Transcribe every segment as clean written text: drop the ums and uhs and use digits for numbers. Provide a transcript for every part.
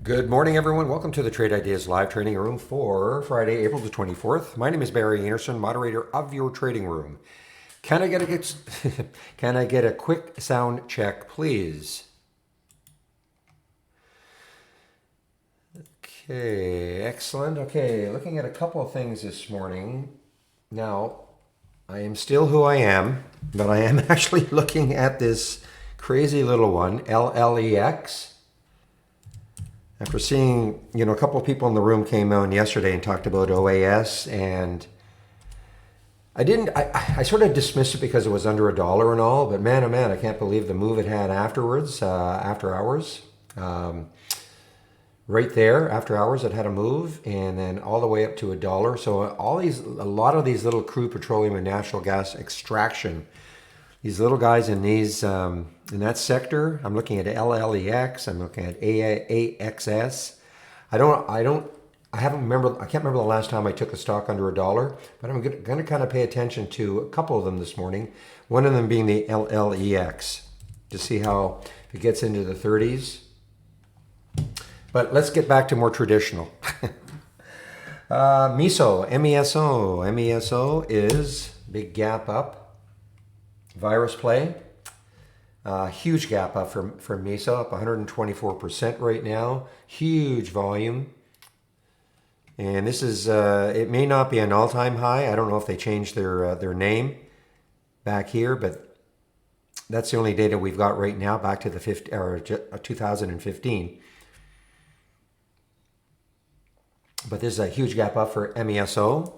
Good morning, everyone. Welcome to the Trade Ideas Live Trading Room for Friday, April the 24th. My name is Barry Anderson, moderator of your trading room. Can I get can I get a quick sound check, please? Okay, excellent. Okay, looking at a couple of things this morning. Now, I am still who I am, but I am actually looking at this crazy little one, LLEX. After seeing, a couple of people in the room came on yesterday and talked about OAS, and I sort of dismissed it because it was under $1 and all, but man, oh man, I can't believe the move it had afterwards, after hours. Right there, after hours, it had a move, and then all the way up to $1. So a lot of these little crude petroleum and natural gas extraction, these little guys in these in that sector. I'm looking at LLEX. I'm looking at AXS. I can't remember the last time I took a stock under $1, but I'm going to kind of pay attention to a couple of them this morning. One of them being the LLEX, to see how it gets into the 30s. But let's get back to more traditional. MESO, MESO. MESO is big gap up. Virus play, huge gap up for MESO, up 124% right now. Huge volume. And this is, it may not be an all-time high. I don't know if they changed their name back here, but that's the only data we've got right now, back to the 2015. But this is a huge gap up for MESO.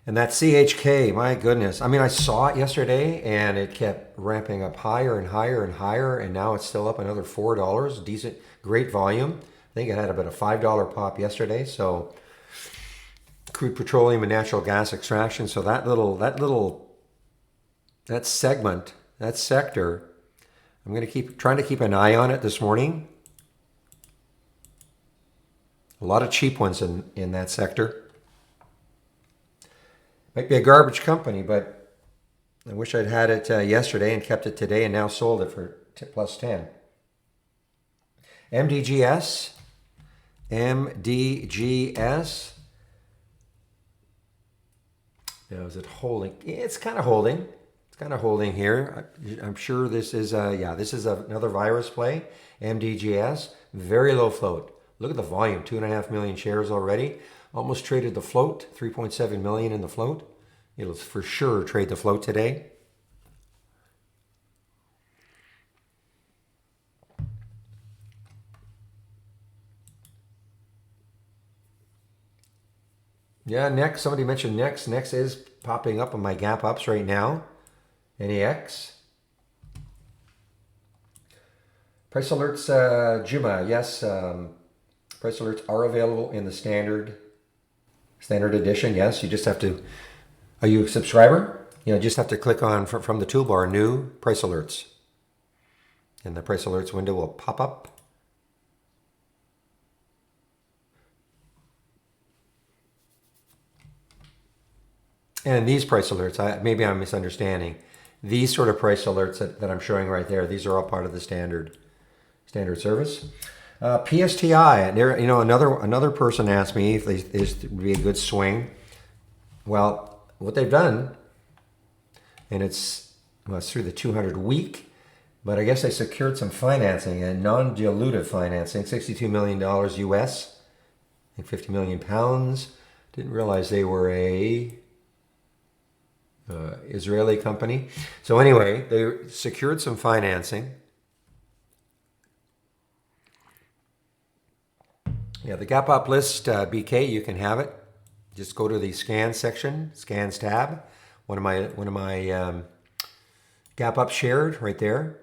And that CHK, my goodness. I mean, I saw it yesterday and it kept ramping up higher and higher and higher. And now it's still up another $4. Decent, great volume. I think it had about a $5 pop yesterday. So crude petroleum and natural gas extraction. So that segment, that sector, I'm going to trying to keep an eye on it this morning. A lot of cheap ones in that sector. Might be a garbage company, but I wish I'd had it yesterday and kept it today and now sold it for plus 10. MDGS. MDGS. Now, is it holding? It's kind of holding. It's kind of holding here. I'm sure this is, this is another virus play. MDGS. Very low float. Look at the volume, 2.5 million shares already. Almost traded the float, 3.7 million in the float. It'll for sure trade the float today. Yeah, next, somebody mentioned Next. Next is popping up on my gap ups right now. NEX. Price alerts, Juma, yes. Price alerts are available in the standard edition. Yes, you just have to. Are you a subscriber? Just have to click on from the toolbar, new price alerts, and the price alerts window will pop up. And these price alerts, maybe I'm misunderstanding. These sort of price alerts that I'm showing right there, these are all part of the standard service. PSTI, there, another person asked me if this would be a good swing. Well, what they've done, and it's through the 200 week, but I guess they secured some financing and non-dilutive financing, $62 million US, I think 50 million pounds. Didn't realize they were a Israeli company. So anyway, they secured some financing. Yeah, the gap up list, BK, you can have it. Just go to the scan section, scans tab. One of my gap up shared right there.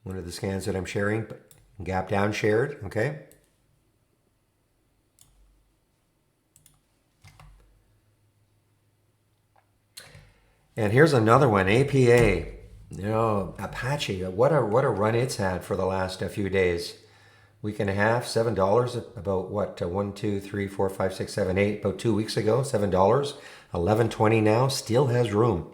One of the scans that I'm sharing, gap down shared. Okay. And here's another one, APA. Apache. What a run it's had for the last few days. Week and a half, $7, about what, 1, 2, 3, 4, 5, 6, 7, 8, about 2 weeks ago, $7, $11.20 now, still has room.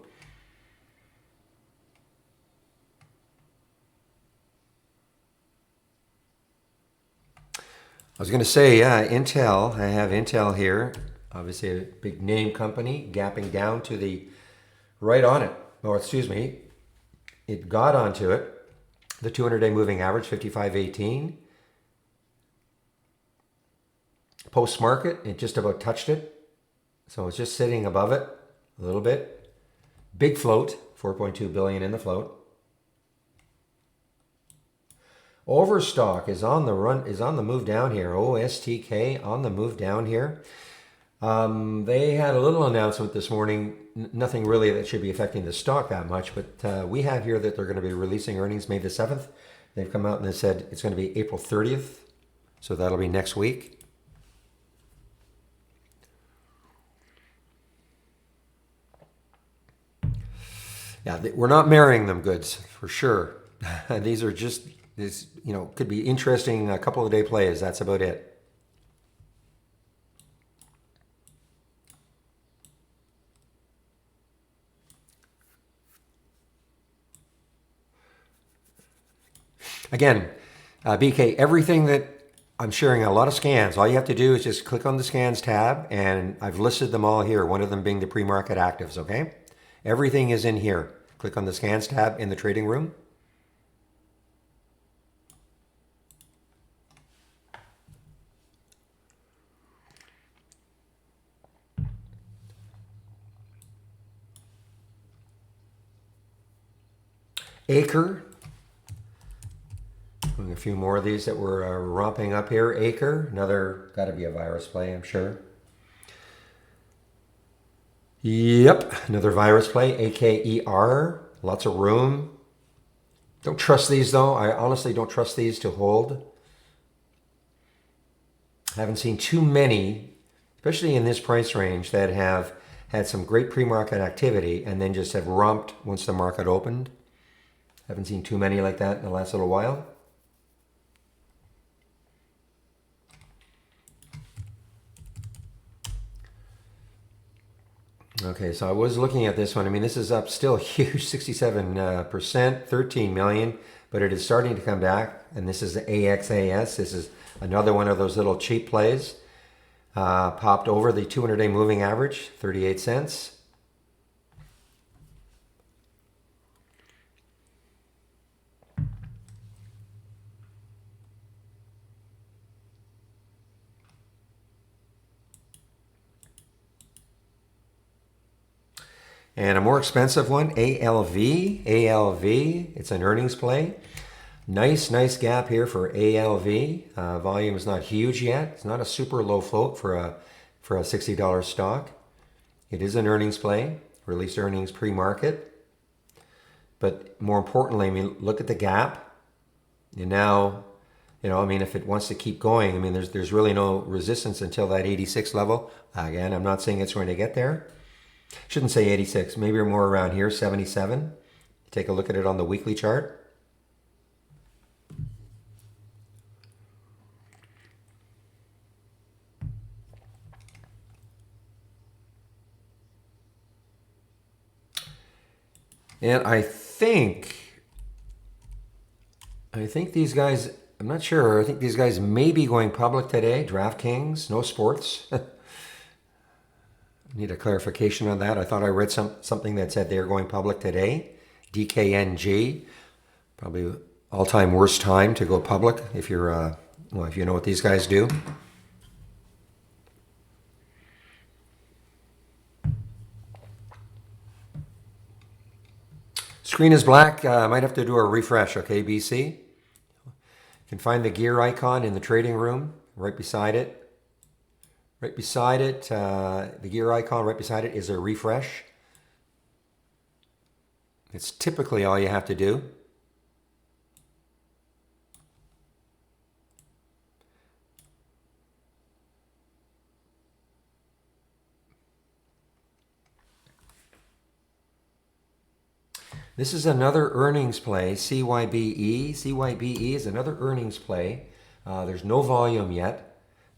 I was going to say, yeah, Intel. I have Intel here. Obviously, a big name company, gapping down to the right on it. Or excuse me, it got onto it. The 200-day moving average, 55.18. Post market, it just about touched it. So it's just sitting above it a little bit. Big float, 4.2 billion in the float. Overstock is on the run, is on the move down here. OSTK on the move down here. They had a little announcement this morning. Nothing really that should be affecting the stock that much, but we have here that they're going to be releasing earnings May the 7th. They've come out and they said it's going to be April 30th, so that'll be next week. Yeah, we're not marrying them goods for sure. These are just, this, could be interesting a couple of day plays. That's about it. Again, BK, everything that I'm sharing, a lot of scans. All you have to do is just click on the scans tab, and I've listed them all here, one of them being the pre-market actives, okay? Everything is in here. Click on the scans tab in the trading room. Acre. A few more of these that were romping up here. Acre, another, got to be a virus play, I'm sure. Yep, another virus play, AKER, lots of room. Don't trust these though. I honestly don't trust these to hold. I haven't seen too many, especially in this price range, that have had some great pre-market activity and then just have romped once the market opened. Haven't seen too many like that in the last little while. Okay, so I was looking at this one. I mean, this is up still huge, 67%, 13 million, but it is starting to come back. And this is the AXAS. This is another one of those little cheap plays. Popped over the 200-day moving average, 38 cents. And a more expensive one, ALV. ALV, it's an earnings play. Nice gap here for ALV. Volume is not huge yet. It's not a super low float for a $60 stock. It is an earnings play. Released earnings pre-market. But more importantly, I mean, look at the gap. And now, I mean, if it wants to keep going, I mean, there's really no resistance until that 86 level. Again, I'm not saying it's going to get there. Shouldn't say 86, maybe more around here, 77. Take a look at it on the weekly chart. And I think these guys, I'm not sure, I think these guys may be going public today. DraftKings, no sports. Need a clarification on that. I thought I read something that said they're going public today. DKNG, probably all-time worst time to go public if you're, if you know what these guys do. Screen is black. Might have to do a refresh, okay, BC? You can find the gear icon in the trading room right beside it. Right beside it, the gear icon right beside it is a refresh. It's typically all you have to do. This is another earnings play, CYBE. CYBE is another earnings play. There's no volume yet.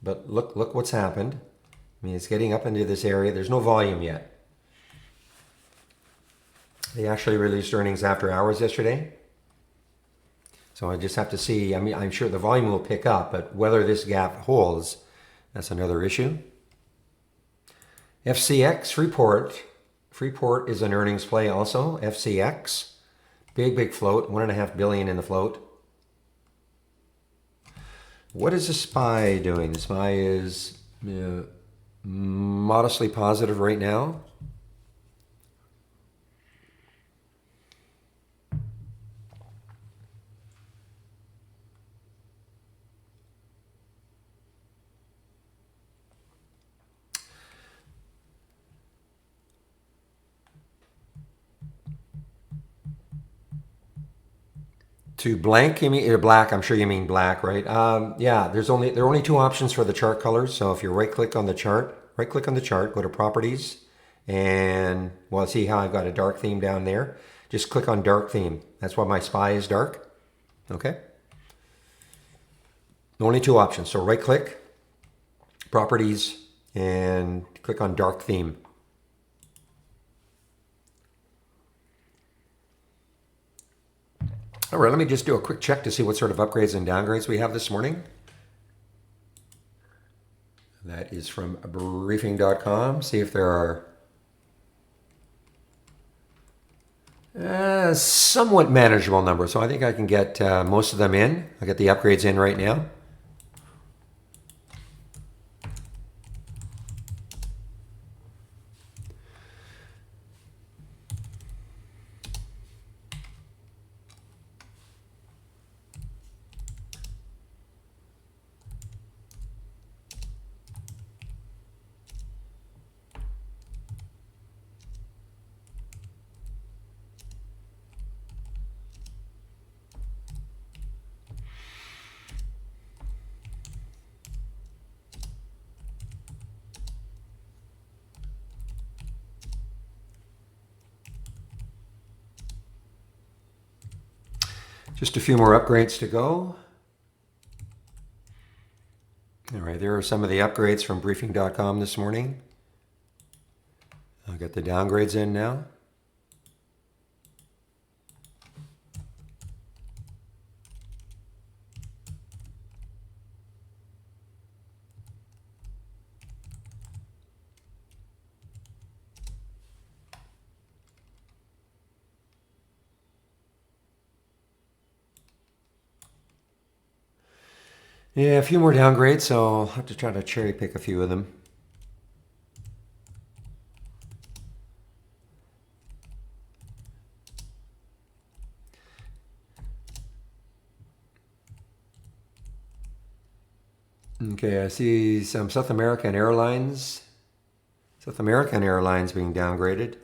But look what's happened. I mean, it's getting up into this area. There's no volume yet. They actually released earnings after hours yesterday. So I just have to see. I mean, I'm sure the volume will pick up, but whether this gap holds, that's another issue. FCX, Freeport. Freeport is an earnings play also. FCX, big float, 1.5 billion in the float. What is the SPY doing? The SPY is modestly positive right now. To blank, you mean or black? I'm sure you mean black, right? Yeah, there are only two options for the chart colors. So if you right click on the chart, go to properties, and well, see how I've got a dark theme down there. Just click on dark theme. That's why my SPY is dark. Okay. Only two options. So right click, properties, and click on dark theme. All right, let me just do a quick check to see what sort of upgrades and downgrades we have this morning. That is from briefing.com. See if there are somewhat manageable numbers. So I think I can get most of them in. I'll get the upgrades in right now. Just a few more upgrades to go. All right, there are some of the upgrades from briefing.com this morning. I'll get the downgrades in now. Yeah, a few more downgrades, so I'll have to try to cherry pick a few of them. Okay, I see some South American Airlines being downgraded.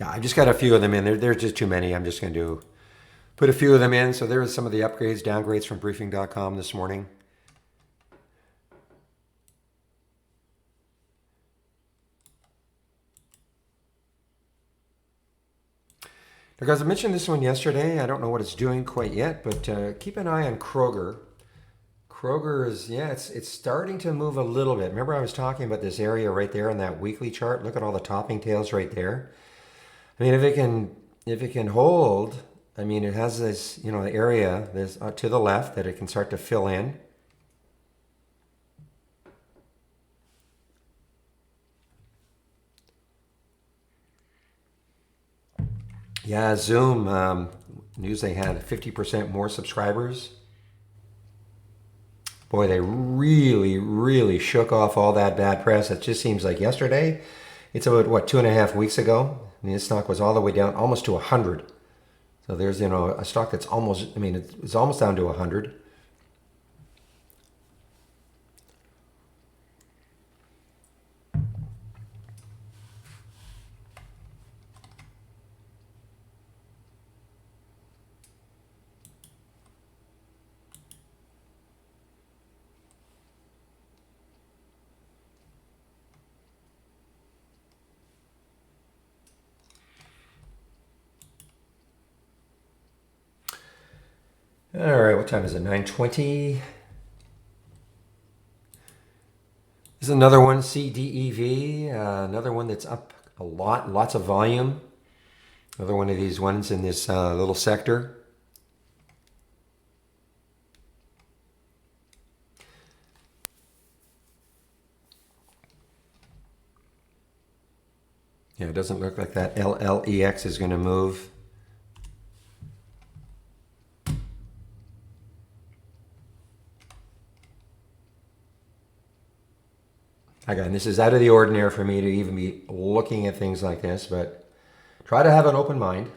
Yeah, I just got a few of them in. There's just too many. I'm just going to put a few of them in. So there are some of the upgrades, downgrades from briefing.com this morning. Because I mentioned this one yesterday. I don't know what it's doing quite yet, but keep an eye on Kroger. Kroger is, yeah, it's starting to move a little bit. Remember I was talking about this area right there on that weekly chart? Look at all the topping tails right there. I mean, if it can hold, I mean, it has this, the area this to the left that it can start to fill in. Yeah, Zoom news they had 50% more subscribers. Boy, they really shook off all that bad press. It just seems like yesterday. It's about, what, 2.5 weeks ago? I mean, this stock was all the way down almost to 100. So there's, a stock that's almost, I mean, it's almost down to 100. All right, what time is it? 9:20. This is another one, CDEV, another one that's up a lot, lots of volume. Another one of these ones in this little sector. Yeah, it doesn't look like that LLEX is going to move. Again, this is out of the ordinary for me to even be looking at things like this, but try to have an open mind.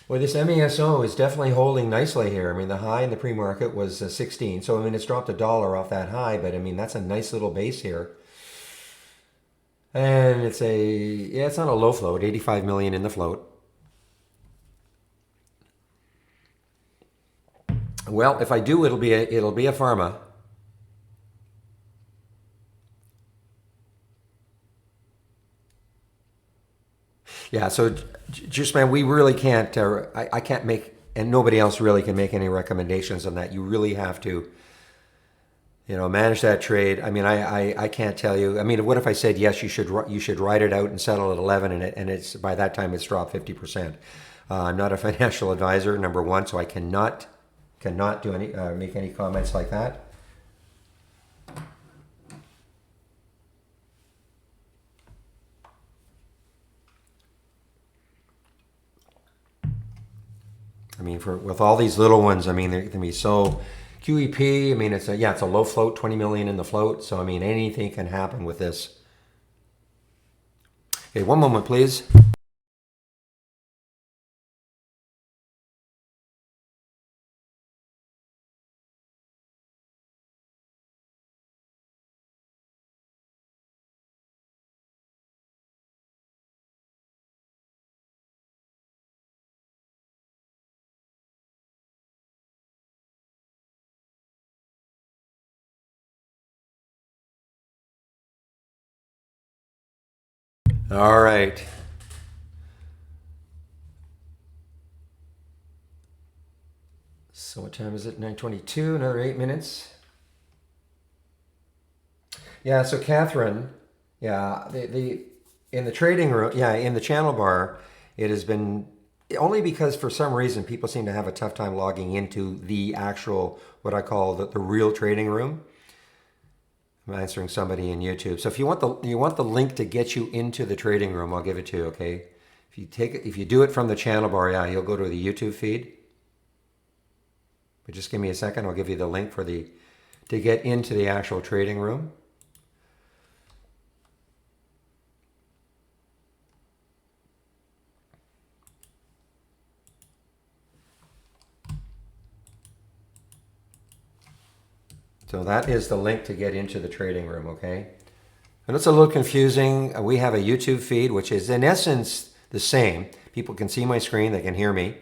Well, this MESO is definitely holding nicely here. I mean, the high in the pre-market was 16, so I mean, it's dropped $1 off that high, but I mean, that's a nice little base here. And it's yeah, it's on a low float, 85 million in the float. Well, if I do, it'll be a pharma. Yeah, so just man, we really can't. I can't make, and nobody else really can make any recommendations on that. You really have to, manage that trade. I mean, I can't tell you. I mean, what if I said yes, you should ride it out and settle at 11, and it's by that time it's dropped 50%. I'm not a financial advisor, number one, so I cannot do any make any comments like that. I mean, with all these little ones, I mean, they're going to be so QEP. I mean, it's a low float, 20 million in the float. So I mean, anything can happen with this. Okay, one moment, please. All right. So what time is it? 9:22. Another 8 minutes. Yeah. So Catherine, yeah, the in the trading room, yeah, in the channel bar, it has been only because for some reason people seem to have a tough time logging into the actual what I call the real trading room. I'm answering somebody in YouTube. So if you want the link to get you into the trading room, I'll give it to you. Okay. If you do it from the channel bar, yeah, you'll go to the YouTube feed. But just give me a second. I'll give you the link to get into the actual trading room. So that is the link to get into the trading room, okay? And it's a little confusing. We have a YouTube feed, which is in essence the same. People can see my screen, they can hear me.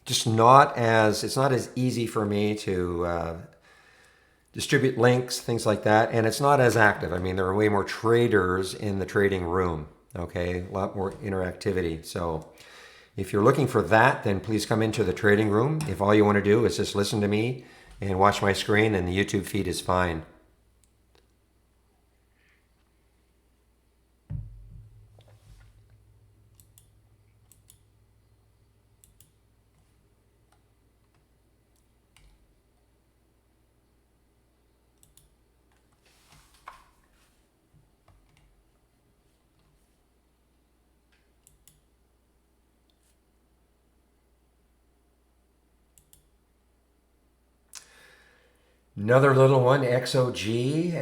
It's not as easy for me to distribute links, things like that, and it's not as active. I mean, there are way more traders in the trading room, okay? A lot more interactivity. So if you're looking for that, then please come into the trading room. If all you want to do is just listen to me and watch my screen, then the YouTube feed is fine. Another little one, XOG.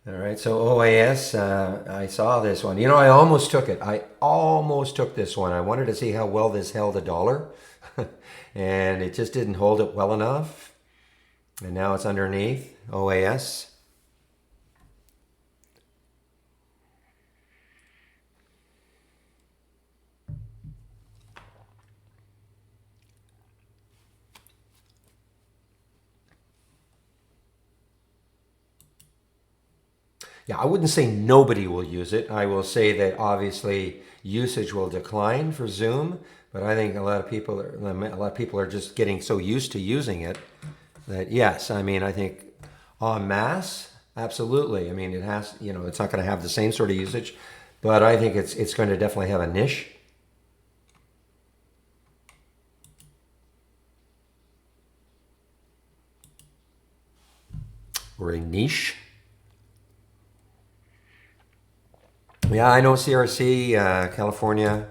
All right, so OAS, I saw this one. I almost took it. I almost took this one. I wanted to see how well this held $1, and it just didn't hold it well enough. And now it's underneath OAS. Yeah, I wouldn't say nobody will use it. I will say that obviously usage will decline for Zoom, but I think a lot of people are just getting so used to using it that yes, I mean I think en masse, absolutely. I mean it has, it's not going to have the same sort of usage, but I think it's going to definitely have a niche. Or a niche. Yeah, I know CRC, California,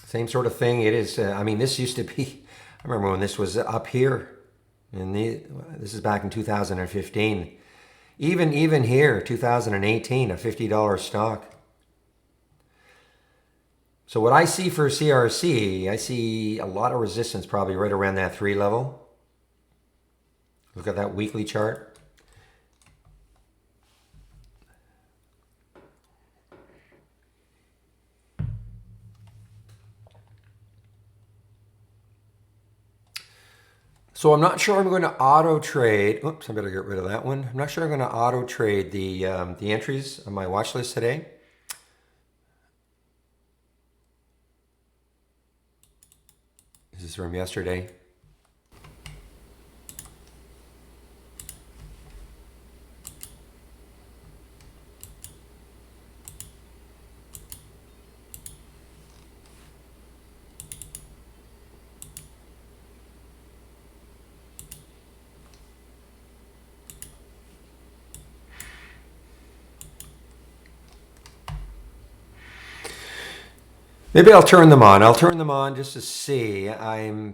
same sort of thing. It is. I mean, this used to be. I remember when this was up here, and this is back in 2015. Even here, 2018, a $50 stock. So what I see for CRC, I see a lot of resistance, probably right around that 3 level. Look at that weekly chart. So I'm not sure I'm going to auto trade. Oops, I better get rid of that one. I'm not sure I'm going to auto trade the entries on my watch list today. This is from yesterday. Maybe I'll turn them on. I'll turn them on just to see. I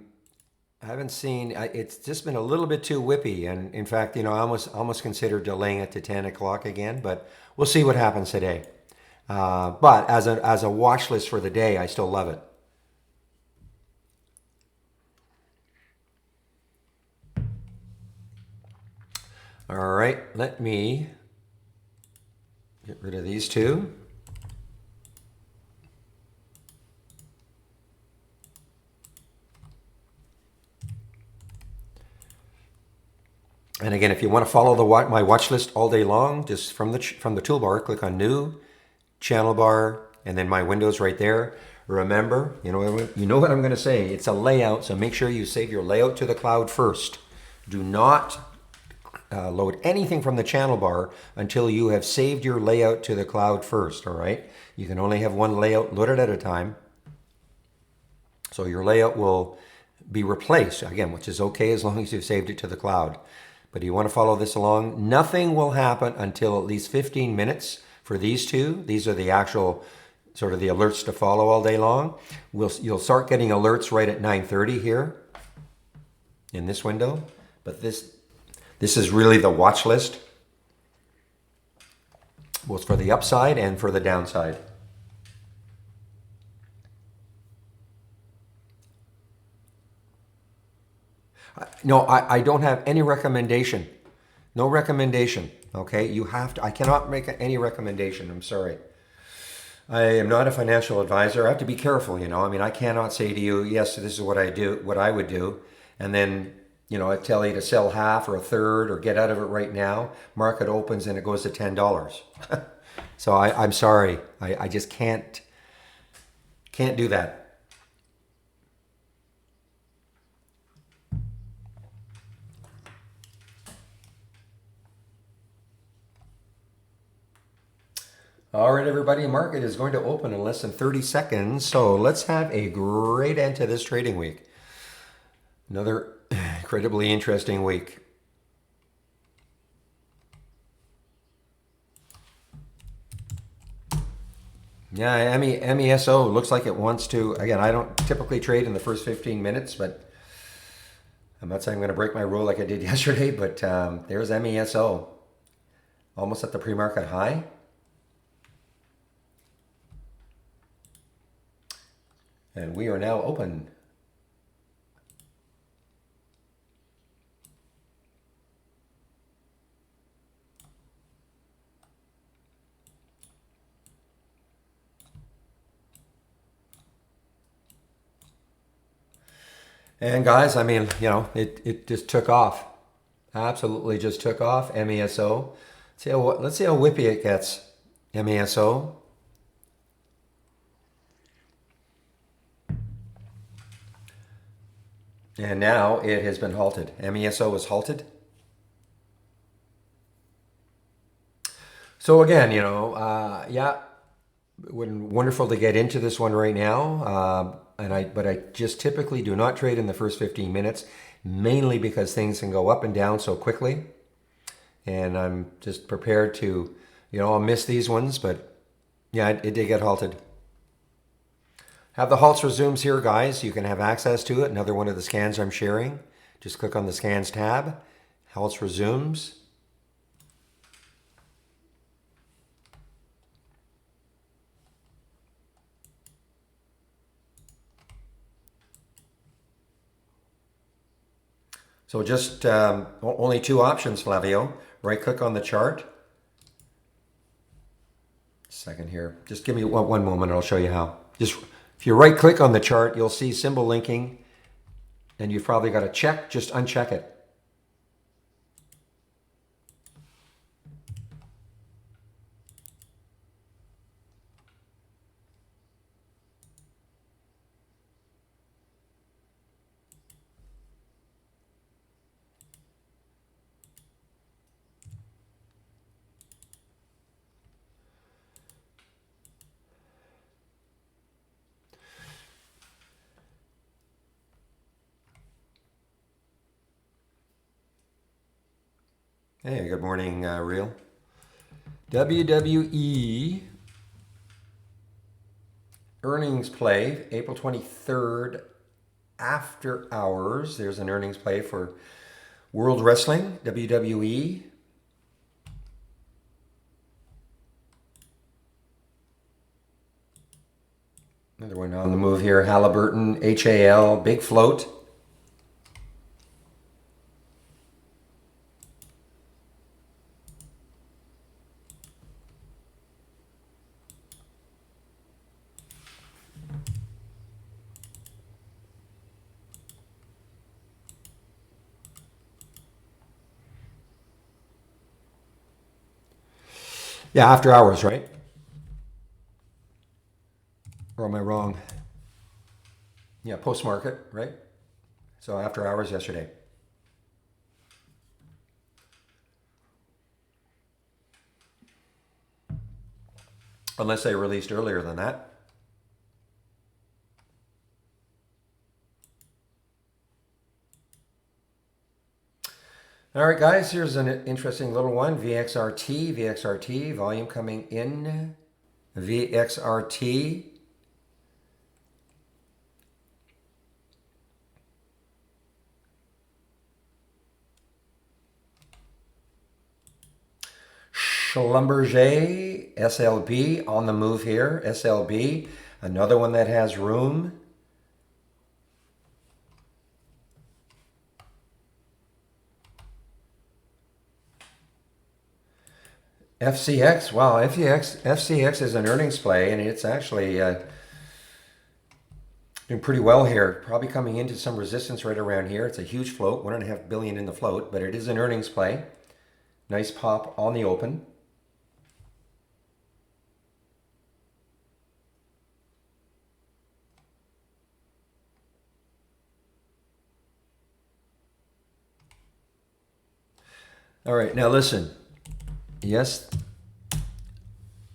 haven't seen. It's just been a little bit too whippy, and in fact, I almost considered delaying it to 10 o'clock again. But we'll see what happens today. But as a watch list for the day, I still love it. All right, let me get rid of these two. And again, if you want to follow my watch list all day long, just from the toolbar, click on New, Channel Bar, and then my windows right there. Remember, you know what I'm going to say. It's a layout, so make sure you save your layout to the cloud first. Do not load anything from the channel bar until you have saved your layout to the cloud first. All right, you can only have one layout loaded at a time, so your layout will be replaced again, which is okay as long as you've saved it to the cloud. But you want to follow this along. Nothing will happen until at least 15 minutes for these two. These are the actual sort of the alerts to follow all day long. You'll start getting alerts right at 9:30 here in this window. But this is really the watch list, both for the upside and for the downside. No, I don't have any recommendation. No recommendation. Okay, you have to. I cannot make any recommendation. I'm sorry. I am not a financial advisor. I have to be careful. I mean, I cannot say to you, yes, this is what I do, what I would do, and then I tell you to sell half or a third or get out of it right now. Market opens and it goes to $10. So I'm sorry. I just can't do that. All right, everybody, market is going to open in less than 30 seconds. So let's have a great end to this trading week. Another incredibly interesting week. Yeah, MESO looks like it wants to. Again, I don't typically trade in the first 15 minutes, but I'm not saying I'm going to break my rule like I did yesterday, but there's MESO almost at the pre-market high. And we are now open. And guys, I mean, it just took off. Absolutely just took off. MESO. Let's see how whippy it gets. MESO. And now it has been halted. MESO is halted. So again, yeah, wonderful to get into this one right now. But I just typically do not trade in the first 15 minutes, mainly because things can go up and down so quickly. And I'm just prepared to, I'll miss these ones, but yeah, it did get halted. Have the halts resumes here, guys. You can have access to it. Another one of the scans I'm sharing. Just click on the scans tab. Halts resumes. So just only two options, Flavio. Right click on the chart. Second here. Just give me one moment. I'll show you how. Just if you right click on the chart, you'll see symbol linking, and you've probably got to check. Just uncheck it. Hey, good morning, Real. WWE earnings play, April 23rd, after hours. There's an earnings play for World Wrestling, WWE. Another one on the move here, Halliburton, HAL, big float. Yeah, after hours, right? Or am I wrong? Yeah, post market, right? So after hours yesterday. Unless they released earlier than that. All right, guys, here's an interesting little one. VXRT, volume coming in. VXRT. Schlumberger, SLB on the move here. SLB, another one that has room. FCX, wow, FCX is an earnings play, and it's actually doing pretty well here. Probably coming into some resistance right around here. It's a huge float, 1.5 billion in the float, but it is an earnings play. Nice pop on the open. All right, now listen. Yes,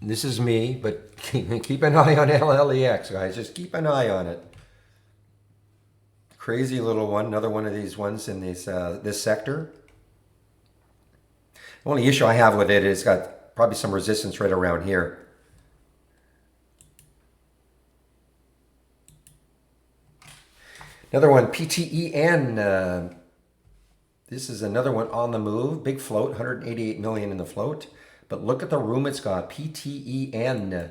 this is me, but keep an eye on LLEX, guys. Just keep an eye on it. Crazy little one, another one of these ones in this sector. The only issue I have with it is it's got probably some resistance right around here. Another one, PTEN. This is another one on the move. Big float, 188 million in the float. But look at the room it's got, PTEN.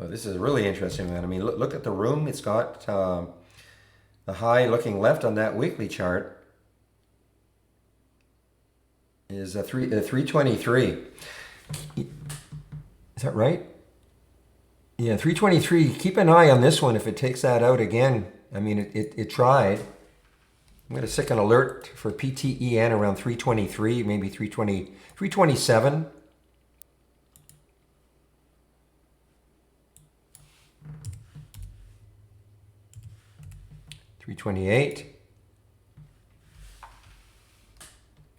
Oh, this is really interesting, man. I mean, look at the room. It's got the high looking left on that weekly chart is a 323. Is that right? Yeah, 323. Keep an eye on this one if it takes that out again. I mean, it tried. I'm going to stick an alert for PTEN around 323, maybe 320, 327. 328.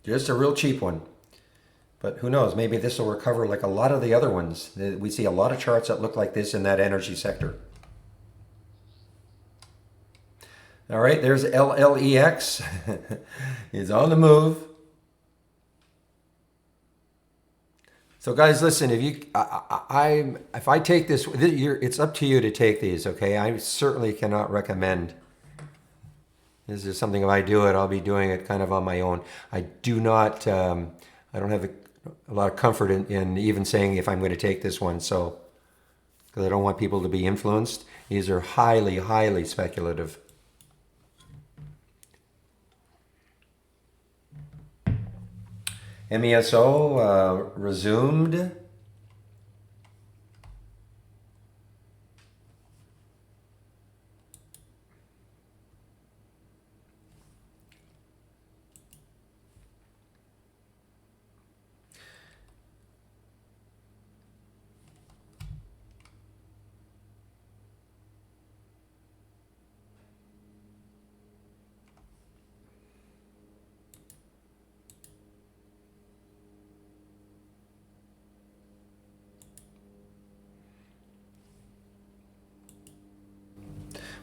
Just a real cheap one. But who knows, maybe this will recover like a lot of the other ones. We see a lot of charts that look like this in that energy sector. All right, there's LLEX. It's on the move. So guys, listen, if I take this, it's up to you to take these, okay? I certainly cannot recommend. This is something if I do it, I'll be doing it kind of on my own. I do not, I don't have a lot of comfort in even saying if I'm going to take this one, so, because I don't want people to be influenced. These are highly, highly speculative. MESO resumed.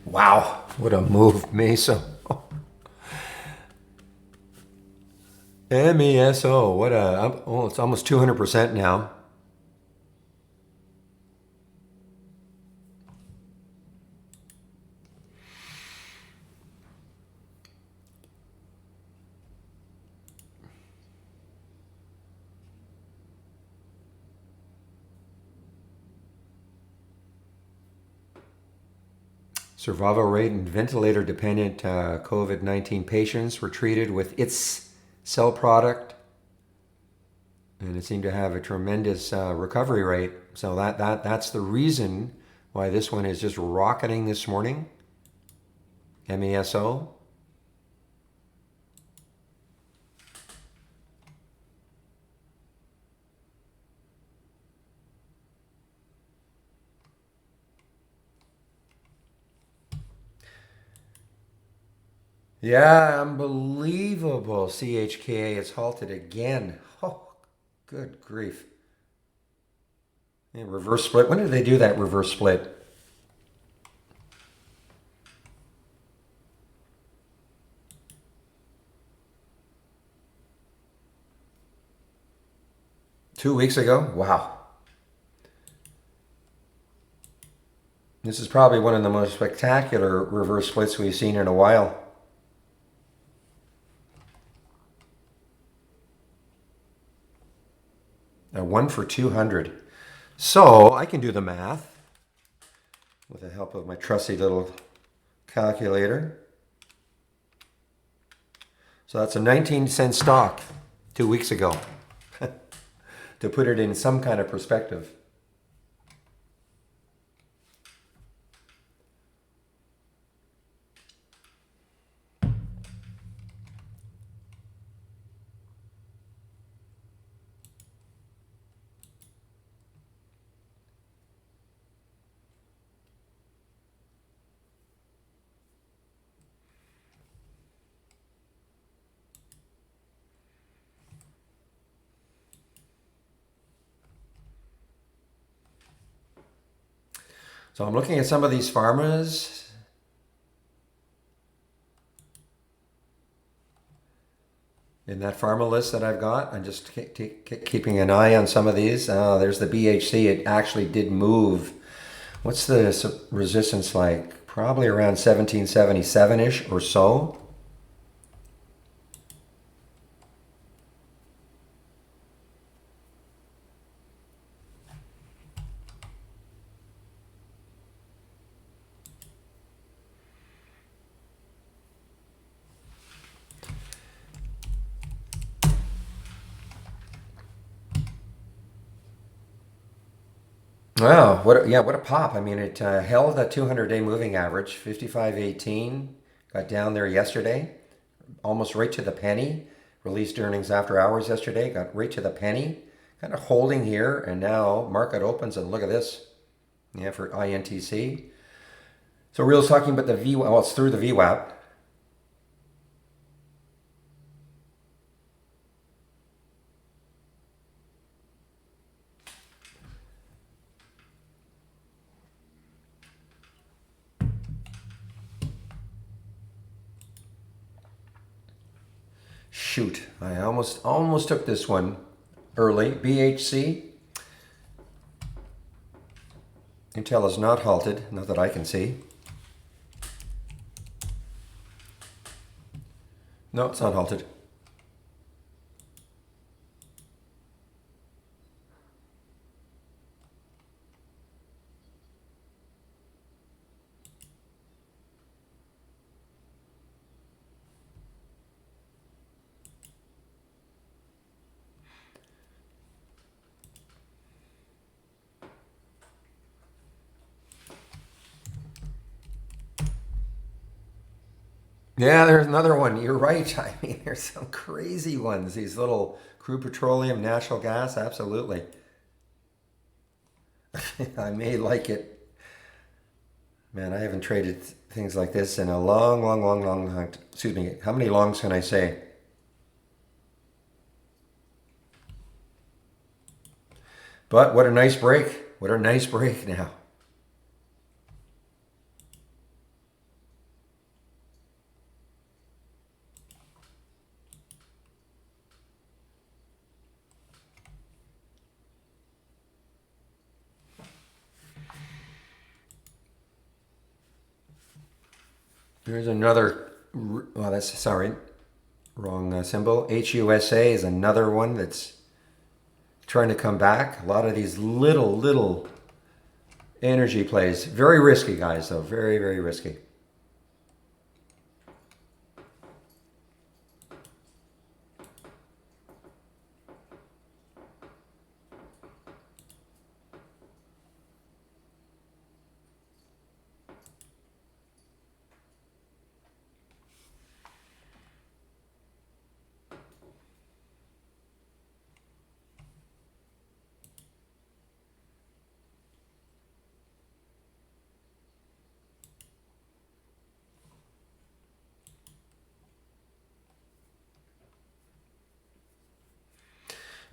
Wow, what a move, Mesa. MESO, what a, oh, it's almost 200% now. Survival rate in ventilator-dependent COVID-19 patients were treated with its cell product, and it seemed to have a tremendous recovery rate. So that's the reason why this one is just rocketing this morning. MESO. Yeah, unbelievable. CHKA is halted again. Oh, good grief. Yeah, reverse split. When did they do that reverse split? Two weeks ago? Wow. This is probably one of the most spectacular reverse splits we've seen in a while. A 1 for 200. So I can do the math with the help of my trusty little calculator. So that's a 19-cent stock 2 weeks ago, to put it in some kind of perspective. So I'm looking at some of these pharmas. In that pharma list that I've got, I'm just keeping an eye on some of these. There's the BHC. It actually did move. What's the resistance like? Probably around 1777-ish or so. Wow, what a pop. I mean, it held a 200-day moving average, 55.18, got down there yesterday, almost right to the penny. Released earnings after hours yesterday, got right to the penny, kind of holding here, and now market opens, and look at this. Yeah, for INTC. So Real's talking about the V, well, it's through the VWAP. Shoot, I almost took this one early. BHC. Intel is not halted, not that I can see. No, it's not halted. Yeah, there's another one. You're right. I mean, there's some crazy ones. These little crude petroleum, natural gas. Absolutely. I may like it. Man, I haven't traded things like this in a long. Excuse me. How many longs can I say? But what a nice break. What a nice break now. There's another, well, that's, sorry, wrong symbol. HUSA is another one that's trying to come back. A lot of these little energy plays. Very risky, guys, though. Very risky.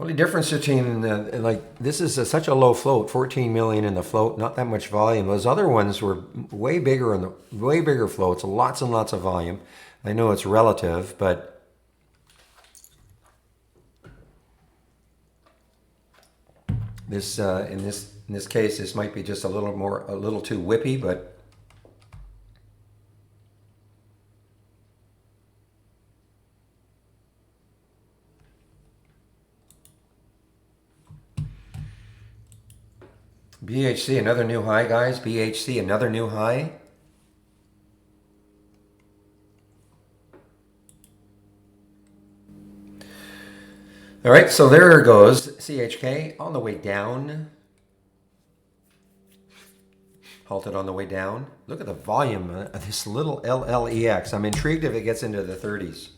Only difference between like this is such a low float, 14 million in the float, not that much volume. Those other ones were way bigger in the way bigger floats, lots and lots of volume. I know it's relative, but this in this case, this might be just a little too whippy, but. BHC, another new high, guys. BHC, another new high. All right, so there goes CHK on the way down. Halted on the way down. Look at the volume of this little LLEX. I'm intrigued if it gets into the 30s.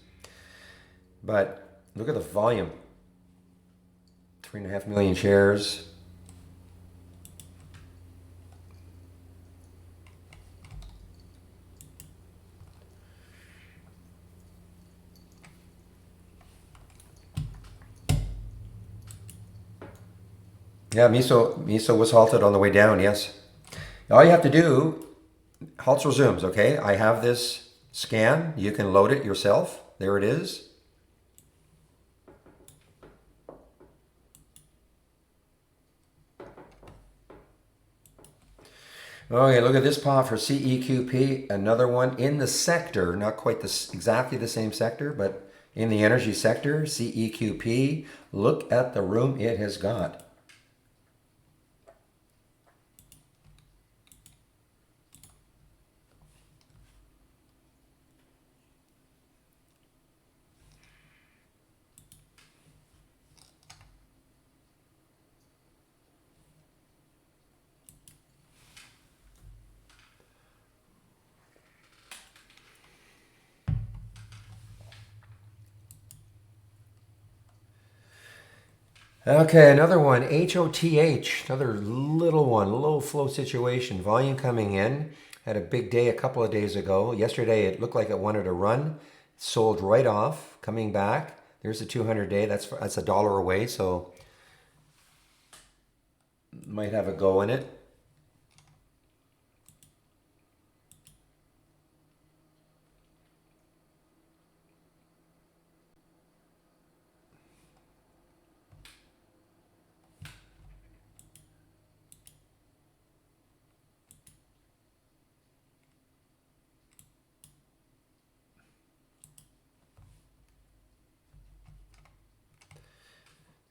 But look at the volume. 3.5 million shares. Yeah, Miso was halted on the way down, yes. All you have to do, halts resumes, okay? I have this scan. You can load it yourself. There it is. Okay, look at this pop for CEQP. Another one in the sector, not quite exactly the same sector, but in the energy sector, CEQP. Look at the room it has got. Okay, another one, HOTH, another little one, low flow situation. Volume coming in. Had a big day a couple of days ago. Yesterday it looked like it wanted to run. Sold right off, coming back. There's the 200 day. That's a dollar away, so might have a go in it.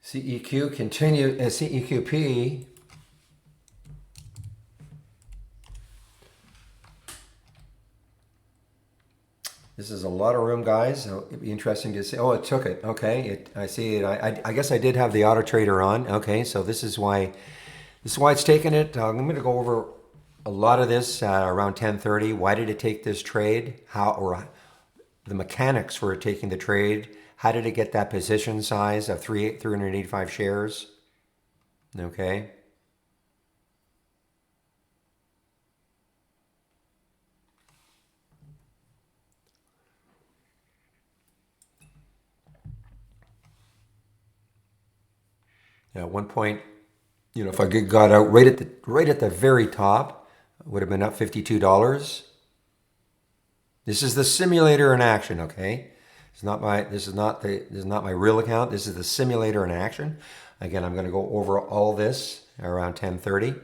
CEQ continue. CEQP. This is a lot of room, guys. So it'd be interesting to see. Oh, it took it. Okay, I see it. I guess I did have the auto trader on. Okay, so this is why it's taken it. I'm going to go over a lot of this around 10:30. Why did it take this trade? How or the mechanics for taking the trade? How did it get that position size of 385 shares? Okay. At one point, if I got out right at the very top, would have been up $52. This is the simulator in action, okay? This is not my real account. This is the simulator in action. Again, I'm going to go over all this around 10:30.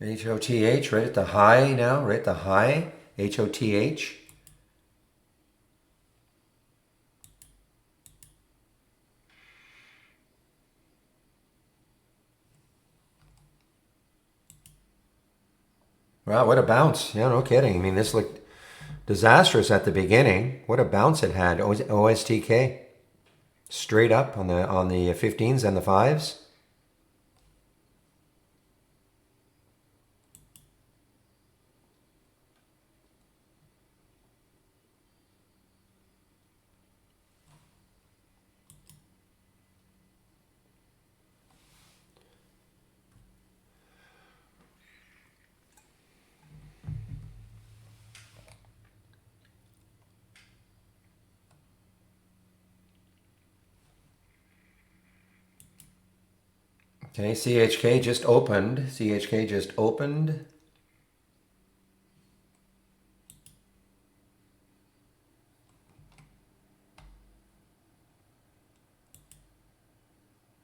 HOTH, right at the high now, right at the high. HOTH. Wow, what a bounce. Yeah, no kidding. I mean, this looked disastrous at the beginning. What a bounce it had. OSTK. Straight up on the 15s and the 5s. Okay, CHK just opened. CHK just opened.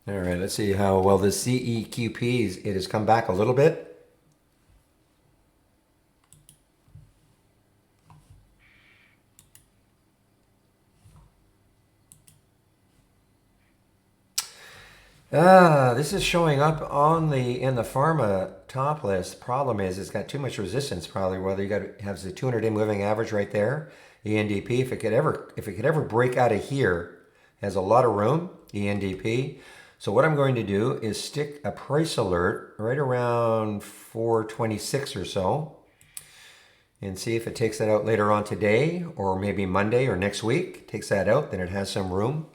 All right, let's see how well the CEQP, it has come back a little bit. This is showing up in the pharma top list. Problem is, it's got too much resistance. Probably whether you got to have the 200-day moving average right there. ENDP, if it could ever break out of here, has a lot of room. ENDP. So what I'm going to do is stick a price alert right around 426 or so, and see if it takes that out later on today, or maybe Monday or next week. Takes that out, then it has some room.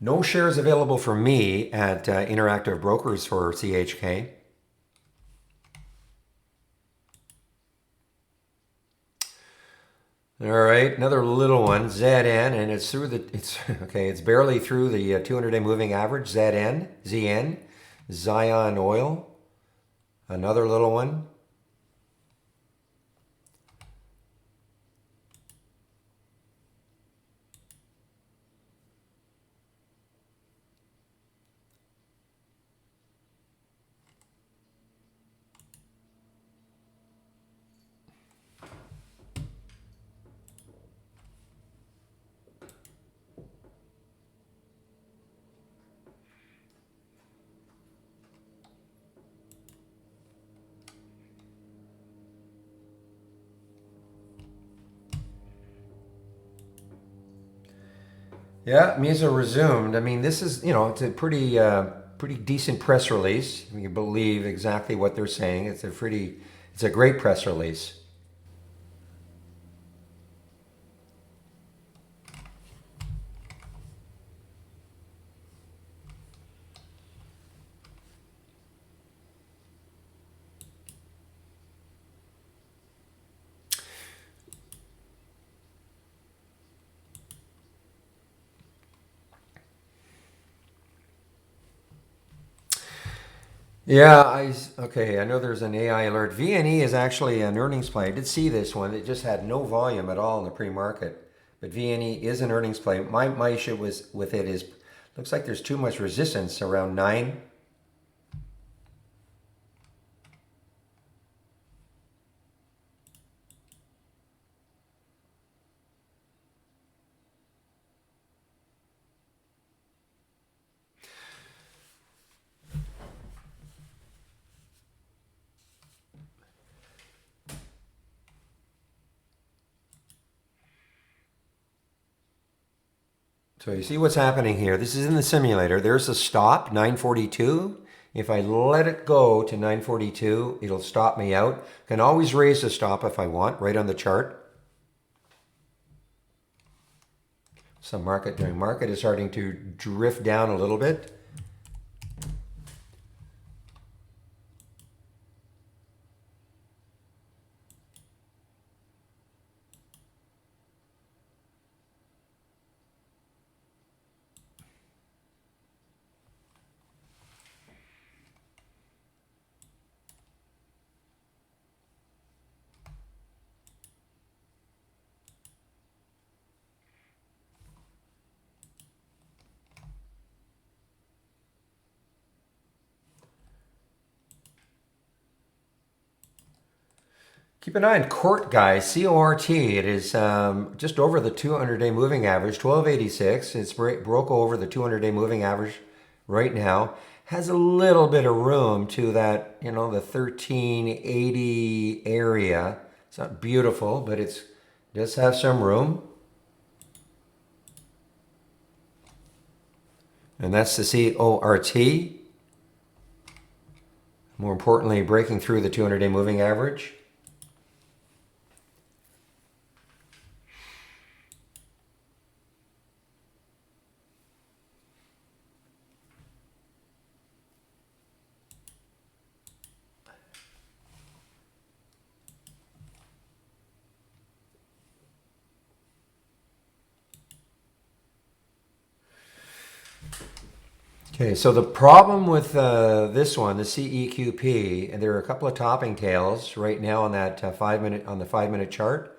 No shares available for me at Interactive Brokers for CHK. All right, another little one, ZN, and it's barely through the 200-day moving average. ZN, Zion Oil, another little one. Yeah, Misa resumed. I mean, this is, it's a pretty decent press release. You can believe exactly what they're saying. It's a great press release. Yeah, okay. I know there's an AI alert. VNE is actually an earnings play. I did see this one. It just had no volume at all in the pre-market. But VNE is an earnings play. My issue was with it is looks like there's too much resistance around 9. So you see what's happening here. This is in the simulator. There's a stop, 942. If I let it go to 942, it'll stop me out. Can always raise the stop if I want, right on the chart. Some market is starting to drift down a little bit. Keep an eye on Cort, guys. C-O-R-T. It is just over the 200-day moving average, 1286. It's broke over the 200-day moving average right now. Has a little bit of room to that, the 1380 area. It's not beautiful, but it does have some room. And that's the C-O-R-T. More importantly, breaking through the 200-day moving average. Okay, so the problem with this one, the CEQP, and there are a couple of topping tails right now on that 5-minute chart.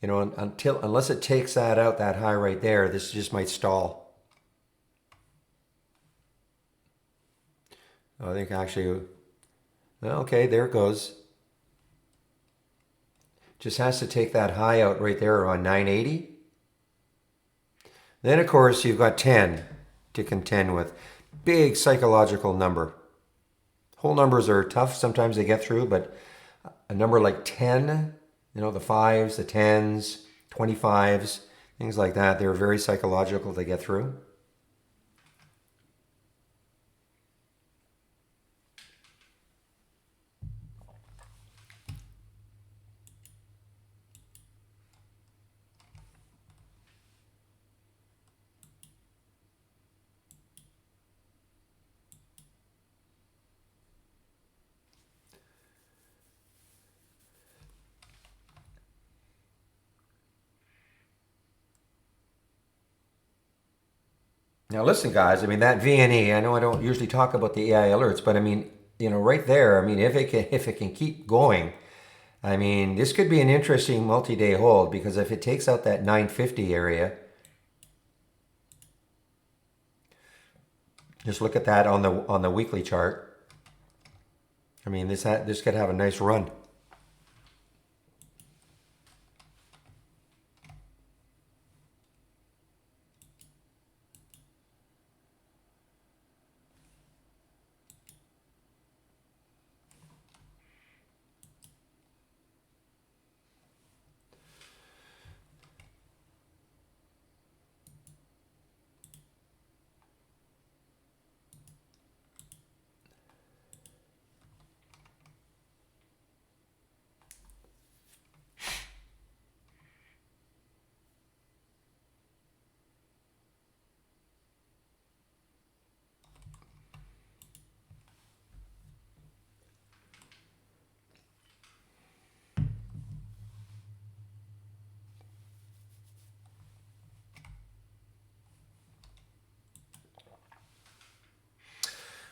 Unless it takes that out that high right there, this just might stall. I think actually, okay, there it goes. Just has to take that high out right there on 980. Then of course you've got 10 to contend with. Big psychological number. Whole numbers are tough. Sometimes they get through, but a number like 10, the 5s, the 10s, 25s, things like that, they're very psychological to get through. Now listen, guys. I mean that VNE. I know I don't usually talk about the AI alerts, but I mean, right there. I mean, if it can keep going, I mean, this could be an interesting multi-day hold because if it takes out that 950 area, just look at that on the weekly chart. I mean, this could have a nice run.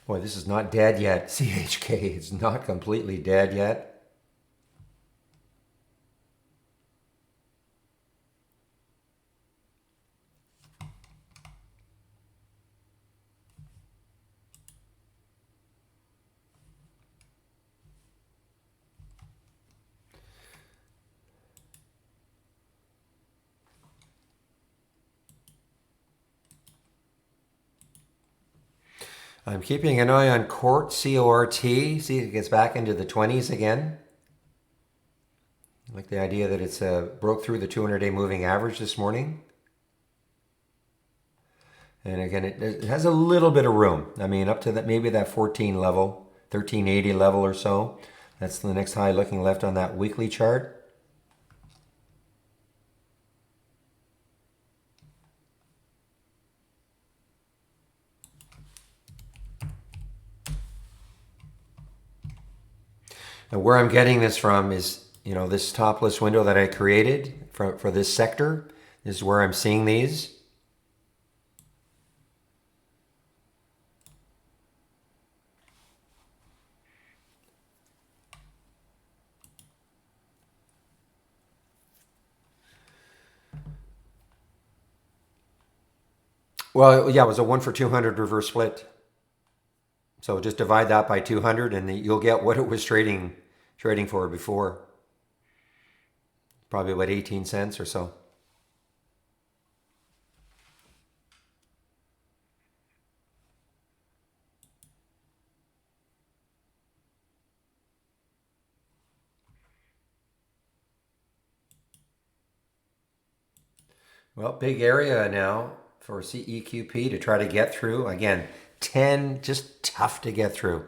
Boy, this is not dead yet. CHK is not completely dead yet. I'm keeping an eye on CORT, C-O-R-T. See if it gets back into the 20s again. I like the idea that it's broke through the 200-day moving average this morning. And again, it has a little bit of room. I mean, up to that, maybe that 14 level, 1380 level or so. That's the next high looking left on that weekly chart. And where I'm getting this from is, this topless window that I created for this sector. This is where I'm seeing these. Well, yeah, it was a 1 for 200 reverse split. So just divide that by 200 and you'll get what it was trading for before. Probably about 18 cents or so. Well, big area now for CEQP to try to get through. Again, 10, just tough to get through.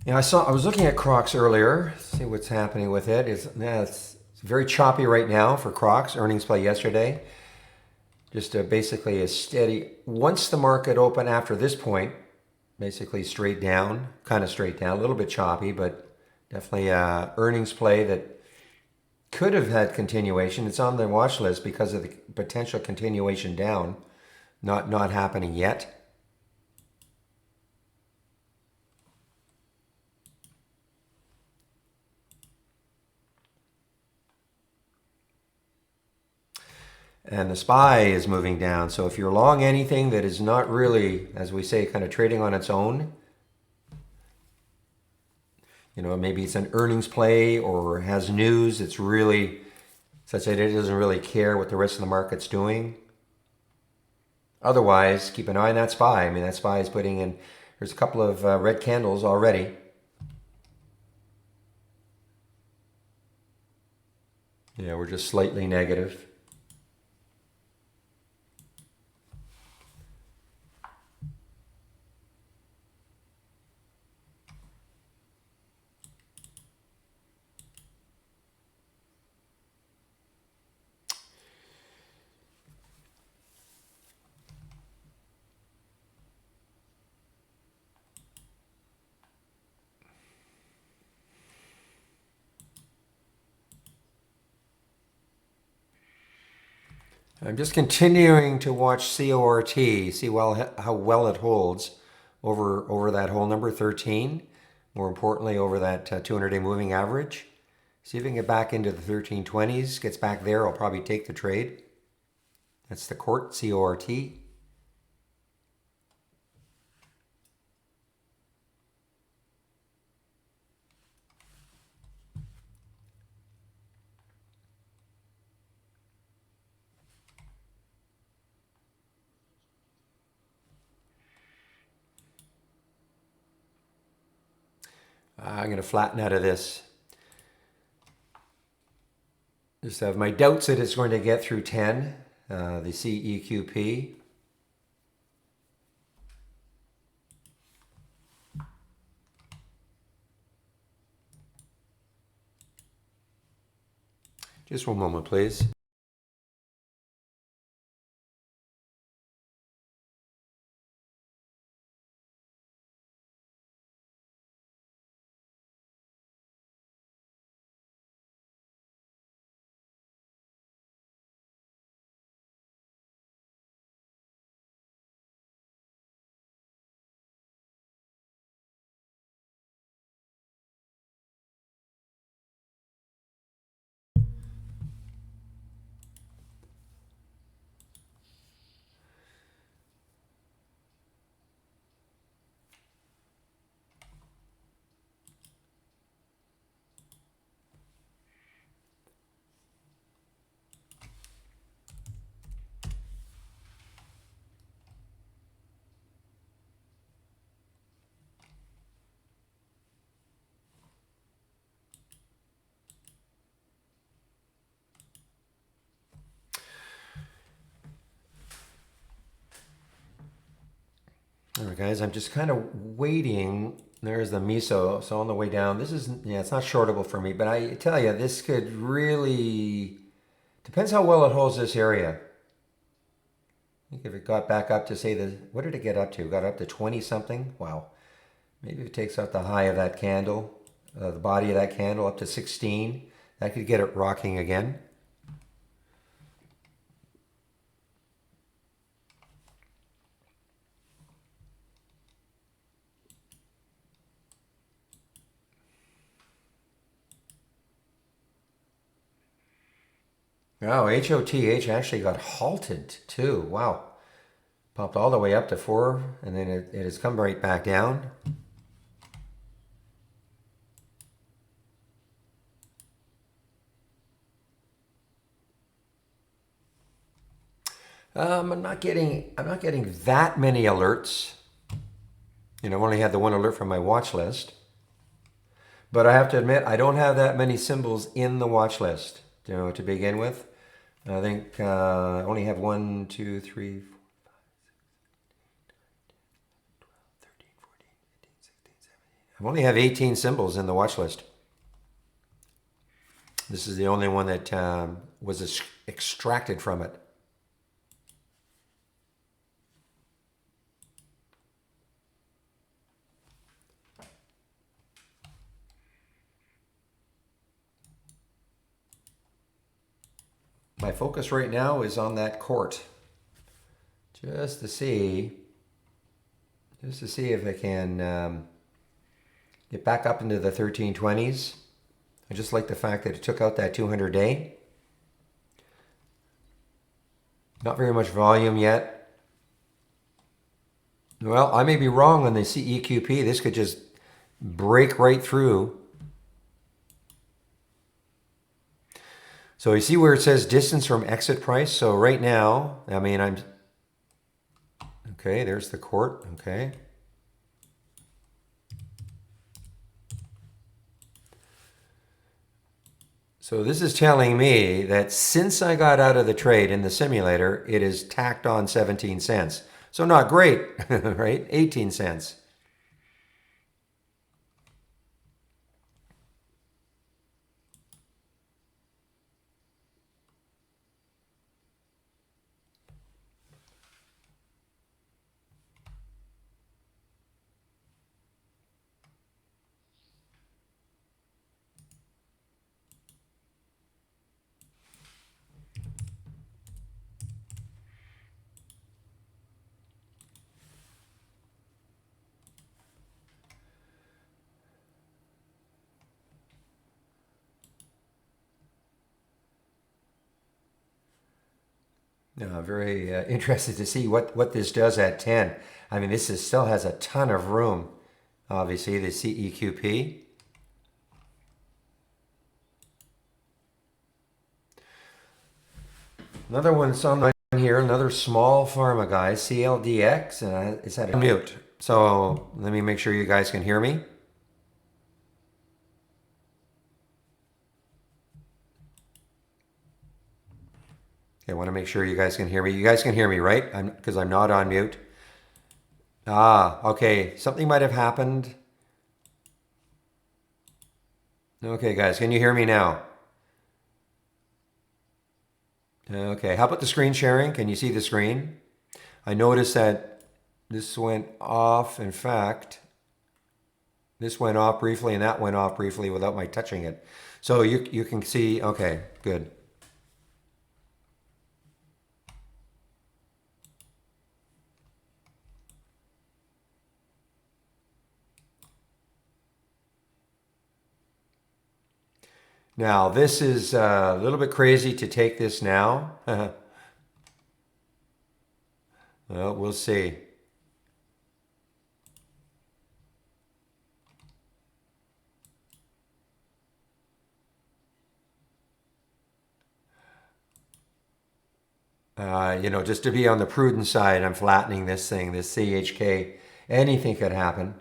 Yeah, I was looking at Crocs earlier. See what's happening with it. It's very choppy right now for Crocs. Earnings play yesterday. Just basically a steady. Once the market opened after this point, basically straight down, kind of straight down, a little bit choppy, but definitely earnings play that could have had continuation. It's on the watch list because of the potential continuation down, not happening yet. And the SPY is moving down. So if you're long anything that is not really, as we say, kind of trading on its own, maybe it's an earnings play or has news, it's really such that it doesn't really care what the rest of the market's doing. Otherwise, keep an eye on that SPY. I mean, that SPY is putting in, there's a couple of red candles already. Yeah, we're just slightly negative. I'm just continuing to watch CORT, see how well it holds over that whole number 13. More importantly, over that 200-day moving average. See if we can get back into the 1320s. Gets back there, I'll probably take the trade. That's the CORT, C-O-R-T. I'm going to flatten out of this. Just have my doubts that it's going to get through 10, the CEQP. Just one moment, please. All right, guys, I'm just kind of waiting. There's the miso, so on the way down. This is, yeah, it's not shortable for me, but I tell you, this could really, depends how well it holds this area. I think if it got back up to say what did it get up to? Got up to 20 something? Wow. Maybe if it takes out the high of that candle, the body of that candle up to 16, that could get it rocking again. Oh, HOTH actually got halted too. Wow. Popped all the way up to 4, and then it has come right back down. I'm not getting that many alerts. You know, I only had the one alert from my watch list. But I have to admit, I don't have that many symbols in the watch list, you know, to begin with. I think I only have 1, 2, 3, 4, 5, 6, 7, 8, 12, 13, 14, 15, 16, 17. I only have 18 symbols in the watch list. This is the only one that was extracted from it. My focus right now is on that court, just to see if I can get back up into the 1320s. I just like the fact that it took out that 200-day. Not very much volume yet. Well, I may be wrong on the CEQP. This could just break right through. So you see where it says distance from exit price? So right now, I mean, okay, there's the court, okay. So this is telling me that since I got out of the trade in the simulator, it is tacked on 17 cents. So not great, right? 18 cents. Very interested to see what this does at 10. I mean, still has a ton of room, obviously, the CEQP. Another one that's on here, another small pharma guy, CLDX, and it's at a mute. So let me make sure you guys can hear me. Okay, I want to make sure you guys can hear me. You guys can hear me, right? Because I'm not on mute. Ah, okay. Something might have happened. Okay, guys, can you hear me now? Okay, how about the screen sharing? Can you see the screen? I noticed that this went off. In fact, this went off briefly and that went off briefly without my touching it. So you can see, okay, good. Now, this is a little bit crazy to take this now. Well, we'll see. Just to be on the prudent side, I'm flattening this thing, this CHK. Anything could happen.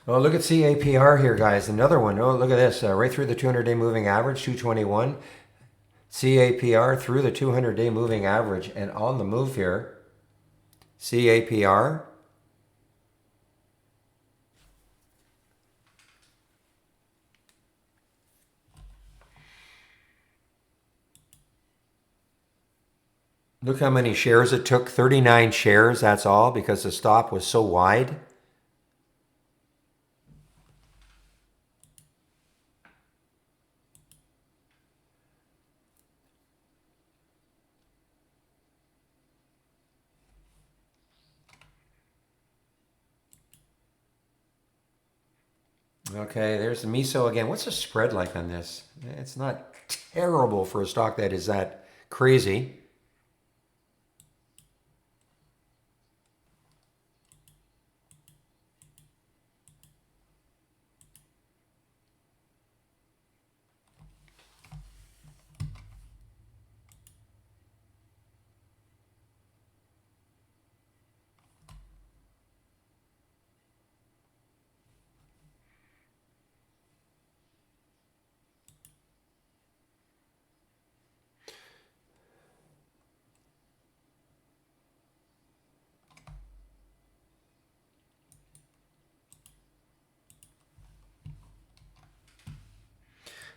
Oh, look at CAPR here, guys. Another one. Oh, look at this. Right through the 200-day moving average, 221. CAPR through the 200-day moving average and on the move here. CAPR. Look how many shares it took. 39 shares, that's all, because the stop was so wide. Okay, there's the miso again. What's the spread like on this? It's not terrible for a stock that is that crazy.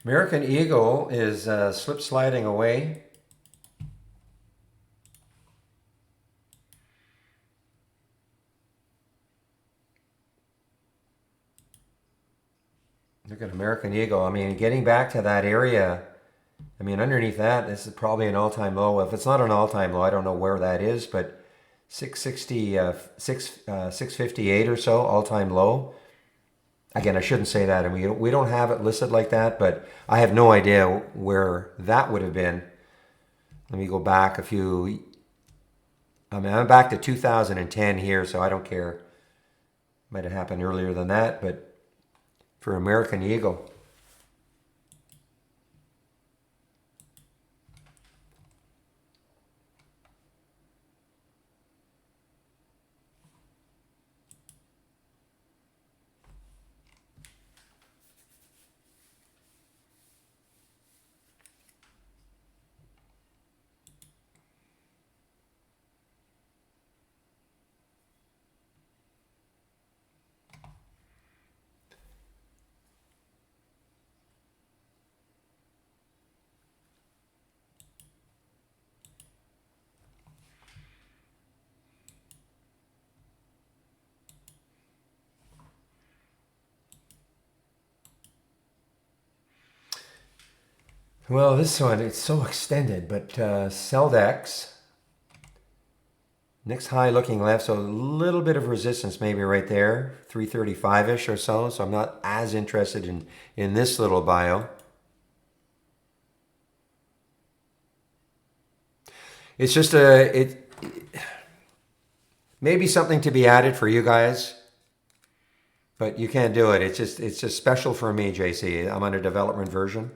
American Eagle is slip sliding away. Look at American Eagle. I mean, getting back to that area, I mean, underneath that, this is probably an all-time low. If it's not an all-time low, I don't know where that is, but 658 or so, all-time low. Again, I shouldn't say that, and we don't have it listed like that, but I have no idea where that would have been. Let me go back a few. I mean, I'm back to 2010 here, so I don't care. Might have happened earlier than that, but for American Eagle. Well, this one, it's so extended, but Celdex, next high looking left, so a little bit of resistance maybe right there, 335-ish or so, so I'm not as interested in this little bio. It's just maybe something to be added for you guys, but you can't do it. It's just special for me, JC. I'm on a development version.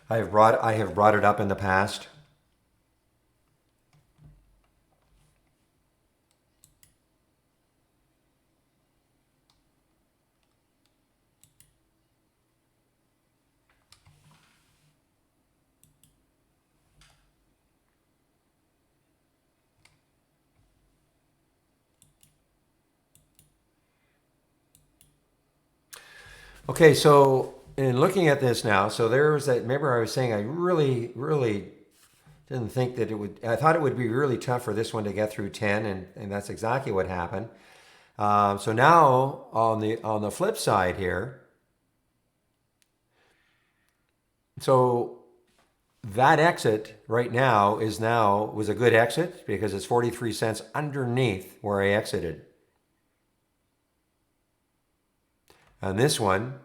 I have brought it up in the past. Okay, so in looking at this now, so there was that. Remember, I was saying I really didn't think that it would. I thought it would be really tough for this one to get through 10, and that's exactly what happened. So now on the flip side here, so that exit right now was a good exit because it's 43 cents underneath where I exited. And this one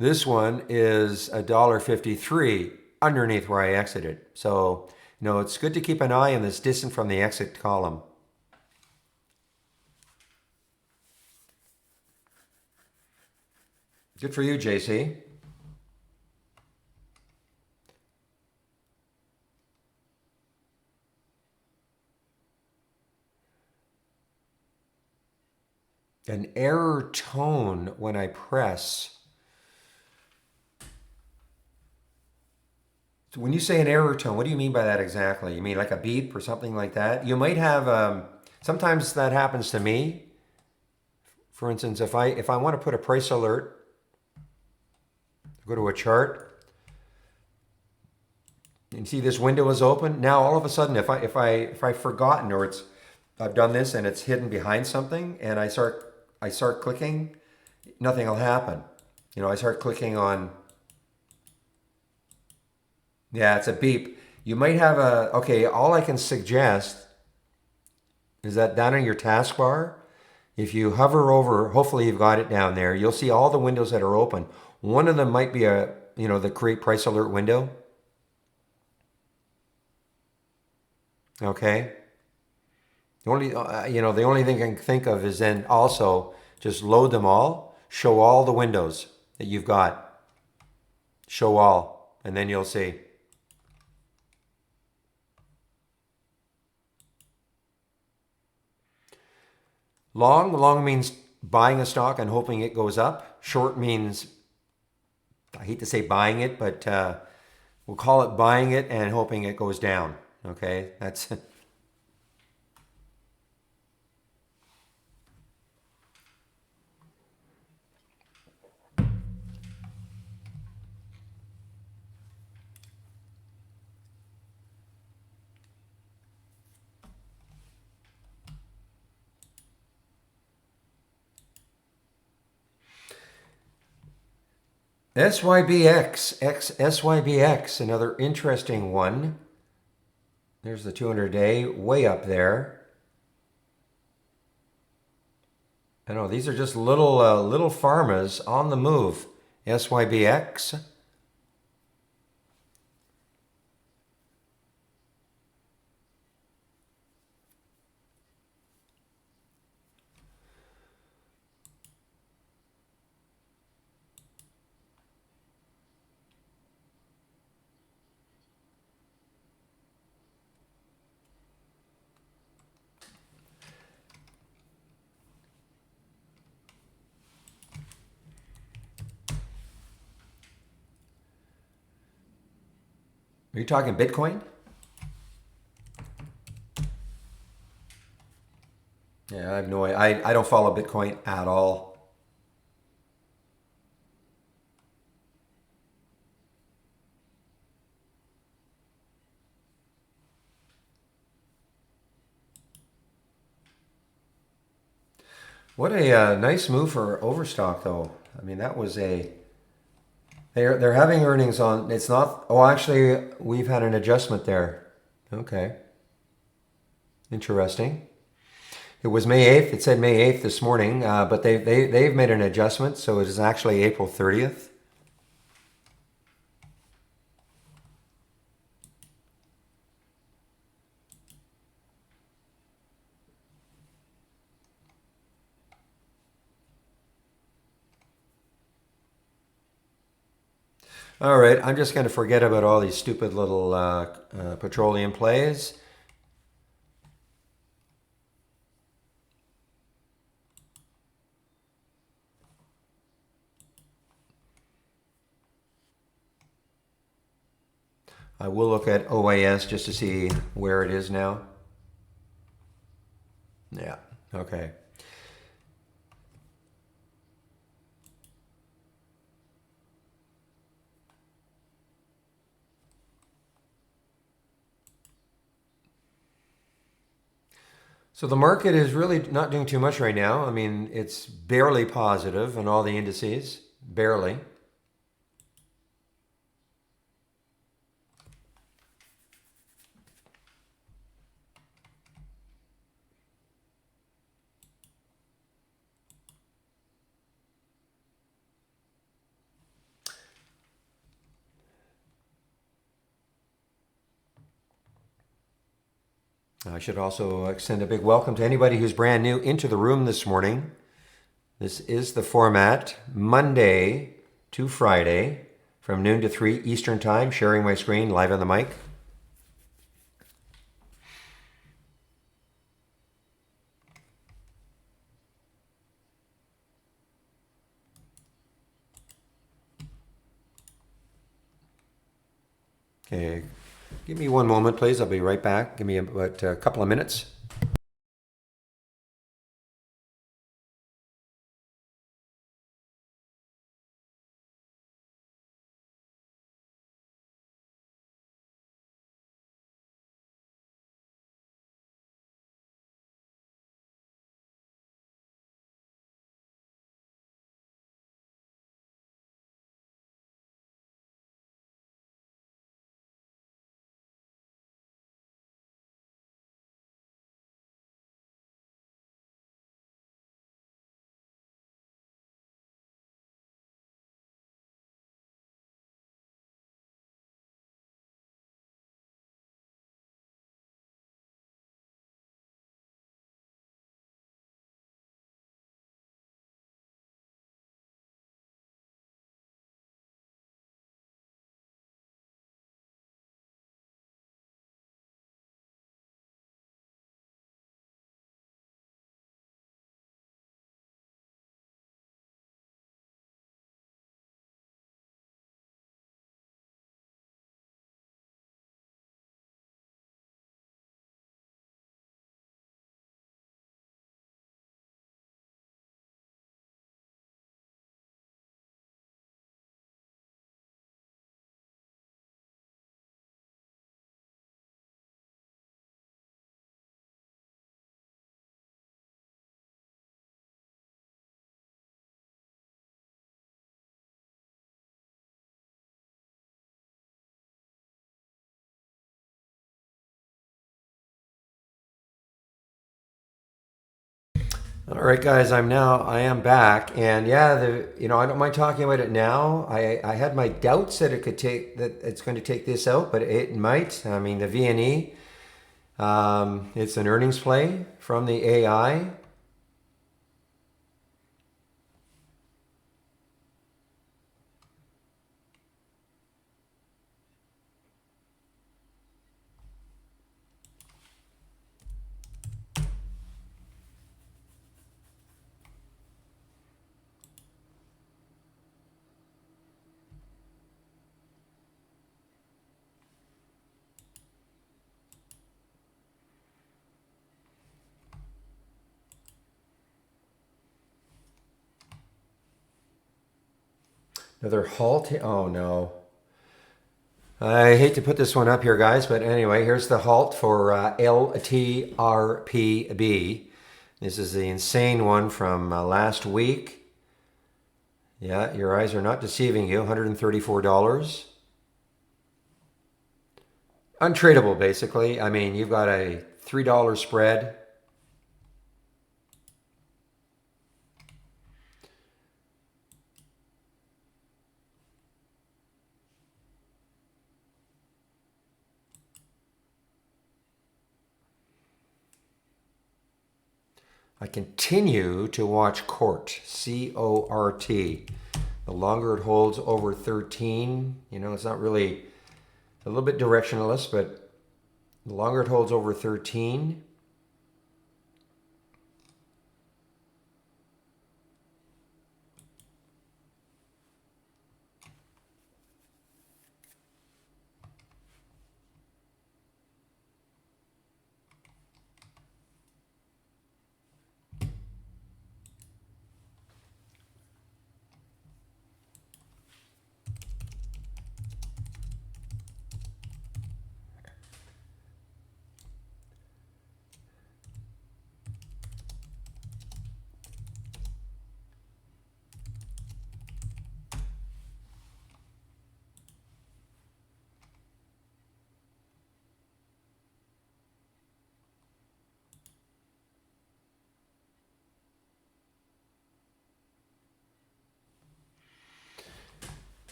is $1.53 underneath where I exited. So, it's good to keep an eye on this distant from the exit column. Good for you, JC. An error tone when I press. So when you say an error tone, what do you mean by that exactly? You mean like a beep or something like that? You might have, sometimes that happens to me. For instance, if I want to put a price alert, go to a chart, and see this window is open. Now all of a sudden, if I've forgotten or I've done this and it's hidden behind something, and I start clicking, nothing will happen. I start clicking on, yeah, it's a beep. You might have okay, all I can suggest is that down on your taskbar, if you hover over, hopefully you've got it down there, you'll see all the windows that are open. One of them might be the create price alert window. Okay. The only thing I can think of is then also just load them all, show all the windows that you've got. Show all, and then you'll see. Long means buying a stock and hoping it goes up. Short means, I hate to say buying it, but we'll call it buying it and hoping it goes down. Okay, that's SYBX, another interesting one. There's the 200-day way up there. I know these are just little pharmas on the move. SYBX. Are you talking Bitcoin? Yeah, I have no idea. I don't follow Bitcoin at all. What a nice move for Overstock, though. I mean, that was they're having earnings on. It's not. Oh, actually, we've had an adjustment there. Okay, interesting. It was May 8th. It said May 8th this morning, but they've made an adjustment, so it is actually April 30th. All right, I'm just going to forget about all these stupid little petroleum plays. I will look at OAS just to see where it is now. Yeah, okay. So the market is really not doing too much right now. I mean, it's barely positive on all the indices, barely. I should also extend a big welcome to anybody who's brand new into the room this morning. This is the format, Monday to Friday, from noon to 3 Eastern Time, sharing my screen live on the mic. Okay, give me one moment, please. I'll be right back. Give me about a couple of minutes. All right, guys, I am back, and yeah, I don't mind talking about it now. I had my doubts that it's going to take this out, but it might. I mean, the VNE, it's an earnings play from the AI. Another halt. Oh no. I hate to put this one up here, guys, but anyway, here's the halt for LTRPB. This is the insane one from last week. Yeah, your eyes are not deceiving you. $134. Untradeable, basically. I mean, you've got a $3 spread. I continue to watch Cort, C-O-R-T. The longer it holds over 13, you know, it's not really a little bit directionless, but the longer it holds over 13,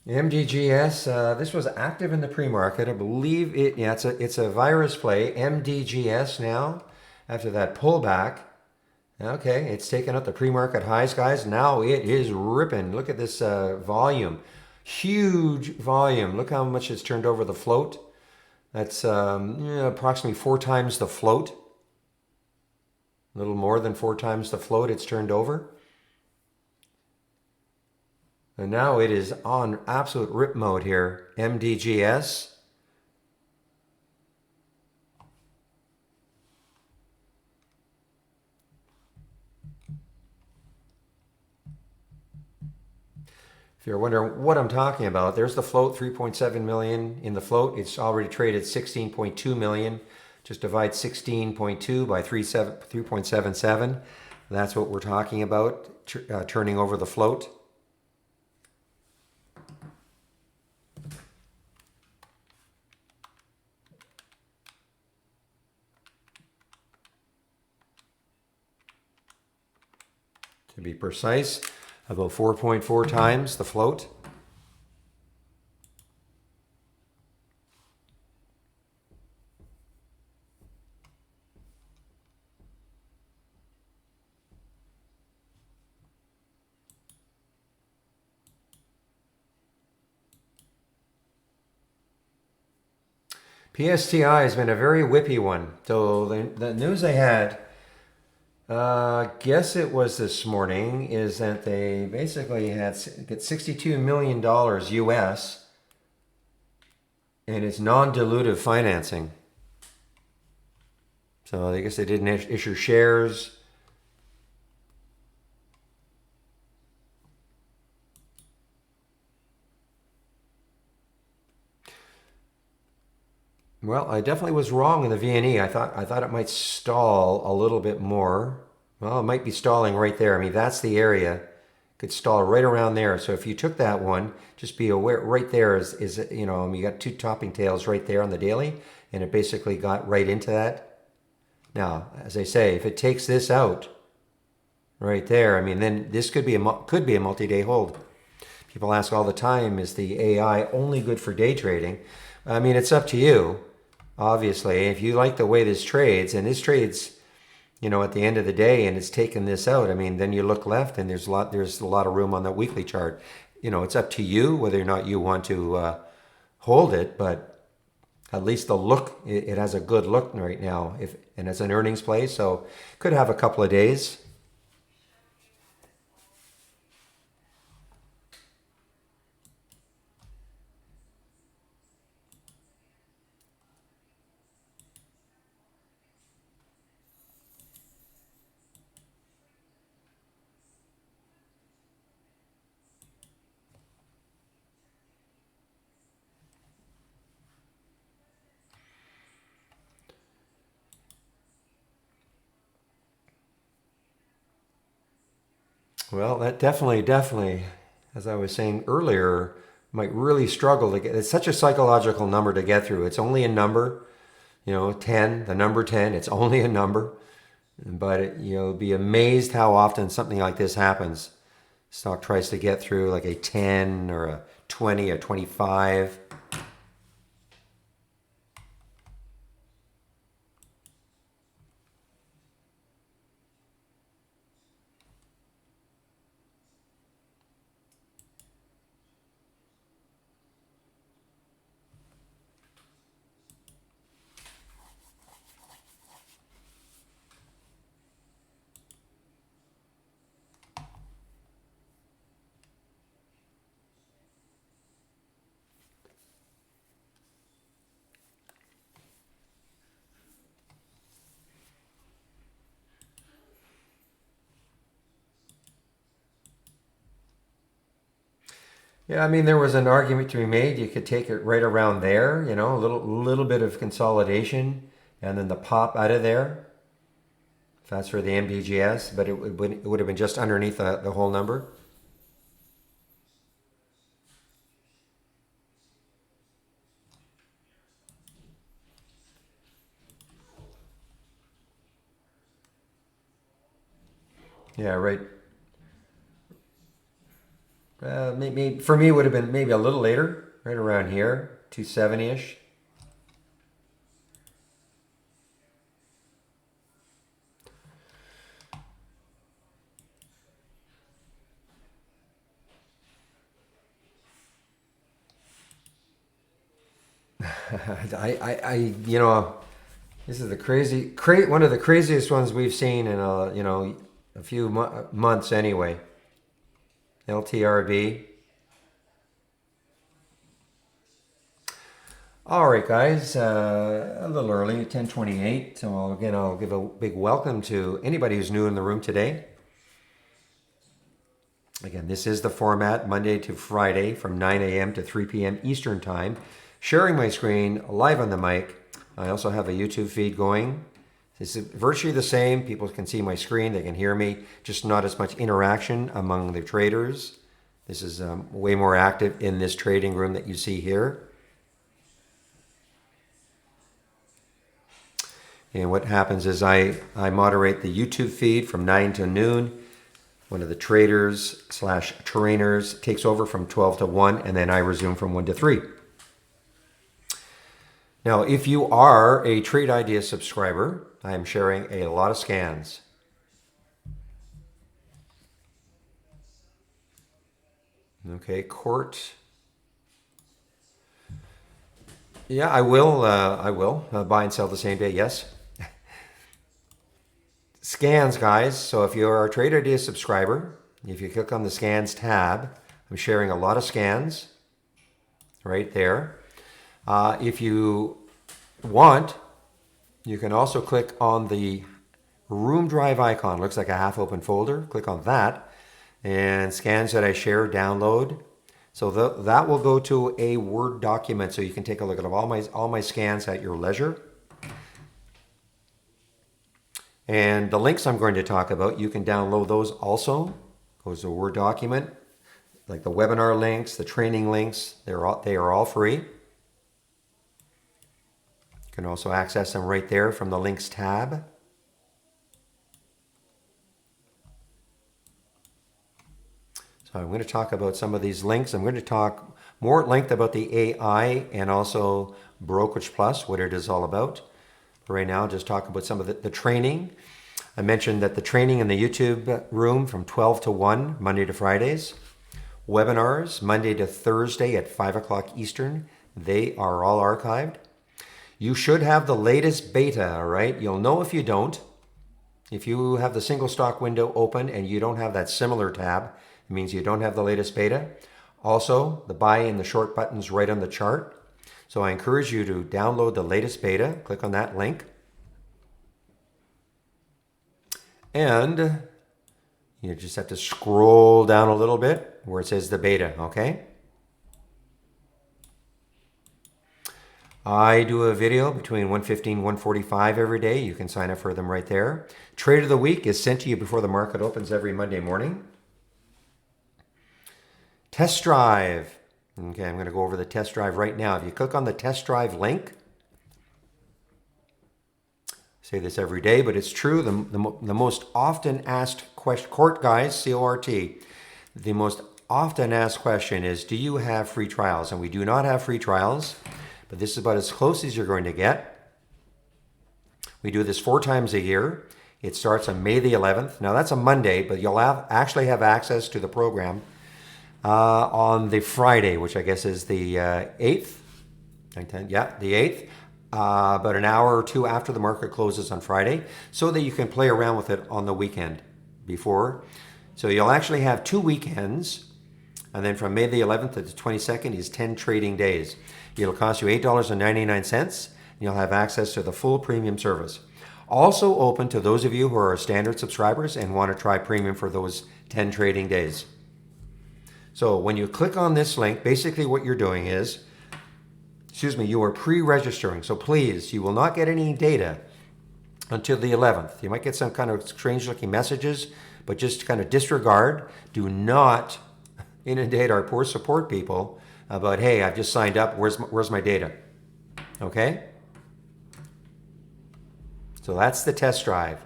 MDGS, this was active in the pre-market. I believe it. Yeah, it's a virus play. MDGS now, after that pullback. Okay, it's taken up the pre-market highs, guys. Now it is ripping. Look at this volume, huge volume. Look how much it's turned over the float. That's approximately 4 times the float. A little more than 4 times the float it's turned over. And now it is on absolute rip mode here. MDGS. If you're wondering what I'm talking about, there's the float, 3.7 million in the float. It's already traded 16.2 million. Just divide 16.2 by 3.77. That's what we're talking about, turning over the float. To be precise, about 4.4 times the float. PSTI has been a very whippy one. So the news I had, guess it was this morning, is that they basically get $62 million US, and it's non-dilutive financing. So I guess they didn't issue shares. Well, I definitely was wrong in the VNE. I thought it might stall a little bit more. Well, it might be stalling right there. I mean, that's the area. It could stall right around there. So if you took that one, just be aware right there is you know, you got 2 topping tails right there on the daily, and it basically got right into that. Now, as I say, if it takes this out right there, I mean, then this could be a multi-day hold. People ask all the time, is the AI only good for day trading? I mean, it's up to you. Obviously, if you like the way this trades, and this trades, you know, at the end of the day, and it's taken this out, I mean, then you look left, and there's a lot of room on the weekly chart. You know, it's up to you whether or not you want to hold it, but at least the look, it has a good look right now. And it's an earnings play, so could have a couple of days. Well, that definitely, as I was saying earlier, might really struggle to get. It's such a psychological number to get through. It's only a number, you know, 10, the number 10. It's only a number, but you'll be amazed how often something like this happens. Stock tries to get through like a 10 or a 20 or 25. Yeah, I mean, there was an argument to be made. You could take it right around there, you know, a little bit of consolidation, and then the pop out of there. If that's for the MDGS, but it would have been just underneath the whole number. Yeah, right. Maybe for me, it would have been maybe a little later, right around here, 270 ish. You know, this is the one of the craziest ones we've seen in a few months anyway. LTRB. All right, guys, a little early, 10:28. So again, I'll give a big welcome to anybody who's new in the room today. Again, this is the format, Monday to Friday from 9 a.m. to 3 p.m. Eastern Time. Sharing my screen live on the mic. I also have a YouTube feed going. It's virtually the same. People can see my screen, they can hear me, just not as much interaction among the traders. This is way more active in this trading room that you see here. And what happens is I moderate the YouTube feed from 9 to noon. One of the traders / trainers takes over from 12 to 1, and then I resume from 1 to 3. Now, if you are a Trade Idea subscriber, I am sharing a lot of scans. Okay, court. Yeah, I will. Buy and sell the same day. Yes. Scans, guys. So if you're a Trade Idea subscriber, if you click on the Scans tab, I'm sharing a lot of scans right there. If you want, you can also click on the Room Drive icon. It looks like a half-open folder. Click on that, and scans that I share, download. So that will go to a Word document, so you can take a look at all my scans at your leisure. And the links I'm going to talk about, you can download those also. Goes to a Word document, like the webinar links, the training links. They are all free. You can also access them right there from the links tab. So I'm going to talk about some of these links. I'm going to talk more at length about the AI and also Brokerage Plus, what it is all about. For right now, I'll just talk about some of the training. I mentioned that the training in the YouTube room from 12 to 1, Monday to Fridays. Webinars, Monday to Thursday at 5 o'clock Eastern. They are all archived. You should have the latest beta, all right? You'll know if you don't. If you have the single stock window open and you don't have that similar tab, it means you don't have the latest beta. Also, the buy and the short buttons right on the chart. So I encourage you to download the latest beta. Click on that link. And you just have to scroll down a little bit where it says the beta, okay? I do a video between 1:15 and 1:45 every day. You can sign up for them right there. Trade of the Week is sent to you before the market opens every Monday morning. Test drive. Okay, I'm going to go over the test drive right now. If you click on the test drive link, I say this every day, but it's true. The most often asked question, court guys, C-O-R-T, the most often asked question is, do you have free trials? And we do not have free trials, but this is about as close as you're going to get. We do this 4 times a year. It starts on May the 11th. Now that's a Monday, but you'll actually have access to the program on the Friday, which I guess is the 8th. Yeah, the 8th. About an hour or two after the market closes on Friday, so that you can play around with it on the weekend before. So you'll actually have 2 weekends, and then from May the 11th to the 22nd is 10 trading days. It'll cost you $8.99, and you'll have access to the full premium service. Also open to those of you who are standard subscribers and want to try premium for those 10 trading days. So when you click on this link, basically what you're doing is, you are pre-registering. So please, you will not get any data until the 11th. You might get some kind of strange looking messages, but just kind of disregard. Do not inundate our poor support people about, hey, I've just signed up, where's my data? Okay? So that's the test drive.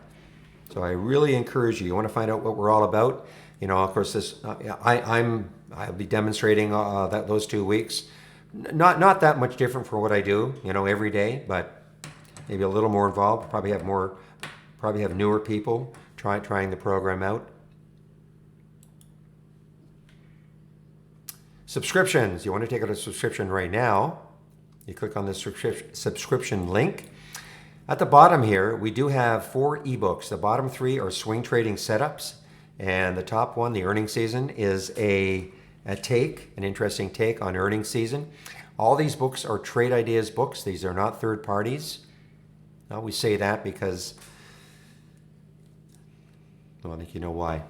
So I really encourage you. You want to find out what we're all about? Of course, I'll be demonstrating those 2 weeks. Not that much different from what I do, every day, but maybe a little more involved. Probably have newer people trying the program out. Subscriptions. You want to take out a subscription right now. You click on the subscription link. At the bottom here, we do have 4 ebooks. The bottom 3 are swing trading setups, and the top one, the earnings season, is an interesting take on earnings season. All these books are Trade Ideas books. These are not third parties. I always say that because, well, I think you know why.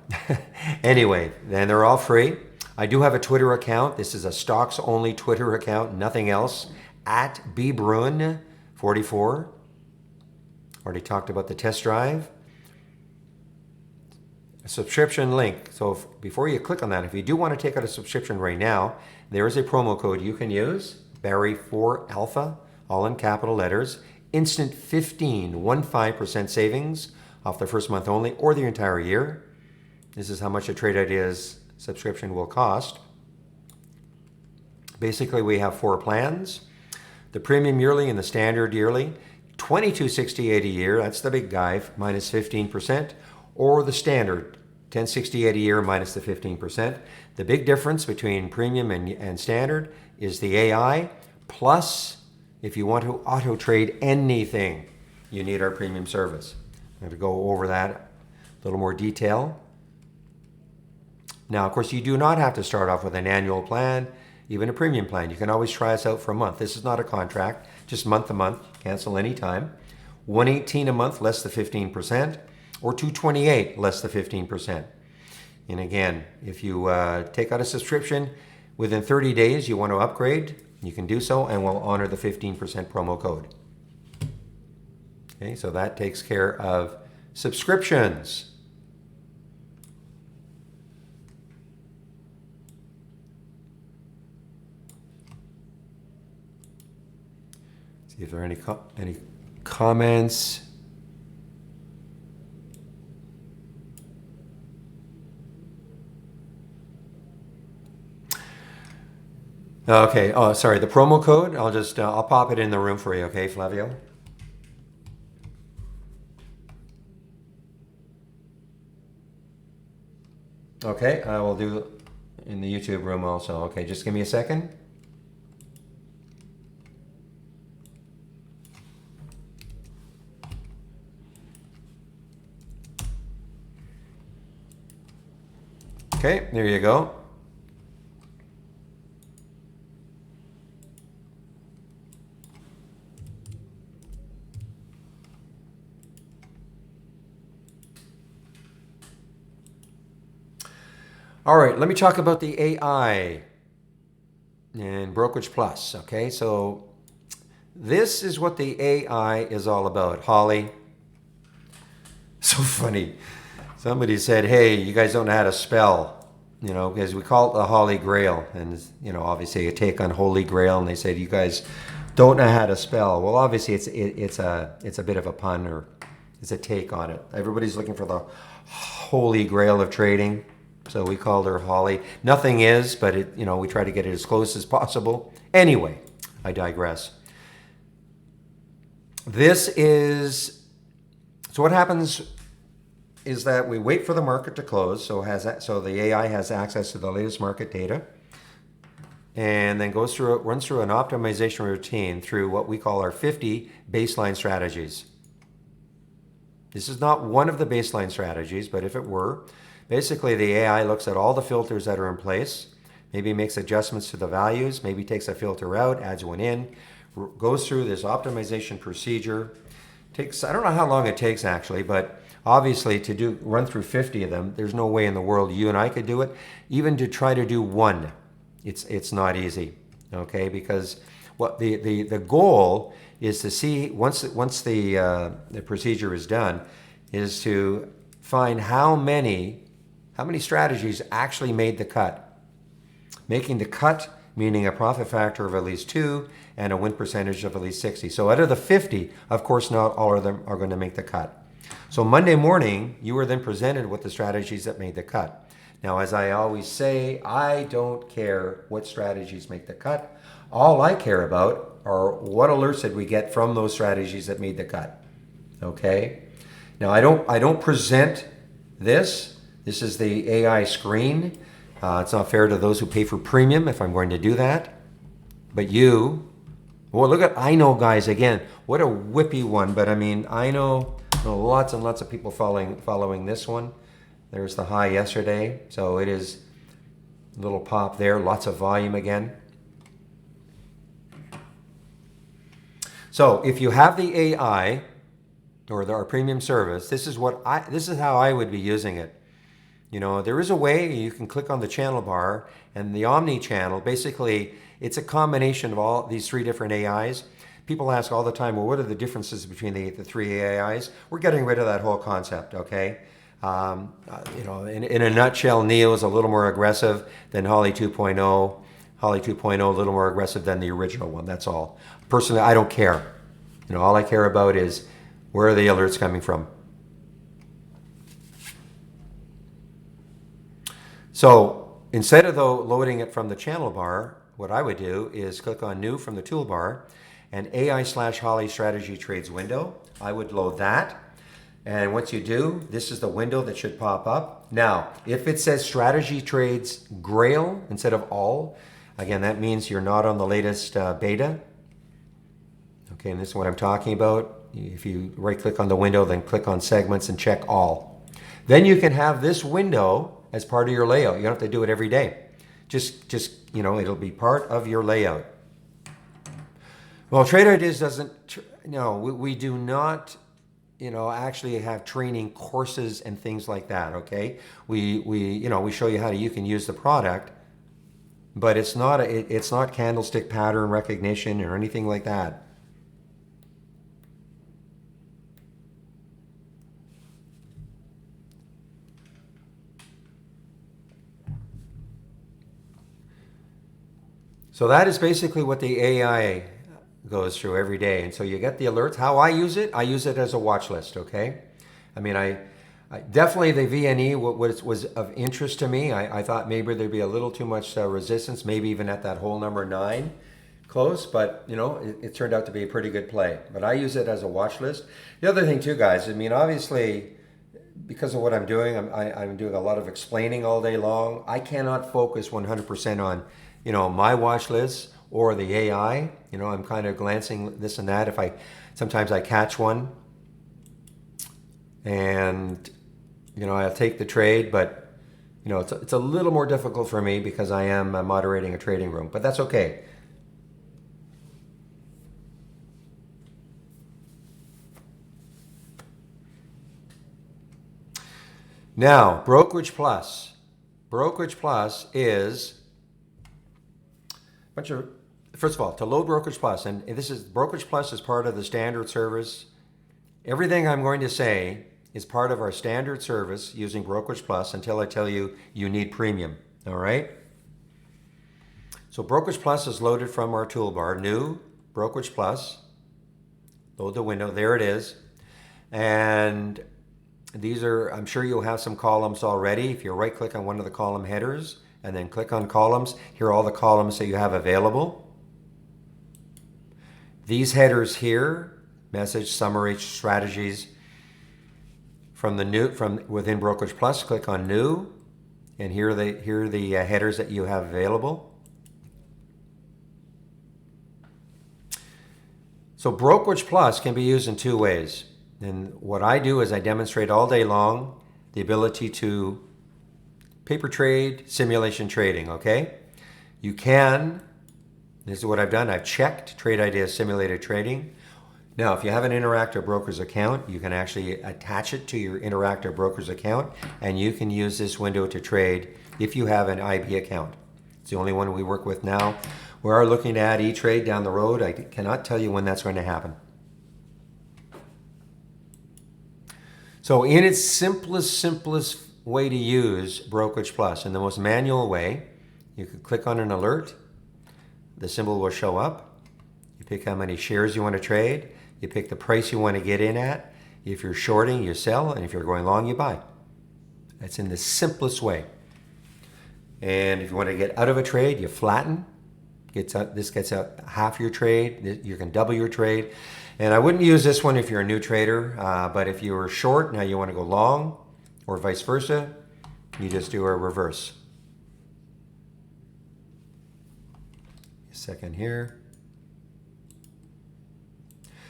Anyway, then they're all free. I do have a Twitter account. This is a stocks only Twitter account, nothing else, at @bbrun44. Already talked about the test drive. A subscription link. So before you click on that, if you do want to take out a subscription right now, there is a promo code you can use, Barry4Alpha, all in capital letters. Instant 15% savings off the first month only, or the entire year. This is how much a Trade Ideas subscription will cost. Basically, we have 4 plans. The premium yearly and the standard yearly, $22.68 a year, that's the big guy, minus 15%, or the standard, $10.68 a year minus the 15%. The big difference between premium and standard is the AI, plus if you want to auto trade anything, you need our premium service. I'm going to go over that a little more detail. Now, of course, you do not have to start off with an annual plan, even a premium plan. You can always try us out for a month. This is not a contract, just month to month, cancel anytime. $118 a month, less the 15%, or $228, less the 15%. And again, if you take out a subscription within 30 days, you want to upgrade, you can do so, and we'll honor the 15% promo code. Okay, so that takes care of subscriptions. See if there are any comments. Okay. Oh, sorry. The promo code. I'll pop it in the room for you. Okay, Flavio. Okay. I will do in the YouTube room also. Okay. Just give me a second. Okay. There you go. All right, let me talk about the AI and Brokerage Plus, okay? So this is what the AI is all about. Holly, so funny. Somebody said, hey, you guys don't know how to spell, because we call it the Holy Grail. And, obviously a take on Holy Grail. And they said, you guys don't know how to spell. Well, obviously it's a bit of a pun, or it's a take on it. Everybody's looking for the Holy Grail of trading. So we called her Holly. Nothing is, but we try to get it as close as possible. Anyway, I digress. So what happens is that we wait for the market to close. So the AI has access to the latest market data, and then runs through an optimization routine through what we call our 50 baseline strategies. This is not one of the baseline strategies, but if it were, basically, the AI looks at all the filters that are in place, maybe makes adjustments to the values, maybe takes a filter out, adds one in, goes through this optimization procedure, I don't know how long it takes actually, but obviously to run through 50 of them, there's no way in the world you and I could do it. Even to try to do one, it's not easy, okay? Because what the goal is to see once the procedure is done, is to find how many strategies actually made the cut. Making the cut meaning a profit factor of at least 2 and a win percentage of at least 60. So out of the 50, of course, not all of them are going to make the cut. So Monday morning, you were then presented with the strategies that made the cut. Now, as I always say, I don't care what strategies make the cut. All I care about are what alerts did we get from those strategies that made the cut. Okay? Now, I don't present this. This is the AI screen. It's not fair to those who pay for premium if I'm going to do that. But well, look at I know, guys, again, what a whippy one. But I mean, I know lots and lots of people following this one. There's the high yesterday. So it is a little pop there, lots of volume again. So if you have the AI or our premium service, this is how I would be using it. You know, there is a way you can click on the channel bar, and the Omni channel, basically, it's a combination of all these 3 different AIs. People ask all the time, well, what are the differences between the 3 AIs? We're getting rid of that whole concept, okay? You know, in a nutshell, Neo is a little more aggressive than Holly 2.0. Holly 2.0 a little more aggressive than the original one, that's all. Personally, I don't care. You know, all I care about is where are the alerts coming from. So instead of loading it from the channel bar, what I would do is click on New from the toolbar and AI/Holly Strategy Trades window. I would load that. And once you do, this is the window that should pop up. Now, if it says Strategy Trades Grail instead of All, again, that means you're not on the latest beta. Okay, and this is what I'm talking about. If you right-click on the window, then click on Segments and check All. Then you can have this window as part of your layout. You don't have to do it every day. Just you know, it'll be part of your layout. Well, Traderz doesn't, no, we do not, you know, actually have training courses and things like that, okay? We show you how you can use the product, but it's not candlestick pattern recognition or anything like that. So that is basically what the AI goes through every day. And so you get the alerts. How I use it as a watch list, okay? I mean, I definitely the VNE was of interest to me. I thought maybe there'd be a little too much resistance, maybe even at that whole number 9 close, but you know, it turned out to be a pretty good play. But I use it as a watch list. The other thing too, guys, I mean, obviously, because of what I'm doing, I'm doing a lot of explaining all day long. I cannot focus 100% on, you know, my watch list or the AI. You know, I'm kind of glancing this and that. Sometimes I catch one and, you know, I'll take the trade, but, you know, it's a little more difficult for me because I am moderating a trading room, but that's okay. Now, Brokerage Plus. Brokerage Plus is a bunch of, first of all, to load Brokerage Plus, and this is, Brokerage Plus is part of the standard service. Everything I'm going to say is part of our standard service using Brokerage Plus until I tell you you need premium, all right? So Brokerage Plus is loaded from our toolbar, New, Brokerage Plus, load the window, there it is. And these are, I'm sure you'll have some columns already. If you right click on one of the column headers and then click on columns, here are all the columns that you have available. These headers here, message, summary, strategies, from within Brokerage Plus, click on New, and here are the headers that you have available. So Brokerage Plus can be used in 2 ways. And what I do is I demonstrate all day long the ability to paper trade, simulation trading, okay? You can, this is what I've done, I've checked Trade Ideas Simulated Trading. Now, if you have an Interactive Brokers account, you can actually attach it to your Interactive Brokers account, and you can use this window to trade if you have an IB account. It's the only one we work with now. We are looking to add E-Trade down the road. I cannot tell you when that's going to happen. So in its simplest way to use Brokerage Plus, in the most manual way, you can click on an alert. The symbol will show up. You pick how many shares you want to trade. You pick the price you want to get in at. If you're shorting, you sell, and if you're going long, you buy. That's in the simplest way. And if you want to get out of a trade, you flatten. This gets out half your trade. You can double your trade. And I wouldn't use this one if you're a new trader, but if you were short, now you want to go long, or vice versa, you just do a reverse. A second here.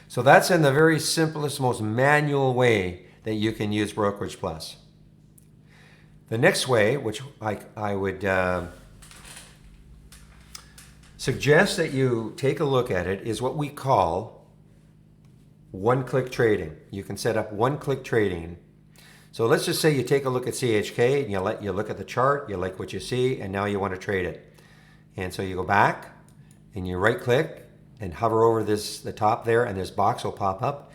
So that's in the very simplest, most manual way that you can use Brokerage Plus. The next way, which I would suggest that you take a look at it, is what we call one-click trading. You can set up one-click trading. So let's just say you take a look at CHK, and you look at the chart, you like what you see, and now you want to trade it. And so you go back, and you right-click, and hover over the top there, and this box will pop up.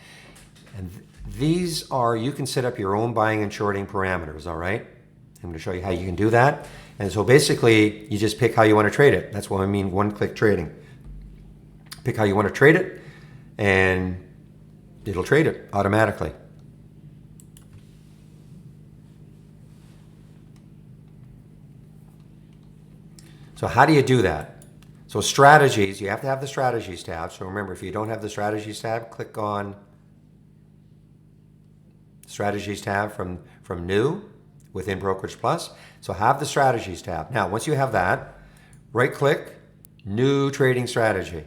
And these are, you can set up your own buying and shorting parameters, all right? I'm going to show you how you can do that. And so basically, you just pick how you want to trade it. That's what I mean, one-click trading. Pick how you want to trade it, and it'll trade it automatically. So how do you do that? So strategies, you have to have the strategies tab. So remember, if you don't have the strategies tab, click on strategies tab from new within Brokerage Plus. So have the strategies tab. Now, once you have that, right click, new trading strategy.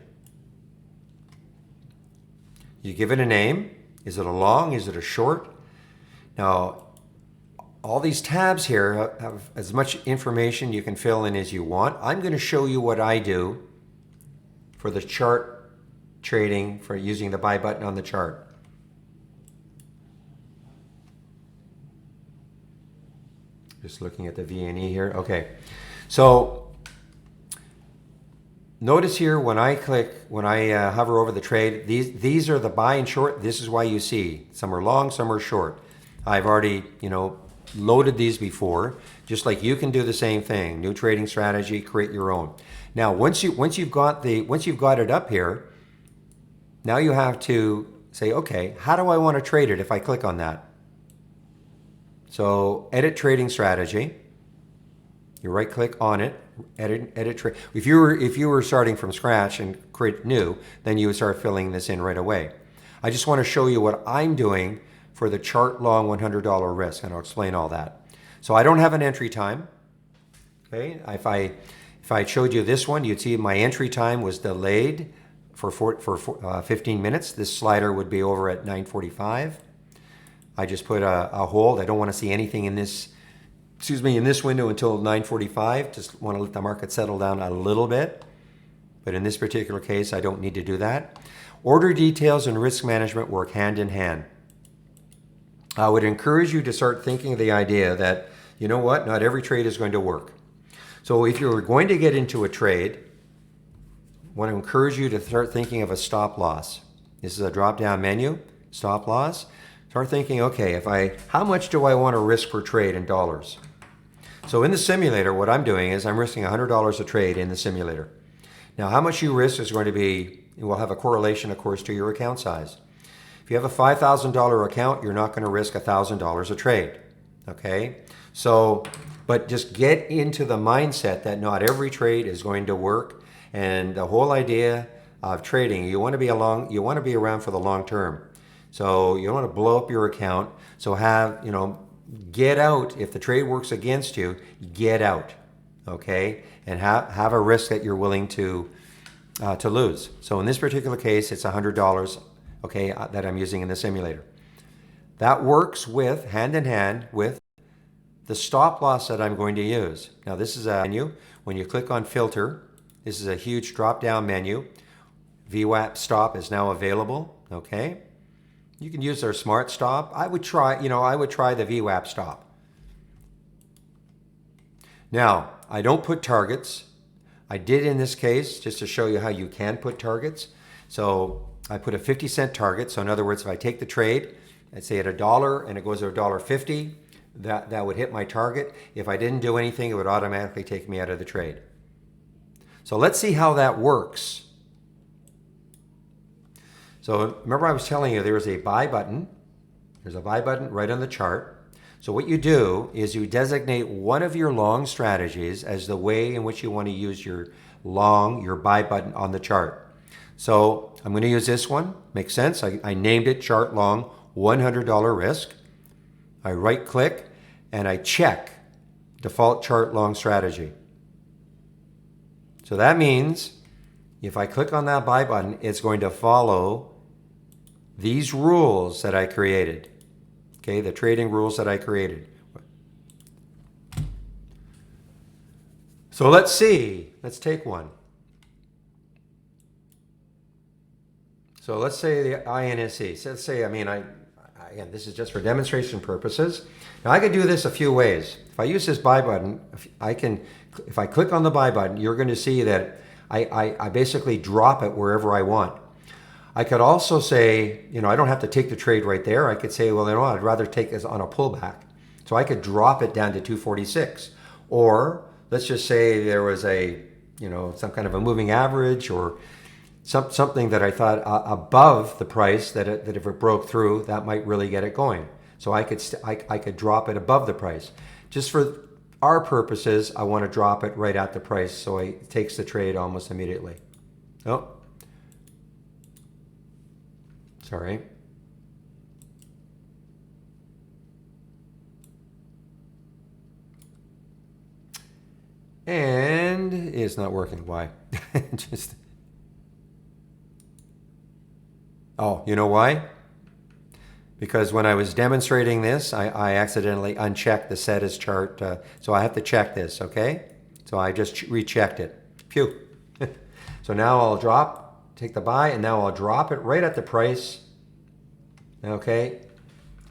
You give it a name. Is it a long? Is it a short? Now, all these tabs here have as much information you can fill in as you want. I'm going to show you what I do for the chart trading, for using the buy button on the chart. Just looking at the VNE here. Okay, so notice here when I hover over the trade, these are the buy and short. This is why you see some are long, some are short. I've already, loaded these before, just like you can do the same thing. New trading strategy, create your own. Now, once you've got it up here, now you have to say, okay, how do I want to trade it if I click on that? So, edit trading strategy. You right click on it, edit trade. If you were starting from scratch and create new, then you would start filling this in right away. I just want to show you what I'm doing for the chart long $100 risk, and I'll explain all that. So I don't have an entry time. Okay, if I showed you this one, you'd see my entry time was delayed for 15 minutes. This slider would be over at 9:45. I just put a hold. I don't want to see anything in this, in this window until 9:45. Just want to let the market settle down a little bit. But in this particular case, I don't need to do that. Order details and risk management work hand in hand. I would encourage you to start thinking of the idea that, you know what, not every trade is going to work. So if you're going to get into a trade, I want to encourage you to start thinking of a stop loss. This is a drop-down menu, stop loss. Start thinking, okay, how much do I want to risk per trade in dollars? So in the simulator, what I'm doing is I'm risking $100 a trade in the simulator. Now, how much you risk is going to be, it will have a correlation, of course, to your account size. If you have a $5,000 account, you're not going to risk $1,000 a trade, okay? So, but just get into the mindset that not every trade is going to work, and the whole idea of trading, you want to be around for the long term. So you don't want to blow up your account. So get out. If the trade works against you, get out, okay? And have a risk that you're willing to lose. So in this particular case, it's $100. Okay, that I'm using in the simulator. That works hand in hand with the stop loss that I'm going to use. Now this is a menu. When you click on filter, this is a huge drop down menu. VWAP stop is now available. okay? You can use their smart stop. I would try, I would try the VWAP stop. Now, I don't put targets. I did in this case, just to show you how you can put targets. So I put a 50-cent target. So in other words, if I take the trade, let's say at $1 and it goes to $1.50, that would hit my target. If I didn't do anything, it would automatically take me out of the trade. So let's see how that works. So remember I was telling you there is a buy button. There's a buy button right on the chart. So what you do is you designate one of your long strategies as the way in which you want to use your buy button on the chart. So I'm going to use this one. Makes sense. I named it chart long, $100 risk. I right click and I check default chart long strategy. So that means if I click on that buy button, it's going to follow these rules that I created. Okay, the trading rules that I created. So let's see. Let's take one. So let's say the INSE. So let's say, again, this is just for demonstration purposes. Now I could do this a few ways. If I use this buy button, if I click on the buy button, you're going to see that I basically drop it wherever I want. I could also say, I don't have to take the trade right there. I could say, well, I'd rather take this on a pullback. So I could drop it down to 246. Or let's just say there was some kind of a moving average or something that I thought above the price that if it broke through, that might really get it going. So I could drop it above the price. Just for our purposes, I want to drop it right at the price so it takes the trade almost immediately. Oh. Sorry. And it's not working. Why? Oh, you know why? Because when I was demonstrating this, I accidentally unchecked the set as chart. So I have to check this, okay? So I just rechecked it. Phew. So now I'll take the buy, and now I'll drop it right at the price. Okay,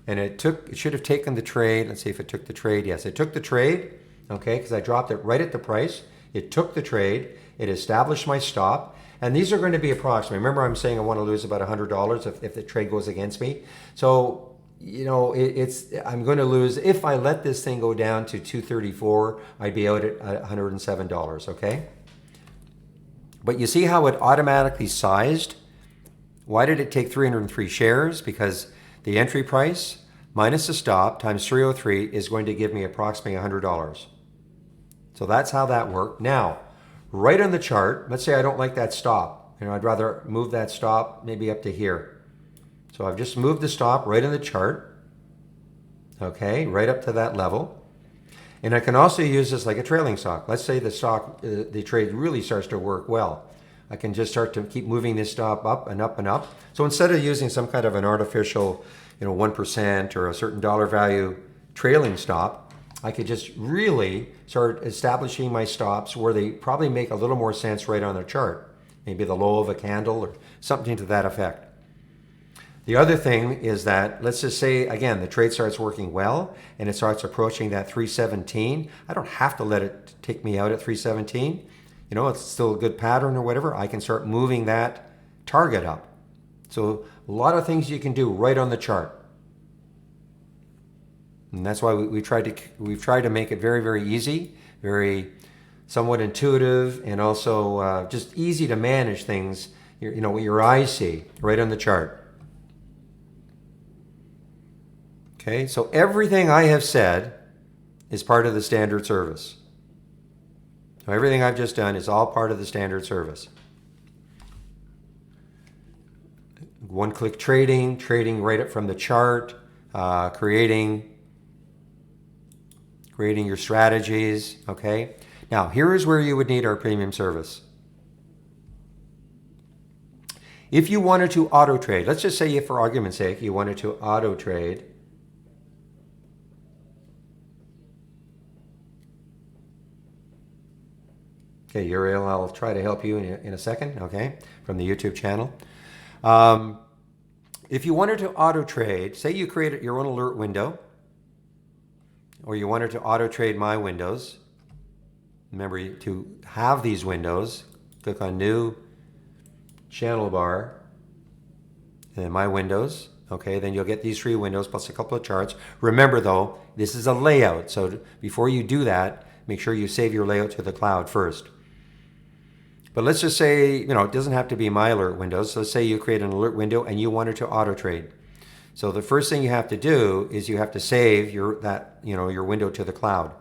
and it should have taken the trade. Let's see if it took the trade. Yes, it took the trade. Okay, because I dropped it right at the price. It took the trade. It established my stop. And these are going to be approximate. Remember, I'm saying I want to lose about $100 if the trade goes against me. So, I'm going to lose, if I let this thing go down to 234, I'd be out at $107, okay? But you see how it automatically sized? Why did it take 303 shares? Because the entry price minus the stop times 303 is going to give me approximately $100. So that's how that worked. Now, right on the chart, let's say I don't like that stop. I'd rather move that stop maybe up to here. So I've just moved the stop right on the chart. Okay, right up to that level. And I can also use this like a trailing stock. Let's say the trade really starts to work well. I can just start to keep moving this stop up and up and up. So instead of using some kind of an artificial, 1% or a certain dollar value trailing stop, I could just really start establishing my stops where they probably make a little more sense right on the chart. Maybe the low of a candle or something to that effect. The other thing is that, let's just say, again, the trade starts working well and it starts approaching that 317. I don't have to let it take me out at 317. It's still a good pattern or whatever. I can start moving that target up. So a lot of things you can do right on the chart. And that's why we've tried to make it very, very easy, very somewhat intuitive, and also just easy to manage things, what your eyes see right on the chart. Okay, so everything I have said is part of the standard service. So everything I've just done is all part of the standard service. One-click trading right up from the chart, creating your strategies, okay? Now, here is where you would need our premium service. If you wanted to auto trade, let's just say, for argument's sake, you wanted to auto trade. Okay, Uriel, I'll try to help you in a second, okay, from the YouTube channel. If you wanted to auto trade, say you created your own alert window, or you wanted to auto trade my windows. Remember to have these windows, click on new channel bar, and then my windows. Okay, then you'll get these 3 windows plus a couple of charts. Remember though, this is a layout. So before you do that, make sure you save your layout to the cloud first. But let's just say, it doesn't have to be my alert windows. So let's say you create an alert window and you wanted to auto trade. So the first thing you have to do is you have to save your window to the cloud.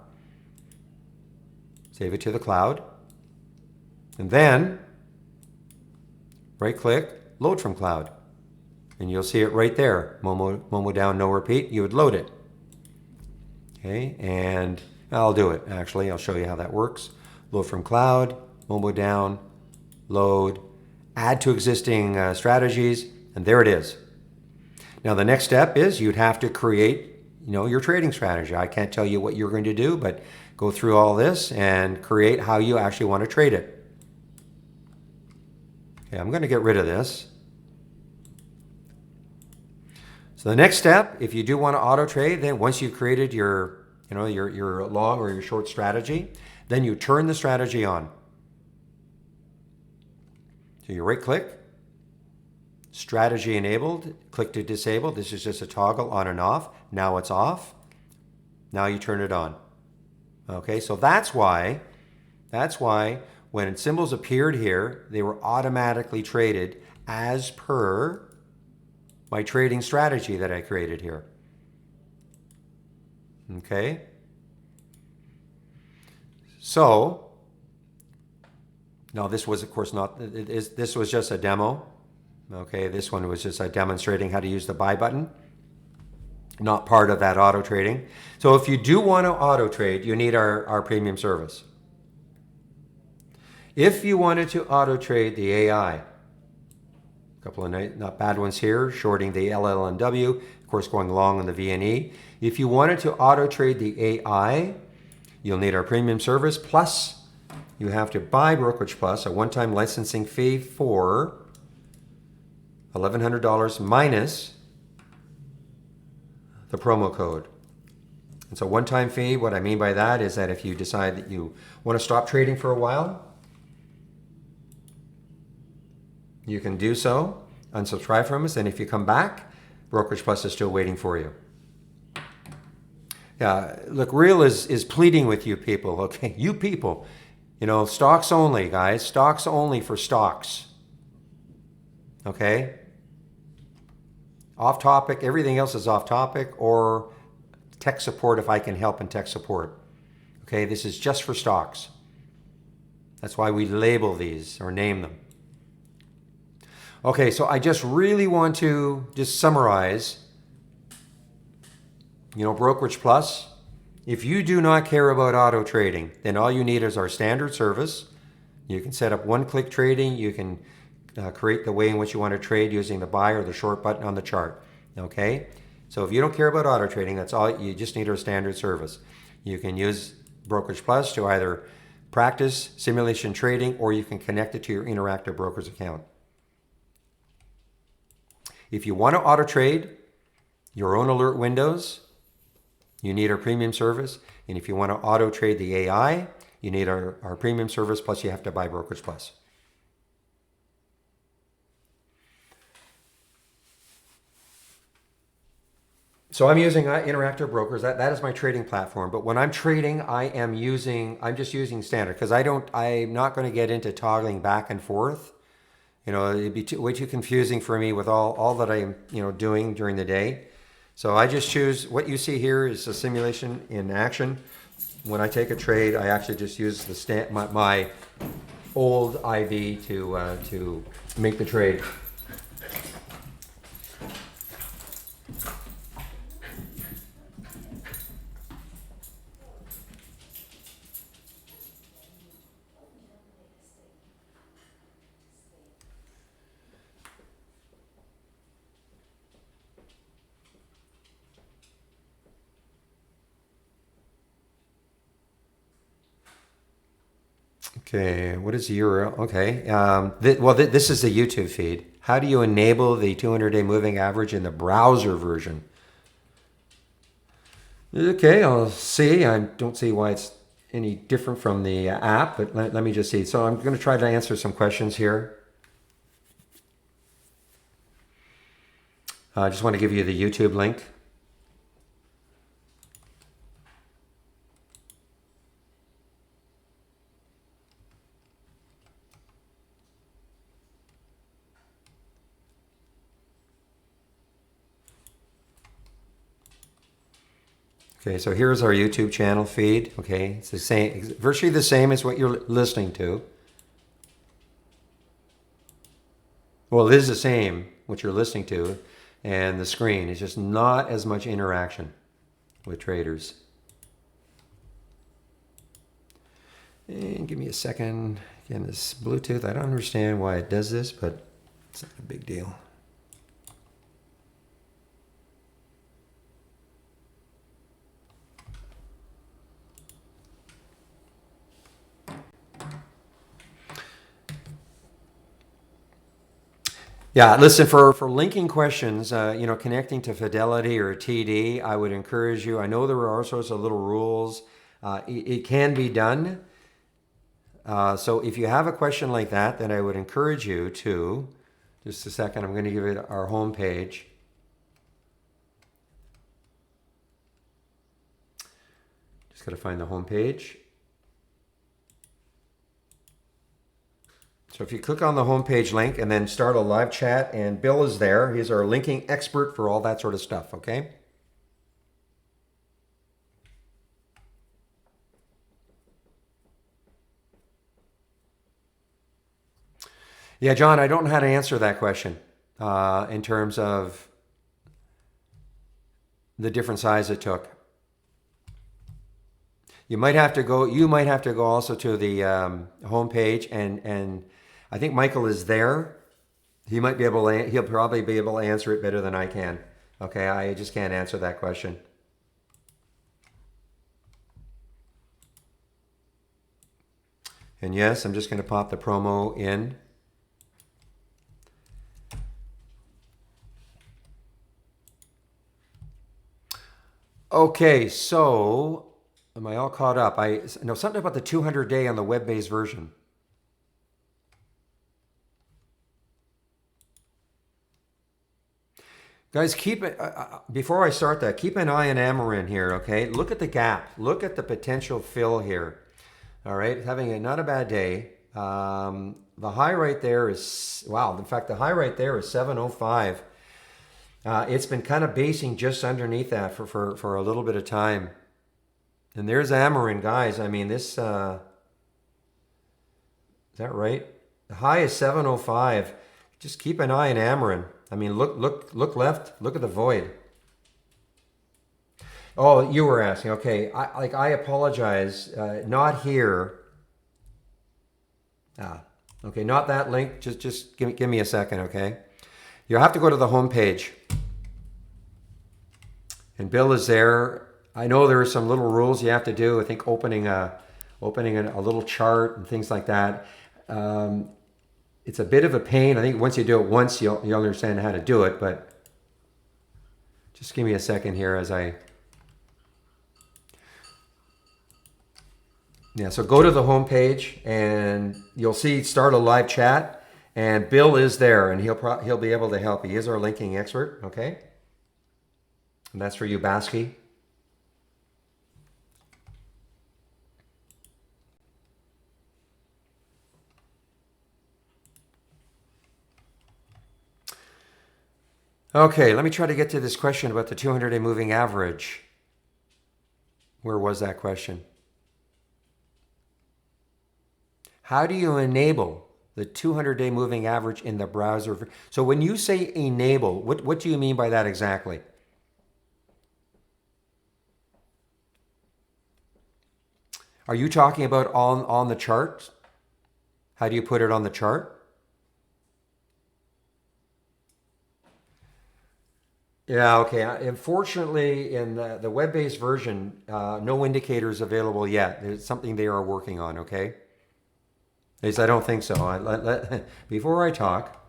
Save it to the cloud. And then right click, load from cloud. And you'll see it right there. Momo down, no repeat. You would load it. Okay, and I'll do it actually. I'll show you how that works. Load from cloud, Momo down, load, add to existing strategies, and there it is. Now the next step is you'd have to create, your trading strategy. I can't tell you what you're going to do, but go through all this and create how you actually want to trade it. Okay, I'm going to get rid of this. So the next step, if you do want to auto trade, then once you've created your long or your short strategy, then you turn the strategy on. So you right click, strategy enabled, click to disable. This is just a toggle on and off. Now it's off. Now you turn it on. Okay, so that's why when symbols appeared here, they were automatically traded as per my trading strategy that I created here. Okay. So, now this was of course not, this was just a demo. Okay, this one was just demonstrating how to use the buy button. Not part of that auto trading. So if you do want to auto trade, you need our premium service. If you wanted to auto trade the AI, a couple of not bad ones here, shorting the LLNW, of course going long on the VNE. If you wanted to auto trade the AI, you'll need our premium service, plus you have to buy Brokerage Plus, a one-time licensing fee for $1,100 minus the promo code. It's a one-time fee. What I mean by that is that if you decide that you want to stop trading for a while, you can do so, unsubscribe from us, and if you come back, Brokerage Plus is still waiting for you. Yeah, look, Real is pleading with you people, okay? You people, stocks only, guys. Stocks only for stocks. Okay? Off topic, everything else is off topic, or tech support if I can help in tech support. Okay, this is just for stocks. That's why we label these or name them. Okay, so I just really want to just summarize, Brokerage Plus. If you do not care about auto trading, then all you need is our standard service. You can set up one-click trading. You can create the way in which you want to trade using the buy or the short button on the chart. Okay, so if you don't care about auto trading, that's all. You just need our standard service. You can use Brokerage Plus to either practice simulation trading, or you can connect it to your Interactive Brokers account. If you want to auto trade your own alert windows, you need our premium service. And if you want to auto trade the AI, you need our premium service, plus you have to buy Brokerage Plus. So I'm using Interactive Brokers. That is my trading platform. But when I'm trading, I'm just using standard, because I'm not going to get into toggling back and forth. It'd be way too confusing for me with all that I'm doing during the day. So I just choose, what you see here is a simulation in action. When I take a trade, I actually just use my old IV to make the trade. Okay, what is the URL? Okay, this is the YouTube feed. How do you enable the 200-day moving average in the browser version? Okay, I'll see. I don't see why it's any different from the app, but let me just see. So I'm going to try to answer some questions here. I just want to give you the YouTube link. Okay, so here's our YouTube channel feed. Okay, it's the same, virtually the same as what you're listening to. Well, it is the same, what you're listening to, and the screen. It's just not as much interaction with Traderz. And give me a second. Again, this Bluetooth, I don't understand why it does this, but it's not a big deal. Yeah, listen, for linking questions, connecting to Fidelity or TD, I would encourage you. I know there are all sorts of little rules. It can be done. So if you have a question like that, then I would encourage you to, just a second, I'm going to give it our home page. Just got to find the home page. So if you click on the homepage link and then start a live chat, and Bill is there. He's our linking expert for all that sort of stuff, okay? Yeah, John, I don't know how to answer that question in terms of the different size it took. You might have to go also to the homepage, and I think Michael is there. He'll probably be able to answer it better than I can. Okay, I just can't answer that question. And yes, I'm just going to pop the promo in. Okay, so am I all caught up? I know something about the 200-day on the web-based version. Guys, keep it, before I start that, keep an eye on Amarin here, okay? Look at the gap. Look at the potential fill here. All right, having not a bad day. The high right there is, wow, in fact, the high right there is 705. It's been kind of basing just underneath that for a little bit of time. And there's Amarin, guys. I mean, this, is that right? The high is 705. Just keep an eye on Amarin. I mean, look left. Look at the void. Oh, you were asking. Okay, I apologize. Not here. Okay, not that link. Just give me a second, okay? You'll have to go to the home page. And Bill is there. I know there are some little rules you have to do. I think opening a little chart and things like that. It's a bit of a pain. I think once you do it once, you'll understand how to do it. But just give me a second here as I. Yeah. So go to the home page and you'll see start a live chat. And Bill is there, and he'll be able to help. He is our linking expert. Okay. And that's for you, Basky. Okay, let me try to get to this question about the 200-day moving average. Where was that question? How do you enable the 200-day moving average in the browser? So when you say enable, what do you mean by that exactly? Are you talking about on the chart? How do you put it on the chart? Yeah, okay. Unfortunately, in the web-based version, no indicators available yet. It's something they are working on, okay? At least I don't think so. Before I talk,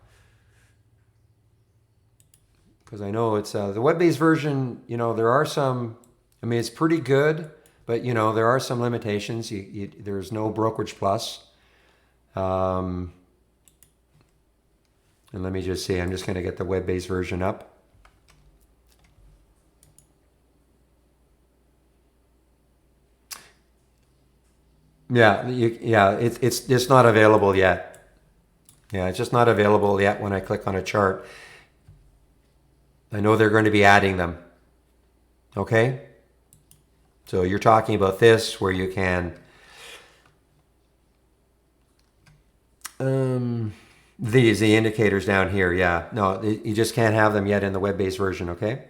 because I know it's the web-based version. You know, there are some. I mean, it's pretty good, but you know, there are some limitations. There's no Brokerage Plus. And let me just see. I'm just going to get the web-based version up. Yeah, it's just not available yet. Yeah, it's just not available yet when I click on a chart. I know they're going to be adding them. Okay? So you're talking about this where you can the indicators down here. Yeah. No, you just can't have them yet in the web-based version, okay?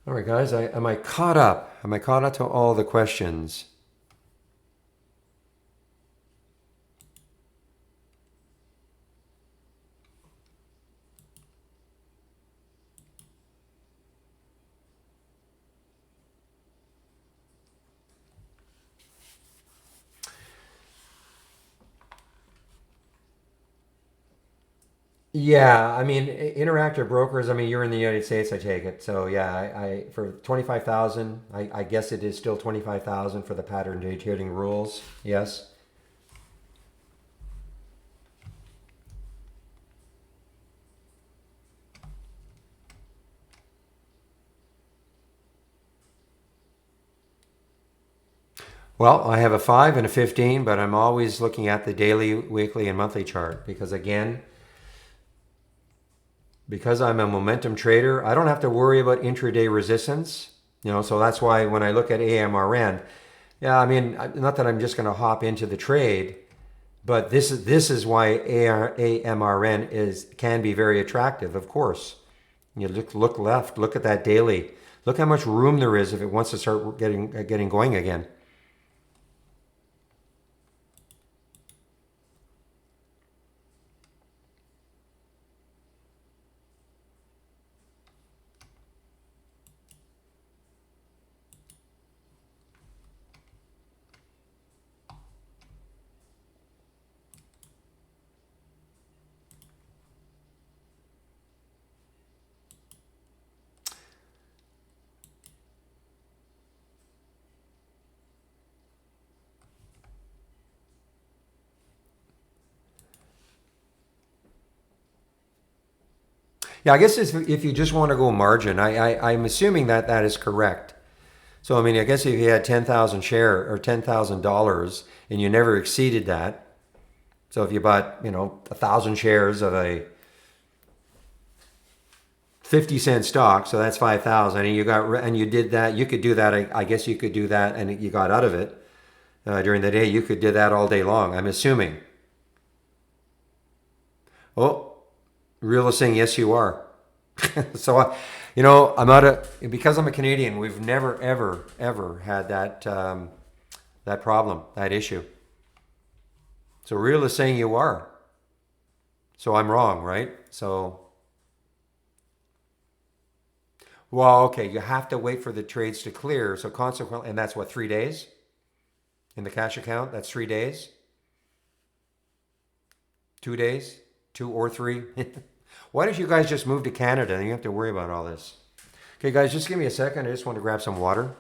All right, guys, am I caught up? Am I caught up to all the questions? Yeah, I mean, interactive brokers. I mean, you're in the United States, I take it. So yeah, I for 25,000, I guess it is still 25,000 for the pattern day trading rules. Yes. Well, I have a 5 and a 15, but I'm always looking at the daily, weekly, and monthly chart because again, because I'm a momentum trader, I don't have to worry about intraday resistance. You know, so that's why when I look at AMRN, yeah, I mean, not that I'm just going to hop into the trade, but this is why AMRN is can be very attractive. Of course, you look left, look at that daily, look how much room there is if it wants to start getting going again. Yeah, I guess if you just want to go margin, I'm assuming that that is correct. So I mean, I guess if you had 10,000 share or $10,000 and you never exceeded that, so if you bought 1,000 shares of a 50-cent stock, so that's 5,000, and you did that, you could do that. I guess you could do that, and you got out of it during the day. You could do that all day long. I'm assuming. Oh, real is saying yes, you are. So, I'm out of because I'm a Canadian. We've never, ever, ever had that problem, that issue. So, real is saying you are. So I'm wrong, right? So, well, okay, you have to wait for the trades to clear. So consequently, and that's what 3 days in the cash account. That's 3 days, 2 days, 2 or 3. Why don't you guys just move to Canada and you have to worry about all this? Okay, guys, just give me a second. I just want to grab some water.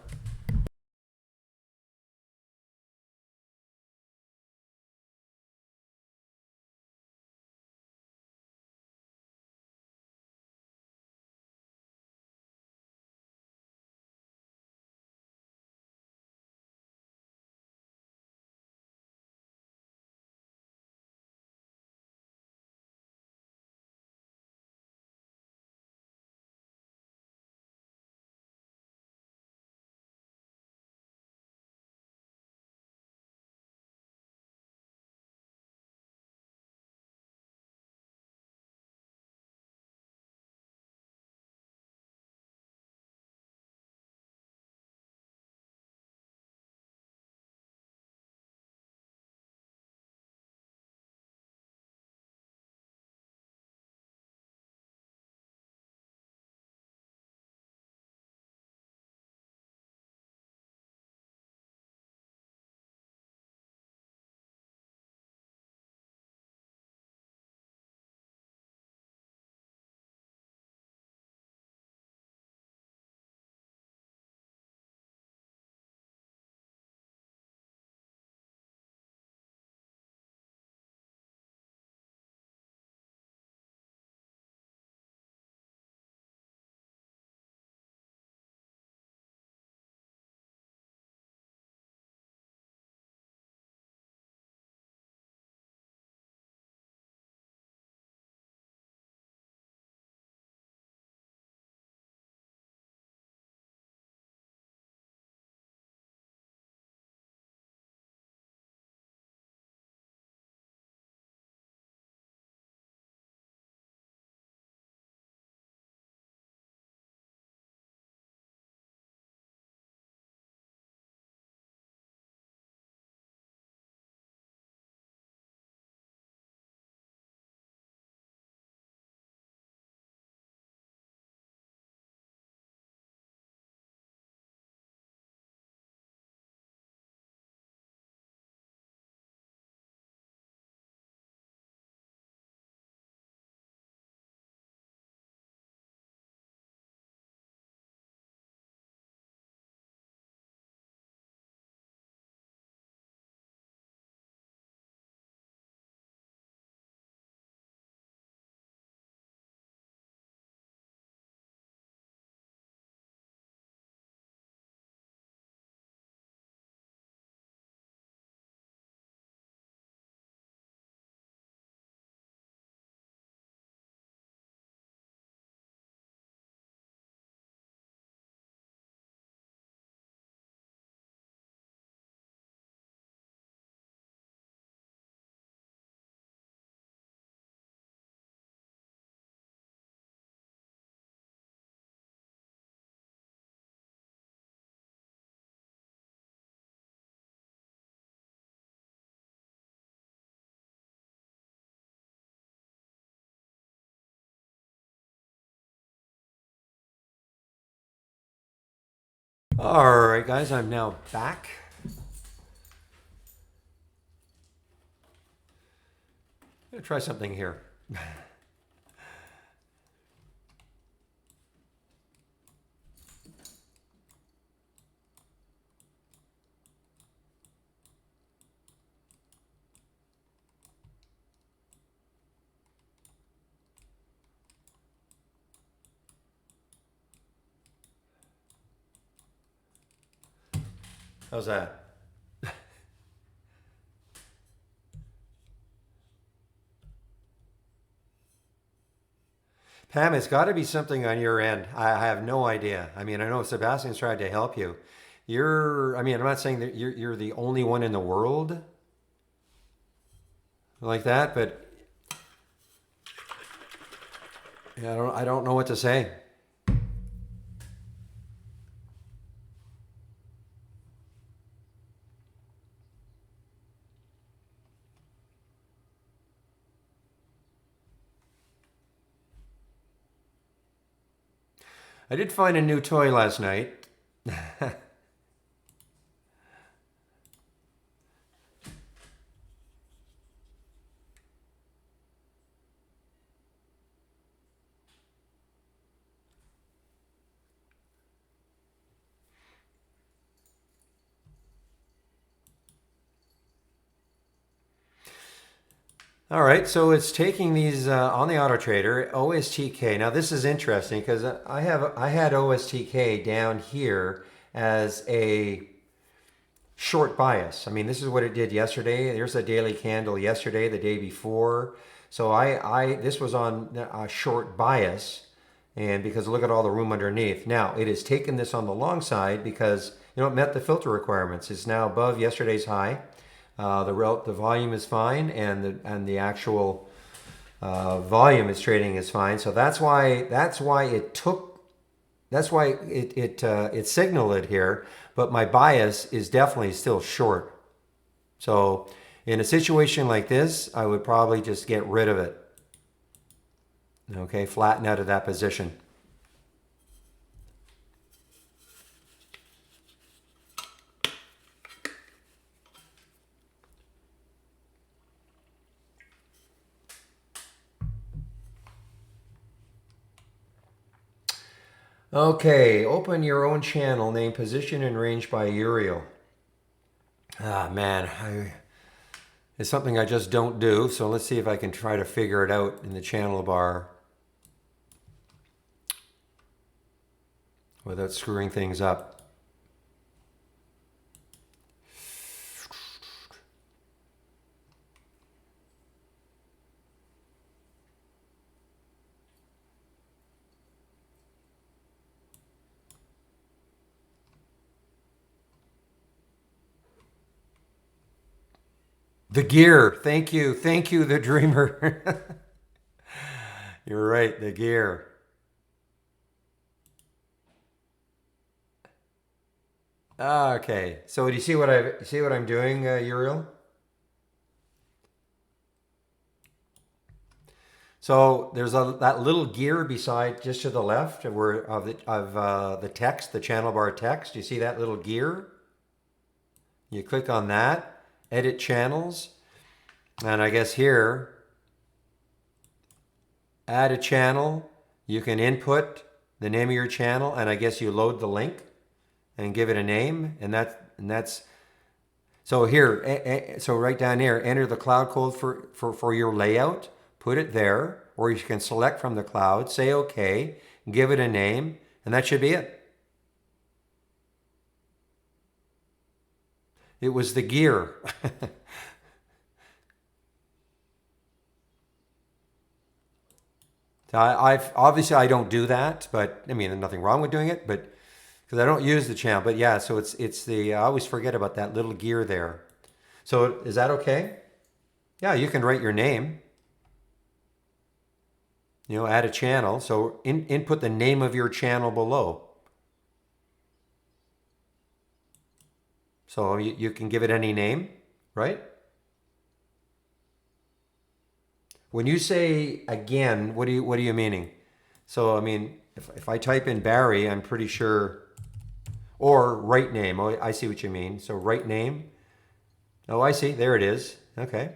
All right, guys, I'm now back. I'm gonna try something here. How's that? Pam, it's got to be something on your end. I have no idea. I mean, I know Sebastian's tried to help you. I mean, I'm not saying that you're the only one in the world like that, but yeah, I don't know what to say. I did find a new toy last night. All right, so it's taking these on the Auto Trader OSTK. Now this is interesting because I had OSTK down here as a short bias. I mean, this is what it did yesterday. There's a daily candle yesterday, the day before. So this was on a short bias, and because look at all the room underneath. Now it has taken this on the long side because it met the filter requirements. It's now above yesterday's high. The volume is fine, and the actual volume is trading is fine. So that's why it signaled it here. But my bias is definitely still short. So in a situation like this, I would probably just get rid of it. Okay, flatten out of that position. Okay, open your own channel, name position and range by Uriel. Ah, man, it's something I just don't do. So let's see if I can try to figure it out in the channel bar without screwing things up. The gear. Thank you. Thank you, the dreamer. You're right, the gear. Okay. So do you see what I'm doing, Uriel? So there's that little gear beside, just to the left of the text, the channel bar text. You see that little gear? You click on that, edit channels, and I guess here, add a channel. You can input the name of your channel, and I guess you load the link and give it a name, and that's so here. So right down here, enter the cloud code for your layout. Put it there, or you can select from the cloud. Say OK, give it a name, and that should be it. It was the gear. Obviously I don't do that, but I mean, there's nothing wrong with doing it, but because I don't use the channel. But yeah, so it's the I always forget about that little gear there. So is that okay? Yeah, you can write your name. Add a channel. So input the name of your channel below. So you can give it any name, right? When you say again, what are you meaning? So I mean, if I type in Barry, I'm pretty sure. Or right name. Oh, I see what you mean. So right name. Oh, I see. There it is. Okay.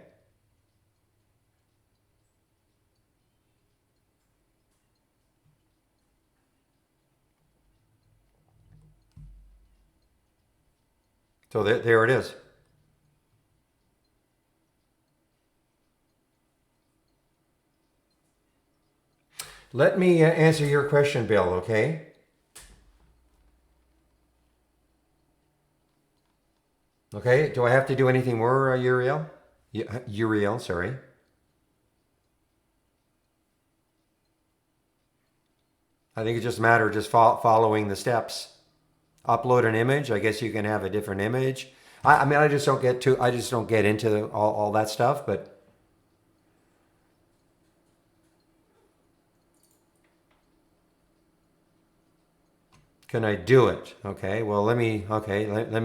So there it is. Let me answer your question, Bill, okay? Okay. Do I have to do anything more, Uriel? Uriel, sorry. I think it just matters just following the steps. Upload an image. I guess you can have a different image. I mean, I just don't get into all that stuff, but can I do it? Okay. Well, let me, let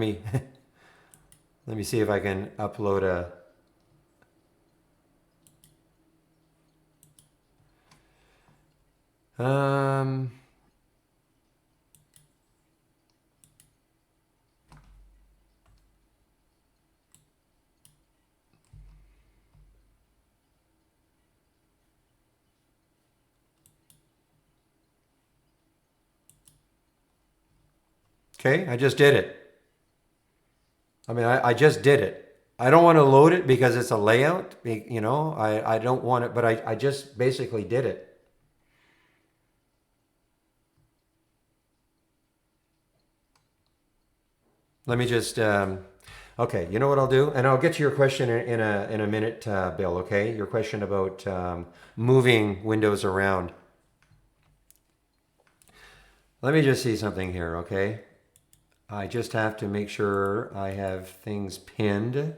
me see if I can upload um, okay. I just did it. I mean, I just did it. I don't want to load it because it's a layout. You know, I don't want it, but I just basically did it. Let me just, okay, you know what I'll do? And I'll get to your question in a minute, Bill, okay? Your question about moving windows around. Let me just see something here, okay? I just have to make sure I have things pinned.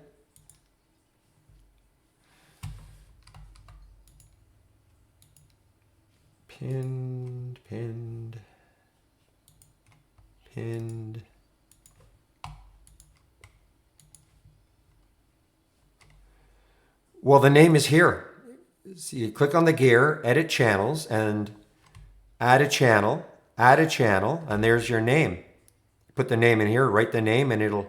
Pinned, pinned, pinned. Well, the name is here. So you click on the gear, edit channels, and add a channel, and there's your name. Put the name in here, write the name, and it'll...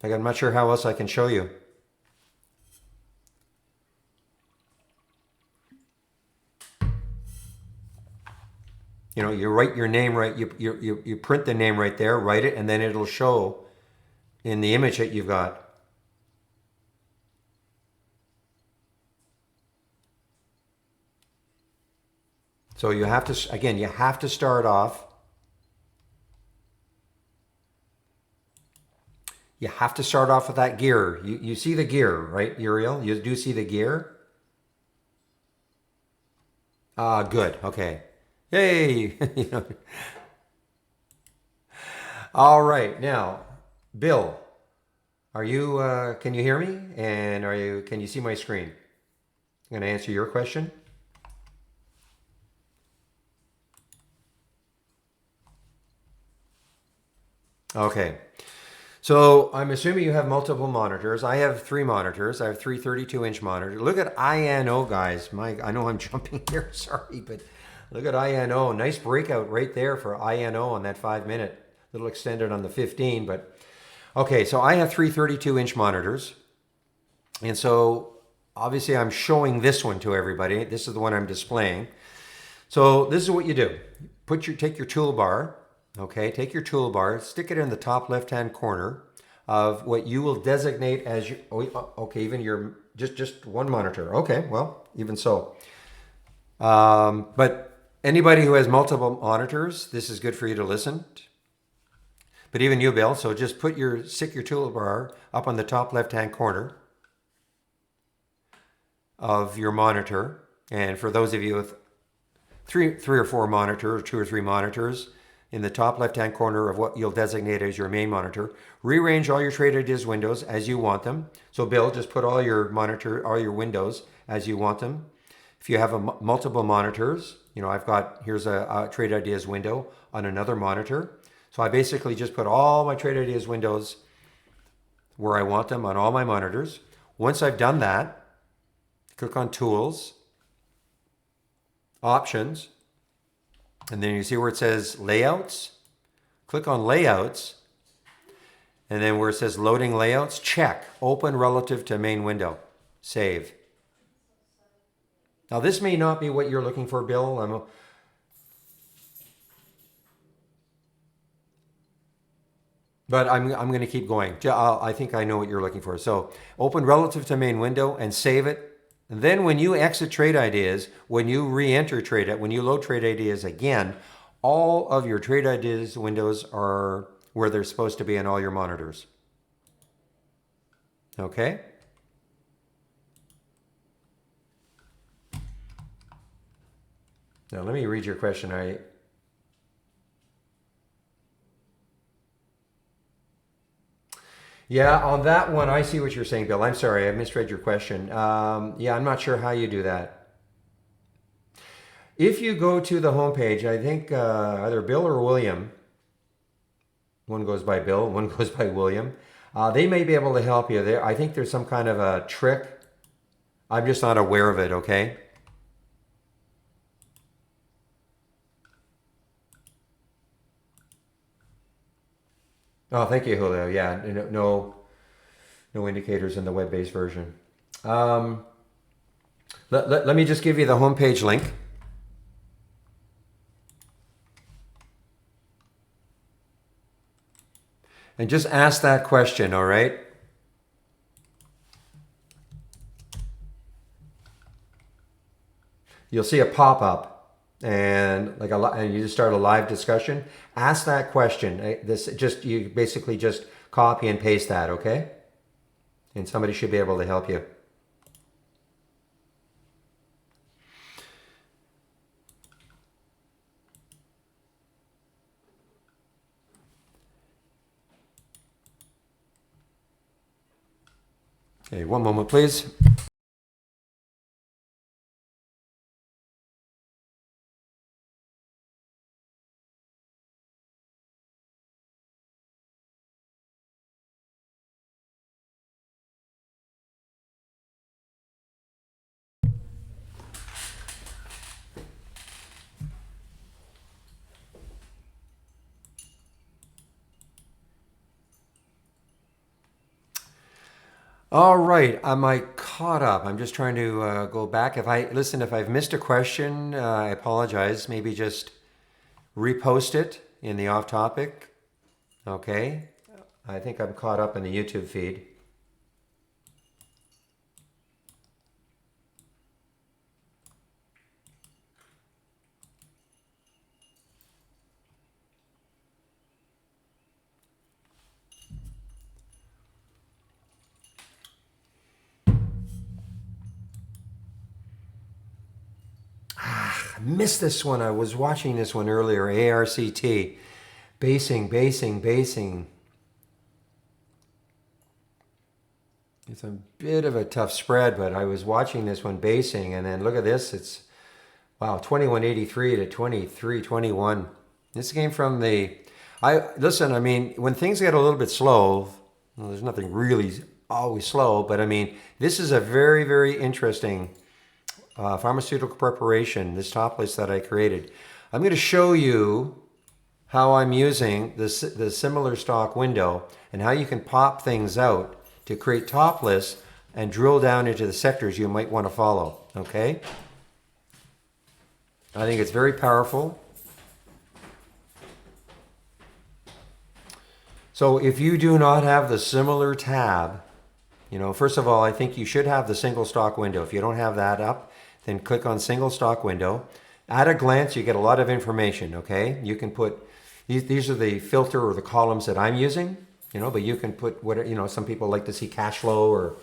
Like, I'm not sure how else I can show you. You know, you write your name right, you print the name right there, write it, and then it'll show in the image that you've got. So you have to, again, you have to start off. You have to start off with that gear. You see the gear, right, Uriel? You do see the gear? Ah, good. Okay. Yay! You know. All right. Now, Bill, are you? Can you hear me? And are you? Can you see my screen? I'm going to answer your question. Okay. So I'm assuming you have multiple monitors. I have 3 monitors. I have 3 32-inch monitors. Look at INO, guys. I know I'm jumping here. Sorry, but look at INO. Nice breakout right there for INO on that 5-minute. A little extended on the 15, but okay. So I have 3 32-inch monitors, and so obviously I'm showing this one to everybody. This is the one I'm displaying. So this is what you do. Take your toolbar. Okay, take your toolbar, stick it in the top left-hand corner of what you will designate as your, okay, even your, just one monitor. Okay, well, even so. But anybody who has multiple monitors, this is good for you to listen. But even you, Bill, so just stick your toolbar up on the top left-hand corner of your monitor. And for those of you with three or four monitors, 2 or 3 monitors, in the top left-hand corner of what you'll designate as your main monitor, rearrange all your Traderz windows as you want them. So Bill, just put all your windows as you want them. If you have multiple monitors, you know, here's a Traderz window on another monitor. So I basically just put all my Traderz windows where I want them on all my monitors. Once I've done that, click on Tools, Options, And then you see where it says layouts. Click on layouts. And then where it says loading layouts, check. Open relative to main window. Save. Now this may not be what you're looking for, Bill. But I'm going to keep going. I think I know what you're looking for. So open relative to main window and save it. And then when you exit trade ideas, when you re-enter trade, when you load trade ideas again, all of your trade ideas windows are where they're supposed to be on all your monitors. Okay? Now let me read your question. Yeah, on that one, I see what you're saying, Bill. I'm sorry, I misread your question. Yeah, I'm not sure how you do that. If you go to the homepage, I think either Bill or William, one goes by Bill, one goes by William, they may be able to help you there. I think there's some kind of a trick. I'm just not aware of it, okay? Oh, thank you, Julio. Yeah, no indicators in the web-based version. Let me just give you the homepage link. And just ask that question, all right? You'll see a pop-up and and you just start a live discussion. Ask that question. You basically just copy and paste that, okay? And somebody should be able to help you. Okay, one moment, please. All right, am I caught up? I'm just trying to go back. If I've missed a question, I apologize. Maybe just repost it in the off topic. Okay, I think I'm caught up in the YouTube feed. I missed this one. I was watching this one earlier. ARCT. Basing. It's a bit of a tough spread, but I was watching this one basing, and then look at this. It's, wow, 2183 to 2321. This came from listen, I mean, when things get a little bit slow, well, there's nothing really always slow, but I mean, this is a very, very interesting pharmaceutical preparation, this top list that I created. I'm going to show you how I'm using the similar stock window and how you can pop things out to create top lists and drill down into the sectors you might want to follow, okay? I think it's very powerful. So if you do not have the similar tab, first of all, I think you should have the single stock window. If you don't have that up, then click on single stock window. At a glance, you get a lot of information, okay? You can put, these are the filter or the columns that I'm using, but you can put whatever, some people like to see cash flow or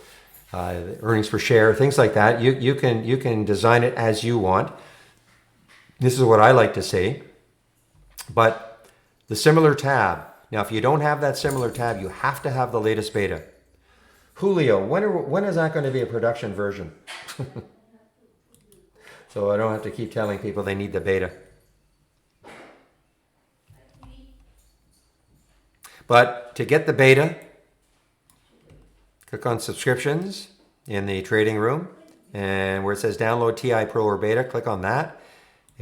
earnings per share, things like that. You can design it as you want. This is what I like to see. But the similar tab, now if you don't have that similar tab, you have to have the latest beta. Julio, when is that going to be a production version? So I don't have to keep telling people they need the beta. But to get the beta, click on subscriptions in the trading room, and where it says download TI Pro or beta, click on that.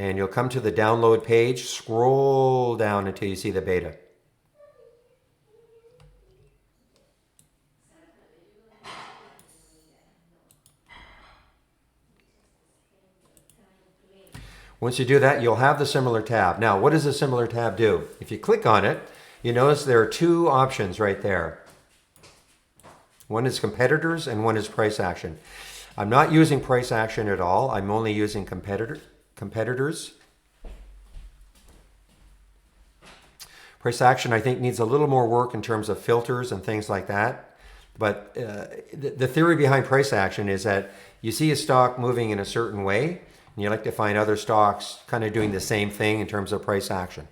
and you'll come to the download page, scroll down until you see the beta. Once you do that, you'll have the similar tab. Now, what does the similar tab do? If you click on it, you notice there are two options right there. One is competitors and one is price action. I'm not using price action at all. I'm only using competitors. Price action, I think, needs a little more work in terms of filters and things like that. But the theory behind price action is that you see a stock moving in a certain way, and you like to find other stocks kind of doing the same thing in terms of price action.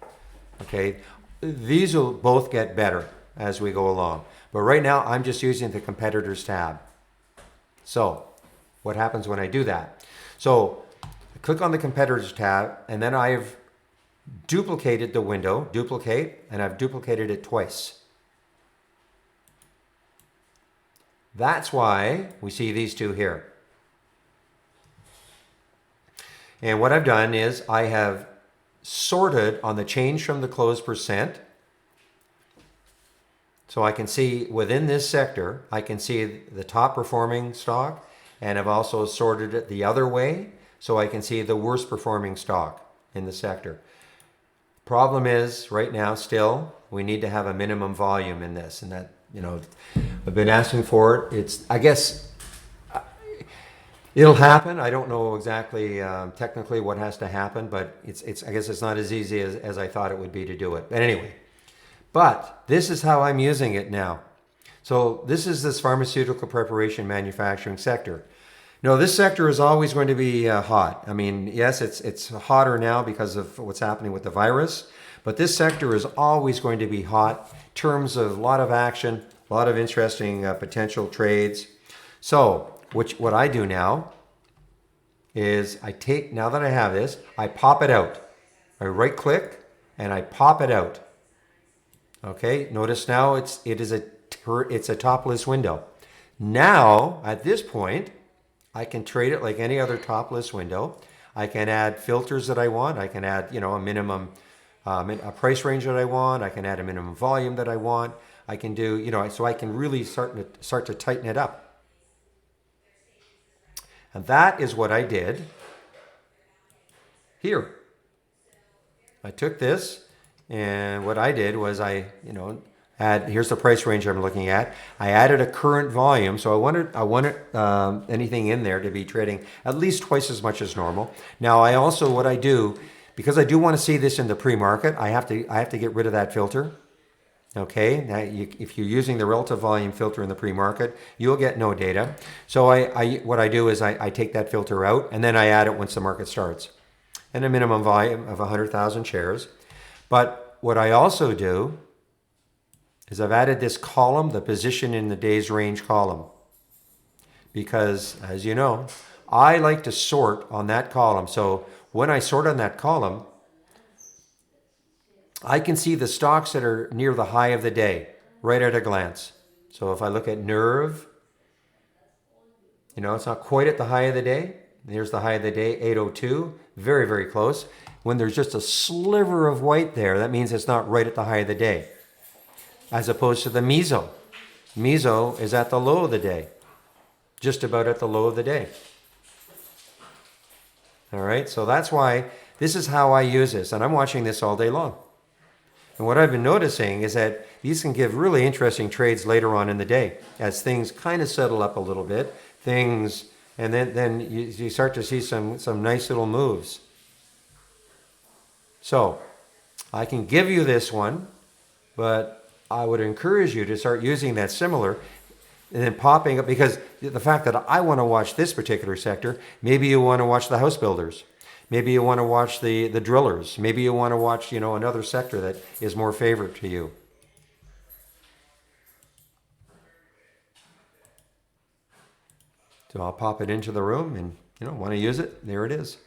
Okay, these will both get better as we go along. But right now, I'm just using the competitors tab. So what happens when I do that? So I click on the competitors tab, and then I've duplicated the window, duplicate, and I've duplicated it twice. That's why we see these two here. And what I've done is I have sorted on the change from the close percent. So I can see within this sector, I can see the top performing stock, and I've also sorted it the other way, so I can see the worst performing stock in the sector. Problem is, right now, still, we need to have a minimum volume in this, and that, you know, I've been asking for it. I guess, it'll happen. I don't know exactly technically what has to happen, but I guess it's not as easy as I thought it would be to do it. But anyway, but this is how I'm using it now. So this pharmaceutical preparation manufacturing sector. No, this sector is always going to be hot. I mean, yes, it's hotter now because of what's happening with the virus, but this sector is always going to be hot in terms of a lot of action, a lot of interesting potential trades. So what I do now is now that I have this, I pop it out. I right click and I pop it out. Okay, notice now it's a topless window. Now, at this point, I can trade it like any other topless window. I can add filters that I want. I can add, a minimum, a price range that I want. I can add a minimum volume that I want. I can do, so I can really start to tighten it up. And that is what I did here. I took this, and what I did was here's the price range I'm looking at. I added a current volume, so I wanted anything in there to be trading at least twice as much as normal. Now, what I do, because I do want to see this in the pre-market, I have to get rid of that filter. Okay, now if you're using the relative volume filter in the pre-market, you'll get no data. So what I do is I take that filter out, and then I add it once the market starts, and a minimum volume of 100,000 shares. But what I also do is I've added this column, the position in the day's range column, because as you know, I like to sort on that column. So when I sort on that column, I can see the stocks that are near the high of the day right at a glance. So if I look at Nerve, it's not quite at the high of the day. Here's the high of the day, 802, very, very close. When there's just a sliver of white there, that means it's not right at the high of the day. As opposed to the meso. Meso is at the low of the day, just about at the low of the day. All right, so that's why this is how I use this, and I'm watching this all day long. And what I've been noticing is that these can give really interesting trades later on in the day as things kind of settle up a little bit. And then you start to see some nice little moves. So I can give you this one, but I would encourage you to start using that similar and then popping up, because the fact that I want to watch this particular sector, maybe you want to watch the house builders. Maybe you want to watch the drillers. Maybe you want to watch, another sector that is more favorite to you. So I'll pop it into the room and, want to use it, there it is.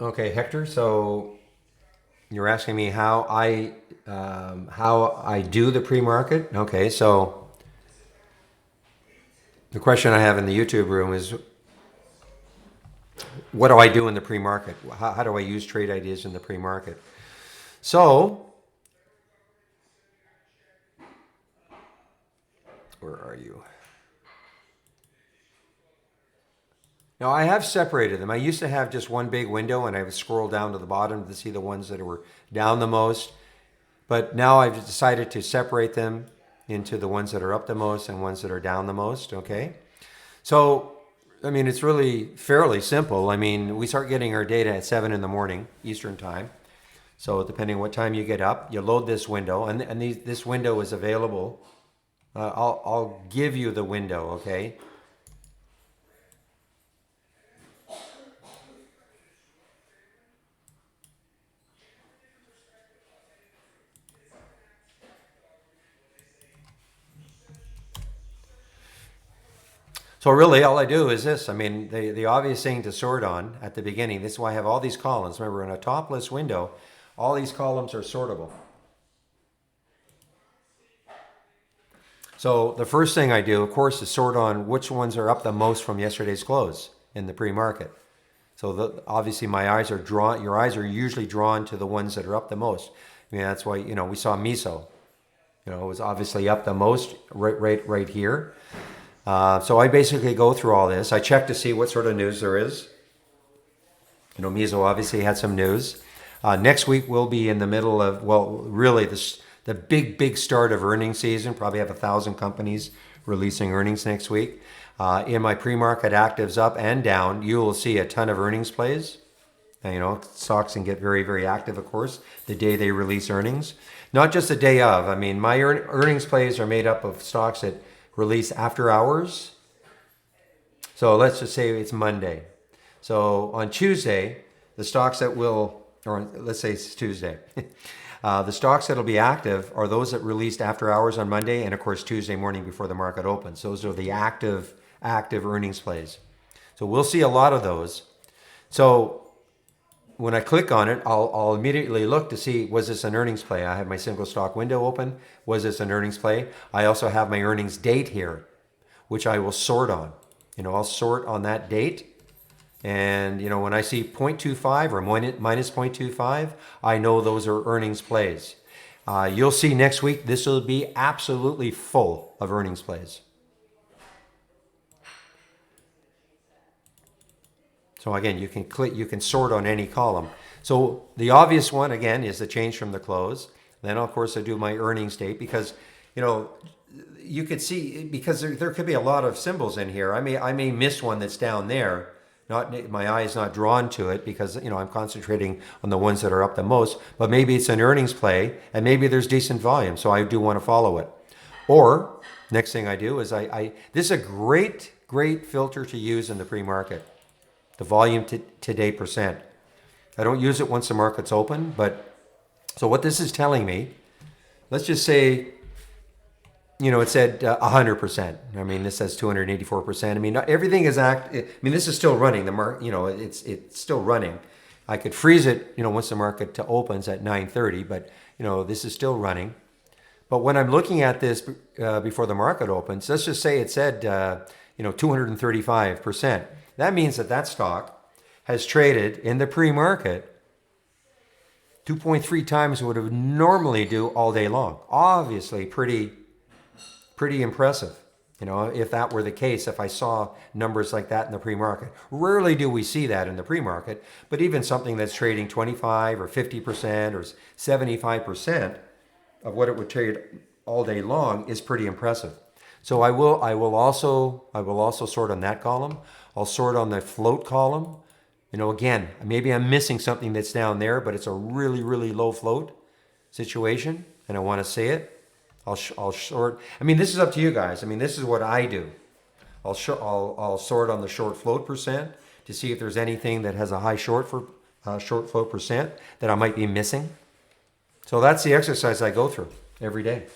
Okay, Hector. So you're asking me how I do the pre-market. Okay, so the question I have in the YouTube room is, what do I do in the pre-market? How do I use trade ideas in the pre-market? So, where are you? Now, I have separated them. I used to have just one big window and I would scroll down to the bottom to see the ones that were down the most. But now I've decided to separate them into the ones that are up the most and ones that are down the most, okay? So, I mean, it's really fairly simple. I mean, we start getting our data at 7 in the morning, Eastern time. So depending on what time you get up, you load this window, and this window is available. I'll give you the window, okay? So really, all I do is this. I mean, the obvious thing to sort on at the beginning, this is why I have all these columns. Remember, in a topless window, all these columns are sortable. So the first thing I do, of course, is sort on which ones are up the most from yesterday's close in the pre-market. So obviously my eyes are drawn, your eyes are usually drawn to the ones that are up the most. I mean, that's why, we saw miso. It was obviously up the most right here. So I basically go through all this. I check to see what sort of news there is. Miso obviously had some news. Next week we'll be in the middle of, well, really the big start of earnings season. Probably have 1,000 companies releasing earnings next week. In my pre-market actives up and down, you will see a ton of earnings plays. Stocks can get very, very active, of course, the day they release earnings. Not just the day of. I mean, my earnings plays are made up of stocks that release after hours. So let's just say it's Monday. So on Tuesday, the stocks that will, or let's say it's Tuesday, the stocks that will be active are those that released after hours on Monday and, of course, Tuesday morning before the market opens. Those are the active earnings plays. So we'll see a lot of those. So when I click on it, I'll immediately look to see, was this an earnings play? I have my single stock window open. Was this an earnings play? I also have my earnings date here, which I will sort on. I'll sort on that date. And, when I see 0.25 or minus 0.25, I know those are earnings plays. You'll see next week, this will be absolutely full of earnings plays. So again, you can sort on any column. So the obvious one, again, is the change from the close. Then, of course, I do my earnings date because, you could see, because there could be a lot of symbols in here. I may miss one that's down there. My eye is not drawn to it because, I'm concentrating on the ones that are up the most. But maybe it's an earnings play and maybe there's decent volume. So I do want to follow it. Or next thing I do is this is a great filter to use in the pre-market. The volume to day percent. I don't use it once the market's open, but so what this is telling me, let's just say, it said 100%. I mean, this says 284%. I mean, everything is this is still running. The market, it's still running. I could freeze it, once the market opens at 9:30, but this is still running. But when I'm looking at this before the market opens, let's just say it said 235%. That means that stock has traded in the pre-market 2.3 times what it would normally do all day long. Obviously, pretty impressive. If that were the case, if I saw numbers like that in the pre-market. Rarely do we see that in the pre-market, but even something that's trading 25 or 50% or 75% of what it would trade all day long is pretty impressive. So I will also sort on that column. I'll sort on the float column. Again, maybe I'm missing something that's down there, but it's a really, really low float situation, and I want to see it. I'll sort. This is up to you guys. This is what I do. I'll sort on the short float percent to see if there's anything that has a high short float percent that I might be missing. So that's the exercise I go through every day.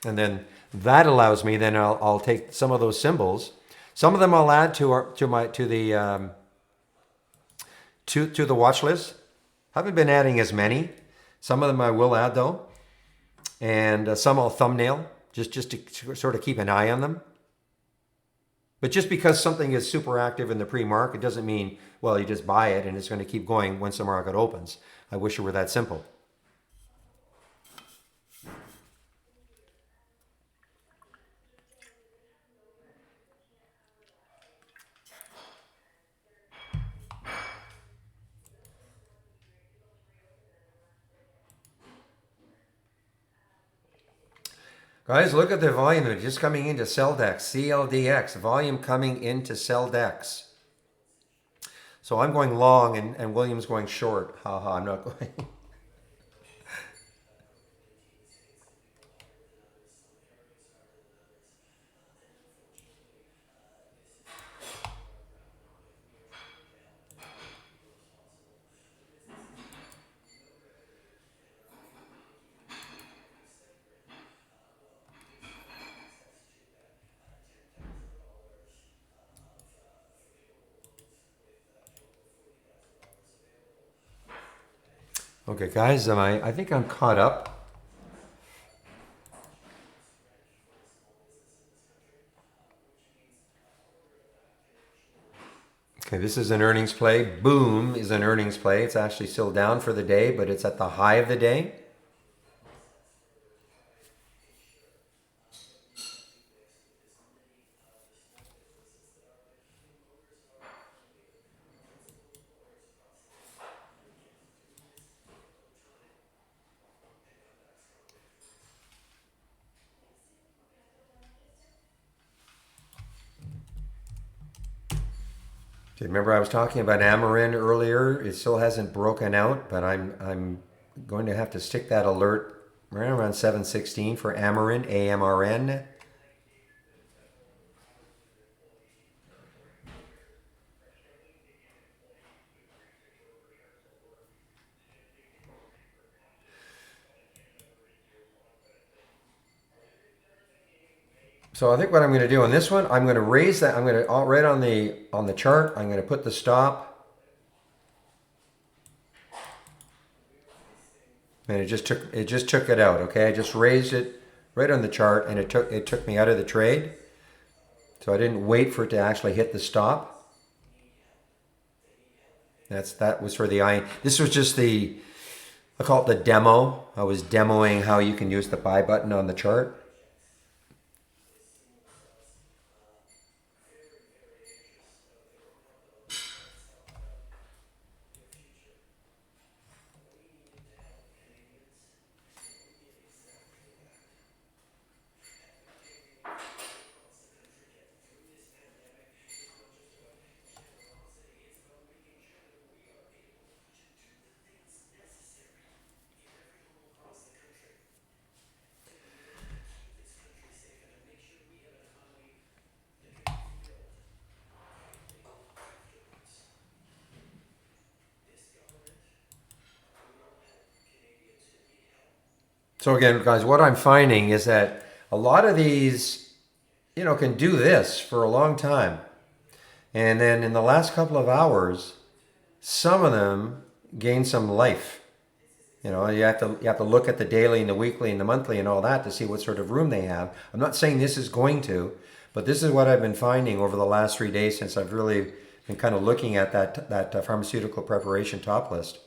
And then That allows me, then I'll take some of those symbols. Some of them I'll add to the watch list. Haven't been adding as many. Some of them I will add though, and some I'll thumbnail just to sort of keep an eye on them. But just because something is super active in the pre-market doesn't mean, well, you just buy it and it's going to keep going once the market opens. I wish it were that simple. Guys, look at the volume. It's just coming into Celdex, CLDX, volume coming into Celdex. So I'm going long and William's going short. Haha, I'm not going. Okay, guys, I think I'm caught up. Okay, this is an earnings play. Boom is an earnings play. It's actually still down for the day, but it's at the high of the day. Okay, remember I was talking about Amarin earlier. It still hasn't broken out, but I'm going to have to stick that alert right around 7:16 for Amarin, AMRN. So I think what I'm going to do on this one, I'm going to raise that. I'm going to right on the chart. I'm going to put the stop, and it just took it out. Okay, I just raised it right on the chart, and it took me out of the trade. So I didn't wait for it to actually hit the stop. That was for the eye. This was just I call it the demo. I was demoing how you can use the buy button on the chart. So again, guys, what I'm finding is that a lot of these, can do this for a long time. And then in the last couple of hours, some of them gain some life. You have to look at the daily and the weekly and the monthly and all that to see what sort of room they have. I'm not saying this is going to, but this is what I've been finding over the last 3 days since I've really been kind of looking at that pharmaceutical preparation top list.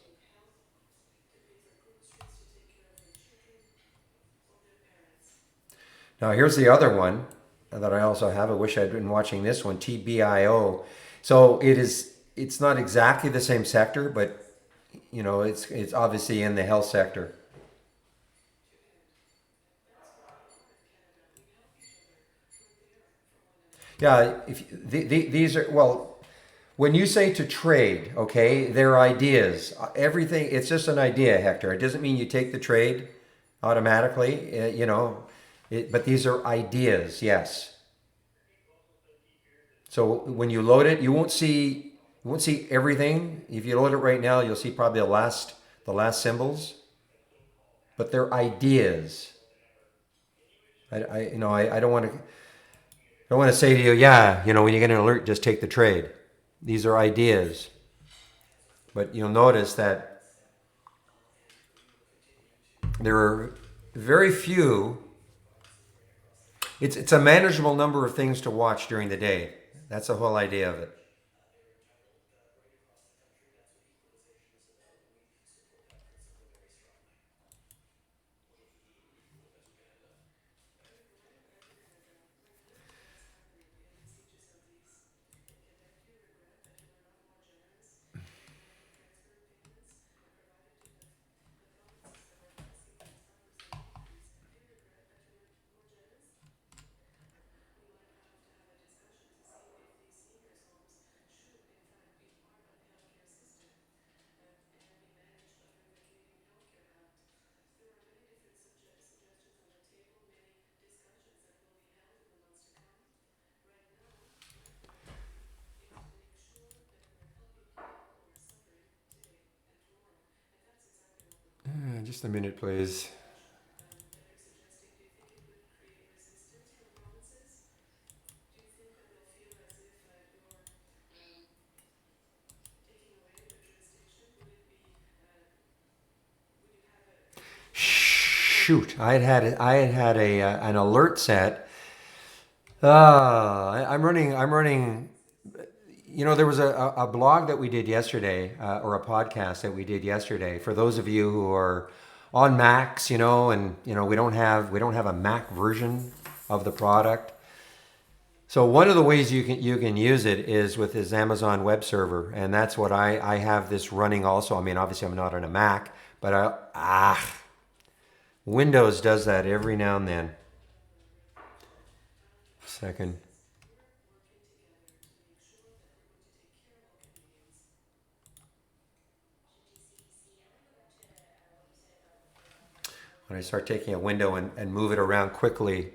Now here's the other one that I also have. I wish I'd been watching this one, TBIO. So it's not exactly the same sector, but it's obviously in the health sector. Yeah, these are, well, when you say to trade, okay, they're ideas. Everything, it's just an idea, Hector. It doesn't mean you take the trade automatically, but these are ideas, yes. So when you load it, you won't see everything. If you load it right now, you'll see probably the last symbols, but they're ideas. I don't want to say to you, yeah, when you get an alert, just take the trade. These are ideas, but you'll notice that there are very few. It's a manageable number of things to watch during the day. That's the whole idea of it. Just a minute, please. Shoot, I had an alert set. I'm running. There was a blog that we did yesterday, or a podcast that we did yesterday. For those of you who are on Macs, and we don't have a Mac version of the product. So one of the ways you can use it is with this Amazon web server, and that's what I have this running also. I mean, obviously I'm not on a Mac, but Windows does that every now and then. Second. When I start taking a window and move it around quickly.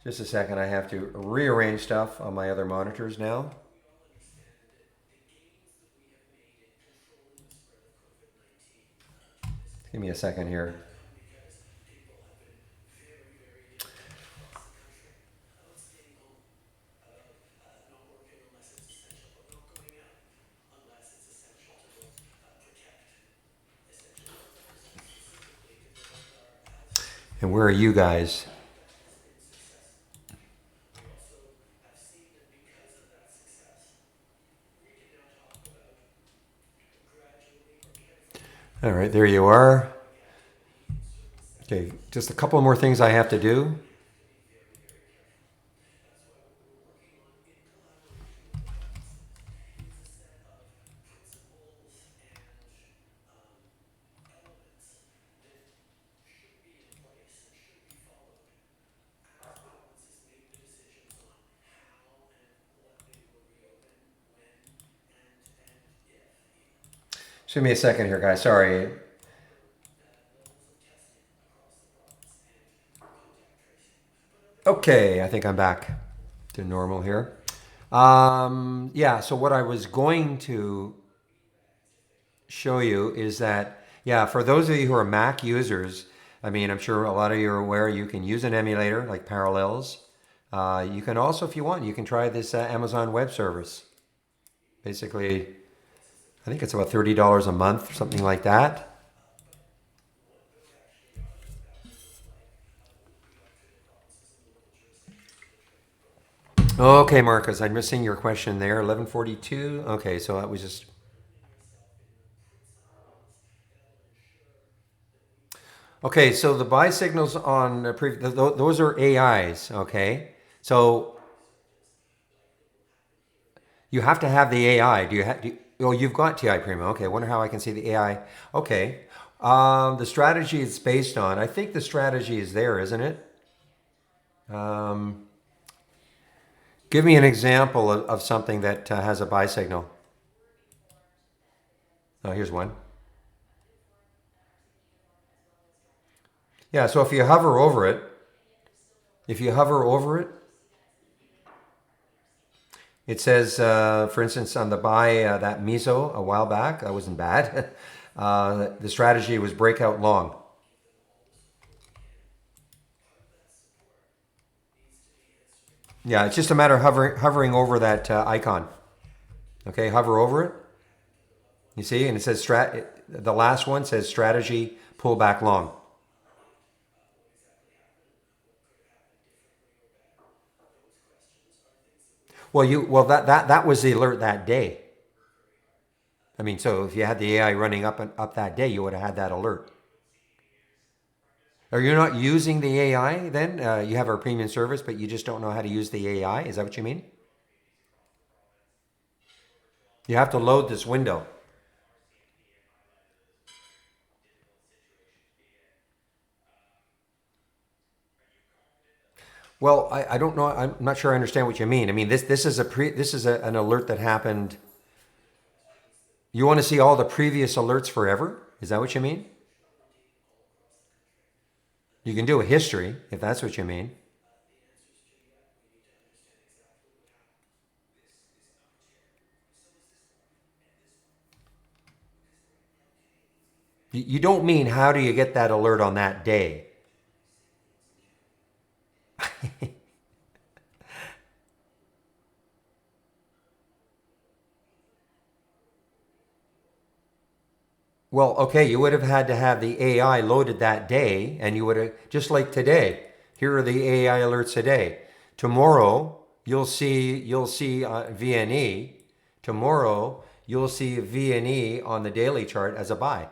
Just a second, I have to rearrange stuff on my other monitors now. Give me a second here. And where are you guys? All right, there you are. Okay, just a couple more things I have to do. Just give me a second here, guys. Sorry. Okay, I think I'm back to normal here. Yeah, so what I was going to show you is that, yeah, for those of you who are Mac users, I mean, I'm sure a lot of you are aware you can use an emulator like Parallels. You can also, if you want, you can try this Amazon Web Service. Basically, I think it's about $30 a month or something like that. Okay, Marcus, I'm missing your question there. 1142. Okay, so that was just. Okay, so the buy signals on those are AIs. Okay, so you have to have the AI. Do you have? Oh, you've got TI Premium. Okay, I wonder how I can see the AI. Okay, the strategy it's based on. I think the strategy is there, isn't it? Um, Give me an example of something that has a buy signal. Oh, here's one. Yeah, so if you hover over it, it says, for instance, on the buy that miso a while back, that wasn't bad. The strategy was breakout long. Yeah, it's just a matter of hovering over that icon. Okay, hover over it. You see, and it says the last one says strategy pull back long. That was the alert that day. I mean, so if you had the AI running up that day, you would have had that alert. Are you not using the AI then? You have our premium service, but you just don't know how to use the AI. Is that what you mean? You have to load this window. Well, I don't know. I'm not sure I understand what you mean. I mean, this is an alert that happened. You want to see all the previous alerts forever? Is that what you mean? You can do a history if that's what you mean. You don't mean how do you get that alert on that day? Well, okay, you would have had to have the AI loaded that day, and you would have, just like today. Here are the AI alerts today. Tomorrow, you'll see VNE. Tomorrow, you'll see VNE on the daily chart as a buy.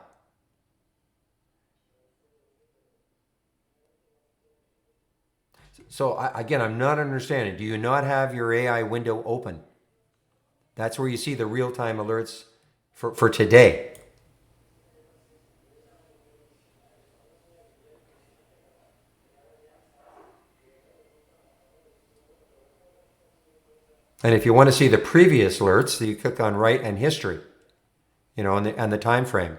So again, I'm not understanding. Do you not have your AI window open? That's where you see the real-time alerts for today. And if you want to see the previous alerts, you click on Write and History, and the time frame.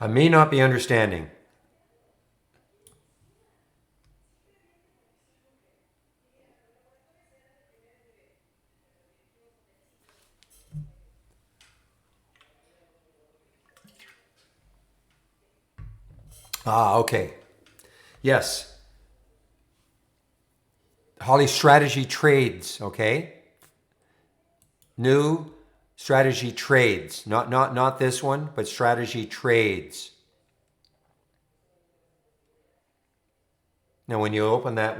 I may not be understanding. Okay. Yes. Holly, strategy trades, okay? New strategy trades. Not this one, but strategy trades. Now, when you open that,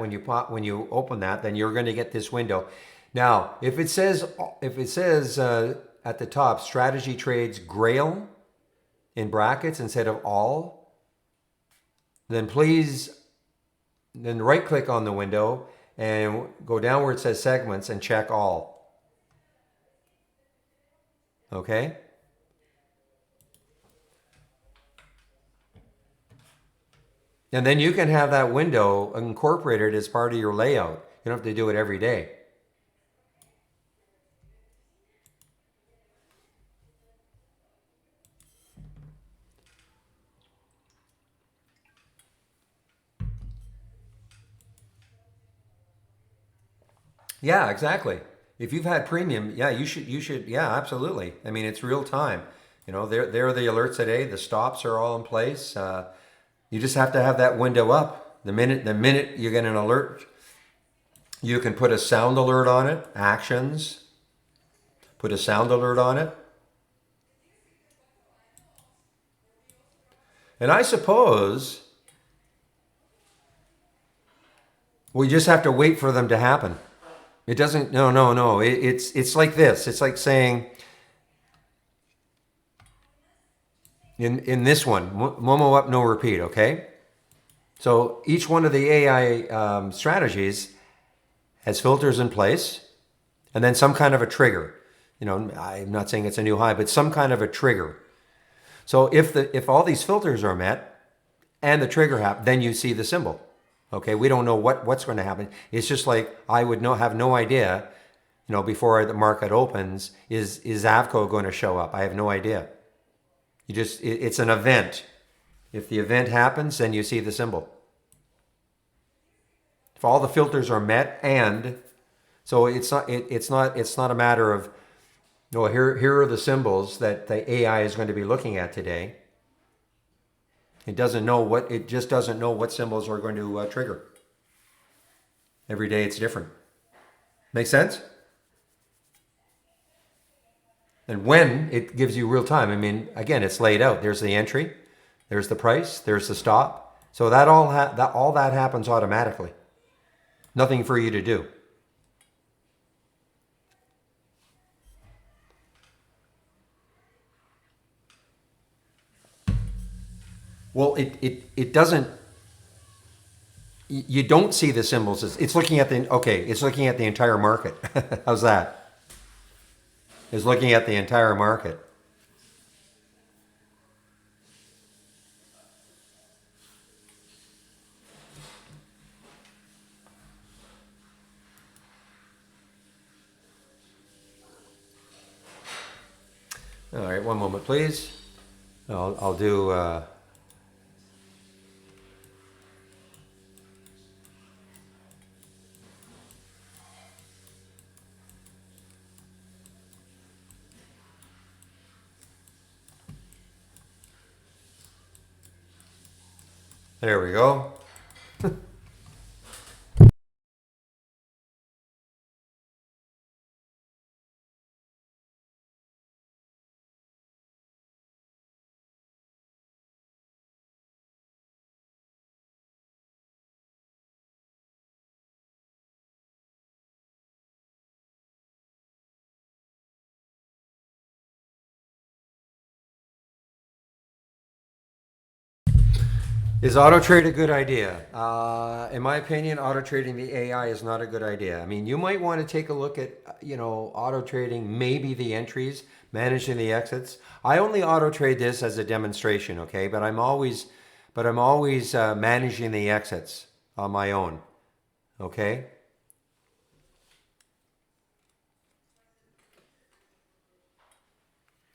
then you're going to get this window. Now, if it says at the top, strategy trades Grail in brackets instead of all, then right click on the window and go down where it says segments and check all. Okay? And then you can have that window incorporated as part of your layout. You don't have to do it every day. Yeah, exactly. If you've had premium, yeah, you should, yeah, absolutely. I mean, it's real time. There are the alerts today. The stops are all in place. You just have to have that window up. The minute you get an alert, you can put a sound alert on it. Actions. Put a sound alert on it. And I suppose we just have to wait for them to happen. It doesn't. No, no, no. It's like this. It's like saying in this one, Momo up, no repeat. Okay. So each one of the AI strategies has filters in place, and then some kind of a trigger. I'm not saying it's a new high, but some kind of a trigger. So if all these filters are met and the trigger happens, then you see the symbol. Okay, we don't know what's going to happen. It's just like I would have no idea, before the market opens, is Avco going to show up? I have no idea. It's an event. If the event happens, then you see the symbol. If all the filters are met, and so it's not a matter of Well, here are the symbols that the AI is going to be looking at today. It just doesn't know what symbols are going to trigger. Every day it's different. Make sense? And when it gives you real time, I mean, again, it's laid out. There's the entry, there's the price, there's the stop. So all that happens automatically. Nothing for you to do. Well, it doesn't. You don't see the symbols. It's looking at the okay. It's looking at the entire market. How's that? It's looking at the entire market. All right, one moment, please. I'll do. There we go. Is auto trade a good idea? In my opinion, auto trading the AI is not a good idea. I mean, you might want to take a look at, auto trading, maybe the entries, managing the exits. I only auto trade this as a demonstration, okay? But I'm always managing the exits on my own, okay?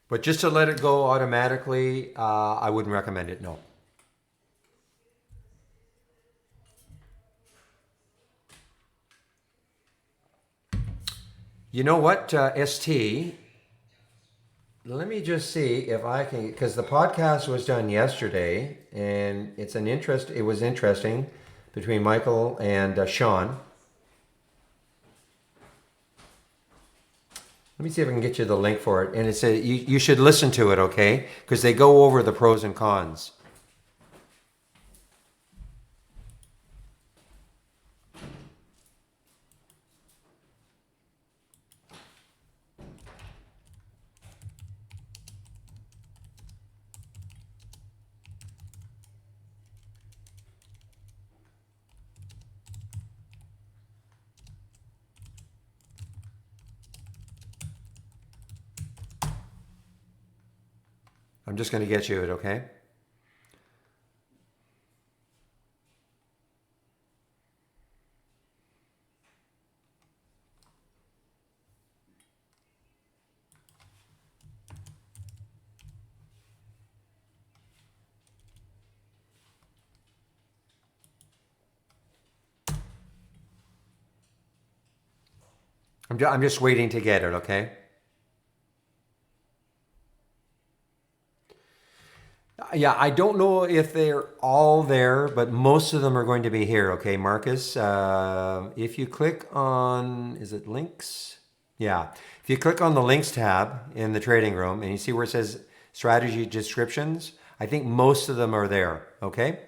But just to let it go automatically, I wouldn't recommend it. No. You know what, ST? Let me just see if I can, because the podcast was done yesterday, and it was interesting between Michael and Sean. Let me see if I can get you the link for it. And you should listen to it, okay? Because they go over the pros and cons. I'm just going to get you it, okay? I'm just waiting to get it, okay? Yeah, I don't know if they're all there, but most of them are going to be here, okay, Marcus? If you click on, is it links? Yeah. If you click on the links tab in the trading room and you see where it says strategy descriptions, I think most of them are there, okay?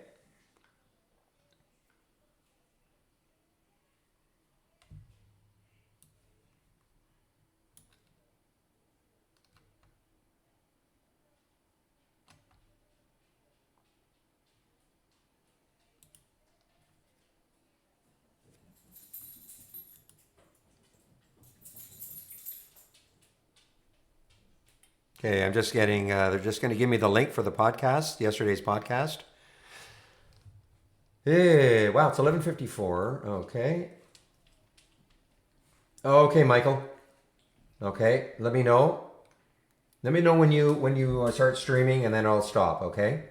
Okay, I'm just getting, they're just going to give me the link for the podcast, yesterday's podcast. Hey, wow, it's 11:54. Okay. Okay, Michael. Okay, let me know. Let me know when you start streaming, and then I'll stop, okay?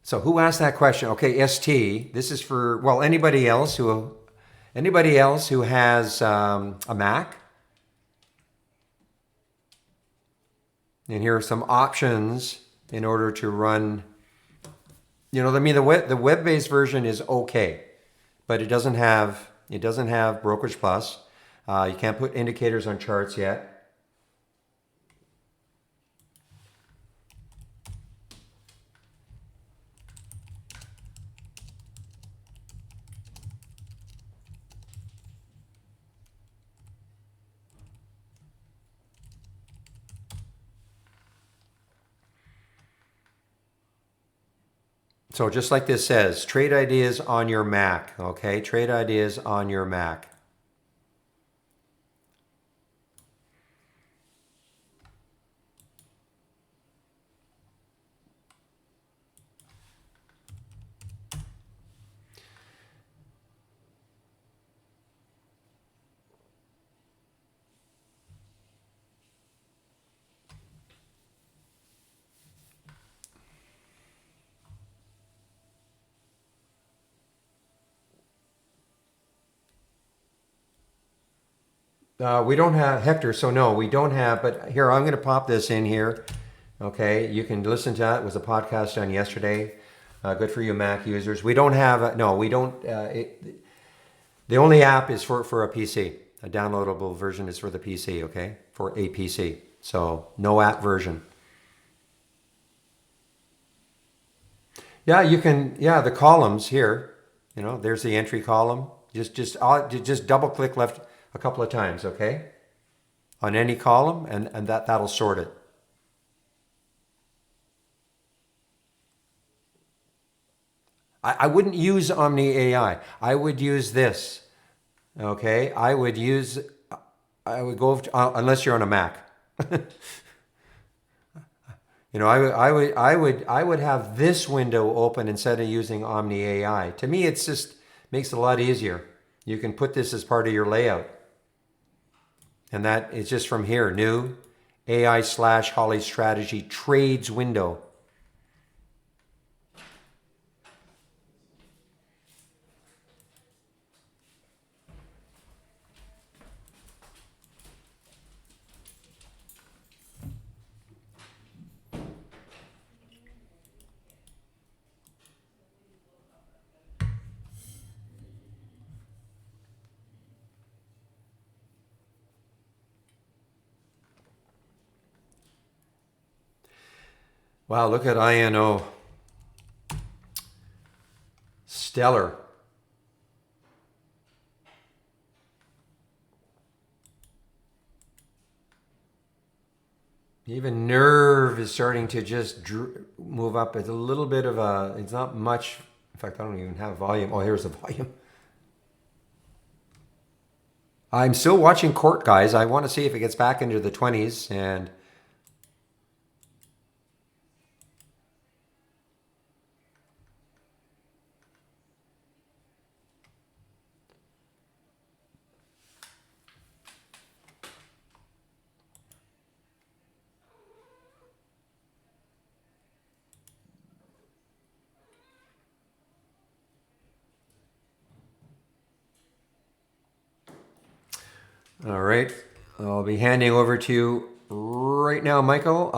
So So who asked that question? Okay, ST. This is for, well, anybody else who has a Mac. And here are some options in order to run. You know, I mean, the web-based version is okay, but it doesn't have Brokerage Plus. You can't put indicators on charts yet. So just like this says, trade ideas on your Mac, okay? Trade ideas on your Mac. We don't have Hector, so no, we don't have, but here, I'm going to pop this in here. Okay, you can listen to that. It was a podcast done yesterday. Good for you, Mac users. We don't have, no, we don't, the only app is for a PC. A downloadable version is for the PC, okay? For a PC. So no app version. Yeah, you can, yeah, the columns here, you know, there's the entry column. Just double click left a couple of times, okay? On any column, and that'll sort it. I wouldn't use Omni AI. I would use this, okay? I would go unless you're on a Mac. You know, I would have this window open instead of using Omni AI. To me, it's just makes it a lot easier. You can put this as part of your layout. And that is just from here, new AI/Holly strategy trades window. Wow, look at INO. Stellar. Even nerve is starting to just move up. It's a little bit of a, it's not much. In fact, I don't even have volume. Oh, here's the volume. I'm still watching court, guys. I want to see if it gets back into the 20s. And all right, I'll be handing over to you right now, Michael.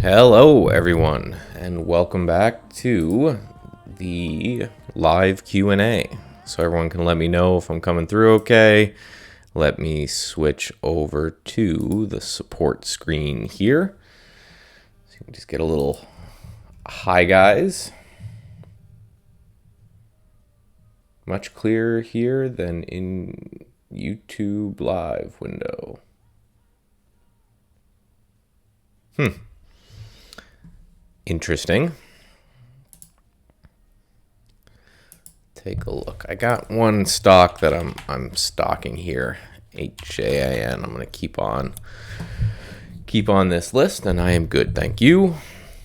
Hello everyone, and welcome back to the live Q&A. So everyone can let me know if I'm coming through okay. Let me switch over to the support screen here. So you can just get a little hi guys. Much clearer here than in YouTube live window. Interesting. Take a look. I got one stock that I'm stocking here, HJIN. I'm gonna keep on this list, and I am good, thank you.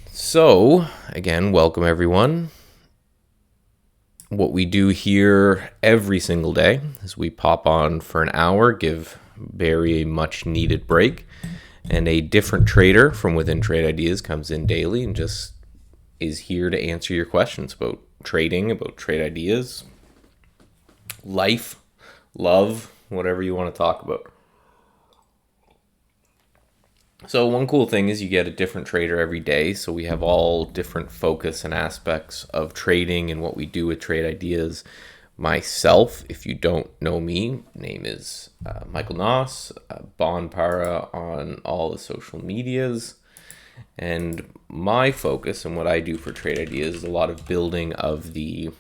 So again, welcome everyone. What we do here every single day is we pop on for an hour, give Barry a much needed break, and a different trader from within Trade Ideas comes in daily and just is here to answer your questions about trading, about trade ideas, life, love, whatever you want to talk about. So one cool thing is you get a different trader every day. So we have all different focus and aspects of trading and what we do with Trade Ideas. Myself, if you don't know me, name is Michael Noss, Bonpara on all the social medias. And my focus and what I do for Trade Ideas is a lot of building of the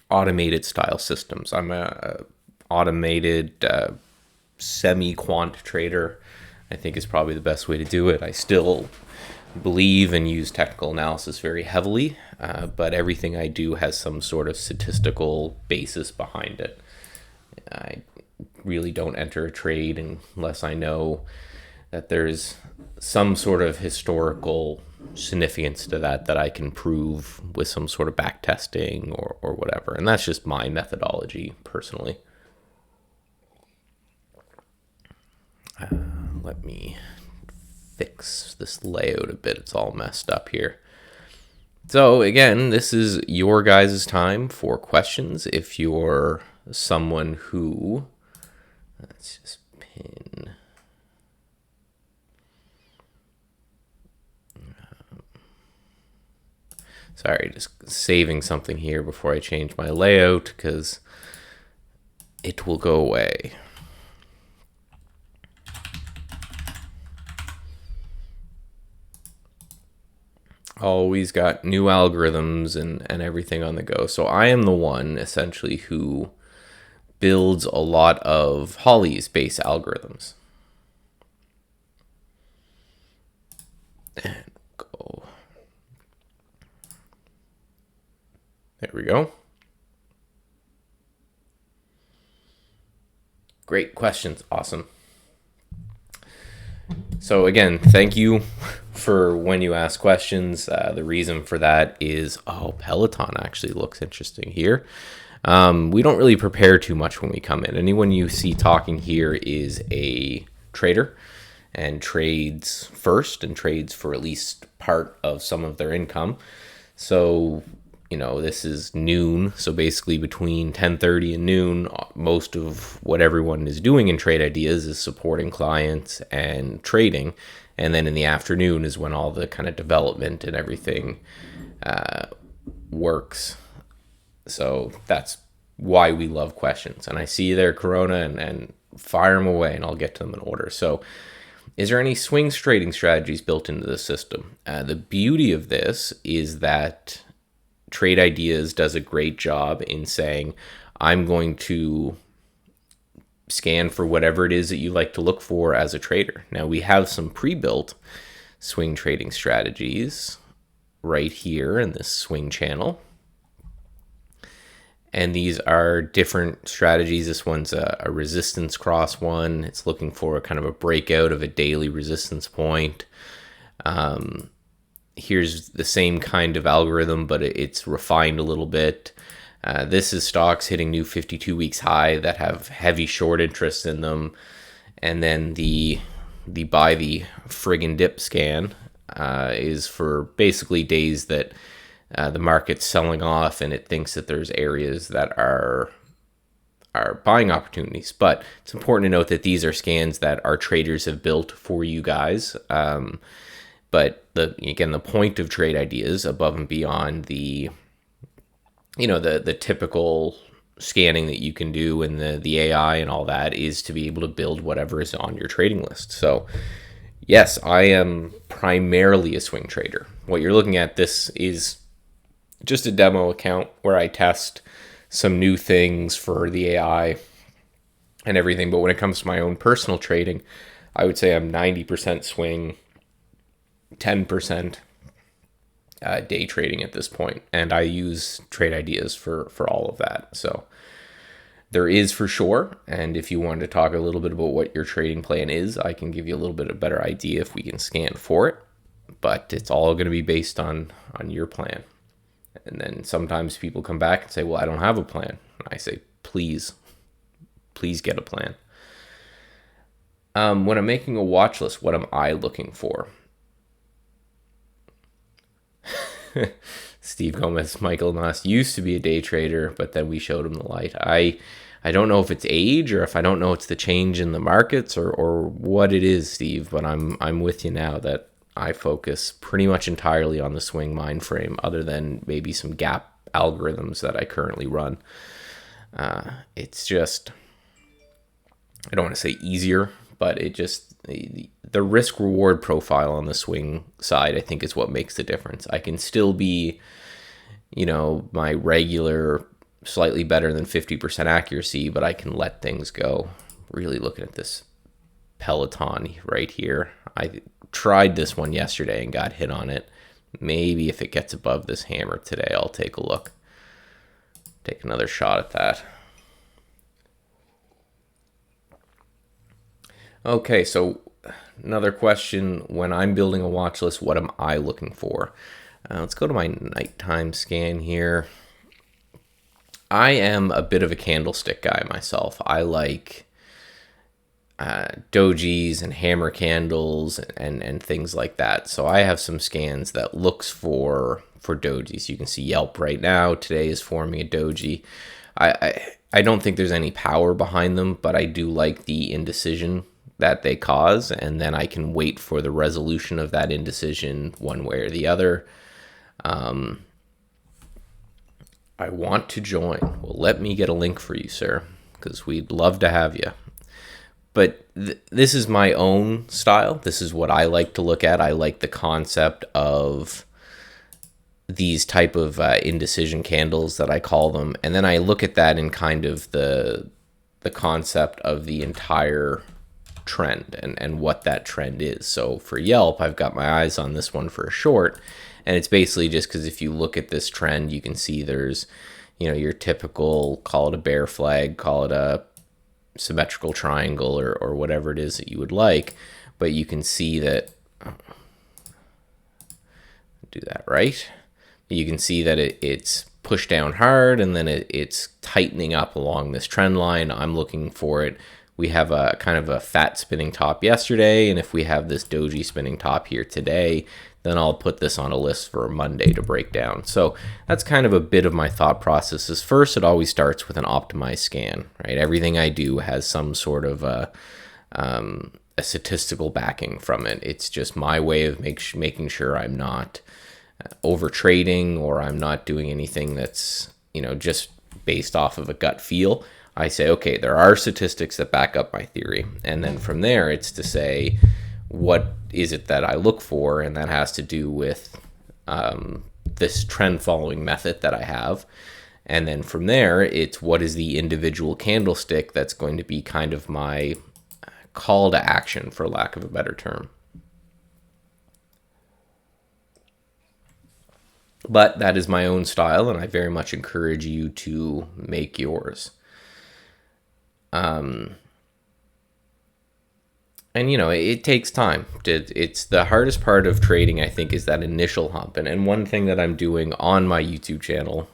automated style systems. I'm a automated semi-quant trader, I think is probably the best way to do it. I still believe and use technical analysis very heavily, but everything I do has some sort of statistical basis behind it. I really don't enter a trade unless I know that there's some sort of historical significance to that I can prove with some sort of back testing or whatever. And that's just my methodology personally. Let me fix this layout a bit. It's all messed up here. So again, this is your guys' time for questions. If you're someone who, let's just pin. Sorry, just saving something here before I change my layout because it will go away. Always got new algorithms and everything on the go. So I am the one essentially who builds a lot of Holly's base algorithms. And go. There we go. Great questions. Awesome. So again, thank you for when you ask questions. The reason for that is, Peloton actually looks interesting here. We don't really prepare too much when we come in. Anyone you see talking here is a trader and trades first and trades for at least part of some of their income. So, this is noon. So basically between 10:30 and noon, most of what everyone is doing in Trade Ideas is supporting clients and trading. And then in the afternoon is when all the kind of development and everything works. So that's why we love questions. And I see there, Corona, and fire them away, and I'll get to them in order. So is there any swings trading strategies built into the system? The beauty of this is that Trade Ideas does a great job in saying, I'm going to scan for whatever it is that you like to look for as a trader. Now we have some pre-built swing trading strategies right here in this swing channel. And these are different strategies. This one's a resistance cross one. It's looking for a kind of a breakout of a daily resistance point. Here's the same kind of algorithm, but it's refined a little bit. This is stocks hitting new 52 weeks high that have heavy short interest in them. And then the buy the friggin' dip scan is for basically days that the market's selling off and it thinks that there's areas that are buying opportunities. But it's important to note that these are scans that our traders have built for you guys. But the point of trade ideas, above and beyond the typical scanning that you can do and the AI and all that, is to be able to build whatever is on your trading list. So yes, I am primarily a swing trader. What you're looking at, this is just a demo account where I test some new things for the AI and everything. But when it comes to my own personal trading, I would say I'm 90% swing, 10% day trading at this point. And I use trade ideas for all of that. So there is for sure. And if you wanted to talk a little bit about what your trading plan is, I can give you a little bit of better idea if we can scan for it. But it's all going to be based on your plan. And then sometimes people come back and say, well, I don't have a plan. And I say, please get a plan. When I'm making a watch list, what am I looking for? Steve Gomez, Michael Noss used to be a day trader, but then we showed him the light. I don't know if it's age or if I don't know it's the change in the markets or what it is, Steve, but I'm with you now that I focus pretty much entirely on the swing mind frame, other than maybe some gap algorithms that I currently run. It's just, I don't want to say easier, but it just, the risk reward profile on the swing side, I think, is what makes the difference. I can still be, my regular, slightly better than 50% accuracy, but I can let things go. Really looking at this Peloton right here. I tried this one yesterday and got hit on it. Maybe if it gets above this hammer today, I'll take a look. Take another shot at that. Okay, so another question. When I'm building a watch list, what am I looking for? Let's go to my nighttime scan here. I am a bit of a candlestick guy myself. I like dojis and hammer candles and things like that. So I have some scans that looks for dojis. You can see Yelp right now today is forming a doji. I don't think there's any power behind them, but I do like the indecision that they cause, and then I can wait for the resolution of that indecision one way or the other. I want to join. Well, let me get a link for you, sir, because we'd love to have you. But this is my own style. This is what I like to look at. I like the concept of these type of indecision candles that I call them. And then I look at that in kind of the concept of the entire trend and what that trend is. So for Yelp, I've got my eyes on this one for a short. And it's basically just because if you look at this trend, you can see there's, your typical, call it a bear flag, call it a symmetrical triangle or whatever it is that you would like, but you can see that, do that right, you can see that it's pushed down hard and then it's tightening up along this trend line. I'm looking for it. We have a kind of a fat spinning top yesterday, and if we have this doji spinning top here today, then I'll put this on a list for Monday to break down. So that's kind of a bit of my thought process. Is first, it always starts with an optimized scan, right? Everything I do has some sort of a statistical backing from it. It's just my way of making sure I'm not over trading or I'm not doing anything that's, just based off of a gut feel. I say, okay, there are statistics that back up my theory. And then from there, it's to say, what is it that I look for? And that has to do with this trend following method that I have. And then from there, it's what is the individual candlestick that's going to be kind of my call to action, for lack of a better term. But that is my own style, and I very much encourage you to make yours. And, it takes time. It's the hardest part of trading, I think, is that initial hump. And one thing that I'm doing on my YouTube channel,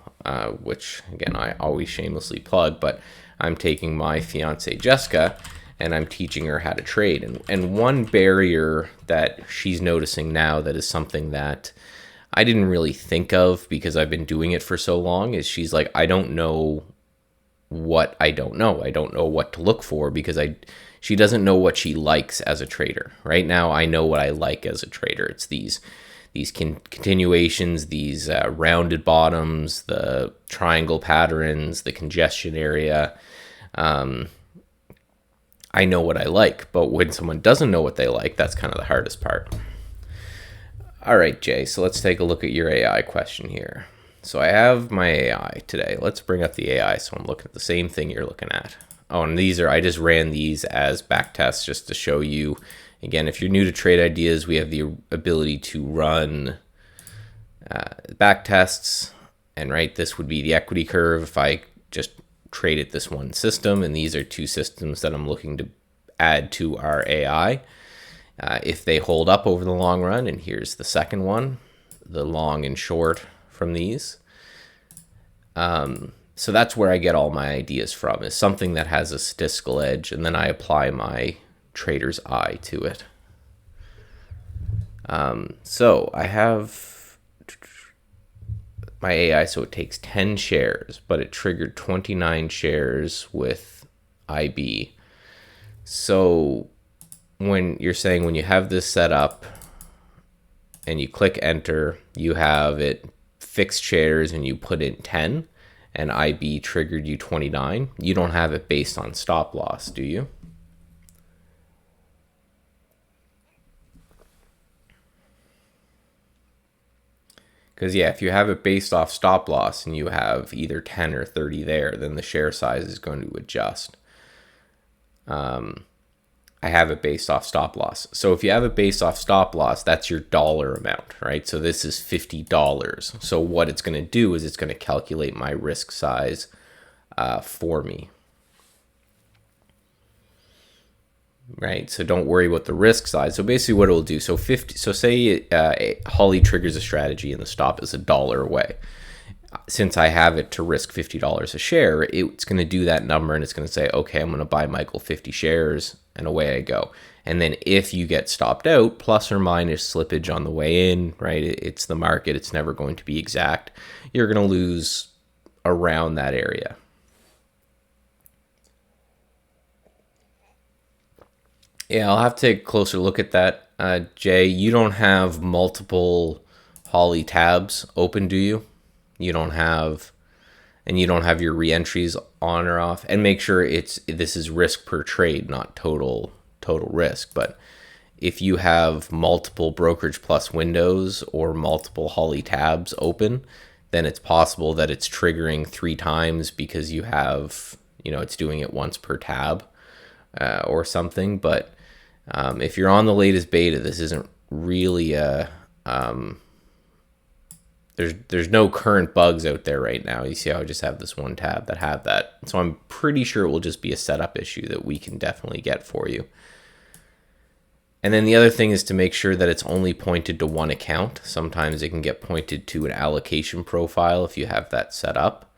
which, again, I always shamelessly plug, but I'm taking my fiance, Jessica, and I'm teaching her how to trade. And one barrier that she's noticing now that is something that I didn't really think of because I've been doing it for so long is she's like, I don't know what I don't know. I don't know what to look for because she doesn't know what she likes as a trader. Right now, I know what I like as a trader. It's these continuations, these rounded bottoms, the triangle patterns, the congestion area. I know what I like, but when someone doesn't know what they like, that's kind of the hardest part. All right, Jay, so let's take a look at your AI question here. So I have my AI today. Let's bring up the AI so I'm looking at the same thing you're looking at. Oh, and I just ran these as back tests just to show you. Again, if you're new to Trade Ideas, we have the ability to run back tests. And right, this would be the equity curve if I just traded this one system. And these are two systems that I'm looking to add to our AI. If they hold up over the long run, and here's the second one, the long and short from these. So that's where I get all my ideas from, is something that has a statistical edge, and then I apply my trader's eye to it. So I have my AI, so it takes 10 shares, but it triggered 29 shares with IB. So when you're saying when you have this set up and you click enter, you have it fixed shares and you put in 10 and IB triggered you 29. You don't have it based on stop loss, do you? Because yeah, if you have it based off stop loss and you have either 10 or 30 there, then the share size is going to adjust. I have it based off stop loss. So if you have it based off stop loss, that's your dollar amount, right? So this is $50. So what it's going to do is it's going to calculate my risk size for me. Right, so don't worry about the risk size. So basically what it will do, so say Holly triggers a strategy and the stop is $1 away. Since I have it to risk $50 a share, it's going to do that number and it's going to say, okay, I'm going to buy Michael 50 shares and away I go. And then if you get stopped out, plus or minus slippage on the way in, right? It's the market. It's never going to be exact. You're going to lose around that area. Yeah, I'll have to take a closer look at that. Jay, you don't have multiple Holly tabs open, do you? You don't have your reentries on or off. And make sure this is risk per trade, not total risk. But if you have multiple Brokerage Plus windows or multiple Holly tabs open, then it's possible that it's triggering 3 times because you have, it's doing it once per tab or something. But if you're on the latest beta, this isn't really there's no current bugs out there right now. You see how I just have this one tab that have that. So I'm pretty sure it will just be a setup issue that we can definitely get for you. And then the other thing is to make sure that it's only pointed to one account. Sometimes it can get pointed to an allocation profile if you have that set up.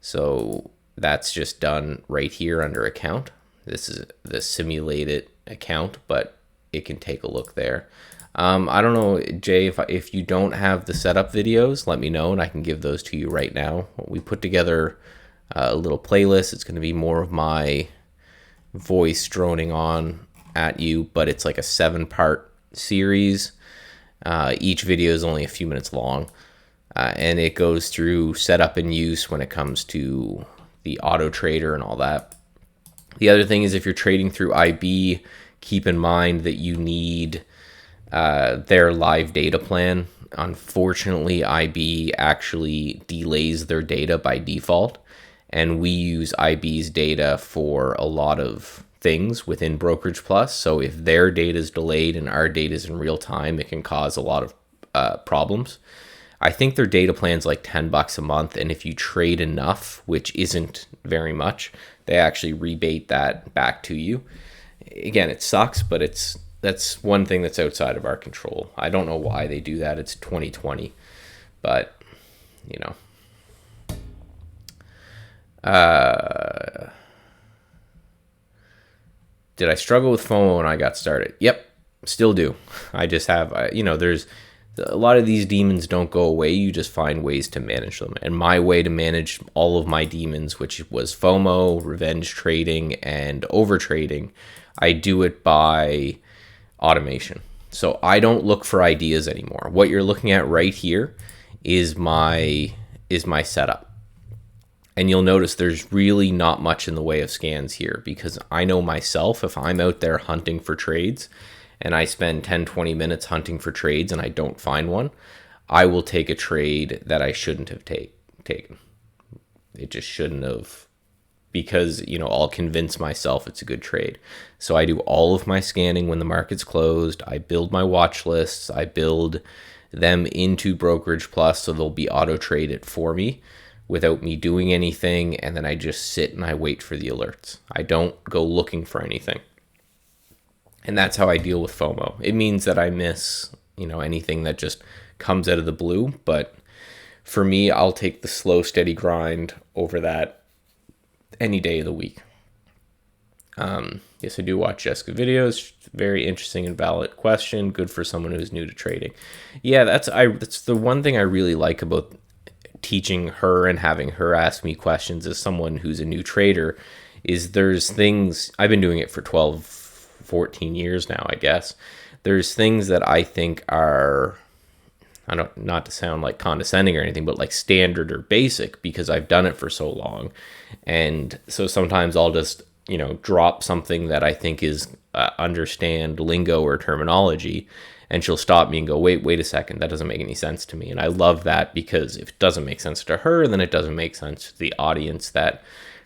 So that's just done right here under account. This is the simulated account, but it can take a look there. I don't know, Jay, if you don't have the setup videos, let me know and I can give those to you right now. We put together a little playlist. It's going to be more of my voice droning on at you, but it's like a 7-part series. Each video is only a few minutes long, and it goes through setup and use when it comes to the auto trader and all that. The other thing is if you're trading through IB, keep in mind that you need their live data plan. Unfortunately, IB actually delays their data by default, and we use IB's data for a lot of things within Brokerage Plus. So if their data is delayed and our data is in real time, it can cause a lot of problems. I think their data plan's like $10 a month, and if you trade enough, which isn't very much, they actually rebate that back to you. Again, it sucks, but that's one thing that's outside of our control. I don't know why they do that. It's 2020, but did I struggle with FOMO when I got started? Yep, still do. I just have, A lot of these demons don't go away. You just find ways to manage them. And my way to manage all of my demons, which was FOMO, revenge trading, and over trading, I do it by automation. So I don't look for ideas anymore. What you're looking at right here is my setup. And you'll notice there's really not much in the way of scans here, because I know myself, if I'm out there hunting for trades and I spend 10, 20 minutes hunting for trades and I don't find one, I will take a trade that I shouldn't have taken. It just shouldn't have, because, I'll convince myself it's a good trade. So I do all of my scanning when the market's closed. I build my watch lists. I build them into Brokerage Plus so they'll be auto traded for me without me doing anything, and then I just sit and I wait for the alerts. I don't go looking for anything. And that's how I deal with FOMO. It means that I miss, anything that just comes out of the blue, but for me, I'll take the slow, steady grind over that any day of the week. Yes, I do watch Jessica videos. Very interesting and valid question. Good for someone who's new to trading. Yeah, that's the one thing I really like about teaching her and having her ask me questions as someone who's a new trader, is there's things, I've been doing it for 12, 14 years now, I guess. There's things that I think are, not to sound like condescending or anything, but like standard or basic, because I've done it for so long. And so sometimes I'll just, drop something that I think is understand lingo or terminology, and she'll stop me and go, wait a second, that doesn't make any sense to me. And I love that, because if it doesn't make sense to her, then it doesn't make sense to the audience that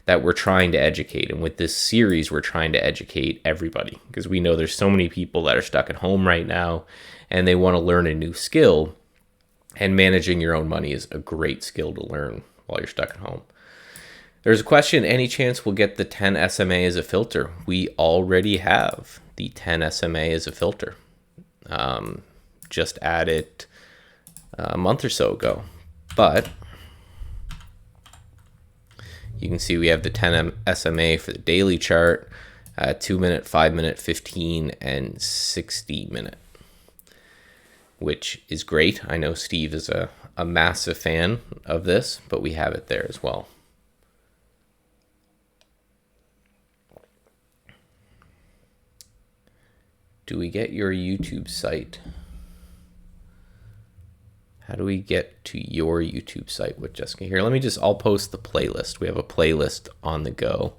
we're trying to educate. And with this series, we're trying to educate everybody, because we know there's so many people that are stuck at home right now and they want to learn a new skill. And managing your own money is a great skill to learn while you're stuck at home. There's a question, any chance we'll get the 10 SMA as a filter? We already have the 10 SMA as a filter. Just added a month or so ago. But you can see we have the 10 SMA for the daily chart, 2 minute, 5 minute, 15, and 60 minute, which is great. I know Steve is a massive fan of this, but we have it there as well. Do we get your YouTube site? How do we get to your YouTube site with Jessica here? I'll post the playlist. We have a playlist on the go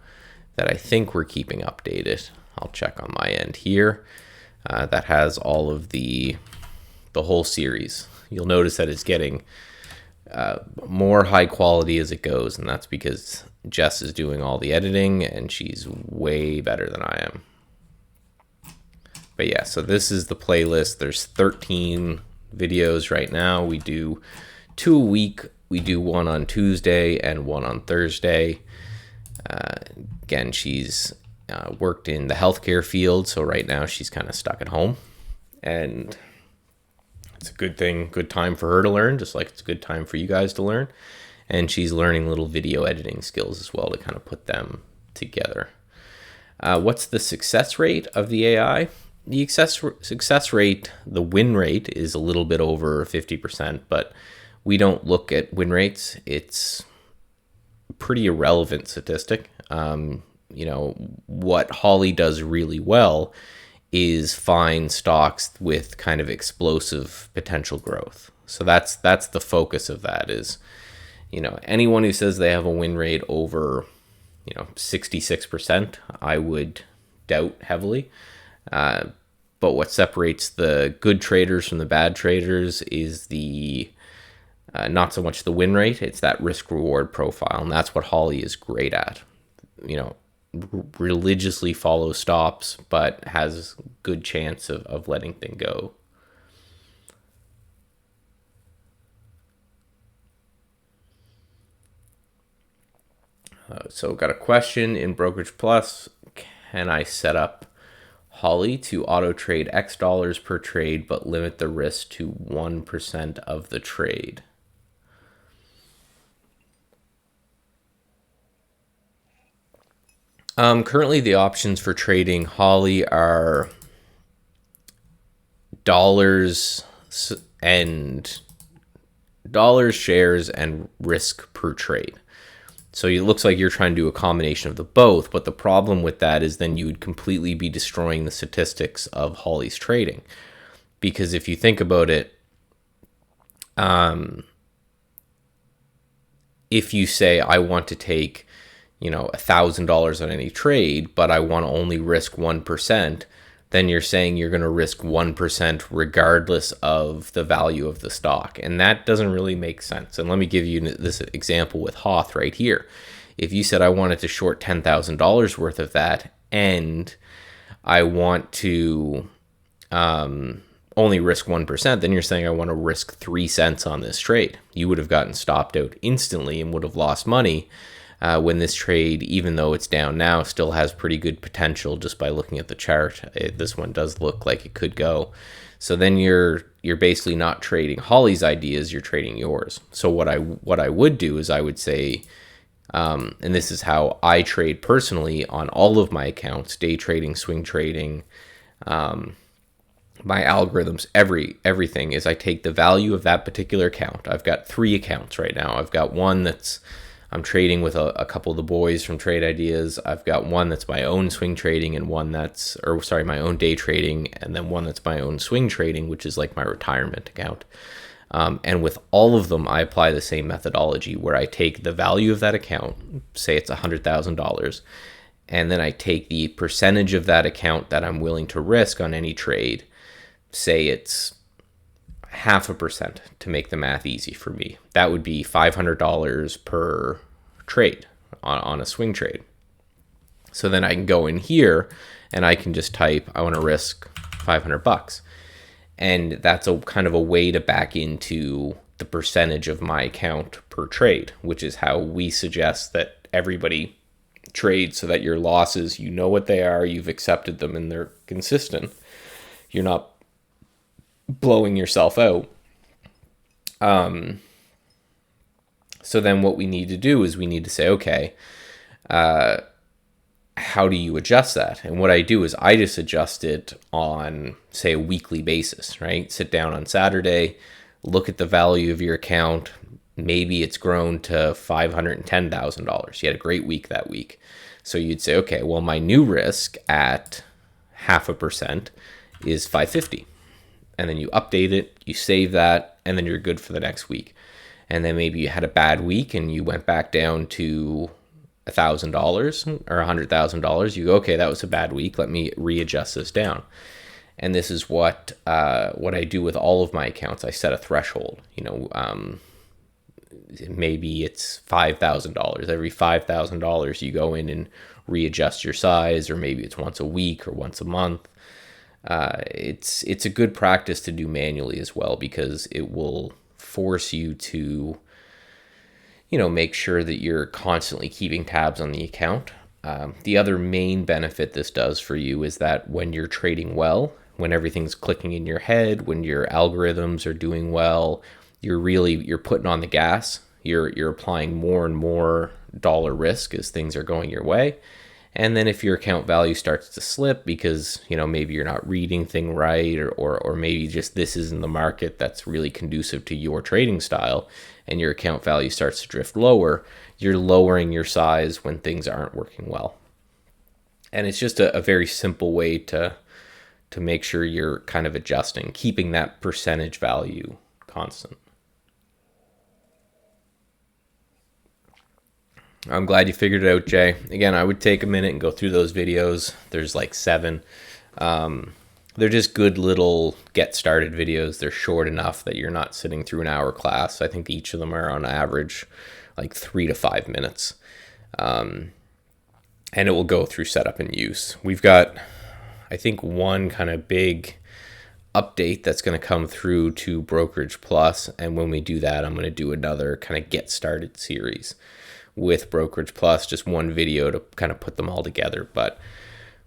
that I think we're keeping updated. I'll check on my end here. That has all of the whole series. You'll notice that it's getting more high quality as it goes, and that's because Jess is doing all the editing and she's way better than I am. But yeah, so this is the playlist. There's 13 videos right now. We do 2 a week. We do one on Tuesday and one on Thursday. Again, she's worked in the healthcare field, so right now she's kind of stuck at home. And it's a good thing, good time for her to learn, just like it's a good time for you guys to learn. And she's learning little video editing skills as well to kind of put them together. What's the success rate of the AI? The success rate, the win rate is a little bit over 50%, but we don't look at win rates. It's a pretty irrelevant statistic. What Holly does really well is find stocks with kind of explosive potential growth. So that's the focus of that is, anyone who says they have a win rate over, 66%, I would doubt heavily. But what separates the good traders from the bad traders is the not so much the win rate, it's that risk reward profile. And that's what Holly is great at. Religiously follows stops, but has good chance of letting things go. So got a question in Brokerage Plus. Can I set up Holly to auto trade X dollars per trade, but limit the risk to 1% of the trade? Currently, the options for trading Holly are dollars and dollars, shares, and risk per trade. So it looks like you're trying to do a combination of the both, but the problem with that is then you would completely be destroying the statistics of Holly's trading. Because if you think about it, if you say I want to take, $1,000 on any trade, but I want to only risk 1%, then you're saying you're going to risk 1% regardless of the value of the stock. And that doesn't really make sense. And let me give you this example with Hoth right here. If you said I wanted to short $10,000 worth of that, and I want to only risk 1%, then you're saying I want to risk 3 cents on this trade. You would have gotten stopped out instantly and would have lost money. When this trade, even though it's down now, still has pretty good potential just by looking at the chart. This one does look like it could go. So then you're basically not trading Holly's ideas, you're trading yours. So what I would do is I would say, and this is how I trade personally on all of my accounts, day trading, swing trading, my algorithms, everything is I take the value of that particular account. I've got 3 accounts right now. I've got one that's I'm trading with a couple of the boys from Trade Ideas. I've got one that's my own swing trading and one my own day trading, and then one that's my own swing trading, which is like my retirement account. And with all of them, I apply the same methodology where I take the value of that account, say it's $100,000, and then I take the percentage of that account that I'm willing to risk on any trade, say it's 0.5% to make the math easy for me. That would be $500 per trade on a swing trade. So then I can go in here and I can just type, I want to risk $500. And that's a kind of a way to back into the percentage of my account per trade, which is how we suggest that everybody trade, so that your losses, you know what they are, you've accepted them, and they're consistent. You're not blowing yourself out. So then what we need to do is we need to say, okay, how do you adjust that? And what I do is I just adjust it on, say, a weekly basis, right? Sit down on Saturday, look at the value of your account. Maybe it's grown to $510,000. You had a great week that week. So you'd say, okay, well, my new risk at 0.5% is $550. And then you update it, you save that, and then you're good for the next week. And then maybe you had a bad week and you went back down to $1,000 or $100,000. You go, okay, that was a bad week. Let me readjust this down. And this is what I do with all of my accounts. I set a threshold. Maybe it's $5,000. Every $5,000 you go in and readjust your size, or maybe it's once a week or once a month. It's a good practice to do manually as well, because it will force you to, make sure that you're constantly keeping tabs on the account. The other main benefit this does for you is that when you're trading well, when everything's clicking in your head, when your algorithms are doing well, you're putting on the gas. You're applying more and more dollar risk as things are going your way. And then if your account value starts to slip because, maybe you're not reading thing right, or maybe just this isn't the market that's really conducive to your trading style, and your account value starts to drift lower, you're lowering your size when things aren't working well. And it's just a very simple way to make sure you're kind of adjusting, keeping that percentage value constant. I'm glad you figured it out, Jay. Again, I would take a minute and go through those videos. There's like 7. They're just good little get started videos. They're short enough that you're not sitting through an hour class. I think each of them are on average like 3 to 5 minutes. And it will go through setup and use. We've got, I think, one kind of big update that's going to come through to Brokerage Plus. And when we do that, I'm going to do another kind of get started series with Brokerage Plus, just one video to kind of put them all together. But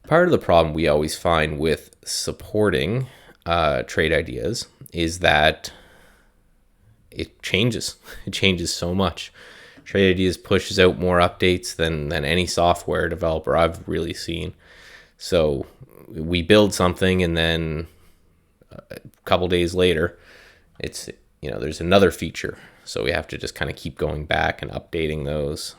part of the problem we always find with supporting Trade Ideas is that it changes. It changes so much. Trade Ideas pushes out more updates than any software developer I've really seen. So we build something, and then a couple days later, it's, there's another feature. So we have to just kind of keep going back and updating those.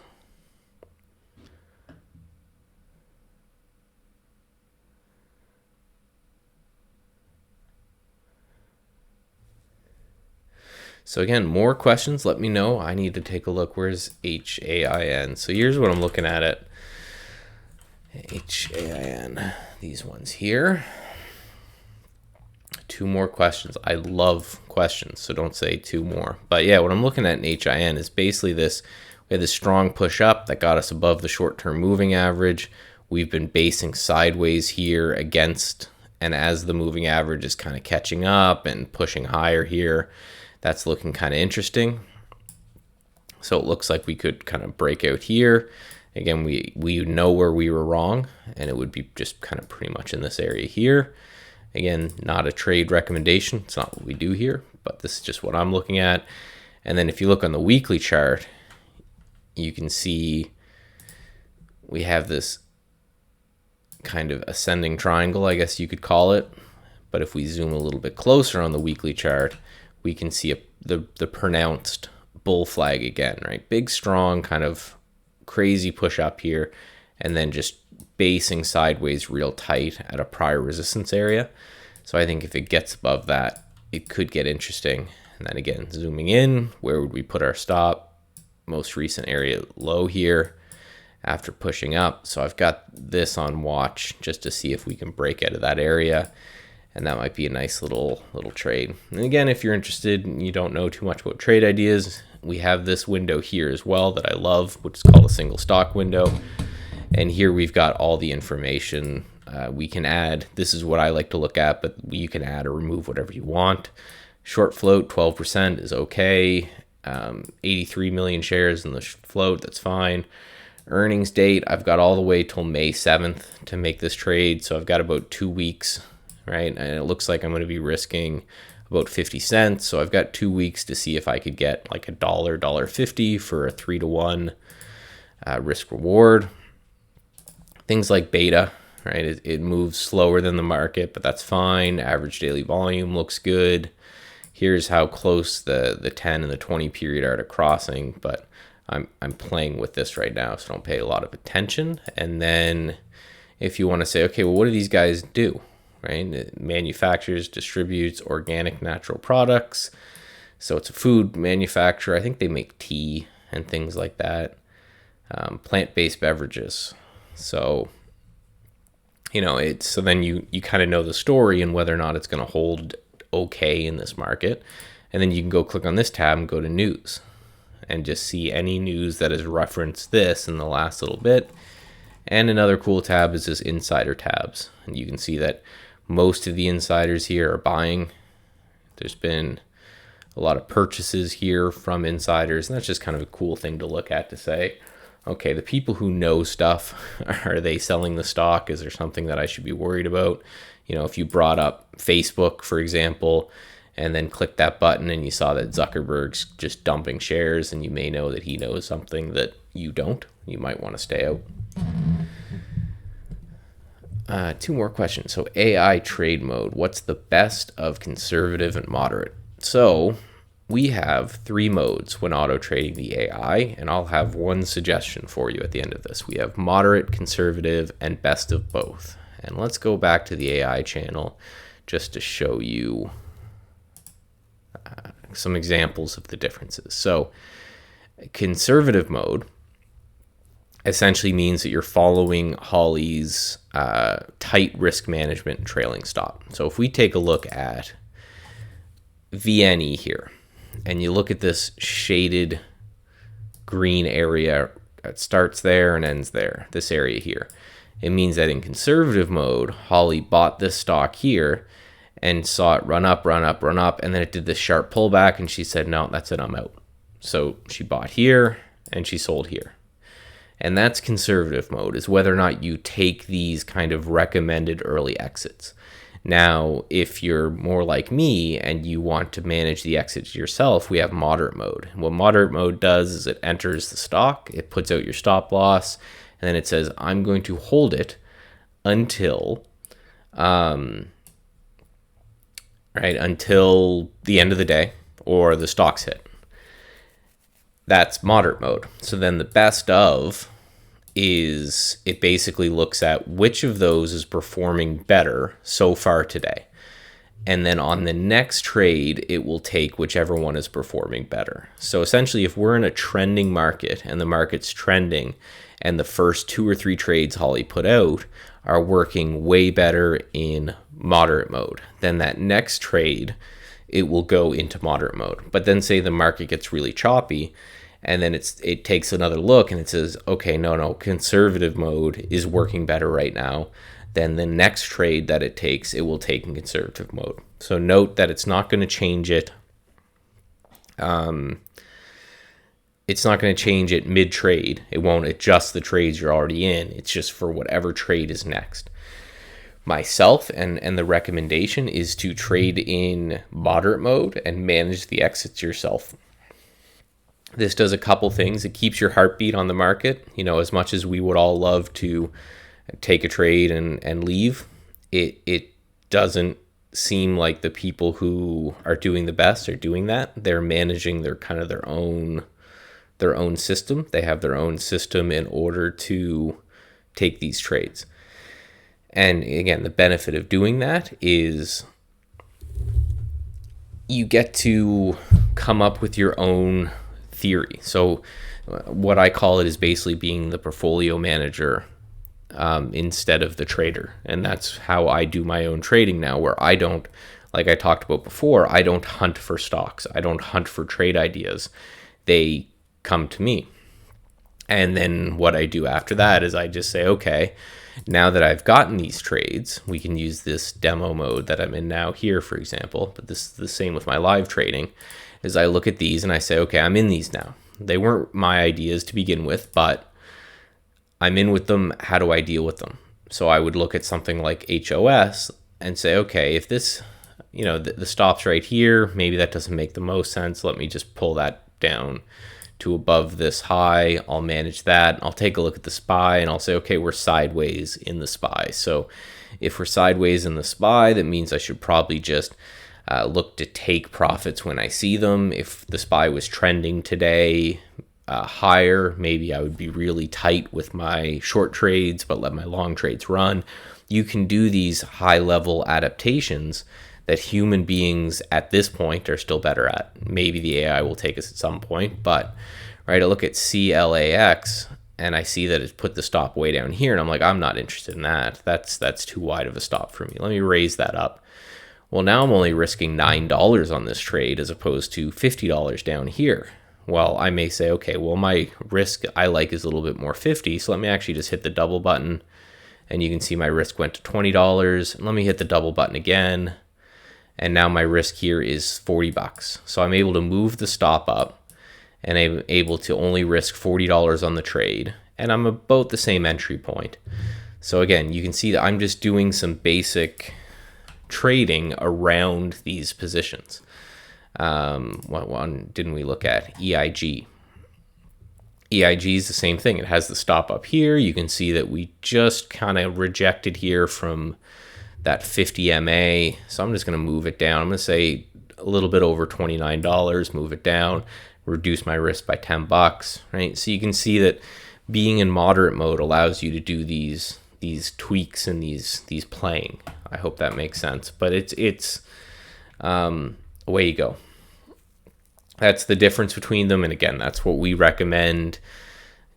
So again, more questions, let me know. I need to take a look. Where's HAIN? So here's what I'm looking at it. HAIN, these ones here. 2 more questions. I love questions, so don't say 2 more. But yeah, what I'm looking at in HIN is basically this. We had this strong push up that got us above the short-term moving average. We've been basing sideways here against, and as the moving average is kind of catching up and pushing higher here, that's looking kind of interesting. So it looks like we could kind of break out here. Again, we know where we were wrong, and it would be just kind of pretty much in this area here. Again, not a trade recommendation. It's not what we do here, but this is just what I'm looking at. And then if you look on the weekly chart, you can see we have this kind of ascending triangle, I guess you could call it. But if we zoom a little bit closer on the weekly chart, we can see the pronounced bull flag again, right? Big, strong, kind of crazy push up here, and then just basing sideways real tight at a prior resistance area. So I think if it gets above that, it could get interesting. And then again, zooming in, where would we put our stop? Most recent area low here after pushing up. So I've got this on watch just to see if we can break out of that area. And that might be a nice little trade. And again, if you're interested and you don't know too much about trade ideas, we have this window here as well that I love, which is called a single stock window. And here we've got all the information we can add. This is what I like to look at, but you can add or remove whatever you want. Short float, 12% is okay. 83 million shares in the float, that's fine. Earnings date, I've got all the way till May 7th to make this trade. So I've got about 2 weeks, right? And it looks like I'm going to be risking about 50 cents. So I've got 2 weeks to see if I could get like $1.50 for a 3-to-1 risk reward. Things like beta, right? It moves slower than the market, but that's fine. Average daily volume looks good. Here's how close the 10 and the 20 period are to crossing, but I'm playing with this right now, so don't pay a lot of attention. And then if you want to say, okay, well, what do these guys do, right? It manufactures, distributes organic natural products. So it's a food manufacturer. I think they make tea and things like that. Plant-based beverages. So, so then you kind of know the story and whether or not it's going to hold okay in this market. And then you can go click on this tab and go to news and just see any news that has referenced this in the last little bit. And another cool tab is this insider tabs. And you can see that most of the insiders here are buying. There's been a lot of purchases here from insiders. And that's just kind of a cool thing to look at to say, okay, the people who know stuff, are they selling the stock? Is there something that I should be worried about? If you brought up Facebook, for example, and then clicked that button and you saw that Zuckerberg's just dumping shares, and you may know that he knows something that you don't, you might want to stay out. 2 more questions. So AI trade mode, what's the best of conservative and moderate? So we have 3 modes when auto trading the AI, and I'll have one suggestion for you at the end of this. We have moderate, conservative, and best of both. And let's go back to the AI channel just to show you some examples of the differences. So conservative mode essentially means that you're following Holly's tight risk management trailing stop. So if we take a look at VNE here, and you look at this shaded green area that starts there and ends there, this area here, it means that in conservative mode, Holly bought this stock here and saw it run up, and then it did this sharp pullback, and she said, no, that's it, I'm out. So she bought here and she sold here. And that's conservative mode, is whether or not you take these kind of recommended early exits. Now, if you're more like me and you want to manage the exits yourself, we have moderate mode. What moderate mode does is it enters the stock, it puts out your stop loss, and then it says, I'm going to hold it until right, until the end of the day or the stocks hit. That's moderate mode. So then the best of is it basically looks at which of those is performing better so far today. And then on the next trade, it will take whichever one is performing better. So essentially, if we're in a trending market and the market's trending and the first 2 or 3 trades Holly put out are working way better in moderate mode, then that next trade, it will go into moderate mode. But then say the market gets really choppy, and then it takes another look and it says, okay, no, conservative mode is working better right now. Then the next trade that it takes, it will take in conservative mode. So note that it's not going to change it. It's not going to change it mid-trade. It won't adjust the trades you're already in. It's just for whatever trade is next. Myself and the recommendation is to trade in moderate mode and manage the exits yourself. This does a couple things. It keeps your heartbeat on the market. As much as we would all love to take a trade and leave, it doesn't seem like the people who are doing the best are doing that. They're managing their own system. They have their own system in order to take these trades. And again, the benefit of doing that is you get to come up with your own theory. So what I call it is basically being the portfolio manager instead of the trader. And that's how I do my own trading now, where I don't, like I talked about before, I don't hunt for stocks. I don't hunt for trade ideas. They come to me. And then what I do after that is I just say, okay, now that I've gotten these trades, we can use this demo mode that I'm in now here, for example, but this is the same with my live trading, is I look at these and I say, okay, I'm in these now. They weren't my ideas to begin with, but I'm in with them. How do I deal with them? So I would look at something like HOS and say, okay, if this, the stop's right here, maybe that doesn't make the most sense. Let me just pull that down to above this high. I'll manage that. I'll take a look at the SPY and I'll say, okay, we're sideways in the SPY. So if we're sideways in the SPY, that means I should probably just look to take profits when I see them. If the SPY was trending today higher, maybe I would be really tight with my short trades, but let my long trades run. You can do these high level adaptations that human beings at this point are still better at. Maybe the AI will take us at some point, but right, I look at CLAX and I see that it's put the stop way down here, and I'm like, I'm not interested in that. That's too wide of a stop for me. Let me raise that up. Well, now I'm only risking $9 on this trade as opposed to $50 down here. Well, I may say, okay, well, my risk I like is a little bit more 50, so let me actually just hit the double button, and you can see my risk went to $20. Let me hit the double button again, and now my risk here is $40. So I'm able to move the stop up, and I'm able to only risk $40 on the trade, and I'm about the same entry point. So again, you can see that I'm just doing some basic trading around these positions. What one didn't we look at? EIG. EIG is the same thing. It has the stop up here. You can see that we just kind of rejected here from that 50 MA. So I'm just going to move it down. I'm going to say a little bit over $29, move it down, reduce my risk by $10, right? So you can see that being in moderate mode allows you to do these tweaks and these playing. I hope that makes sense, but it's away you go. That's the difference between them. And again, that's what we recommend,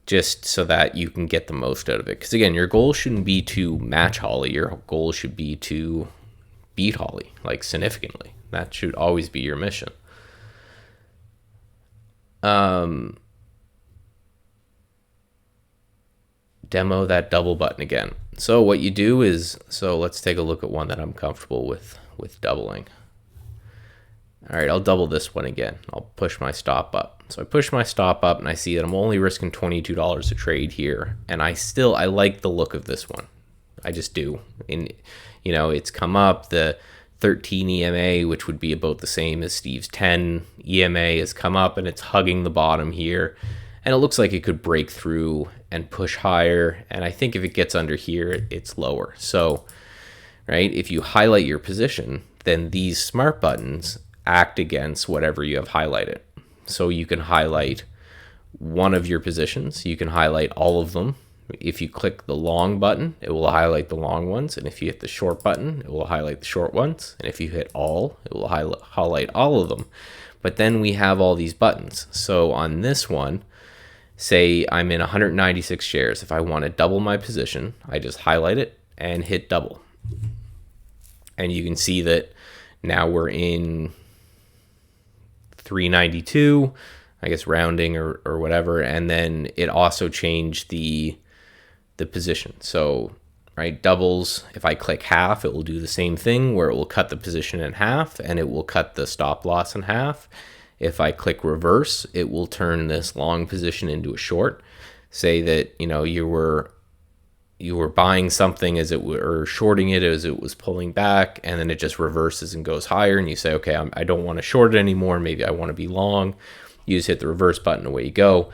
just so that you can get the most out of it. Because again, your goal shouldn't be to match Holly. Your goal should be to beat Holly, like significantly. That should always be your mission. Demo that double button again. So what you do is, so let's take a look at one that I'm comfortable with doubling. All right, I'll double this one again. I'll push my stop up. So I push my stop up and I see that I'm only risking $22 a trade here. And I like the look of this one. I just do. And, it's come up. The 13 EMA, which would be about the same as Steve's 10 EMA, has come up and it's hugging the bottom here. And it looks like it could break through and push higher. And I think if it gets under here, it's lower. So, right, if you highlight your position, then these smart buttons act against whatever you have highlighted. So you can highlight one of your positions, you can highlight all of them. If you click the long button, it will highlight the long ones. And if you hit the short button, it will highlight the short ones. And if you hit all, it will highlight all of them. But then we have all these buttons. So on this one, say I'm in 196 shares. If I want to double my position, I just highlight it and hit double. And you can see that now we're in 392, I guess rounding or whatever. And then it also changed the position. So, right, doubles, if I click half, it will do the same thing where it will cut the position in half and it will cut the stop loss in half. If I click reverse, it will turn this long position into a short. Say that, you were buying something as it or shorting it as it was pulling back, and then it just reverses and goes higher, and you say, okay, I don't want to short it anymore. Maybe I want to be long. You just hit the reverse button, away you go.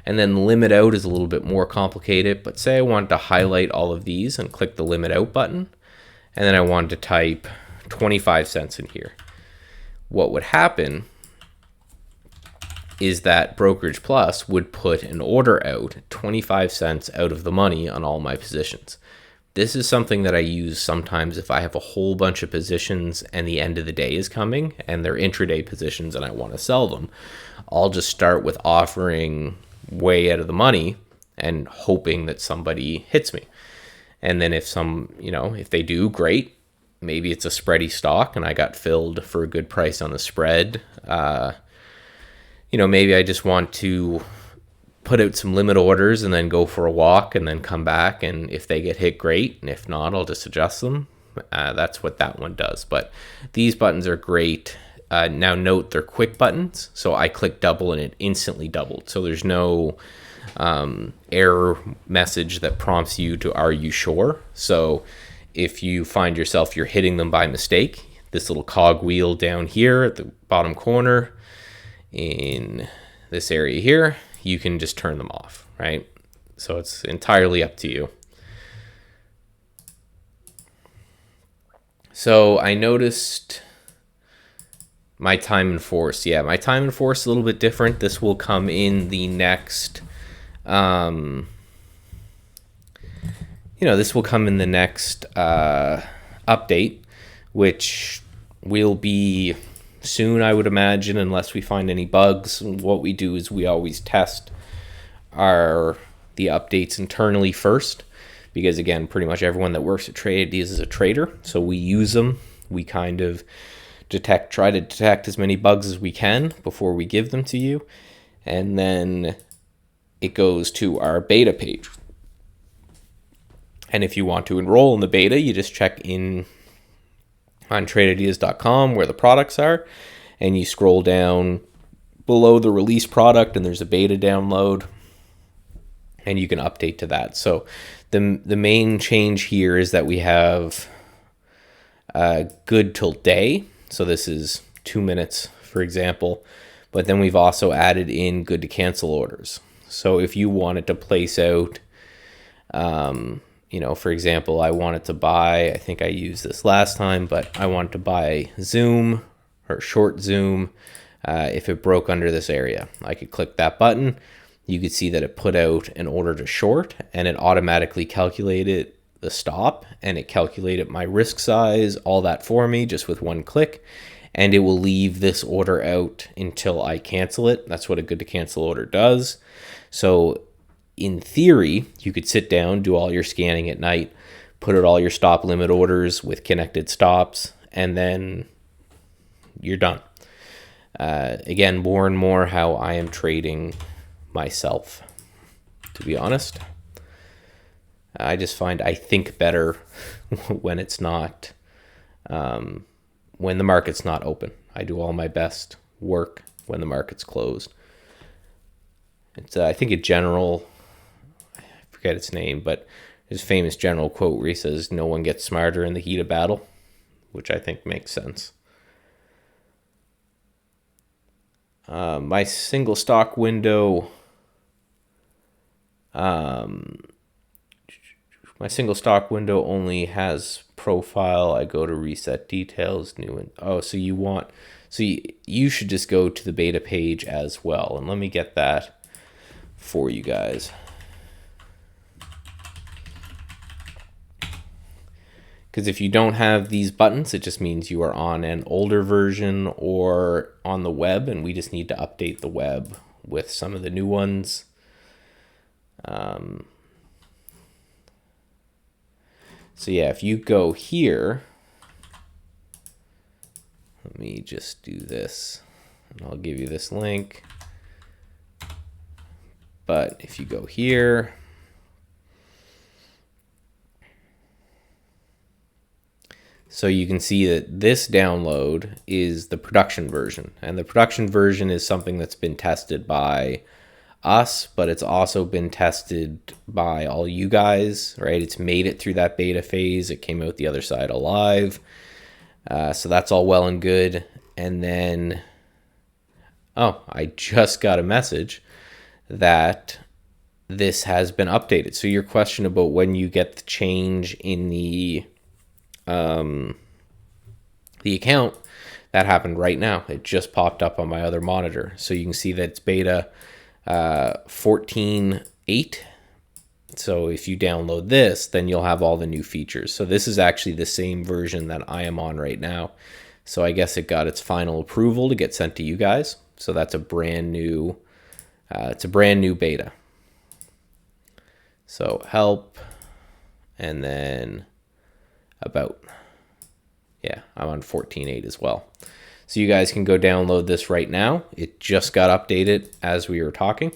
And then limit out is a little bit more complicated, but say I wanted to highlight all of these and click the limit out button, and then I wanted to type 25 cents in here. What would happen is that Brokerage Plus would put an order out 25 cents out of the money on all my positions. This is something that I use sometimes if I have a whole bunch of positions and the end of the day is coming and they're intraday positions and I want to sell them. I'll just start with offering way out of the money and hoping that somebody hits me. And then if they do, great. Maybe it's a spready stock and I got filled for a good price on the spread. Maybe I just want to put out some limit orders and then go for a walk and then come back. And if they get hit, great. And if not, I'll just adjust them. That's what that one does. But these buttons are great. Now note they're quick buttons. So I click double and it instantly doubled. So there's no error message that prompts you to, are you sure? So if you find yourself, you're hitting them by mistake, this little cog wheel down here at the bottom corner in this area here, you can just turn them off, right? So it's entirely up to you. So I noticed my time in force. Yeah, my time in force is a little bit different. This will come in the next, this will come in the next update, which will be soon, I would imagine, unless we find any bugs. What we do is we always test the updates internally first, because again, pretty much everyone that works at Traderz is a trader, so we use them. We kind of try to detect as many bugs as we can before we give them to you, and then it goes to our beta page. And if you want to enroll in the beta, you just check in on Traderz.com where the products are, and you scroll down below the release product and there's a beta download, and you can update to that. So the main change here is that we have good till day. So this is 2 minutes, for example, but then we've also added in good to cancel orders. So if you wanted to place out, for example, I wanted to buy, I think I used this last time, but I wanted to buy Zoom or short Zoom if it broke under this area. I could click that button. You could see that it put out an order to short, and it automatically calculated the stop, and it calculated my risk size, all that for me just with one click, and it will leave this order out until I cancel it. That's what a good to cancel order does. So in theory, you could sit down, do all your scanning at night, put out all your stop limit orders with connected stops, and then you're done. Again, more and more how I am trading myself, to be honest. I just find I think better when it's not, when the market's not open. I do all my best work when the market's closed. It's, I think, a general, I forget its name, but his famous general quote where he says, "No one gets smarter in the heat of battle," which I think makes sense. My single stock window, only has profile, I go to reset details, new and you should just go to the beta page as well. And let me get that for you guys. Because if you don't have these buttons, it just means you are on an older version or on the web, and we just need to update the web with some of the new ones. So yeah, if you go here, let me just do this, and I'll give you this link. But if you go here, so you can see that this download is the production version, and the production version is something that's been tested by us, but it's also been tested by all you guys, right? It's made it through that beta phase. It came out the other side alive. So that's all well and good. And then, oh, I just got a message that this has been updated. So your question about when you get the change in the account, that happened right now. It just popped up on my other monitor. So you can see that it's beta 14.8. So if you download this, then you'll have all the new features. So this is actually the same version that I am on right now. So I guess it got its final approval to get sent to you guys. So that's a brand new, it's a brand new beta. So help, and then about, yeah, I'm on 14.8 as well. So you guys can go download this right now. It just got updated as we were talking.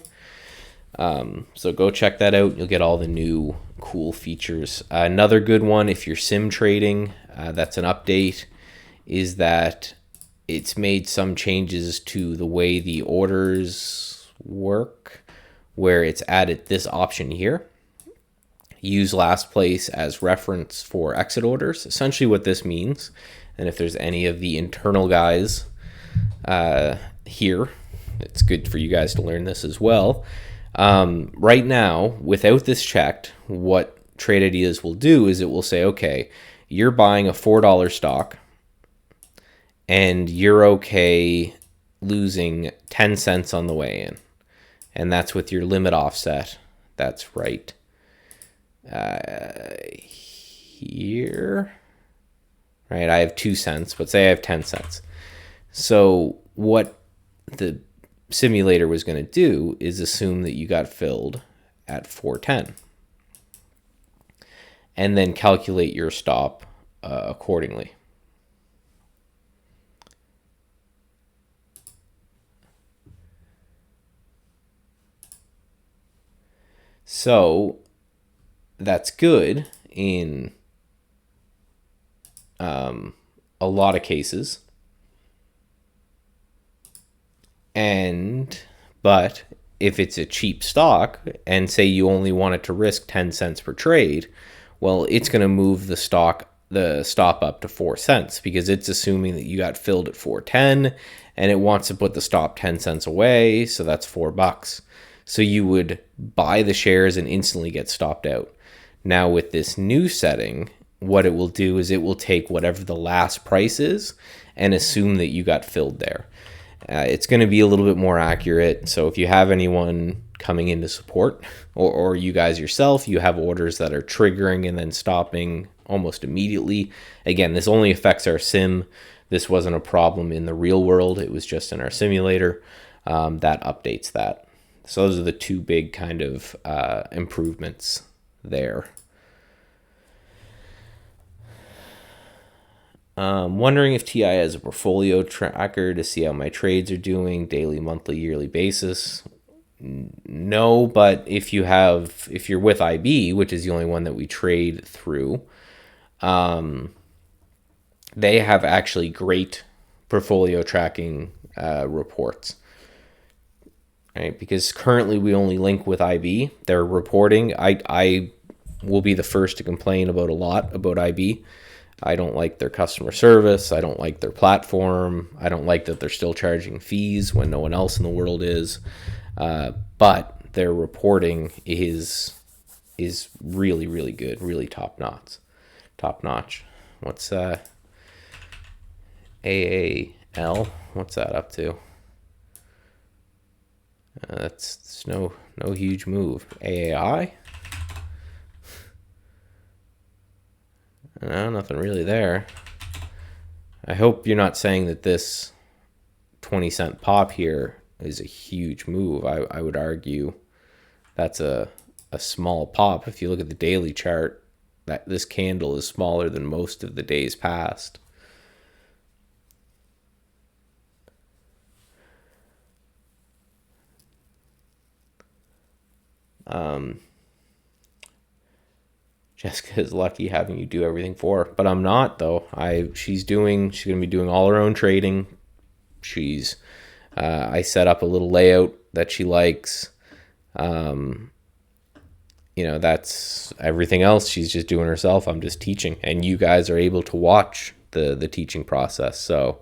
So go check that out. You'll get all the new cool features. Another good one, if you're sim trading, that's an update, is that it's made some changes to the way the orders work, where it's added this option here. Use last place as reference for exit orders. Essentially what this means, and if there's any of the internal guys here, it's good for you guys to learn this as well. Right now, without this checked, what Trade Ideas will do is it will say, okay, you're buying a $4 stock and you're okay losing 10 cents on the way in. And that's with your limit offset. That's right here. Right, I have 2 cents, but say I have 10 cents. So what the simulator was going to do is assume that you got filled at 410 and then calculate your stop accordingly. So that's good in a lot of cases. But if it's a cheap stock and say you only want it to risk 10 cents per trade, well, it's going to move the stop up to 4 cents because it's assuming that you got filled at 410 and it wants to put the stop 10 cents away. So that's $4. So you would buy the shares and instantly get stopped out. Now with this new setting, what it will do is it will take whatever the last price is and assume that you got filled there. It's going to be a little bit more accurate. So if you have anyone coming into support or you guys yourself, you have orders that are triggering and then stopping almost immediately. Again, this only affects our sim. This wasn't a problem in the real world. It was just in our simulator. That updates that. So those are the two big kind of improvements there. Wondering if TI has a portfolio tracker to see how my trades are doing, daily, monthly, yearly basis. No, but if you're with IB, which is the only one that we trade through, they have actually great portfolio tracking reports. Right? Because currently we only link with IB. They're reporting. I will be the first to complain about a lot about IB. I don't like their customer service. I don't like their platform. I don't like that they're still charging fees when no one else in the world is. But their reporting is really, really good, really top notch. What's AAL? What's that up to? That's no huge move. AAI? No, nothing really there. I hope you're not saying that this 20-cent pop here is a huge move. I would argue that's a small pop. If you look at the daily chart, that this candle is smaller than most of the days past. Jessica is lucky having you do everything for her, but I'm not though. She's gonna be doing all her own trading. I set up a little layout that she likes. That's everything else she's just doing herself. I'm just teaching, and you guys are able to watch the teaching process. So,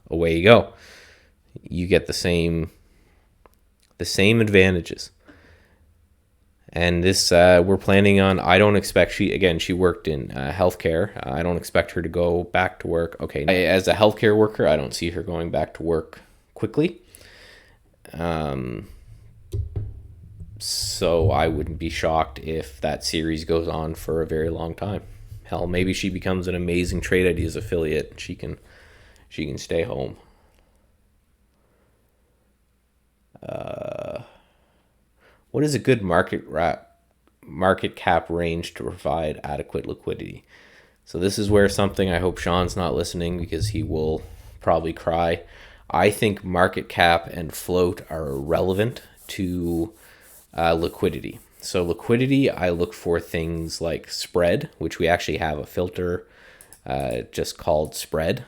away you go. You get the same advantages. And this, we're planning on, I don't expect she worked in healthcare. I don't expect her to go back to work. Okay. As a healthcare worker, I don't see her going back to work quickly. So I wouldn't be shocked if that series goes on for a very long time. Hell, maybe she becomes an amazing Trade Ideas affiliate. She can stay home. What is a good market cap range to provide adequate liquidity? So this is where something, I hope Sean's not listening because he will probably cry. I think market cap and float are irrelevant to liquidity. So liquidity, I look for things like spread, which we actually have a filter just called spread,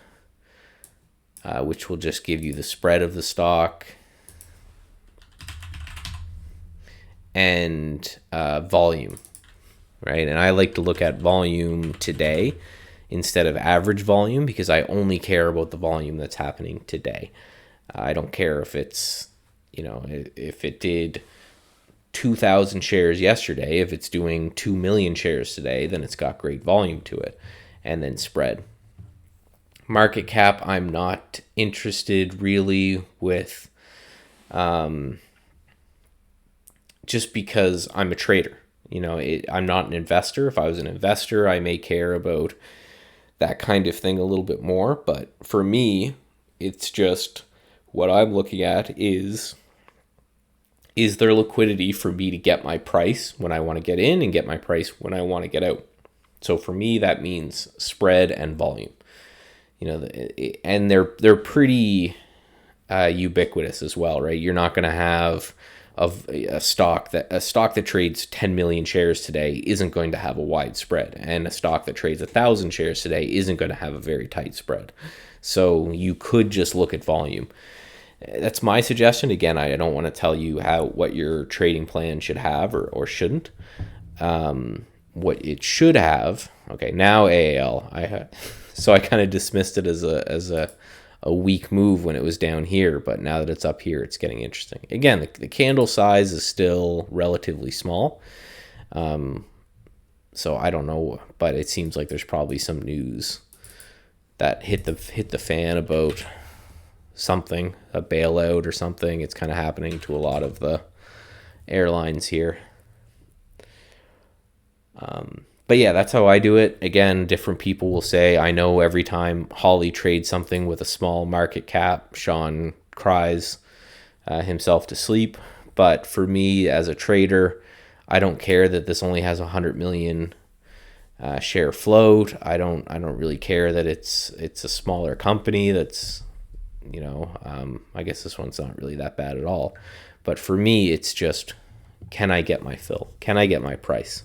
which will just give you the spread of the stock, and volume, right? And I like to look at volume today instead of average volume because I only care about the volume that's happening today. I don't care if it's, if it did 2,000 shares yesterday. If it's doing 2 million shares today, then it's got great volume to it. And then spread. Market cap, I'm not interested really with, just because I'm a trader. I'm not an investor. If I was an investor, I may care about that kind of thing a little bit more. But for me, it's just what I'm looking at is there liquidity for me to get my price when I want to get in and get my price when I want to get out? So for me, that means spread and volume. And they're pretty ubiquitous as well, right? You're not going to have a stock that trades 10 million shares today isn't going to have a wide spread, and a stock that trades 1,000 shares today isn't going to have a very tight spread. So you could just look at volume. That's my suggestion. Again, I don't want to tell you what your trading plan should have or shouldn't. What it should have. Okay, now AAL. So I kind of dismissed it as a weak move when it was down here, but now that it's up here, it's getting interesting. Again, the candle size is still relatively small. So I don't know, but it seems like there's probably some news that hit the fan about something, a bailout or something. It's kind of happening to a lot of the airlines here. But yeah, that's how I do it. Again, different people will say, I know every time Holly trades something with a small market cap, Sean cries himself to sleep. But for me as a trader, I don't care that this only has 100 million share float. I don't really care that it's a smaller company that's, I guess this one's not really that bad at all. But for me, it's just, can I get my fill? Can I get my price?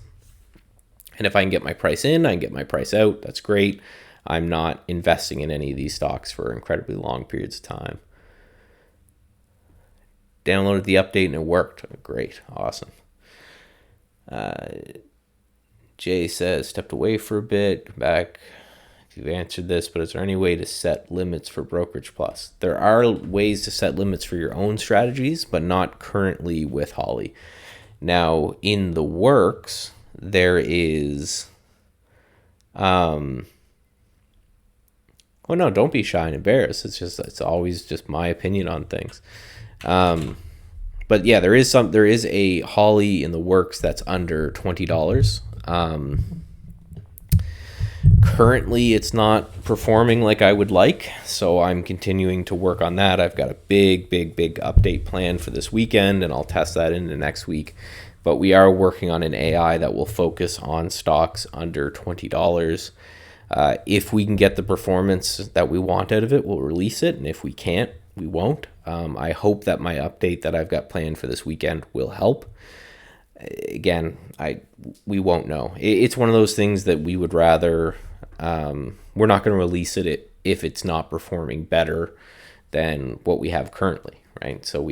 And if I can get my price in, I can get my price out. That's great. I'm not investing in any of these stocks for incredibly long periods of time. Downloaded the update and it worked. Great. Awesome. Jay says, stepped away for a bit. Come back. You've answered this, but is there any way to set limits for Brokerage Plus? There are ways to set limits for your own strategies, but not currently with Holly. Now, in the works, there is, well, no, don't be shy and embarrassed. It's always just my opinion on things. But yeah, there is a Holly in the works that's under $20. Currently, it's not performing like I would like, so I'm continuing to work on that. I've got a big update plan for this weekend, and I'll test that into next week. But we are working on an AI that will focus on stocks under $20. If we can get the performance that we want out of it, we'll release it, and if we can't, we won't. I hope that my update that I've got planned for this weekend will help. Again, we won't know. It's one of those things that we would rather, we're not going to release it if it's not performing better than what we have currently, right? So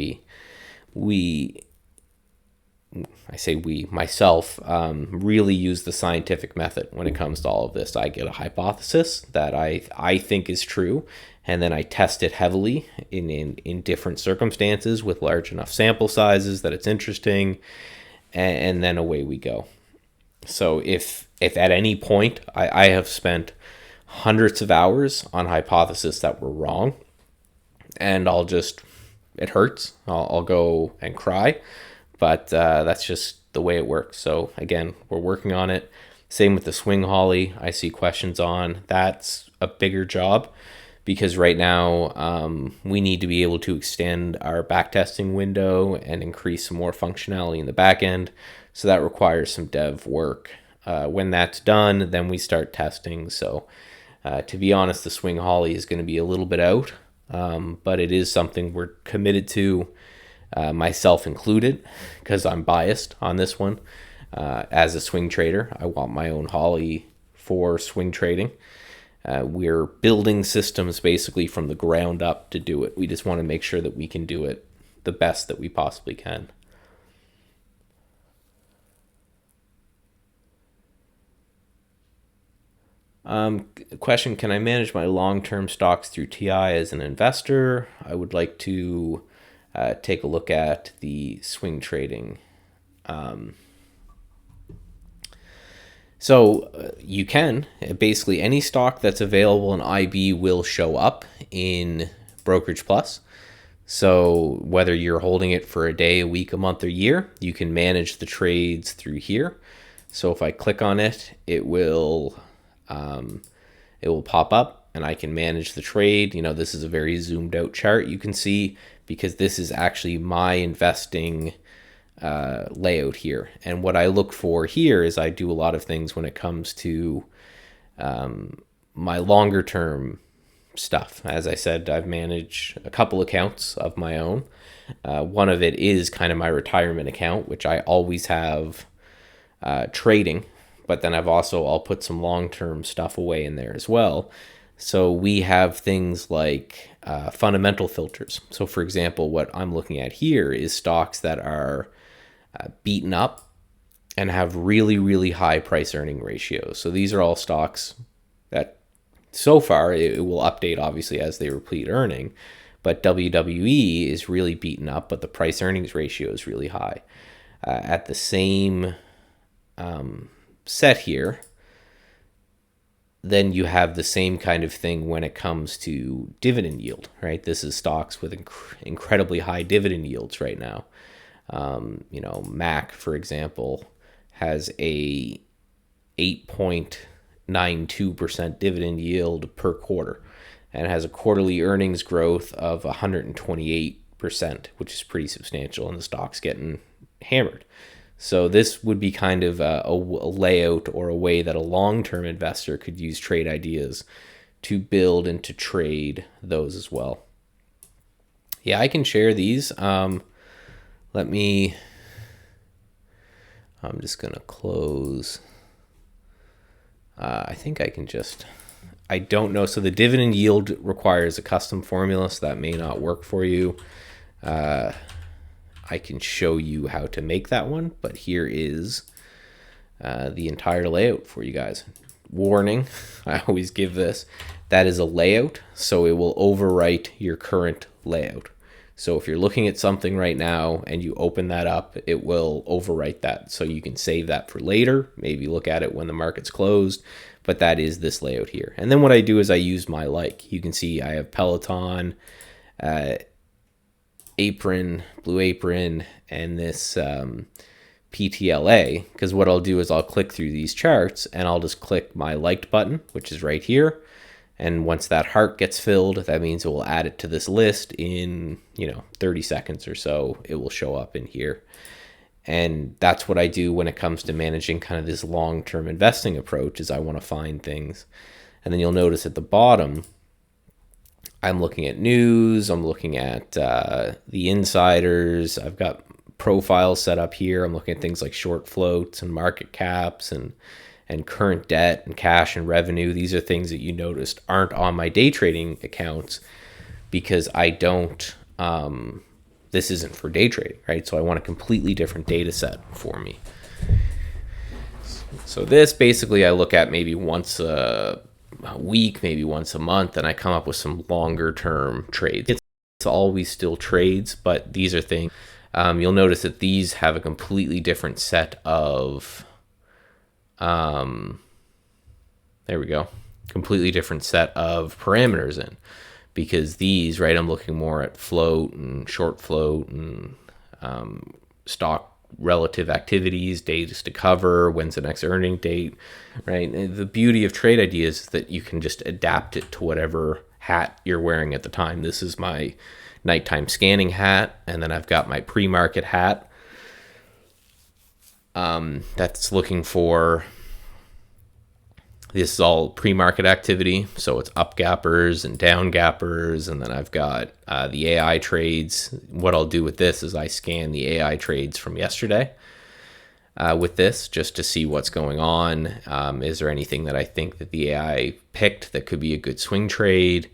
myself, really use the scientific method when it comes to all of this. I get a hypothesis that I think is true, and then I test it heavily in different circumstances with large enough sample sizes that it's interesting, and then away we go. So if at any point I have spent hundreds of hours on hypotheses that were wrong, and it hurts, I'll go and cry, but that's just the way it works. So again, we're working on it. Same with the swing Holly. I see questions on. That's a bigger job, because right now we need to be able to extend our backtesting window and increase some more functionality in the back end. So that requires some dev work. When that's done, then we start testing. So to be honest, the swing Holly is going to be a little bit out, but it is something we're committed to, myself included, because I'm biased on this one. As a swing trader, I want my own Holly for swing trading. We're building systems basically from the ground up to do it. We just want to make sure that we can do it the best that we possibly can. Question, can I manage my long-term stocks through TI as an investor? I would like to take a look at the swing trading. So you can, basically any stock that's available in IB will show up in Brokerage Plus. So whether you're holding it for a day, a week, a month, or year, you can manage the trades through here. So if I click on it, it will pop up and I can manage the trade. This is a very zoomed out chart, you can see, because this is actually my investing layout here. And what I look for here is I do a lot of things when it comes to my longer term stuff. As I said, I've managed a couple accounts of my own. One of it is kind of my retirement account, which I always have trading, but then I'll put some long-term stuff away in there as well. So we have things like fundamental filters. So for example, what I'm looking at here is stocks that are beaten up and have really high price earning ratios. So these are all stocks that so far it will update obviously as they replete earning, but WWE is really beaten up, but the price earnings ratio is really high. At the same set here, then you have the same kind of thing when it comes to dividend yield, right? This is stocks with incredibly high dividend yields right now. Mac, for example, has a 8.92% dividend yield per quarter and has a quarterly earnings growth of 128%, which is pretty substantial, and the stock's getting hammered. So this would be kind of a layout or a way that a long-term investor could use trade ideas to build and to trade those as well. Yeah, I can share these. I'm just going to close. I think I can I don't know. So the dividend yield requires a custom formula, so that may not work for you. I can show you how to make that one, but here is the entire layout for you guys. Warning, I always give this. That is a layout, so it will overwrite your current layout. So if you're looking at something right now and you open that up, it will overwrite that. So you can save that for later, maybe look at it when the market's closed, but that is this layout here. And then what I do is I use my like. You can see I have Peloton, Apron, Blue Apron, and this PTLA, because what I'll do is I'll click through these charts and I'll just click my liked button, which is right here. And once that heart gets filled, that means it will add it to this list in, 30 seconds or so. It will show up in here. And that's what I do when it comes to managing kind of this long-term investing approach, is I want to find things. And then you'll notice at the bottom, I'm looking at news. I'm looking at the insiders. I've got profiles set up here. I'm looking at things like short floats and market caps and current debt and cash and revenue. These are things that you noticed aren't on my day trading accounts because I don't, this isn't for day trading, right? So I want a completely different data set for me. So this basically I look at maybe once a week, maybe once a month, and I come up with some longer term trades. It's always still trades, but these are things, you'll notice that these have a completely different set of, there we go. Completely different set of parameters in, because these, right, I'm looking more at float and short float and stock relative activities, days to cover, when's the next earning date, right? And the beauty of trade ideas is that you can just adapt it to whatever hat you're wearing at the time. This is my nighttime scanning hat, and then I've got my pre-market hat. That's looking for, this is all pre-market activity, so it's up gappers and down gappers, and then I've got the AI trades. What I'll do with this is I scan the AI trades from yesterday with this, just to see what's going on. Is there anything that I think that the AI picked that could be a good swing trade?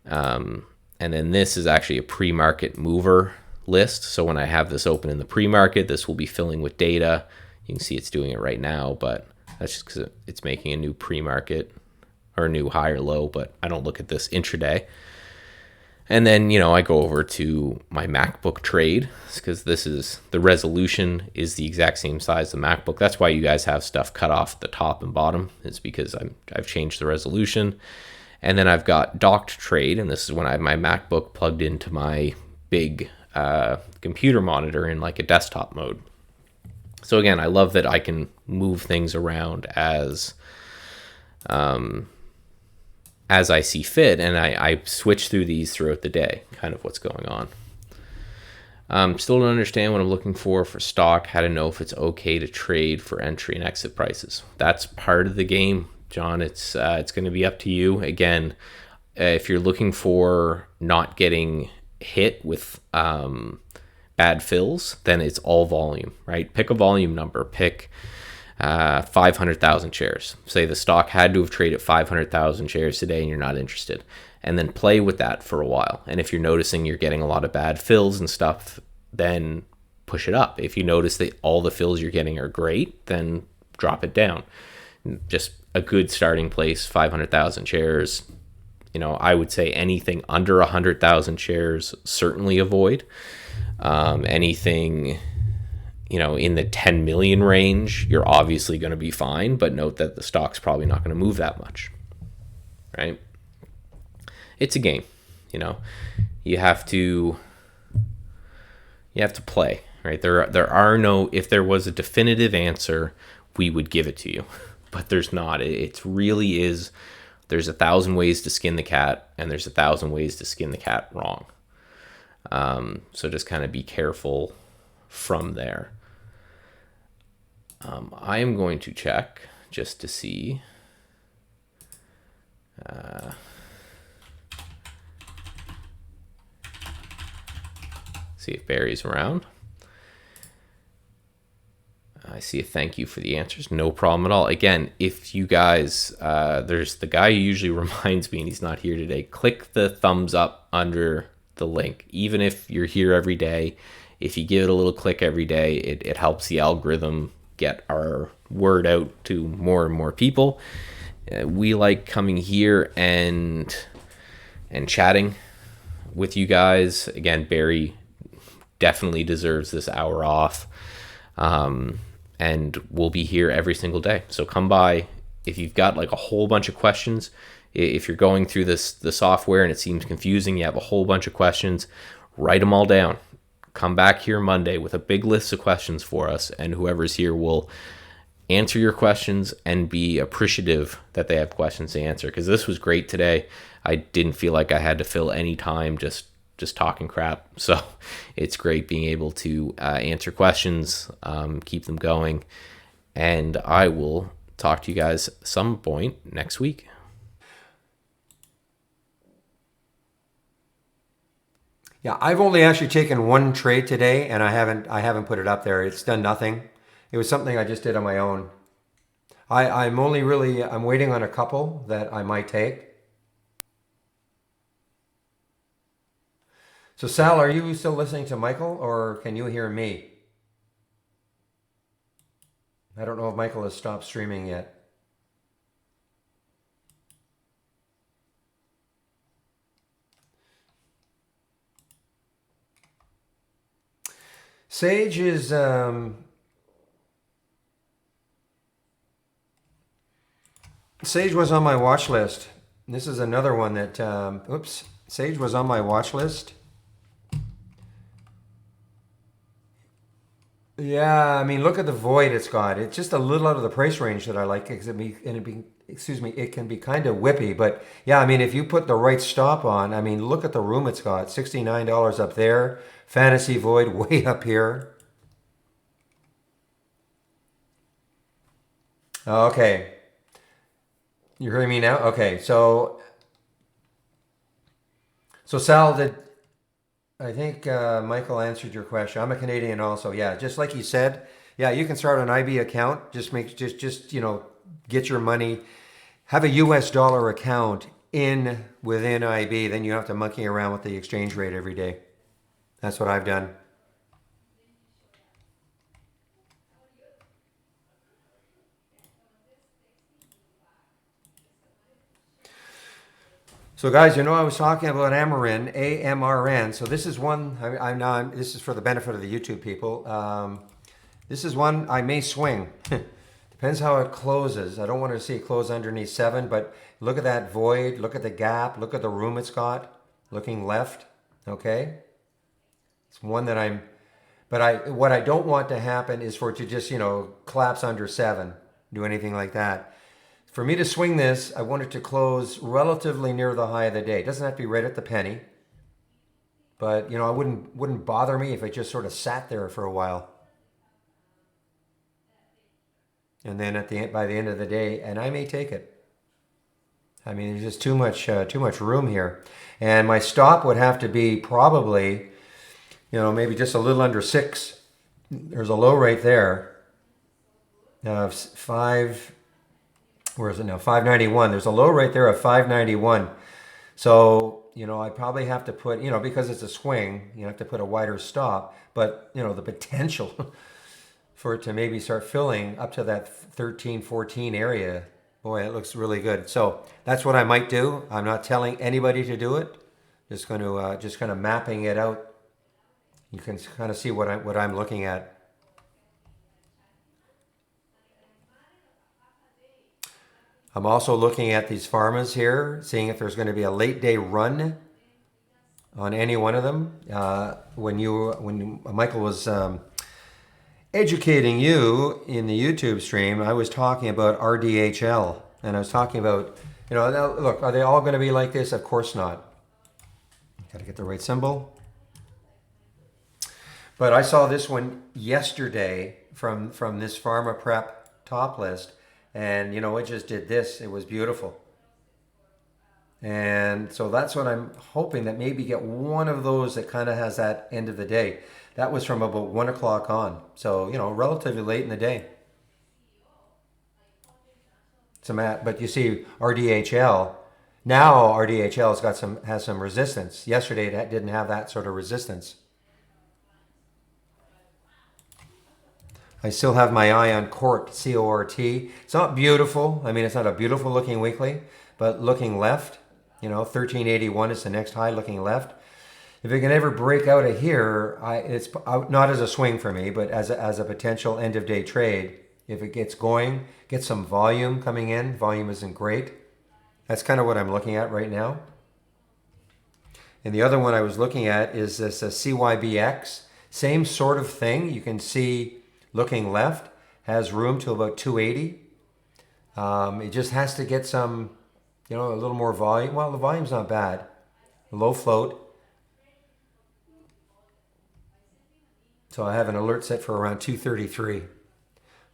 And then this is actually a pre-market mover list. So when I have this open in the pre-market, this will be filling with data. You can see it's doing it right now, but that's just because it's making a new pre-market or a new high or low, but I don't look at this intraday. And then, I go over to my MacBook trade, because this is, the resolution is the exact same size as the MacBook. That's why you guys have stuff cut off at the top and bottom, is because I've changed the resolution. And then I've got docked trade, and this is when I have my MacBook plugged into my big computer monitor in like a desktop mode. So again, I love that I can move things around as I see fit, and I switch through these throughout the day, kind of what's going on. Still don't understand what I'm looking for stock, how to know if it's okay to trade for entry and exit prices. That's part of the game, John. It's going to be up to you. Again, if you're looking for not getting hit with bad fills, then it's all volume, right? Pick a volume number. Pick 500,000 shares. Say the stock had to have traded 500,000 shares today and you're not interested. And then play with that for a while. And if you're noticing you're getting a lot of bad fills and stuff, then push it up. If you notice that all the fills you're getting are great, then drop it down. Just a good starting place, 500,000 shares. I would say anything under 100,000 shares, certainly avoid. Anything, in the 10 million range, you're obviously going to be fine, but note that the stock's probably not going to move that much, right? It's a game, you have to play, right? There are no, if there was a definitive answer, we would give it to you, but there's not. It really is, there's 1,000 ways to skin the cat, and there's 1,000 ways to skin the cat wrong. So just kind of be careful from there. I am going to check just to see. See if Barry's around. I see a thank you for the answers. No problem at all. Again, if you guys, there's the guy who usually reminds me and he's not here today. Click the thumbs up under the link. Even if you're here every day, if you give it a little click every day, it helps the algorithm get our word out to more and more people. We like coming here and chatting with you guys. Again, Barry definitely deserves this hour off. And we'll be here every single day. So come by. If you've got like a whole bunch of questions, if you're going through the software and it seems confusing, you have a whole bunch of questions, write them all down. Come back here Monday with a big list of questions for us, and whoever's here will answer your questions and be appreciative that they have questions to answer, because this was great today. I didn't feel like I had to fill any time just talking crap. So it's great being able to answer questions, keep them going, and I will talk to you guys some point next week. Yeah, I've only actually taken one trade today, and I haven't put it up there. It's done nothing. It was something I just did on my own. I'm waiting on a couple that I might take. So Sal, are you still listening to Michael, or can you hear me? I don't know if Michael has stopped streaming yet. Sage is Sage was on my watch list. This is another one that Sage was on my watch list. Yeah, I mean, look at the void it's got. It's just a little out of the price range that I like. It can be kind of whippy, but yeah, I mean, if you put the right stop on, I mean, look at the room it's got. $69 up there, fantasy void way up here. Okay, you hearing me now? Okay, so Sal, I think Michael answered your question. I'm a Canadian also. Yeah, just like he said. Yeah, you can start an IB account. Just get your money. Have a US dollar account within IB. Then you have to monkey around with the exchange rate every day. That's what I've done. So guys, I was talking about Amarin, AMRN. So this is one. This is for the benefit of the YouTube people. This is one I may swing. Depends how it closes. I don't want to see it close underneath 7, but look at that void. Look at the gap. Look at the room it's got. Looking left. Okay. It's one that what I don't want to happen is for it to just collapse under 7. Do anything like that. For me to swing this, I want it to close relatively near the high of the day. It doesn't have to be right at the penny. But, it wouldn't bother me if it just sort of sat there for a while. And then by the end of the day, and I may take it. I mean, there's just too much room here. And my stop would have to be probably, maybe just a little under 6. There's a low right there. 5... Where is it now? 591. There's a low right there of 591. So, I probably have to put, because it's a swing, you have to put a wider stop. But, the potential for it to maybe start filling up to that 13, 14 area, boy, it looks really good. So that's what I might do. I'm not telling anybody to do it. Just going to, just kind of mapping it out. You can kind of see what I'm looking at. I'm also looking at these pharmas here, seeing if there's going to be a late day run on any one of them. When Michael was educating you in the YouTube stream, I was talking about RDHL, and I was talking about, look, are they all going to be like this? Of course not. Got to get the right symbol. But I saw this one yesterday from this Pharma Prep top list. And, it just did this. It was beautiful. And so that's what I'm hoping, that maybe get one of those that kind of has that end of the day. That was from about 1 o'clock on. So, relatively late in the day. But you see RDHL. Now RDHL has some resistance. Yesterday it didn't have that sort of resistance. I still have my eye on CORT, C-O-R-T. It's not beautiful. I mean, it's not a beautiful looking weekly, but looking left, 1381 is the next high looking left. if it can ever break out of here, it's not as a swing for me, but as a potential end of day trade. If it gets going, get some volume coming in. Volume isn't great. That's kind of what I'm looking at right now. And the other one I was looking at is this CYBX. Same sort of thing. You can see looking left has room to about 280. It just has to get some, a little more volume. Well, the volume's not bad. Low float. So I have an alert set for around 233.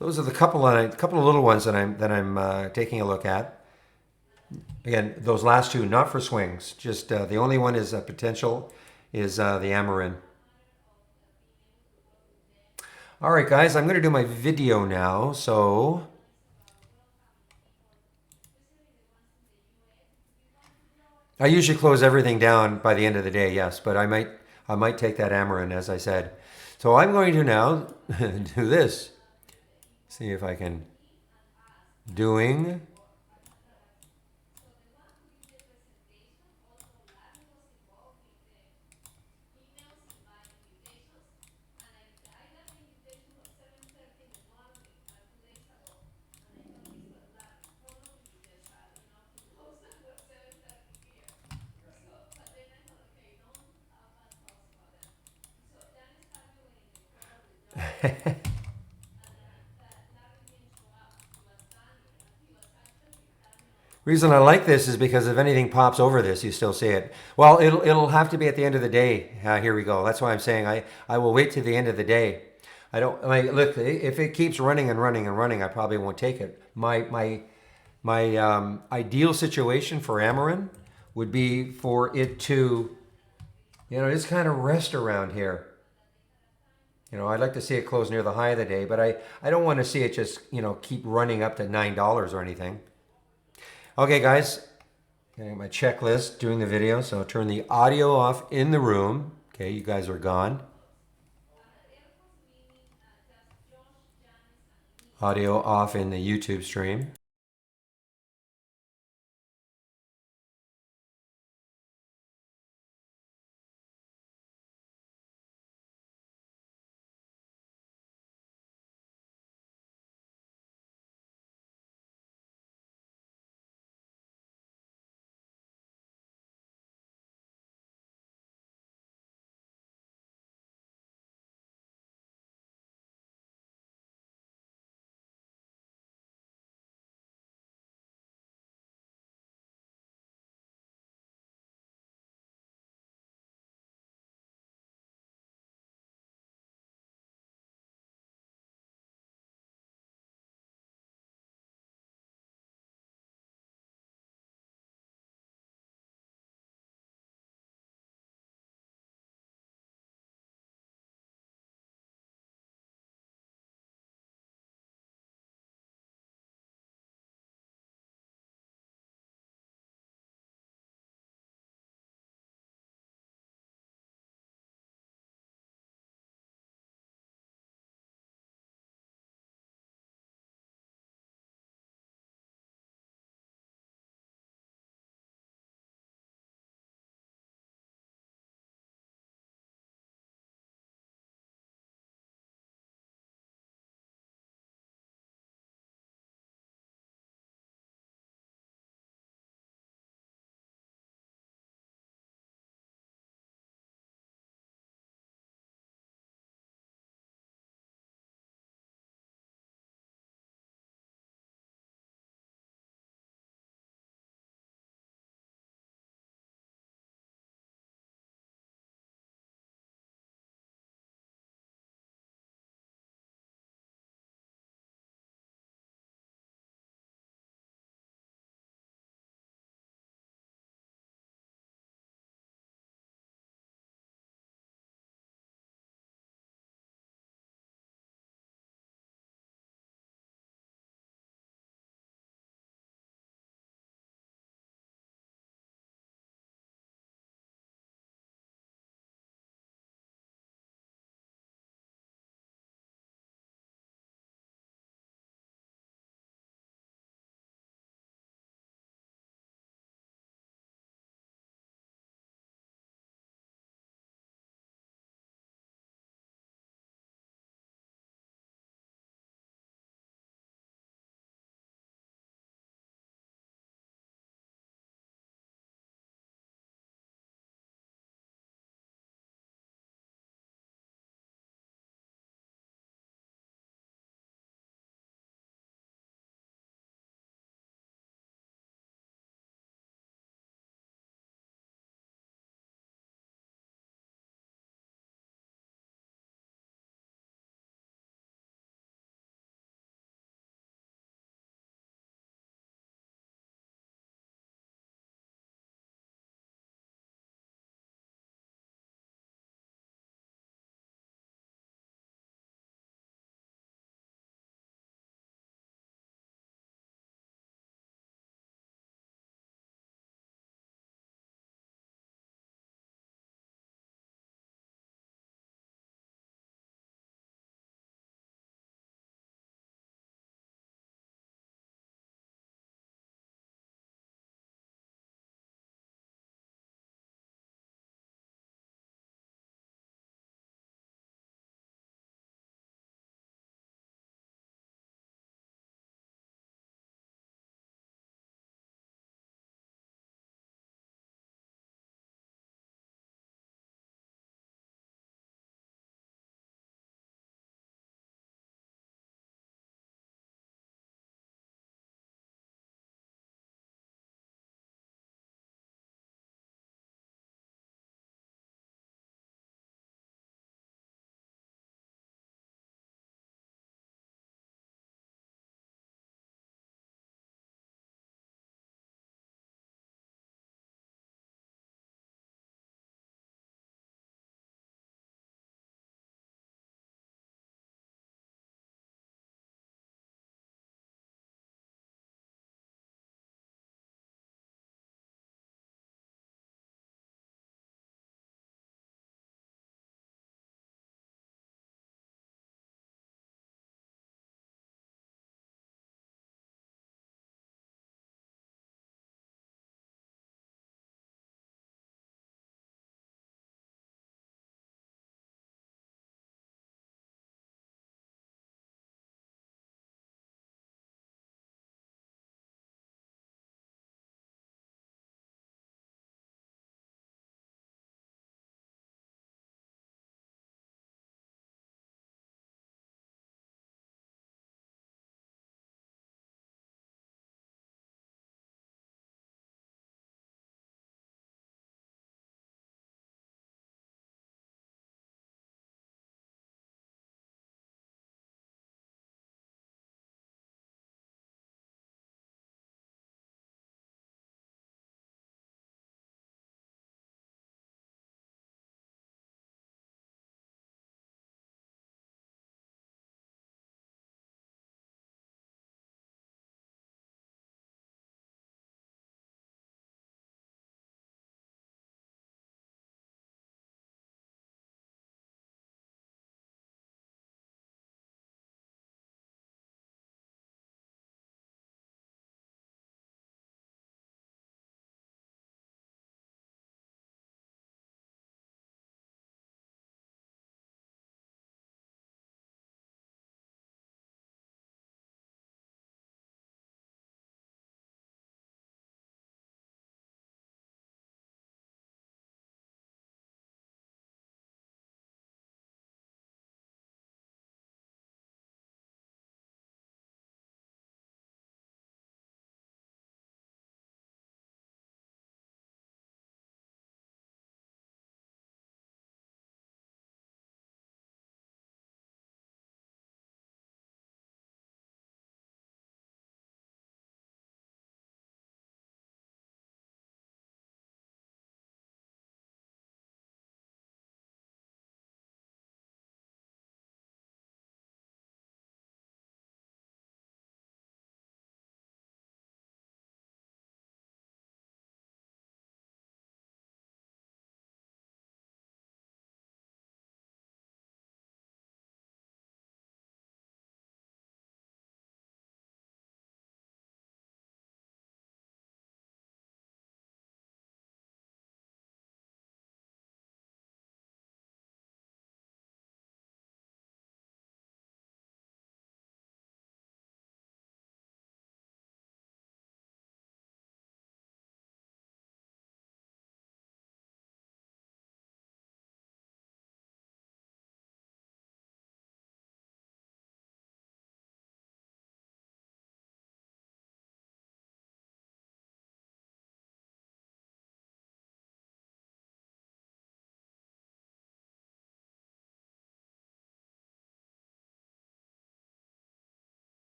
Those are the couple of little ones that I'm taking a look at. Again, those last two, not for swings. Just the only one is a potential is the Amarin. All right, guys, I'm going to do my video now. So I usually close everything down by the end of the day, yes, but I might take that Amarin, as I said. So I'm going to now do this. See if I can doing. Reason I like this is because if anything pops over this, you still see it. Well, it'll have to be at the end of the day. Here we go. That's why I'm saying I will wait to the end of the day. I don't look if it keeps running and running and running, I probably won't take it. My ideal situation for Amarin would be for it to, just kind of rest around here. I'd like to see it close near the high of the day, but I don't want to see it just, keep running up to $9 or anything. Okay, guys, getting my checklist, doing the video. So I'll turn the audio off in the room. Okay, you guys are gone. Audio off in the YouTube stream.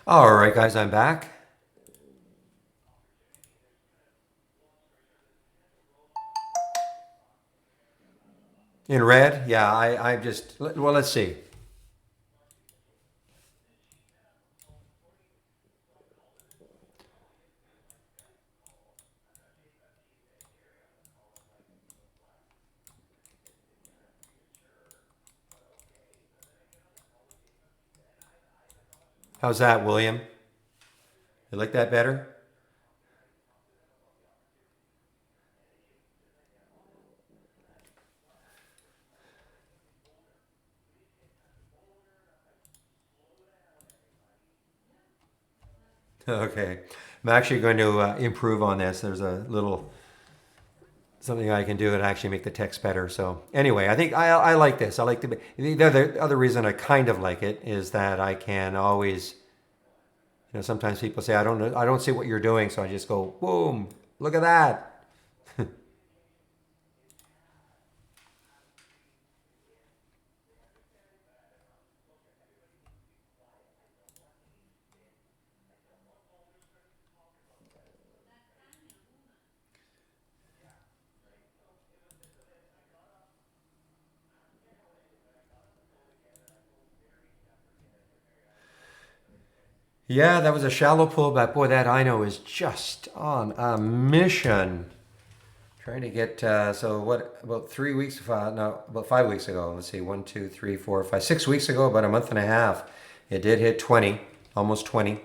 All right, guys, I'm back. In red? Yeah, I just, well, let's see. How's that, William? You like that better? Okay. I'm actually going to improve on this. There's a little something I can do and actually make the text better. So anyway, I think I like this. I like the other reason I kind of like it is that I can always, sometimes people say I don't know, I don't see what you're doing, so I just go boom, look at that. Yeah, that was a shallow pullback. Boy, that I know is just on a mission. Trying to get so what about 3 weeks? No, about 5 weeks ago. Let's see, 1, 2, 3, 4, 5, 6 weeks ago, about a month and a half. It did hit 20, almost 20.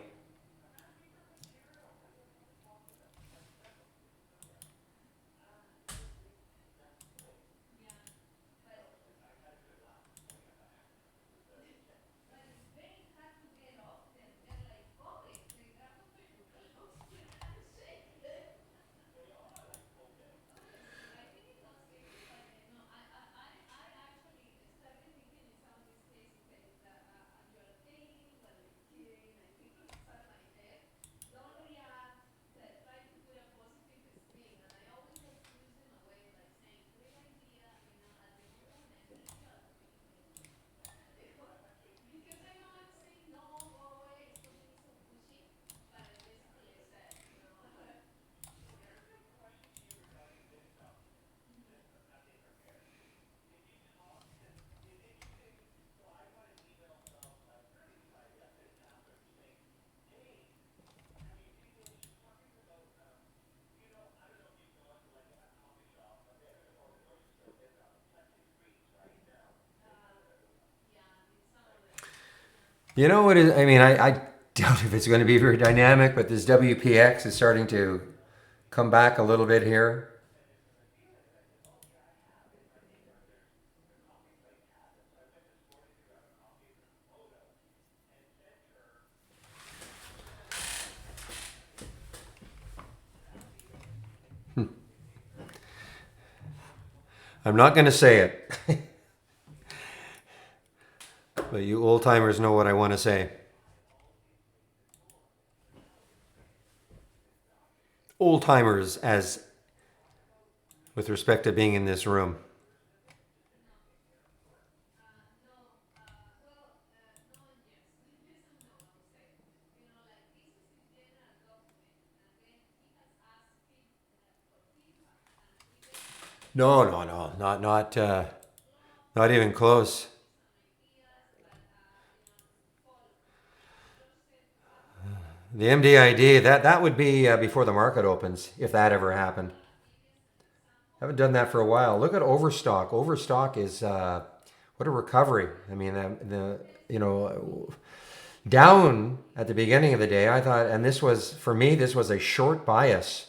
You know what is? I mean, I doubt if it's going to be very dynamic, but this WPX is starting to come back a little bit here. I'm not going to say it, but you old timers know what I want to say. Old timers, as with respect to being in this room. No, no, no, not even close. The MDID, that would be before the market opens, if that ever happened. Haven't done that for a while. Look at Overstock. Overstock is what a recovery. I mean, down at the beginning of the day. I thought, and this was for me, this was a short bias.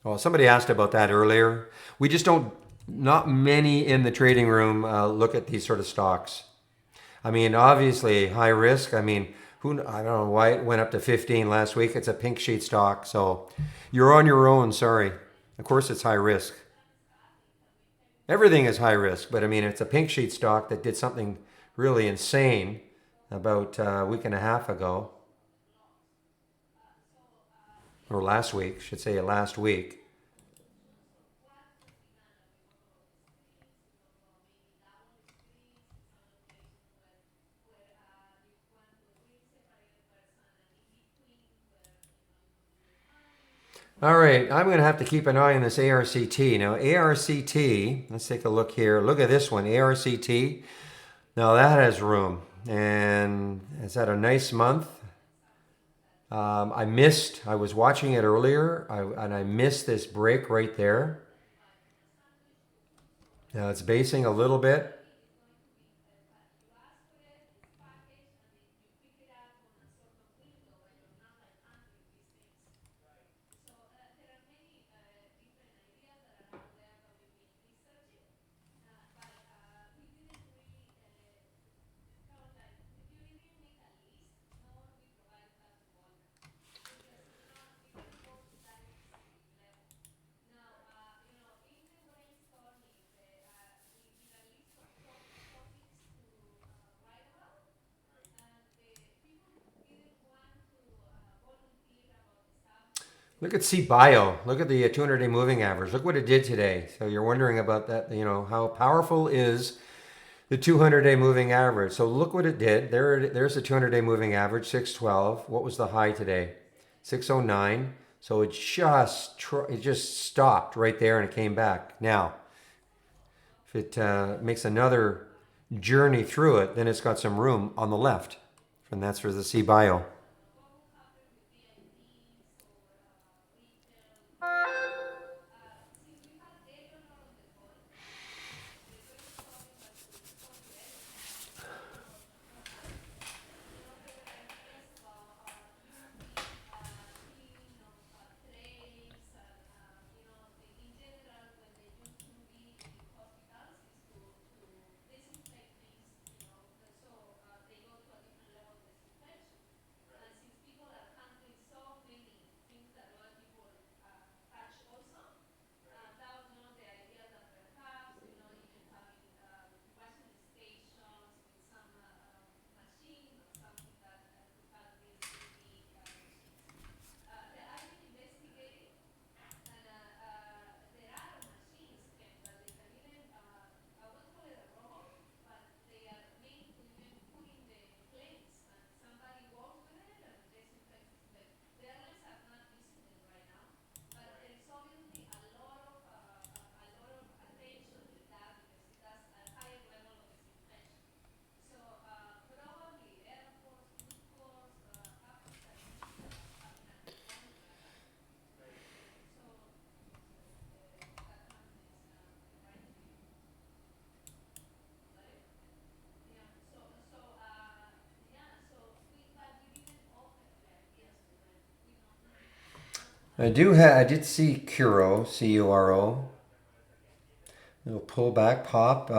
Well, somebody asked about that earlier. We just don't. Not many in the trading room look at these sort of stocks. I mean, obviously high risk. I mean, I don't know why it went up to 15 last week. It's a pink sheet stock, so you're on your own. Sorry. Of course, it's high risk. Everything is high risk, but I mean, it's a pink sheet stock that did something really insane about a week and a half ago, or last week, should say last week. All right, I'm going to have to keep an eye on this ARCT. Now, ARCT, let's take a look here. Look at this one, ARCT. Now that has room, and it's had a nice month. I was watching it earlier, and I missed this break right there. Now it's basing a little bit. Look at C-Bio. Look at the 200-day moving average. Look what it did today. So you're wondering about that, how powerful is the 200-day moving average. So look what it did. There's the 200-day moving average, 612. What was the high today? 609. So it just stopped right there and it came back. Now, if it makes another journey through it, then it's got some room on the left. And that's for the C-Bio. I did see Curo, C-U-R-O. Little pullback pop.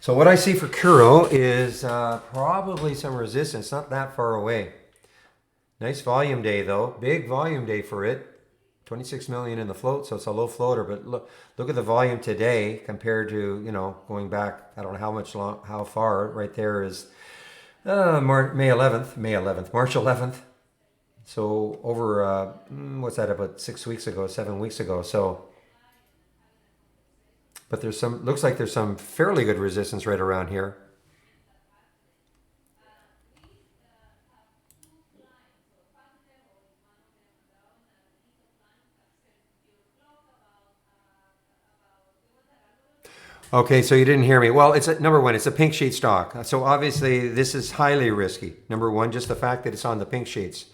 So what I see for Curo is probably some resistance, not that far away. Nice volume day though, big volume day for it. 26 million in the float, so it's a low floater. But look at the volume today compared to going back. I don't know how far. Right there is May 11th, March 11th. So over what's that, about 6 weeks ago, 7 weeks ago. So. But looks like there's some fairly good resistance right around here. Okay, so you didn't hear me. Well, number one, it's a pink sheet stock. So obviously this is highly risky. Number one, just the fact that it's on the pink sheets.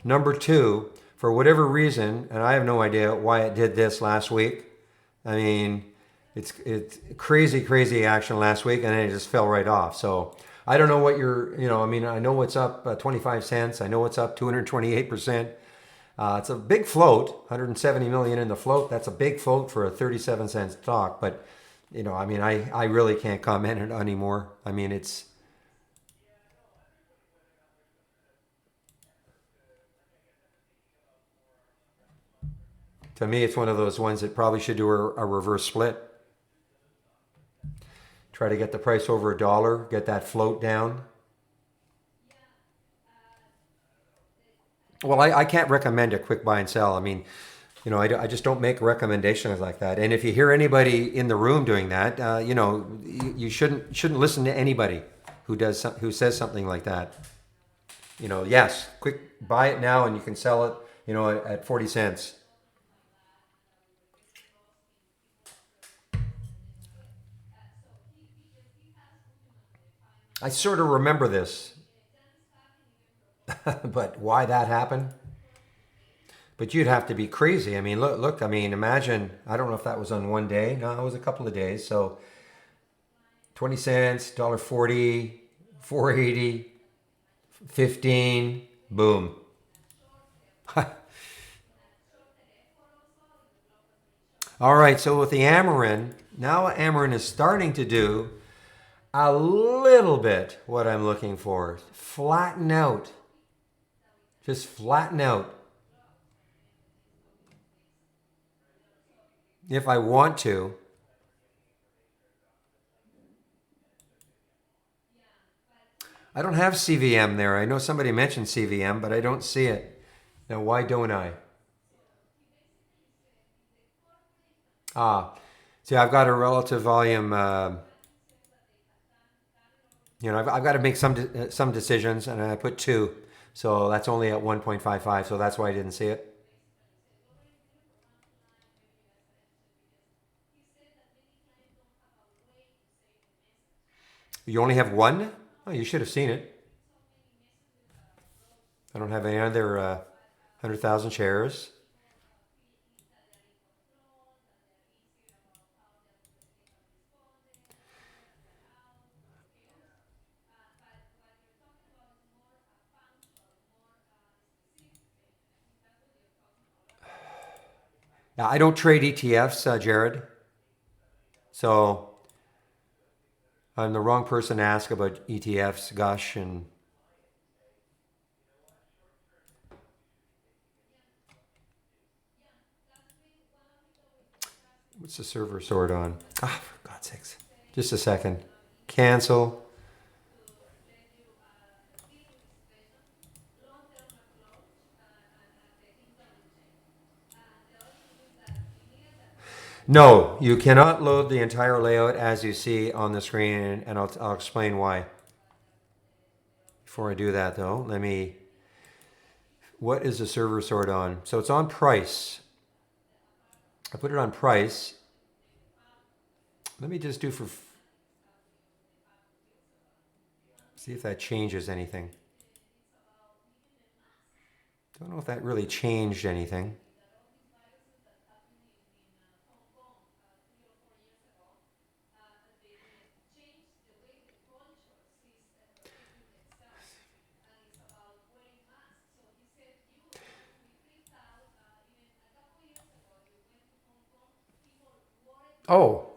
Number two, for whatever reason, and I have no idea why it did this last week. I mean, it's crazy action last week, and then it just fell right off. So I don't know what I know what's up 25 cents. I know what's up 228%. It's a big float, 170 million in the float. That's a big float for a 37-cent stock. But, I really can't comment on it anymore. I mean, to me, it's one of those ones that probably should do a reverse split. Try to get the price over $1, get that float down. Well, I can't recommend a quick buy and sell. I mean, I just don't make recommendations like that. And if you hear anybody in the room doing that, you shouldn't listen to anybody who says something like that. Yes, quick buy it now and you can sell it, at 40 cents. I sort of remember this, but why that happened? But you'd have to be crazy. I mean, look. I mean, imagine. I don't know if that was on one day. No, it was a couple of days. So 20 cents, $1.40, 4.80, 15. Boom. All right. So with the Amarin, now Amarin is starting to do a little bit what I'm looking for. Flatten out. Just flatten out. If I want to. I don't have CVM there. I know somebody mentioned CVM, but I don't see it. Now, why don't I? Ah, see, I've got a relative volume. I've got to make some decisions, and I put two, so that's only at 1.55. So that's why I didn't see it. You only have one? Oh, you should have seen it. I don't have any other 100,000 shares. Yeah, I don't trade ETFs, Jared. So I'm the wrong person to ask about ETFs, gosh, and what's the server sort on? Ah, for God's sakes. Just a second. Cancel. No, you cannot load the entire layout as you see on the screen, and I'll explain why. Before I do that, though, what is the server sort on? So it's on price. I put it on price. Let me just see if that changes anything. Don't know if that really changed anything. Oh,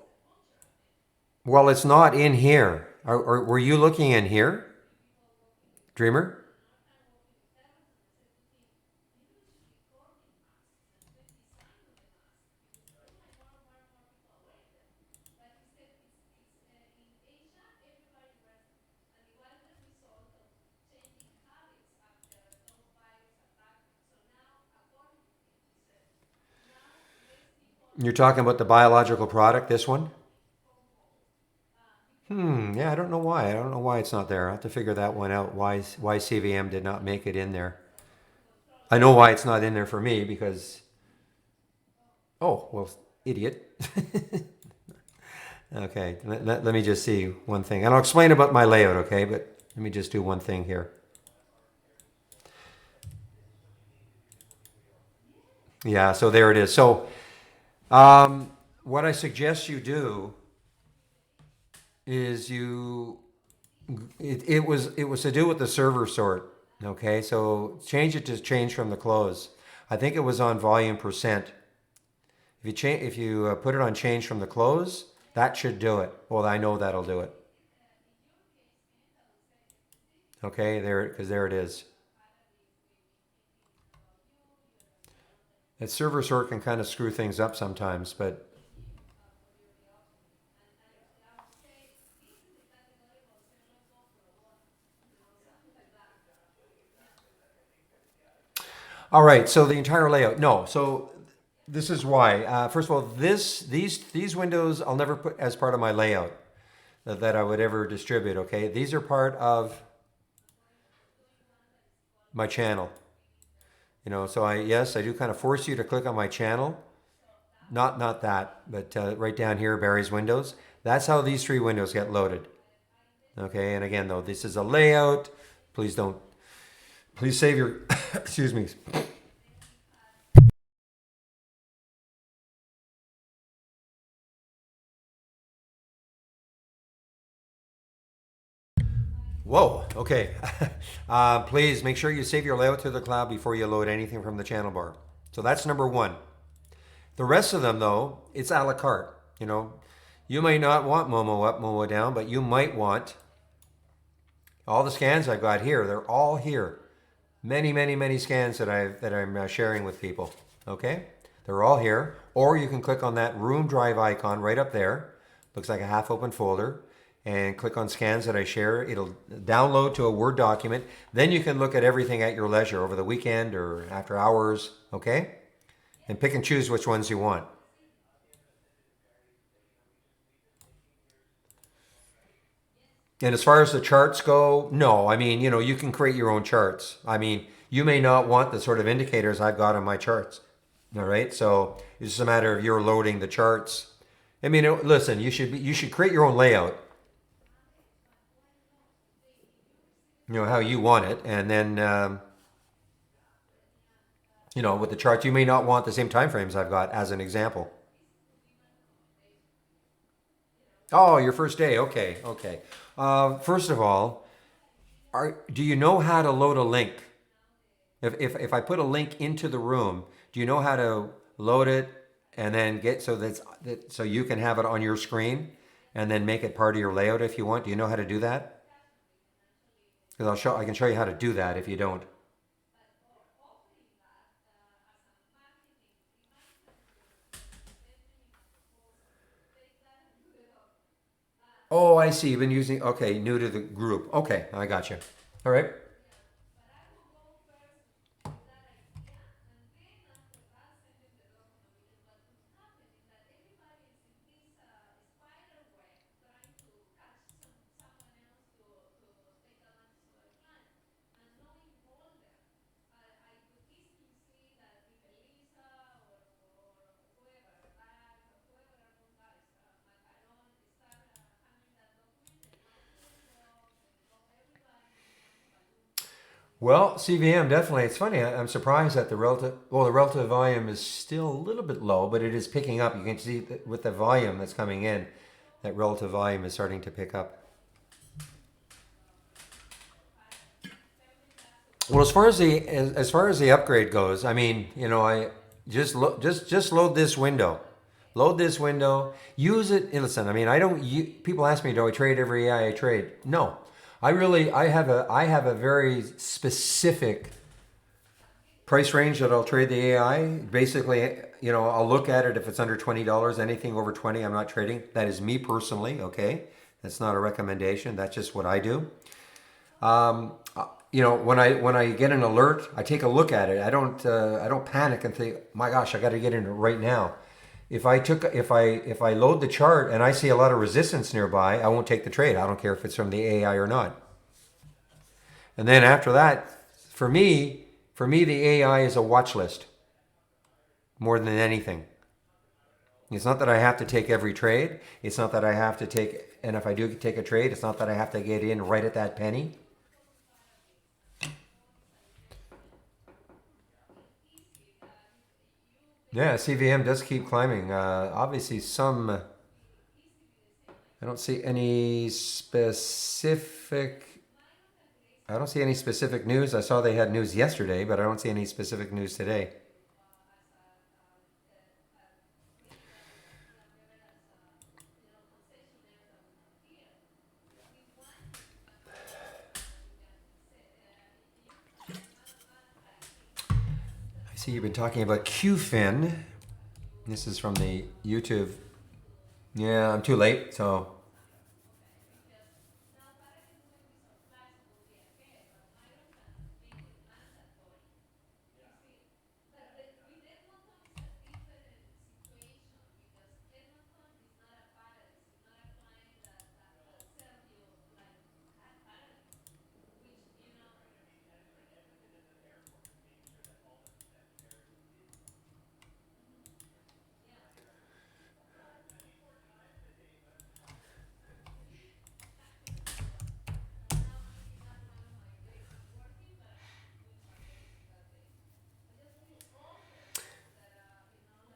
well, it's not in here. Were you looking in here, Dreamer? You're talking about the biological product, this one? Yeah, I don't know why. I don't know why it's not there. I have to figure that one out. Why CVM did not make it in there. I know why it's not in there for me because, oh, well, idiot. Okay, let me just see one thing. And I'll explain about my layout, okay? But let me just do one thing here. Yeah, so there it is. So what I suggest you do is it was to do with the server sort. Okay, so change it to change from the close. I think it was on volume percent. If you put it on change from the close, that should do it. Well, I know that'll do it. Okay, there it is. That server sort can kind of screw things up sometimes, but all right. So the entire layout. No. So this is why. First of all, these windows I'll never put as part of my layout that I would ever distribute. Okay, these are part of my channel. So I do kind of force you to click on my channel. Not that, but right down here, Barry's windows. That's how these three windows get loaded. Okay, and again, though, this is a layout. Please don't, please save your, excuse me. Whoa, okay. Please make sure you save your layout to the cloud before you load anything from the channel bar. So that's number one. The rest of them, though, it's a la carte. You may not want Momo up, Momo down, but you might want all the scans I've got here. They're all here. Many, many, many scans that I'm sharing with people. Okay, they're all here. Or you can click on that room drive icon right up there. Looks like a half open folder. And click on scans that I share. It'll download to a Word document. Then you can look at everything at your leisure over the weekend or after hours. Okay, and pick and choose which ones you want. And as far as the charts go, no. I mean, you can create your own charts. I mean, you may not want the sort of indicators I've got on my charts. All right. So it's just a matter of you're loading the charts. I mean, listen, you should create your own layout. How you want it, and then with the charts, you may not want the same time frames I've got as an example. Oh, your first day. Okay. Okay. First of all, do you know how to load a link? If I put a link into the room, do you know how to load it and then get so you can have it on your screen and then make it part of your layout if you want? Do you know how to do that? Because I can show you how to do that if you don't. Oh, I see. You've been using, okay, new to the group. Okay, I got you. All right. Well, CVM definitely. It's funny. I'm surprised that the relative volume is still a little bit low, but it is picking up. You can see that with the volume that's coming in, that relative volume is starting to pick up. Well, as far as the upgrade goes, I mean, I just load this window, use it. And listen, I mean, I don't. People ask me, do I trade every AI I trade? No, I have a very specific price range that I'll trade the AI. Basically, I'll look at it if it's under $20. Anything over 20, I'm not trading. That is me personally. Okay, that's not a recommendation. That's just what I do. When I get an alert, I take a look at it. I don't panic and think, my gosh, I got to get in it right now. If I load the chart and I see a lot of resistance nearby, I won't take the trade. I don't care if it's from the AI or not. And then after that, for me, the AI is a watch list more than anything. It's not that I have to take every trade. It's not that I have to take, and if I do take a trade, it's not that I have to get in right at that penny. Yeah, CVM does keep climbing. Obviously, I don't see any specific. I don't see any specific news. I saw they had news yesterday, but I don't see any specific news today. I see you've been talking about QFin. This is from the YouTube. Yeah, I'm too late, so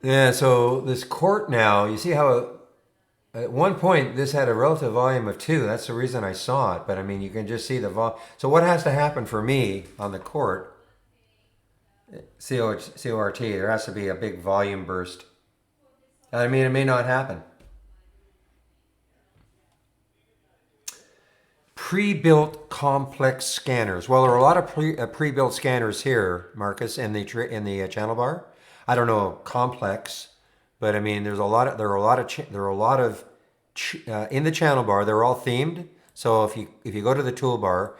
Yeah, so this court now, you see how at one point this had a relative volume of 2. That's the reason I saw it. But I mean, you can just see the volume. So what has to happen for me on the court, CORT, there has to be a big volume burst. I mean, it may not happen. Pre-built complex scanners. Well, there are a lot of pre-built scanners here, Marcus, in the channel bar. I don't know complex, but I mean, there are a lot of in the channel bar. They're all themed. So if you go to the toolbar,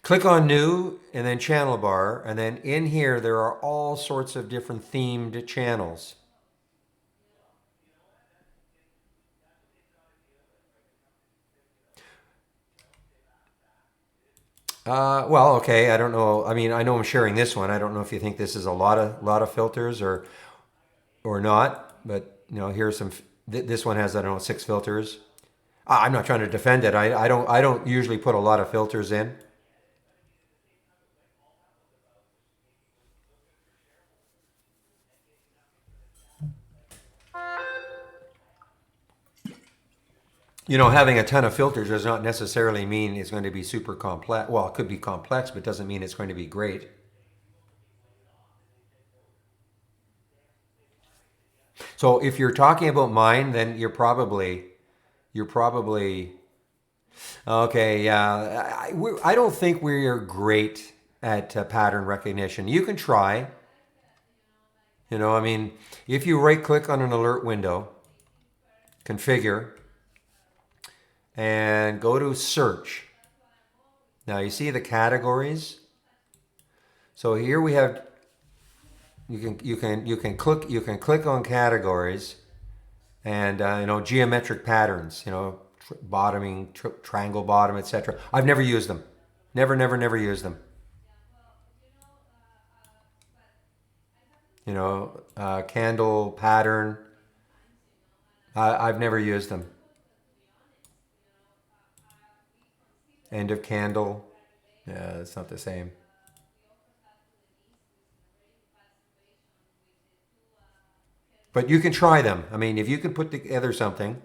click on new and then channel bar, and then in here there are all sorts of different themed channels. Well, okay. I don't know. I mean, I know I'm sharing this one. I don't know if you think this is a lot of filters or not. But here's some. This one has, I don't know, 6 filters. I'm not trying to defend it. I don't usually put a lot of filters in. Having a ton of filters does not necessarily mean it's going to be super complex. Well, it could be complex, but doesn't mean it's going to be great. So if you're talking about mine, then you're probably okay. Yeah, I don't think we're great at pattern recognition. You can try. I mean, if you right click on an alert window, configure, and go to search. Now you see the categories. So here we have you can click on categories and geometric patterns. Bottoming, triangle bottom, etc. I've never used them. Never used them. Candle pattern. I've never used them. End of candle. Yeah, it's not the same. But you can try them. I mean, if you can put together something.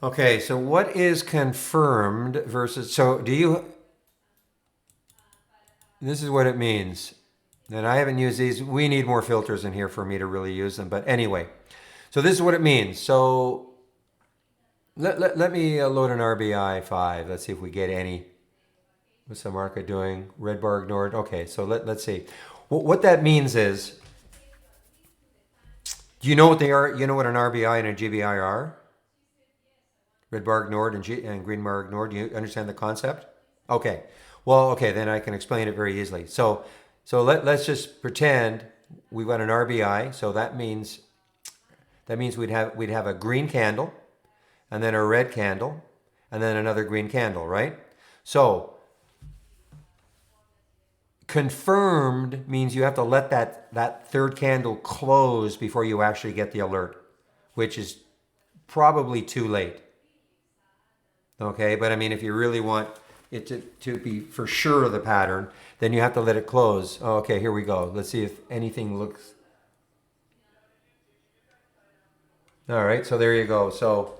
Okay, so what is confirmed versus. So do you. This is what it means. And I haven't used these. We need more filters in here for me to really use them. But anyway, so this is what it means. So let me load an RBI 5. Let's see if we get any. What's the market doing? Red bar ignored. Okay, so let's see. What that means is, do you know what they are? You know what an RBI and a GBI are? Red bar ignored and green bar ignored. Do you understand the concept? Okay. Well, okay, then I can explain it very easily. So let's just pretend we've got an RBI. So that means we'd have a green candle, and then a red candle, and then another green candle, right? So confirmed means you have to let that third candle close before you actually get the alert, which is probably too late. Okay, but I mean, if you really want it to be for sure the pattern, then you have to let it close. Oh, okay, here we go. Let's see if anything looks. All right, so there you go. So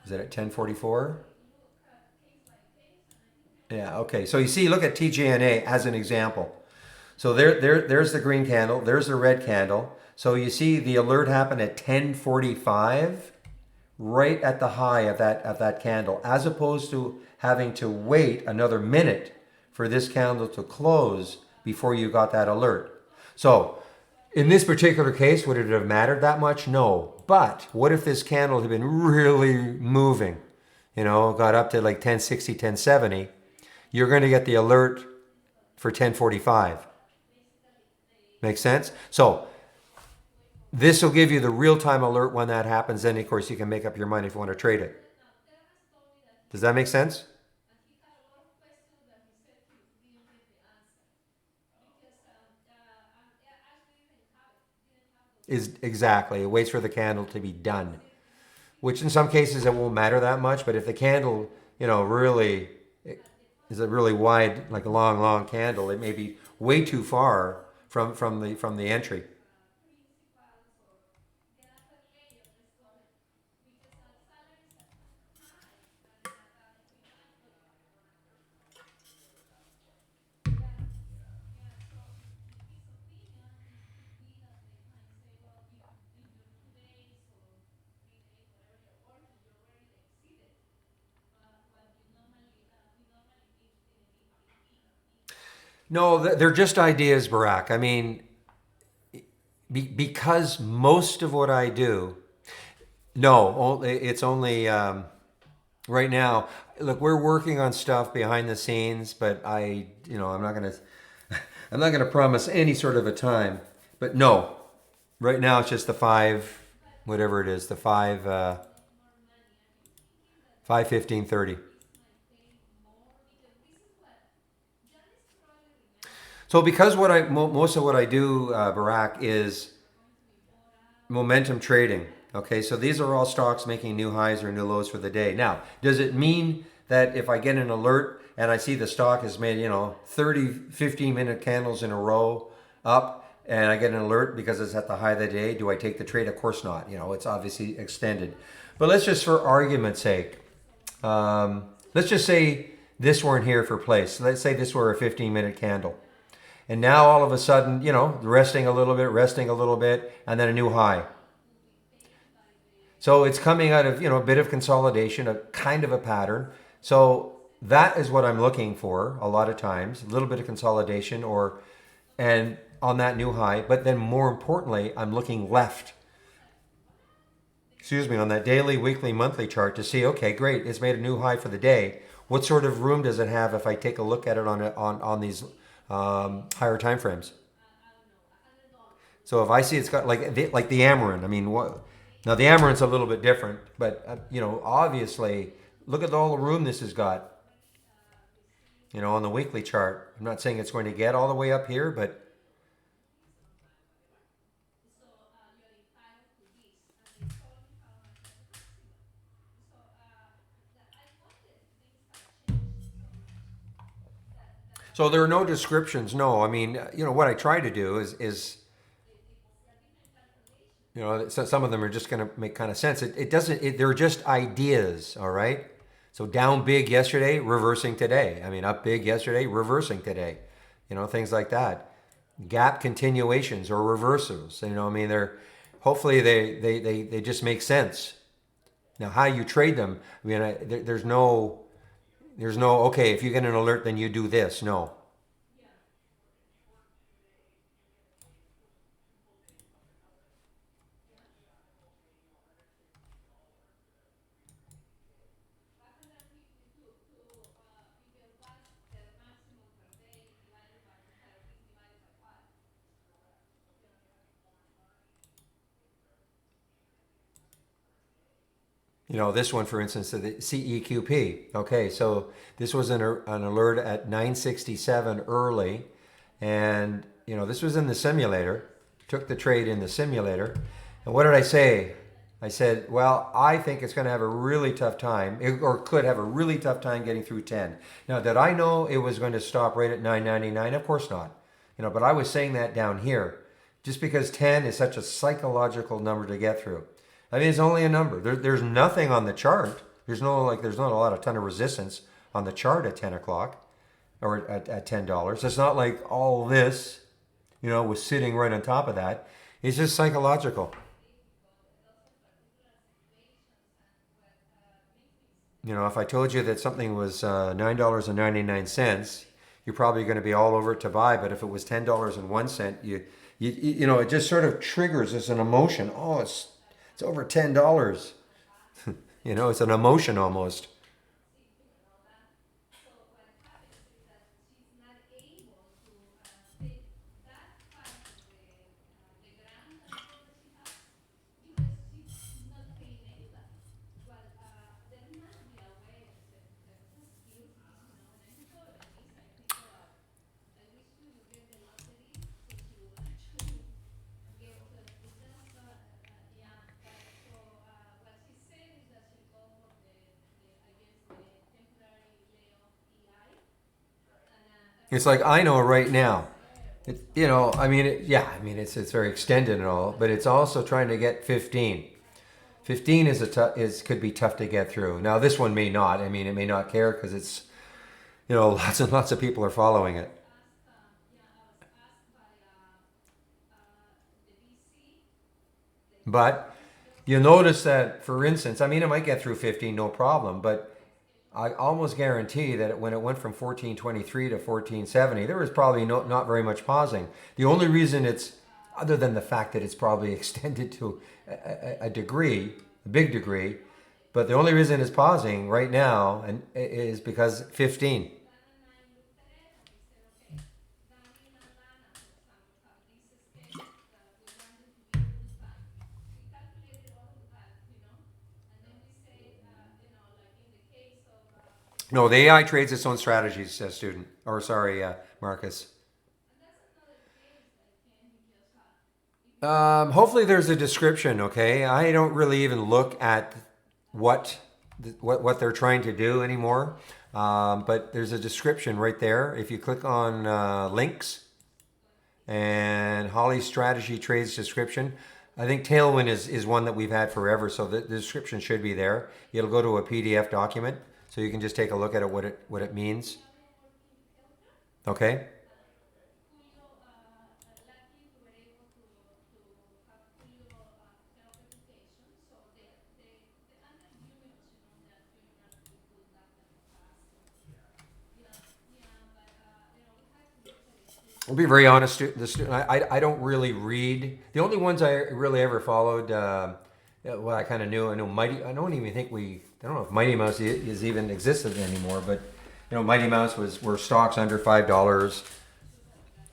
is it at 10:44? Yeah, okay. So you see, look at TJNA as an example. So there's the green candle. There's the red candle. So you see the alert happened at 10:45, right at the high of that candle, as opposed to having to wait another minute for this candle to close before you got that alert. So in this particular case, would it have mattered that much? No. But what if this candle had been really moving? Got up to like 1060, 1070. You're going to get the alert for 1045. Make sense? So this will give you the real-time alert when that happens. Then, of course, you can make up your mind if you want to trade it. Does that make sense? Is exactly. It waits for the candle to be done, which in some cases it won't matter that much. But if the candle really is a really wide, like a long, long candle, it may be way too far from the entry. No, they're just ideas, Barack. I mean, because most of what I do, no, it's only right now. Look, we're working on stuff behind the scenes, but I'm not gonna, I'm not gonna promise any sort of a time. But no, right now it's just the five, whatever it is, the five, 5, 15, 30. So because most of what I do, Barack, is momentum trading. Okay, so these are all stocks making new highs or new lows for the day. Now, does it mean that if I get an alert and I see the stock has made, 30, 15-minute candles in a row up and I get an alert because it's at the high of the day, do I take the trade? Of course not. It's obviously extended. But let's just, for argument's sake, let's just say this weren't here for place. Let's say this were a 15-minute candle. And now all of a sudden, resting a little bit, and then a new high. So it's coming out of, a bit of consolidation, a kind of a pattern. So that is what I'm looking for a lot of times, a little bit of consolidation and on that new high. But then more importantly, I'm looking left, on that daily, weekly, monthly chart to see, okay, great, it's made a new high for the day. What sort of room does it have if I take a look at it on these higher time frames? So if I see it's got like the Amarin, I mean, what? Now the Amarin's a little bit different, but obviously, look at all the room this has got. On the weekly chart. I'm not saying it's going to get all the way up here, but so there are no descriptions. No, I mean, what I try to do is so some of them are just going to make kind of sense. It doesn't. They're just ideas. All right. So down big yesterday, reversing today. I mean, up big yesterday, reversing today. Things like that. Gap continuations or reversals. I mean, they're hopefully they just make sense. Now, how you trade them? I mean, there's no okay. If you get an alert, then you do this. No. This one, for instance, the CEQP. Okay, so this was an alert at 967 early, and this was in the simulator. Took the trade in the simulator, and what did I say? I said, well, I think it's going to have a really tough time, or could have a really tough time getting through 10. Now, did I know it was going to stop right at 999? Of course not. But I was saying that down here, just because 10 is such a psychological number to get through. I mean, it's only a number. There's nothing on the chart. There's not a lot of ton of resistance on the chart at 10 o'clock or at $10. It's not like all this, was sitting right on top of that. It's just psychological. If I told you that something was $9.99, you're probably going to be all over it to buy. But if it was $10.01, it just sort of triggers as an emotion. Oh, it's over $10. It's an emotion almost. It's like I know right now. I mean, yeah, I mean it's very extended and all, but it's also trying to get 15. 15 is could be tough to get through. Now this one may not. I mean, it may not care because it's lots and lots of people are following it. But you'll notice that, for instance, I mean, it might get through 15, no problem, but I almost guarantee that when it went from 1423 to 1470, there was probably not very much pausing. The only reason other than the fact that it's probably extended to a degree, a big degree, but the only reason it's pausing right now is because 15. No, the AI trades its own strategies, student. Or sorry, Marcus. Hopefully, there's a description. Okay, I don't really even look at what what they're trying to do anymore. But there's a description right there. If you click on links and Holly's strategy trades description, I think Tailwind is one that we've had forever. So the description should be there. It'll go to a PDF document, so you can just take a look at it what it means. Okay. I'll be very honest. I don't really read. The only ones I really ever followed, well, I kind of knew. I know Mighty. I don't even think we. I don't know if Mighty Mouse is even existed anymore. But Mighty Mouse were stocks under $5,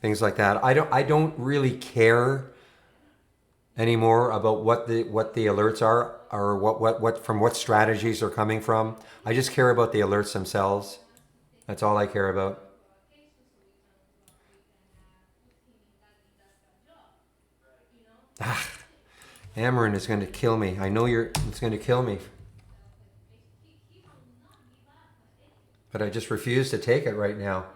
things like that. I don't really care anymore about what the alerts are or what from what strategies are coming from. I just care about the alerts themselves. That's all I care about. Amarin is going to kill me. I know it's going to kill me. But I just refuse to take it right now.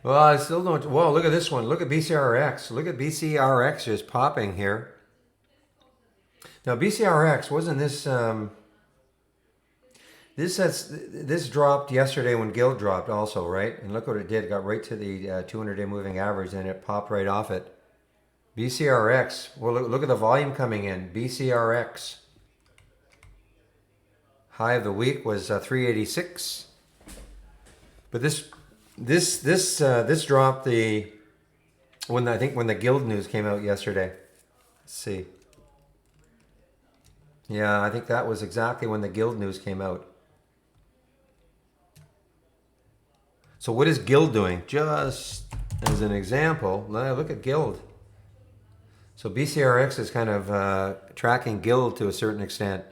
Well, I still don't. Whoa, look at this one. Look at BCRX. Look at BCRX just popping here. Now, BCRX wasn't this. This dropped yesterday when Guild dropped also, right? And look what it did. It got right to the 200-day moving average, and it popped right off it. BCRX. Well, look at the volume coming in. BCRX. High of the week was 386. But this dropped I think when the Guild news came out yesterday. Let's see. Yeah, I think that was exactly when the Guild news came out. So what is Guild doing? Just as an example, look at Guild. So BCRX is kind of tracking Guild to a certain extent.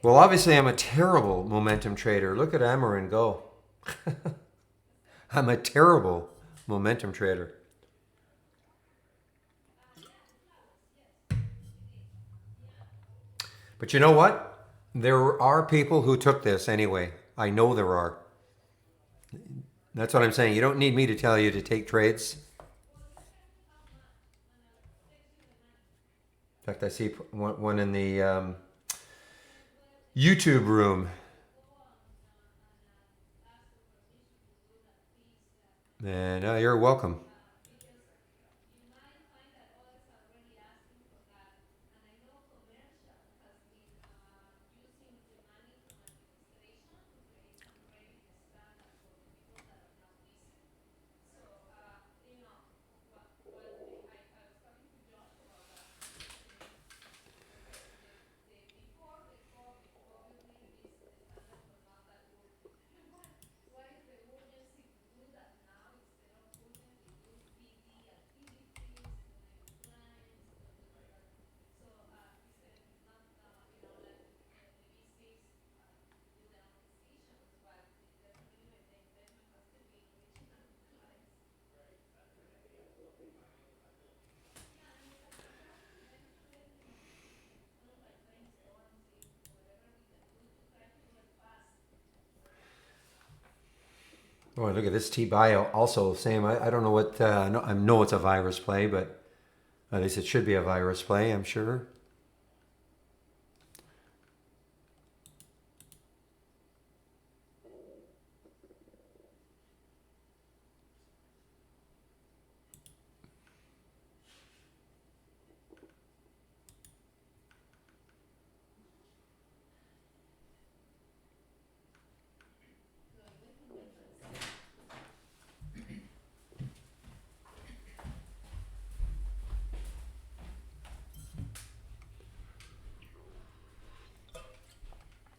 Well, obviously, I'm a terrible momentum trader. Look at Amarin go. I'm a terrible momentum trader. But you know what? There are people who took this anyway. I know there are. That's what I'm saying. You don't need me to tell you to take trades. In fact, I see one in the YouTube room. And you're welcome. Oh, look at this T-buy also same. I don't know what, I know it's a virus play, but at least it should be a virus play, I'm sure.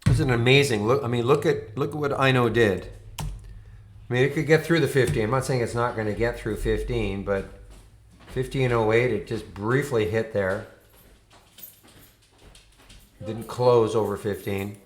Isn't it amazing? Look, I mean, look at what Ino did. I mean, it could get through the 50. I'm not saying it's not going to get through 15, but 15.08, it just briefly hit there. Didn't close over 15.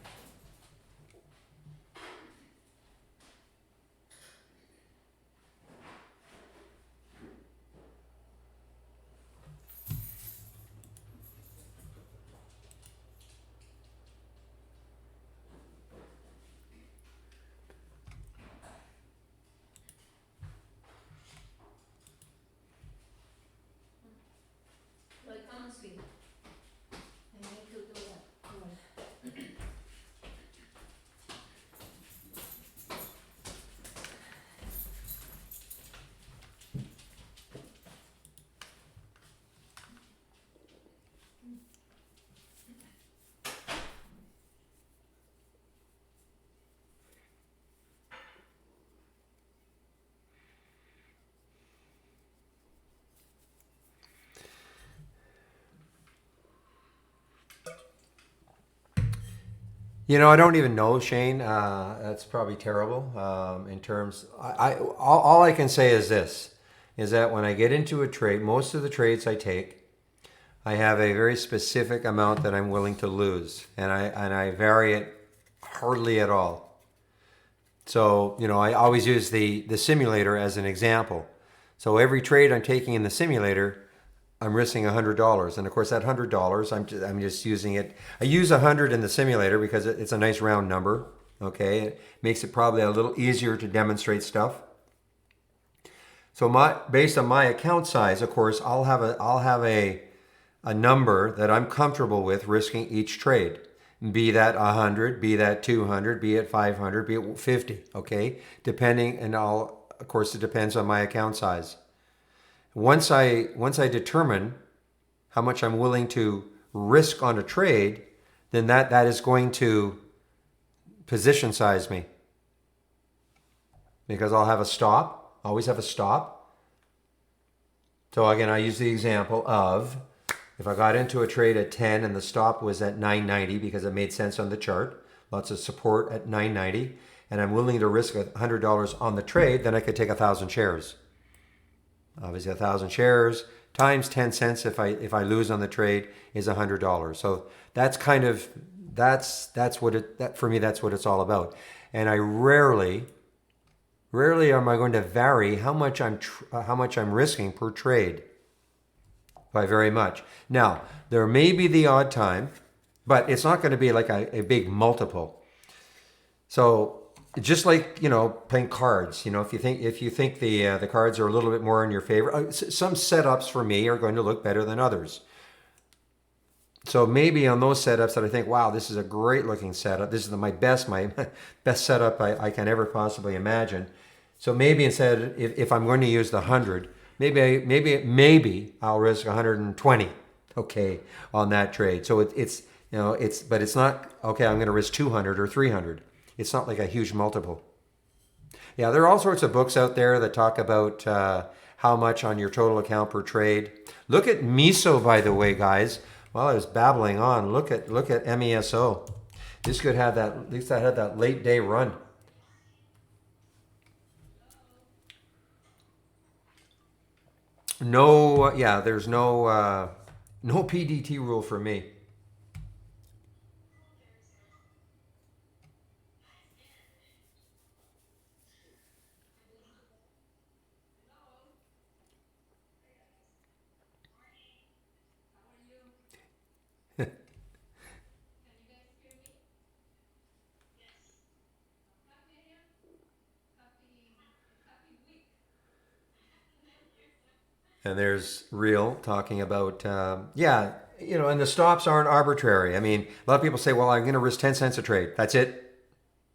You know, I don't even know, Shane. That's probably terrible in terms. All I can say is this: is that when I get into a trade, most of the trades I take, I have a very specific amount that I'm willing to lose, and I vary it hardly at all. So you know, I always use the simulator as an example. So every trade I'm taking in the simulator, I'm risking $100, and of course that $100, I'm just using it. I use 100 in the simulator because it's a nice round number. Okay, it makes it probably a little easier to demonstrate stuff. So based on my account size, of course, I'll have a number that I'm comfortable with risking each trade. Be that 100, be that 200, be it 500, be it 50. Okay, depending, and all of course it depends on my account size. Once I determine how much I'm willing to risk on a trade, then that is going to position size me, because I'll have a stop. Always have a stop. So again, I use the example of if I got into a trade at 10 and the stop was at 990 because it made sense on the chart, lots of support at 990, and I'm willing to risk $100 on the trade, then I could take 1,000 shares. Obviously, 1,000 shares times 10 cents if I lose on the trade is $100. So that's kind of that's what it that for me that's what it's all about. And I rarely am I going to vary how much I'm risking per trade by very much. Now there may be the odd time, but it's not going to be like a big multiple. So just like playing cards, if you think the cards are a little bit more in your favor, some setups for me are going to look better than others. So maybe on those setups that I think, wow, this is a great looking setup. This is my best setup I can ever possibly imagine. So maybe instead, if I'm going to use the 100, maybe I'll risk 120, okay, on that trade. So but it's not okay. I'm going to risk 200 or 300. It's not like a huge multiple. Yeah, there are all sorts of books out there that talk about how much on your total account per trade. Look at MISO, by the way, guys. While I was babbling on, look at MESO. This could have that. At least I had that late day run. No, yeah, there's no PDT rule for me. And there's real talking about, yeah, and the stops aren't arbitrary. I mean, a lot of people say, well, I'm going to risk 10 cents a trade. That's it.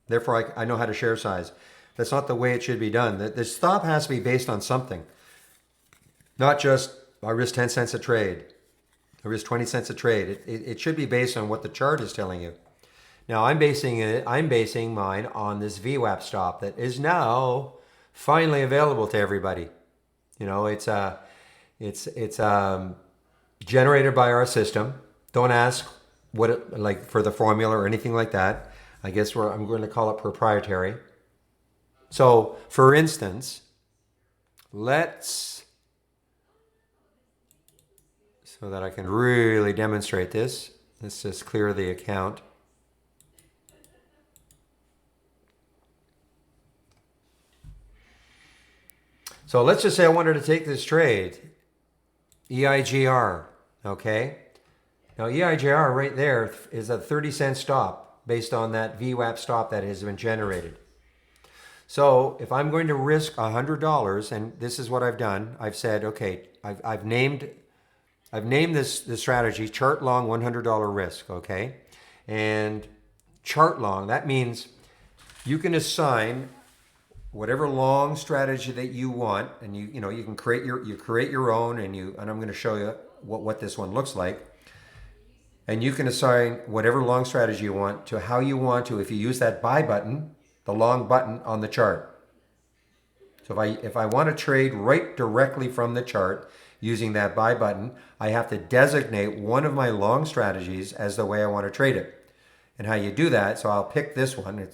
Therefore, I know how to share size. That's not the way it should be done. The stop has to be based on something, not just I risk 10 cents a trade. I risk 20 cents a trade. It should be based on what the chart is telling you. Now I'm basing mine on this VWAP stop that is now finally available to everybody. It's generated by our system. Don't ask what it like for the formula or anything like that. I guess I'm going to call it proprietary. So, for instance, so that I can really demonstrate this, let's just clear the account. So let's just say I wanted to take this trade, EIGR, okay? Now EIGR right there is a 30-cent stop based on that VWAP stop that has been generated. So if I'm going to risk $100, and this is what I've done, I've said, okay, I've named this strategy chart long $100 risk, okay? And chart long, that means you can assign whatever long strategy that you want, and you can create your own, and I'm going to show you what this one looks like. And you can assign whatever long strategy you want to how you want to if you use that buy button, the long button on the chart. So if I want to trade right directly from the chart using that buy button, I have to designate one of my long strategies as the way I want to trade it. And how you do that, so I'll pick this one,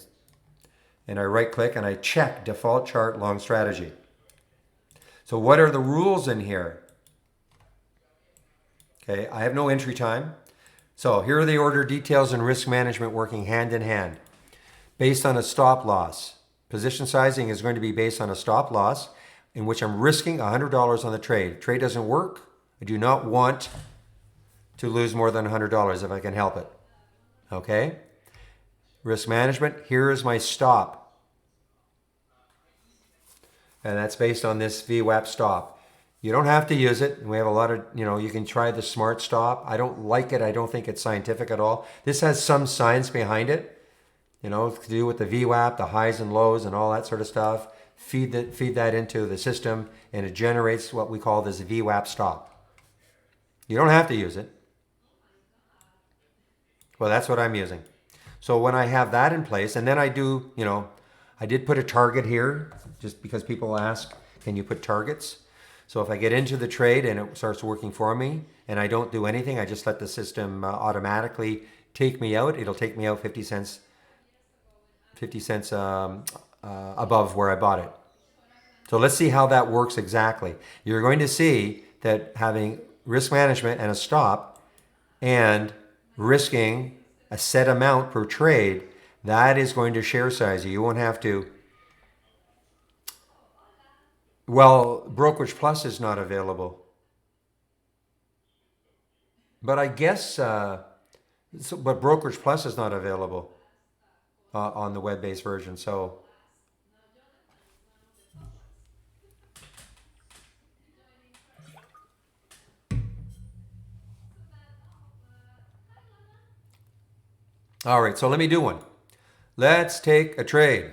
and I right click and I check default chart long strategy. So what are the rules in here? Okay, I have no entry time. So here are the order details and risk management working hand in hand. Based on a stop loss. Position sizing is going to be based on a stop loss in which I'm risking $100 on the trade. Trade doesn't work. I do not want to lose more than $100 if I can help it. Okay? Risk management, here is my stop. And that's based on this VWAP stop. You don't have to use it. We have a lot of, you can try the smart stop. I don't like it. I don't think it's scientific at all. This has some science behind it, to do with the VWAP, the highs and lows and all that sort of stuff. Feed that into the system and it generates what we call this VWAP stop. You don't have to use it. Well, that's what I'm using. So when I have that in place, and then I do, I did put a target here just because people ask, can you put targets? So if I get into the trade and it starts working for me and I don't do anything, I just let the system automatically take me out. It'll take me out 50 cents above where I bought it. So let's see how that works exactly. You're going to see that having risk management and a stop and risking a set amount per trade, that is going to share size you. You won't have to. Well, Brokerage Plus is not available. But I guess, but Brokerage Plus is not available on the web-based version. So, all right, so let me do one. Let's take a trade.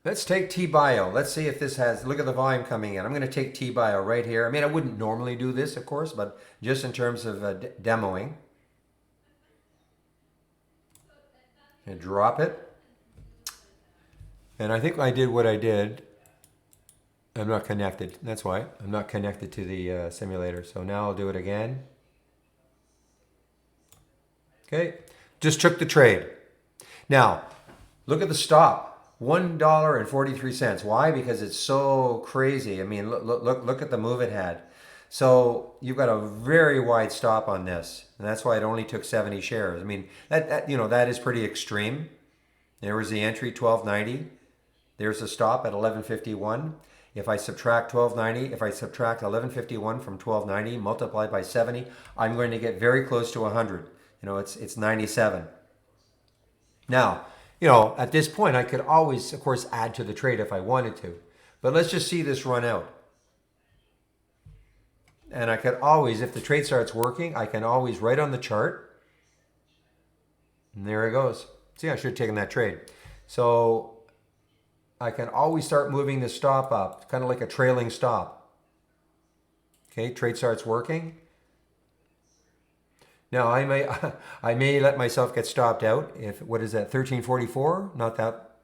Let's take T-Bio. Let's see if this has, look at the volume coming in. I'm going to take T-Bio right here. I mean, I wouldn't normally do this, of course, but just in terms of demoing. And drop it. And I think I did what I did. I'm not connected. That's why. I'm not connected to the simulator. So now I'll do it again. Okay. Just took the trade. Now, look at the stop. $1.43. Why? Because it's so crazy. I mean, look at the move it had. So you've got a very wide stop on this, and that's why it only took 70 shares. I mean, that is pretty extreme. There was the entry, 1290. There's the stop at 1151. If I subtract 1290, if I subtract 1151 from 1290 multiplied by 70, I'm going to get very close to 100. It's 97. Now, at this point, I could always, of course, add to the trade if I wanted to. But let's just see this run out. And I could always, if the trade starts working, I can always write on the chart. And there it goes. See, I should have taken that trade. So I can always start moving the stop up, kind of like a trailing stop. Okay, trade starts working. Now I may I may let myself get stopped out if, what is that, 1344? Not that.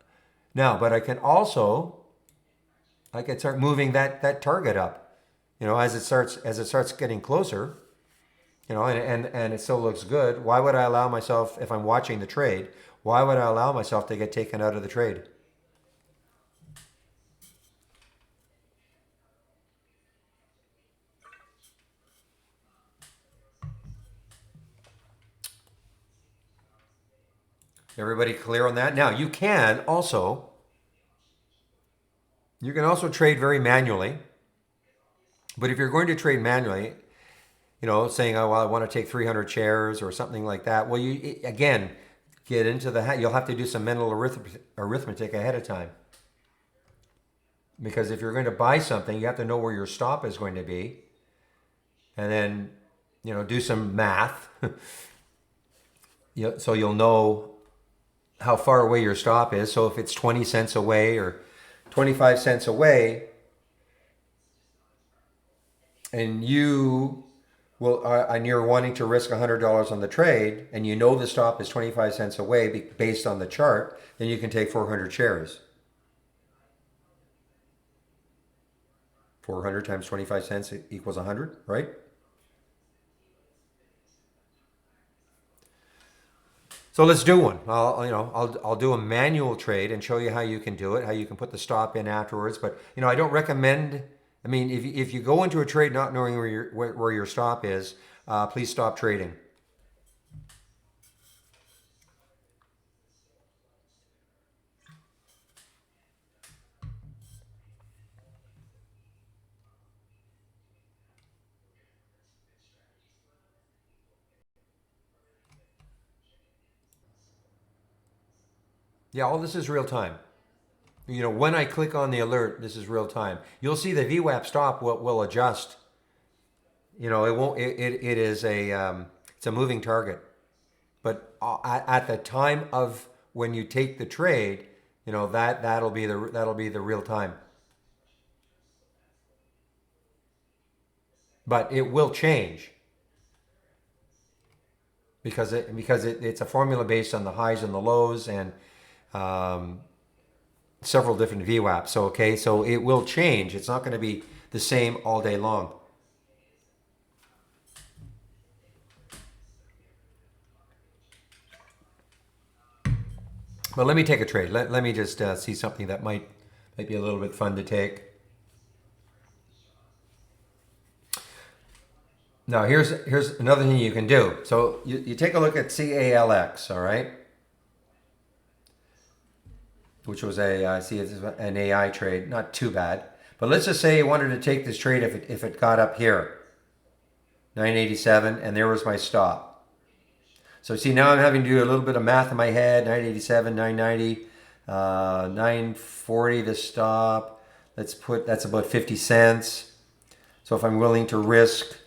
Now, but I can start moving that target up. As it starts getting closer, and it still looks good. Why would I allow myself, if I'm watching the trade, why would I allow myself to get taken out of the trade? Everybody clear on that? Now, you can also trade very manually. But if you're going to trade manually, saying, oh, well, I want to take 300 shares or something like that, well, you, again, get into you'll have to do some mental arithmetic ahead of time. Because if you're going to buy something, you have to know where your stop is going to be. And then, do some math. So you'll know how far away your stop is. So if it's 20 cents away or 25 cents away, and you're wanting to risk $100 on the trade, and the stop is 25 cents away based on the chart, then you can take 400 shares. 400 times 25 cents equals 100, right? So let's do one. I'll do a manual trade and show you how you can do it, how you can put the stop in afterwards. But I don't recommend. I mean, if you go into a trade not knowing where your stop is, please stop trading. Yeah, all this is real time. When I click on the alert, this is real time. You'll see the VWAP stop will adjust. It won't. It is it's a moving target. But at the time of when you take the trade, that'll be the real time. But it will change because it's a formula based on the highs and the lows and several different VWAPs. So it will change. It's not going to be the same all day long. But let me take a trade. Let me just see something that might be a little bit fun to take. Now here's another thing you can do. So you take a look at CALX, all right? Which was I see it's an AI trade, not too bad. But let's just say you wanted to take this trade if it got up here, 987, and there was my stop. So see, now I'm having to do a little bit of math in my head. 987, 990, 940 the stop. That's about 50 cents. So if I'm willing to risk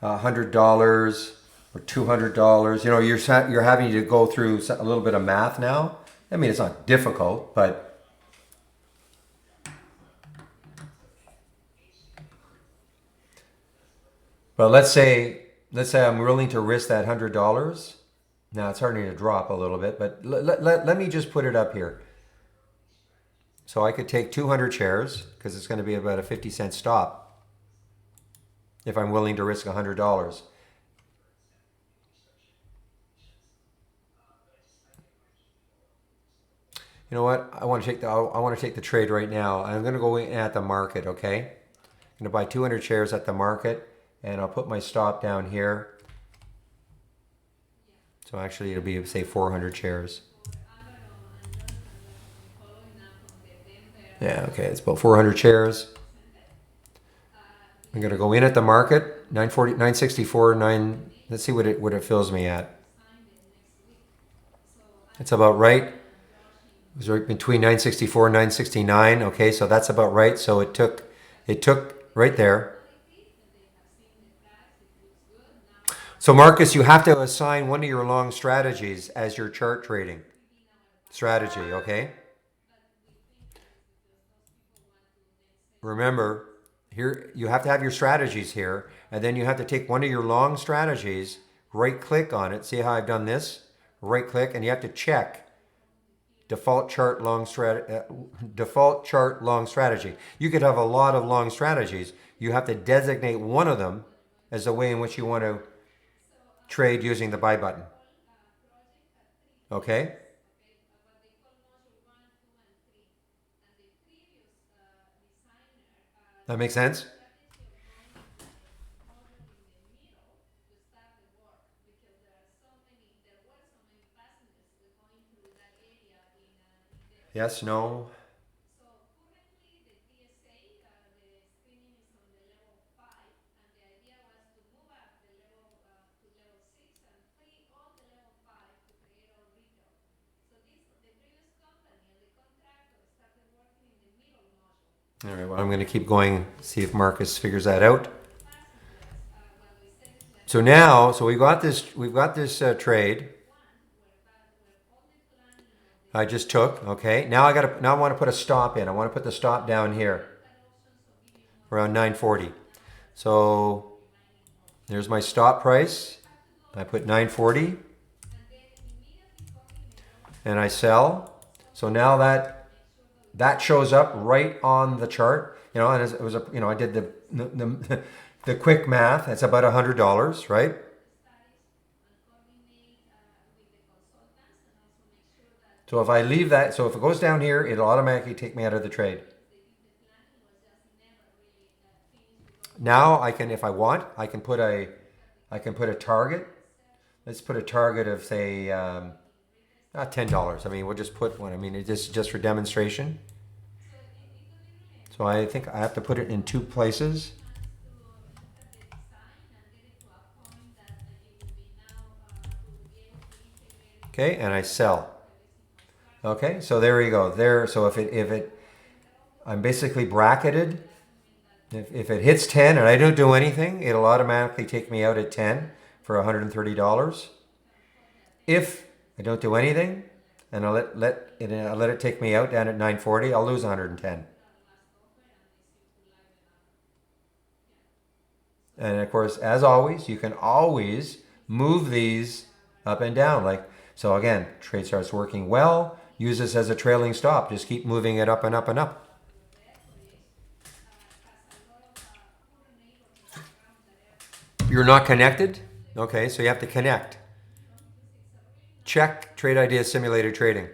$100 or $200, you're having to go through a little bit of math now. I mean, it's not difficult, but let's say I'm willing to risk that $100. Now it's starting to drop a little bit, but let me just put it up here. So I could take 200 shares because it's going to be about a 50-cent stop if I'm willing to risk $100. You know what? I want to take the trade right now. I'm going to go in at the market, okay? I'm going to buy 200 shares at the market, and I'll put my stop down here. So actually it'll be, say, 400 shares. Yeah, okay, it's about 400 shares. I'm going to go in at the market, 964, 9 Let's see what it fills me at. It's about right. It was right between 964 and 969. Okay, so that's about right. So it took right there. So Marcus, you have to assign one of your long strategies as your chart trading strategy, okay? Remember, here you have to have your strategies here, and then you have to take one of your long strategies, right click on it. See how I've done this? Right click, and you have to check default chart long strategy. You could have a lot of long strategies. You have to designate one of them as the way in which you want to trade using the buy button. Okay? That makes sense? Yes, no. All right, well, I'm going to keep going, see if Marcus figures that out. So now, so we've got this trade I just took. Okay, now I want to put a stop in. I want to put the stop down here around 940. So there's my stop price. I put 940 and I sell. So now that shows up right on the chart. And it was I did the quick math. It's about $100, right? So if I leave that, so if it goes down here, it'll automatically take me out of the trade. Now I can, if I want, I can put a target. Let's put a target of say $10. I mean, we'll just put one. I mean, it's just for demonstration. So I think I have to put it in two places. Okay, and I sell. Okay, so there you go. There. So I'm basically bracketed. If it hits 10 and I don't do anything, it'll automatically take me out at 10 for $130. If I don't do anything, and I'll let it take me out down at 940, I'll lose 110. And of course, as always, you can always move these up and down. Like so, again, trade starts working well. Use this as a trailing stop. Just keep moving it up and up and up. You're not connected? Okay, so you have to connect. Check Trade Ideas Simulated Trading.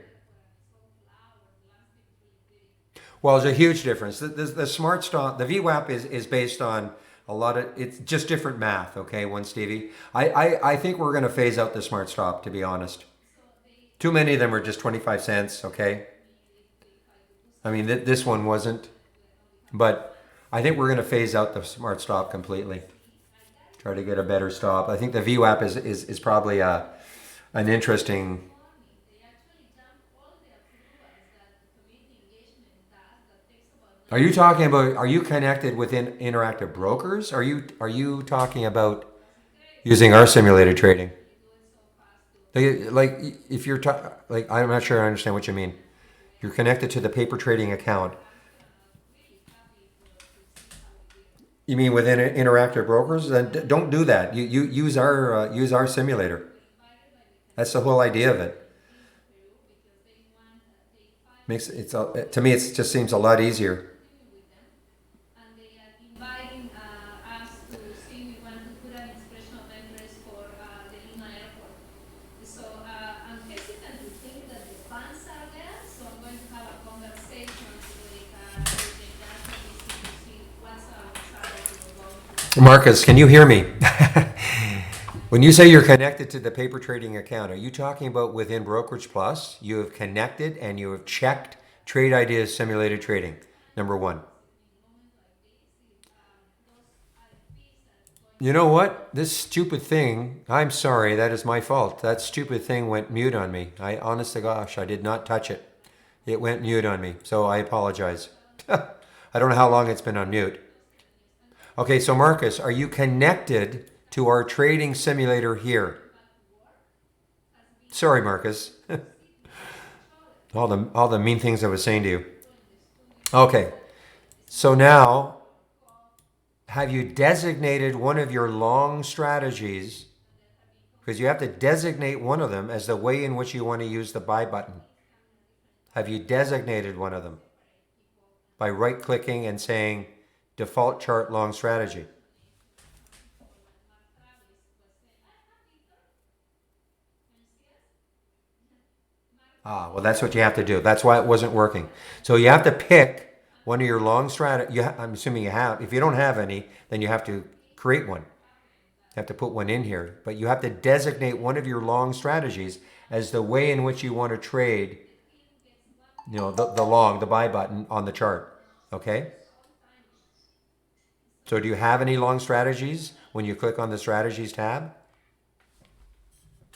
Well, there's a huge difference. The smart stop, the VWAP is based on a lot of, it's just different math, okay, one Stevie. I think we're going to phase out the smart stop, to be honest. Too many of them are just 25 cents, okay? I mean, this one wasn't, but I think we're going to phase out the smart stop completely. Try to get a better stop. I think the VWAP is probably an interesting. Are you talking about? Are you connected within Interactive Brokers? Are you talking about using our simulated trading? Like if you're like I'm not sure I understand what you mean. You're connected to the paper trading account. You mean within Interactive Brokers? Then don't do that. You use our simulator. That's the whole idea of it. Makes to me it just seems a lot easier. Marcus, can you hear me? When you say you're connected to the paper trading account, are you talking about within Brokerage Plus? You have connected and you have checked Trade Ideas Simulated Trading, number one. You know what? This stupid thing, I'm sorry, that is my fault. That stupid thing went mute on me. Honest to gosh, I did not touch it. It went mute on me, so I apologize. I don't know how long it's been on mute. Okay, so Marcus, are you connected to our trading simulator here? Sorry, Marcus. All the mean things I was saying to you. Okay, so now have you designated one of your long strategies? Because you have to designate one of them as the way in which you want to use the buy button. Have you designated one of them by right clicking and saying default chart long strategy? Ah, well, that's what you have to do. That's why it wasn't working. So you have to pick one of your long strategy. I'm assuming you have. If you don't have any, then you have to create one. You have to put one in here. But you have to designate one of your long strategies as the way in which you want to trade, the buy button on the chart. Okay? So do you have any long strategies when you click on the strategies tab?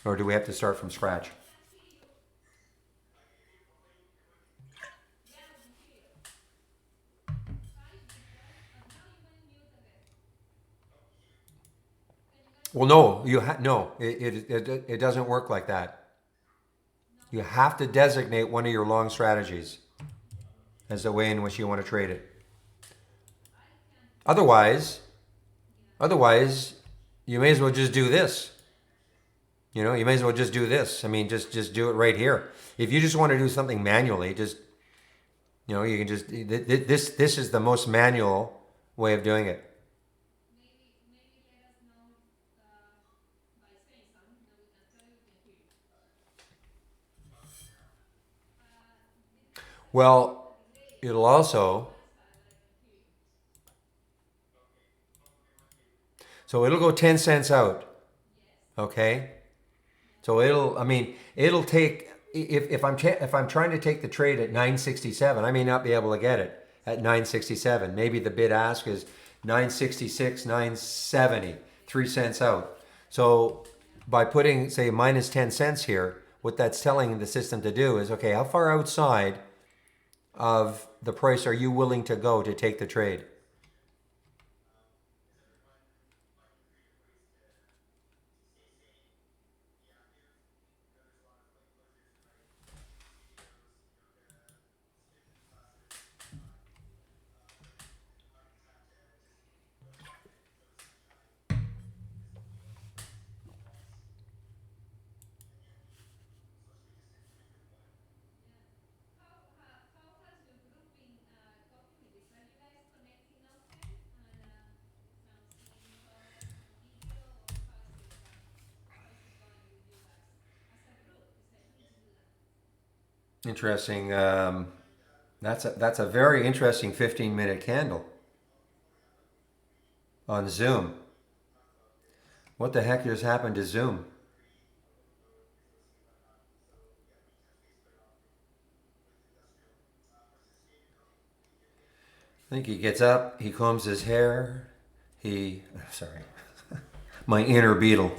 Or do we have to start from scratch? Well, no, no, it doesn't work like that. You have to designate one of your long strategies as the way in which you want to trade it. Otherwise, otherwise, you may as well just do this. You may as well just do this. I mean, just do it right here. If you just want to do something manually, you can just this is the most manual way of doing it. Well, it'll also it'll go 10 cents out. Okay? So it'll take if I'm trying to take the trade at 967, I may not be able to get it at 967. Maybe the bid ask is 966, 970, 3 cents out. So by putting say minus 10 cents here, what that's telling the system to do is okay, how far outside of the price are you willing to go to take the trade? Interesting. That's a very interesting 15-minute candle on Zoom. What the heck just happened to Zoom? I think he gets up, he combs his hair, sorry, my inner beetle.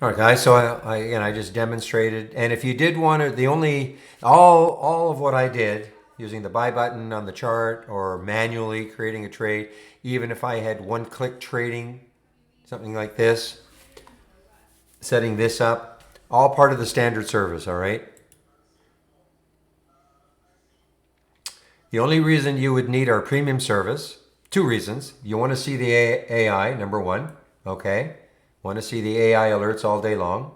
All right, guys. So again, I just demonstrated, and if you did want to, the only all of what I did using the buy button on the chart or manually creating a trade, even if I had one-click trading, something like this, setting this up, all part of the standard service. All right. The only reason you would need our premium service, two reasons. You want to see the AI, number one. Okay. Want to see the AI alerts all day long.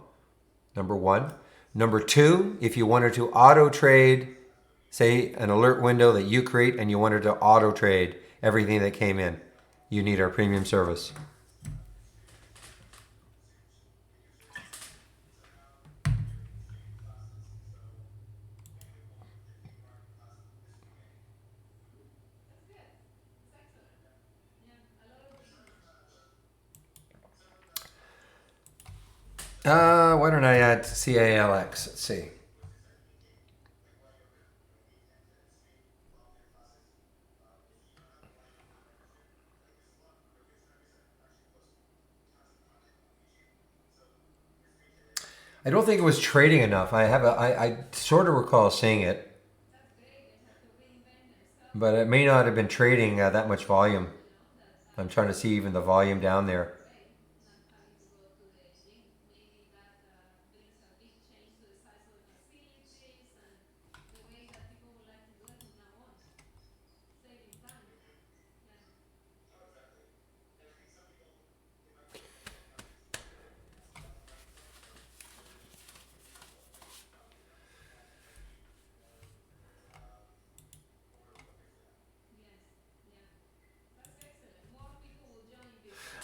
Number one. Number two, if you wanted to auto trade, say an alert window that you create and you wanted to auto trade everything that came in, you need our premium service. Why don't I add CALX? Let's see. I don't think it was trading enough. I sort of recall seeing it, but it may not have been trading that much volume. I'm trying to see even the volume down there.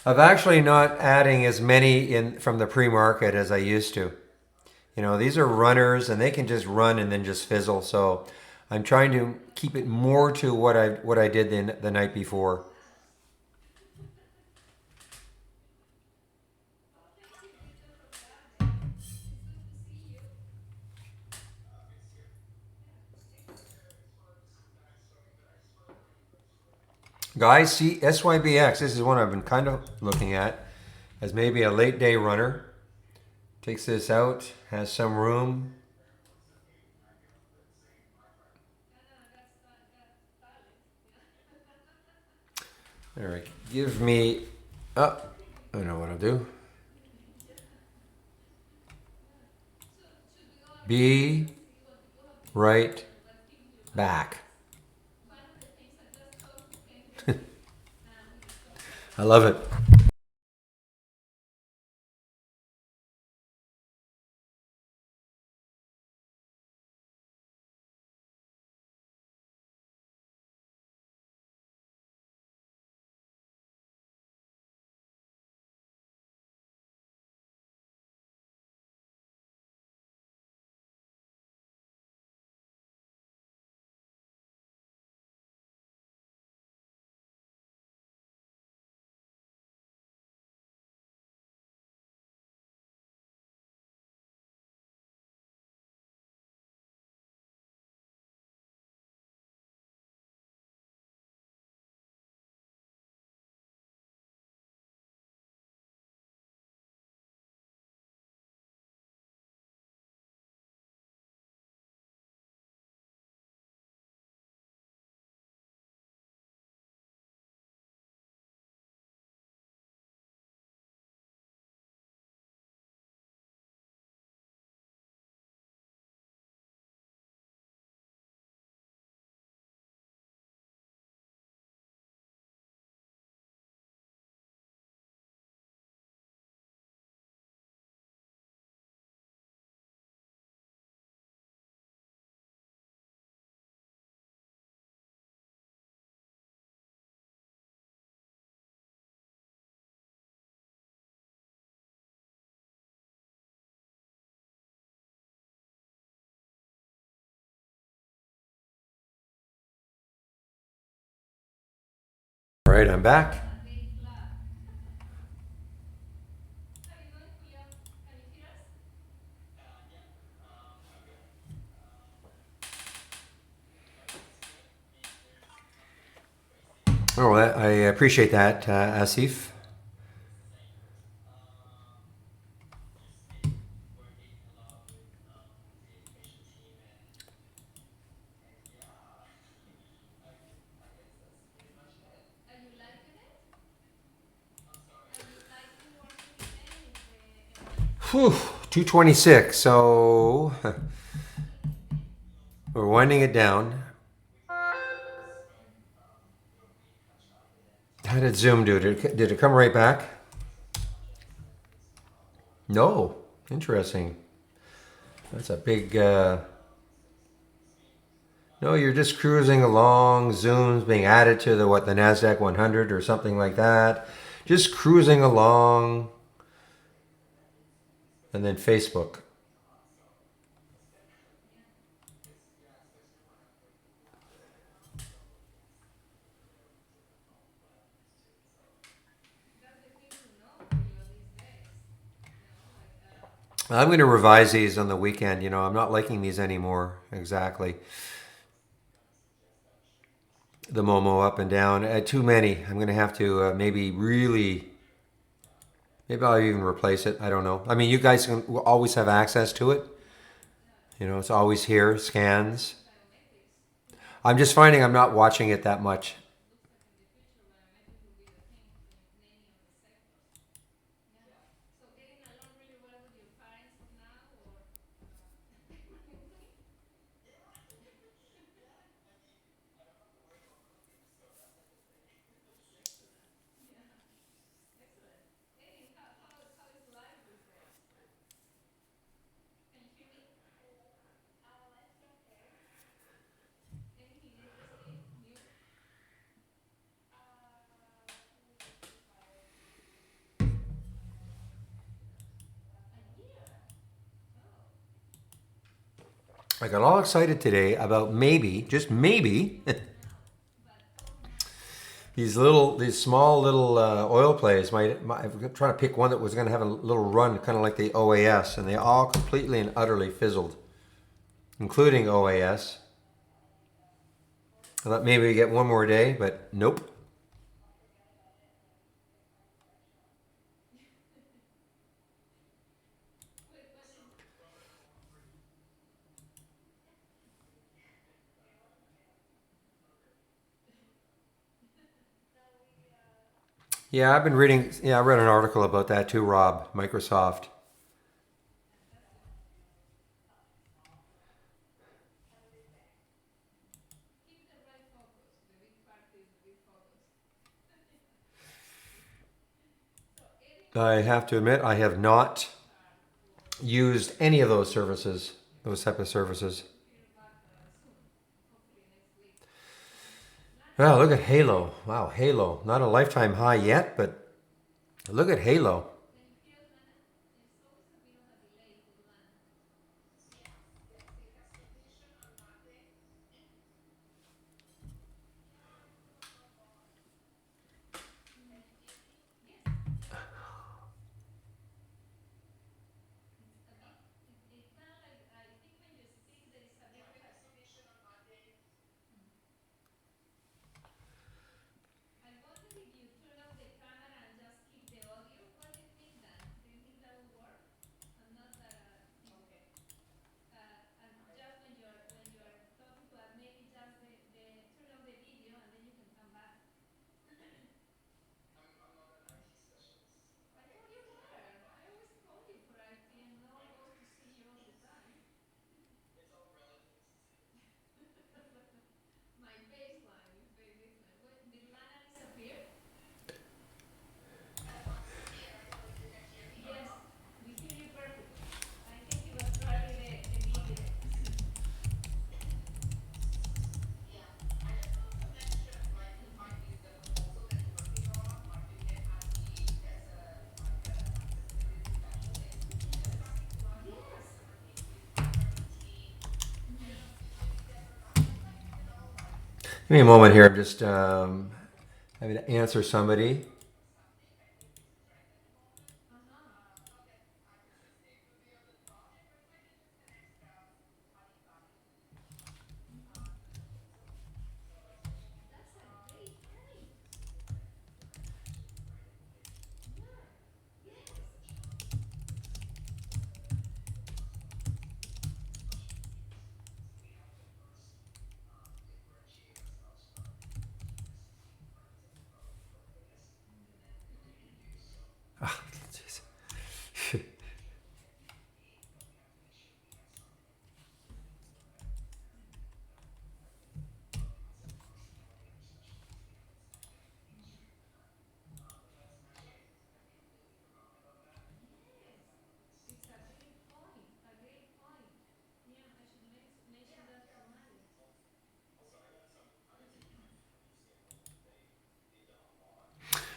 I've actually not adding as many in from the pre-market as I used to. You know, these are runners and they can just run and then just fizzle. So I'm trying to keep it more to what I did the night before. Guys, see SYBX. This is one I've been kind of looking at as maybe a late day runner. Takes this out, has some room. All right, give me. Oh, I know what I'll do. Be right back. I love it. All right, I'm back. Oh, I appreciate that, Asif. Whew, 226. So we're winding it down. How did Zoom do? Did it come right back? No. Interesting. That's a big. No, you're just cruising along. Zoom's being added to the Nasdaq 100 or something like that. Just cruising along. And then Facebook. I'm going to revise these on the weekend. I'm not liking these anymore. Exactly. The Momo up and down. Too many. I'm going to have to maybe really. Maybe I'll even replace it. I don't know. I mean, you guys will always have access to it. It's always here. Scans. I'm just finding I'm not watching it that much. I got all excited today about maybe, just maybe, these small little oil plays. I'm trying to pick one that was going to have a little run, kind of like the OAS, and they all completely and utterly fizzled, including OAS. I thought maybe we get one more day, but nope. Yeah, I've been reading. Yeah, I read an article about that too, Rob. Microsoft. I have to admit, I have not used any of those services, those type of services. Wow, look at Halo. Wow, Halo. Not a lifetime high yet, but look at Halo. Give me a moment here. I'm just having to answer somebody.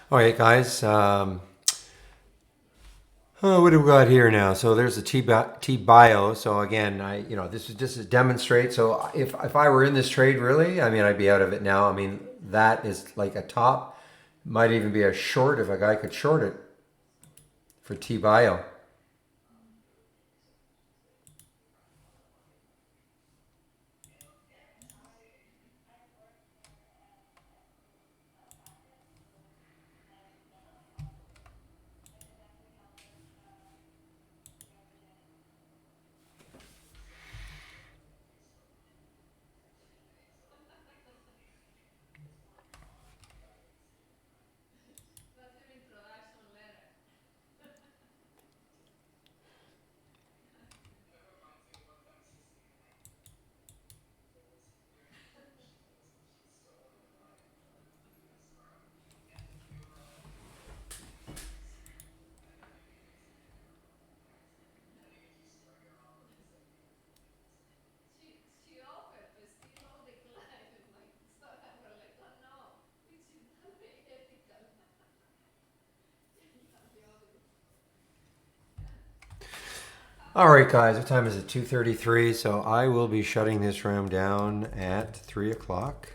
All right, guys. Oh, what do we got here now? So there's the T bio. So again, this is just to demonstrate. So if I were in this trade, really, I mean, I'd be out of it now. I mean, that is like a top, might even be a short if a guy could short it for T bio. All right, guys. What time is it? 2:33. So I will be shutting this room down at 3 o'clock.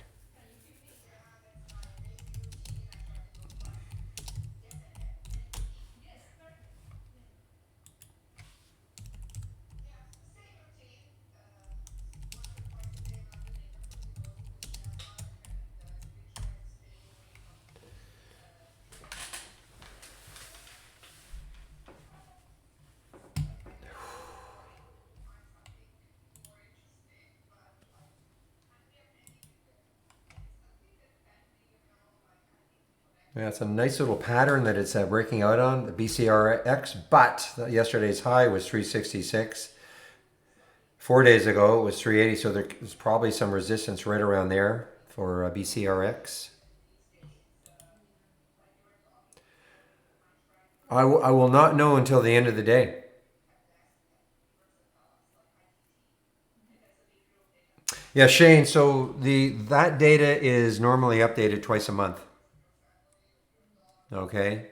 Yeah, it's a nice little pattern that it's breaking out on the BCRX, but yesterday's high was 366. 4 days ago it was 380, so there's probably some resistance right around there for BCRX. I will not know until the end of the day. Yeah, Shane. So that data is normally updated twice a month. Okay.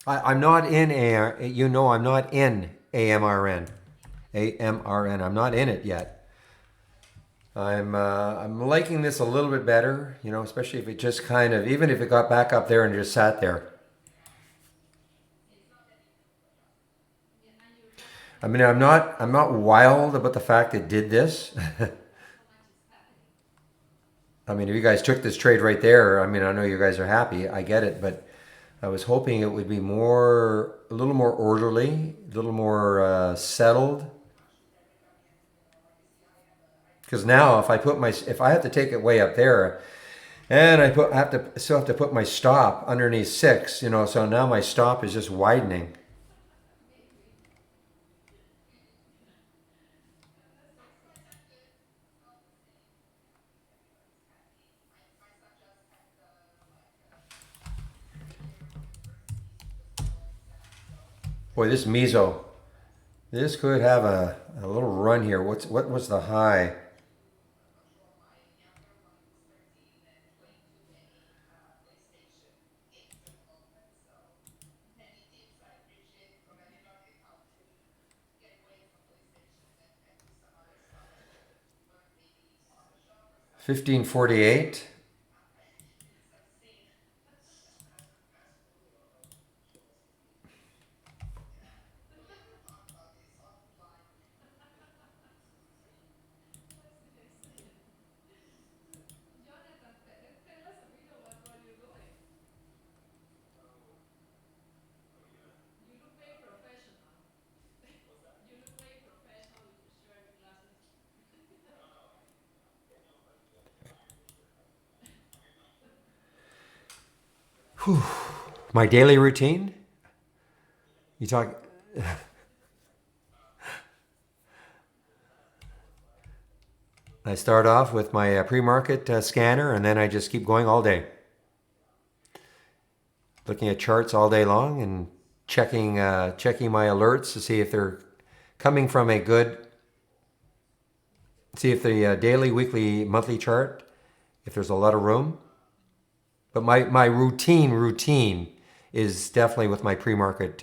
I'm not in A. You know, I'm not in AMRN. AMRN. I'm not in it yet. I'm liking this a little bit better. Especially if it just kind of, even if it got back up there and just sat there. I mean, I'm not wild about the fact it did this. I mean, if you guys took this trade right there, I mean, I know you guys are happy. I get it, but I was hoping it would be a little more orderly, a little more settled. Because now, if I have to take it way up there, and still have to put my stop underneath 6, so now my stop is just widening. Boy, this meso, this could have a little run here. What was the high? $15.48. My daily routine. You talk. I start off with my pre-market scanner, and then I just keep going all day. looking at charts all day long and checking my alerts to see if they're coming from a good, see if the daily, weekly, monthly chart, if there's a lot of room. But my routine is definitely with my pre-market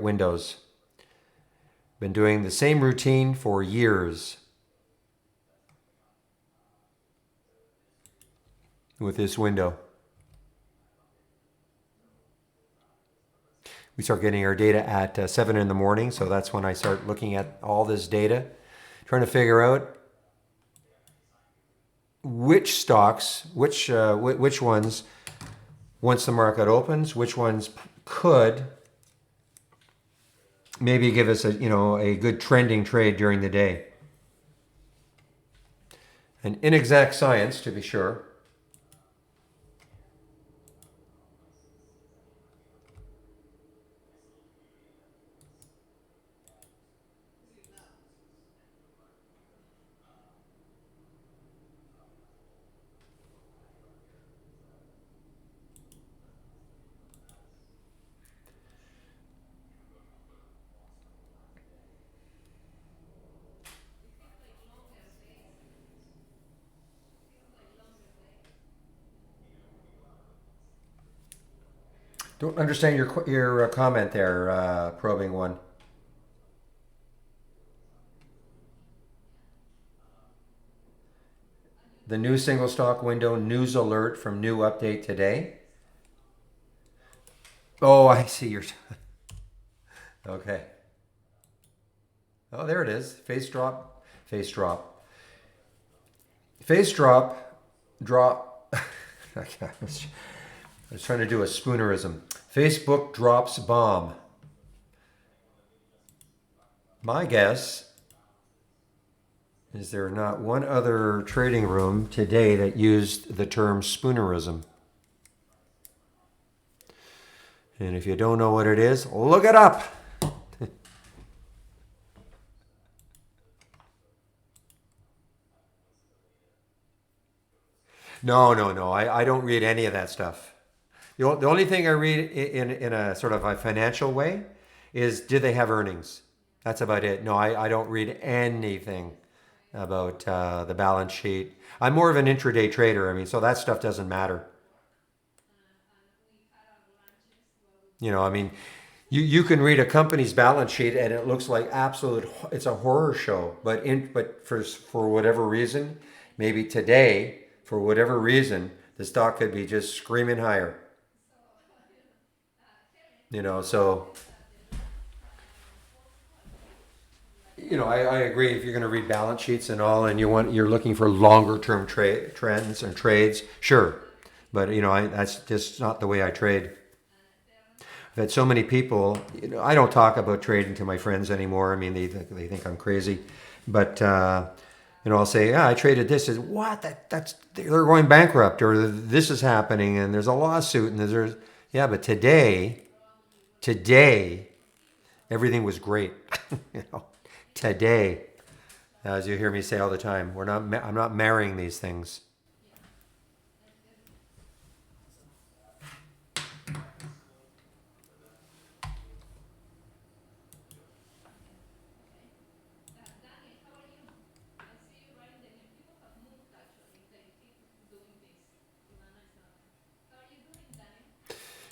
windows. Been doing the same routine for years with this window. We start getting our data at 7 in the morning, so that's when I start looking at all this data, trying to figure out which stocks, which ones, once the market opens, which ones could maybe give us a good trending trade during the day. An inexact science, to be sure. Don't understand your comment there, probing one. The new single stock window news alert from new update today. Oh, I see your. Okay. Oh, there it is. Face drop. Face drop. Face drop. Drop. I was trying to do a spoonerism. Facebook drops bomb. My guess is there not one other trading room today that used the term spoonerism. And if you don't know what it is, look it up. No. I don't read any of that stuff. The only thing I read in a sort of a financial way is, did they have earnings? That's about it. No, I don't read anything about the balance sheet. I'm more of an intraday trader. I mean, so that stuff doesn't matter. I mean, you can read a company's balance sheet and it looks like it's a horror show. But for whatever reason, maybe today, for whatever reason, the stock could be just screaming higher. So I agree. If you're going to read balance sheets and all, and you're looking for longer term trends and trades, sure. But that's just not the way I trade. I've had so many people. I don't talk about trading to my friends anymore. I mean, they think I'm crazy, but I'll say, yeah, I traded this. Is what they're going bankrupt, or this is happening, and there's a lawsuit, and yeah, but today, everything was great. Today, as you hear me say all the time, I'm not marrying these things.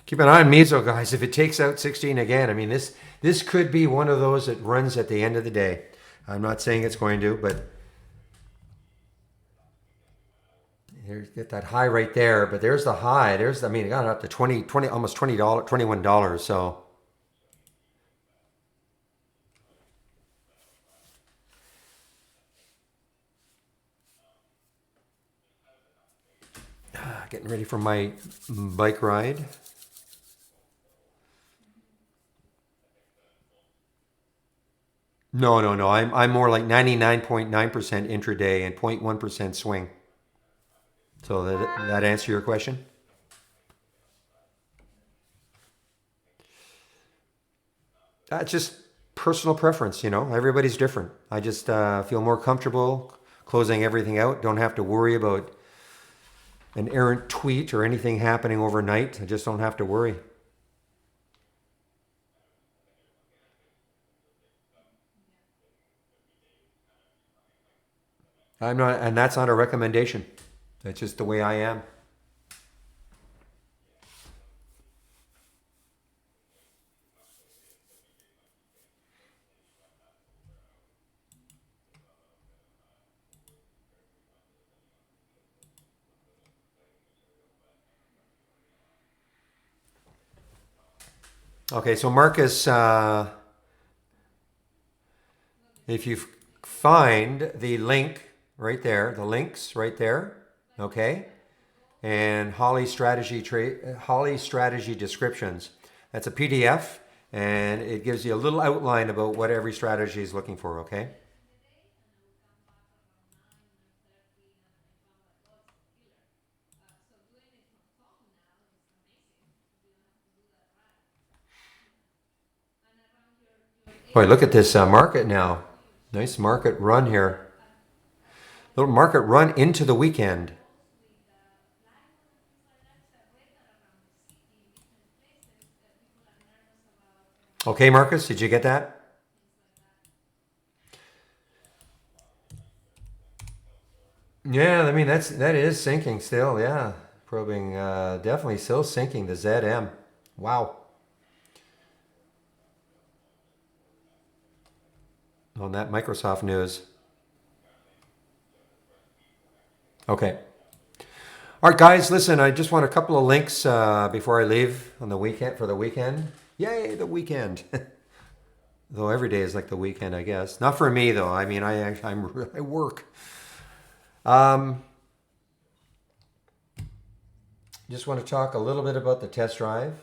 Keep an eye on Mizo, guys. If it takes out 16 again, I mean, this could be one of those that runs at the end of the day. I'm not saying it's going to, but here's get that high right there. But there's the high. It got up to 20, almost $20, $21. So getting ready for my bike ride. No. I'm more like 99.9% intraday and 0.1% swing. So that answer your question? That's just personal preference, Everybody's different. I just feel more comfortable closing everything out. Don't have to worry about an errant tweet or anything happening overnight. I just don't have to worry. I'm not, and that's not a recommendation. That's just the way I am. Okay, so Marcus, if you find the link right there, the links right there, okay, and Holly strategy descriptions. That's a PDF, and it gives you a little outline about what every strategy is looking for. Okay. Boy, look at this market now. Nice market run here. Little market run into the weekend. Okay, Marcus, did you get that? Yeah, I mean that is sinking still. Yeah, probing definitely still sinking the ZM. Wow. On that Microsoft news. Okay. All right, guys, listen, I just want a couple of links before I leave on the weekend for the weekend. Yay, the weekend. Though every day is like the weekend, I guess. Not for me though. I mean, I work. Um, just want to talk a little bit about the test drive.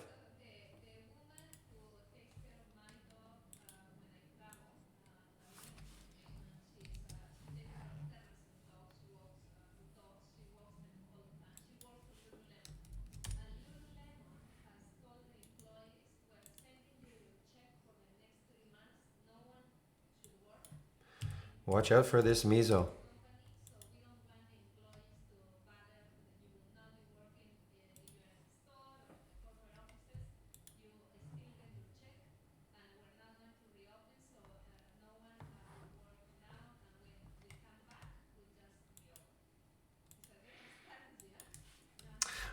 Watch out for this meso.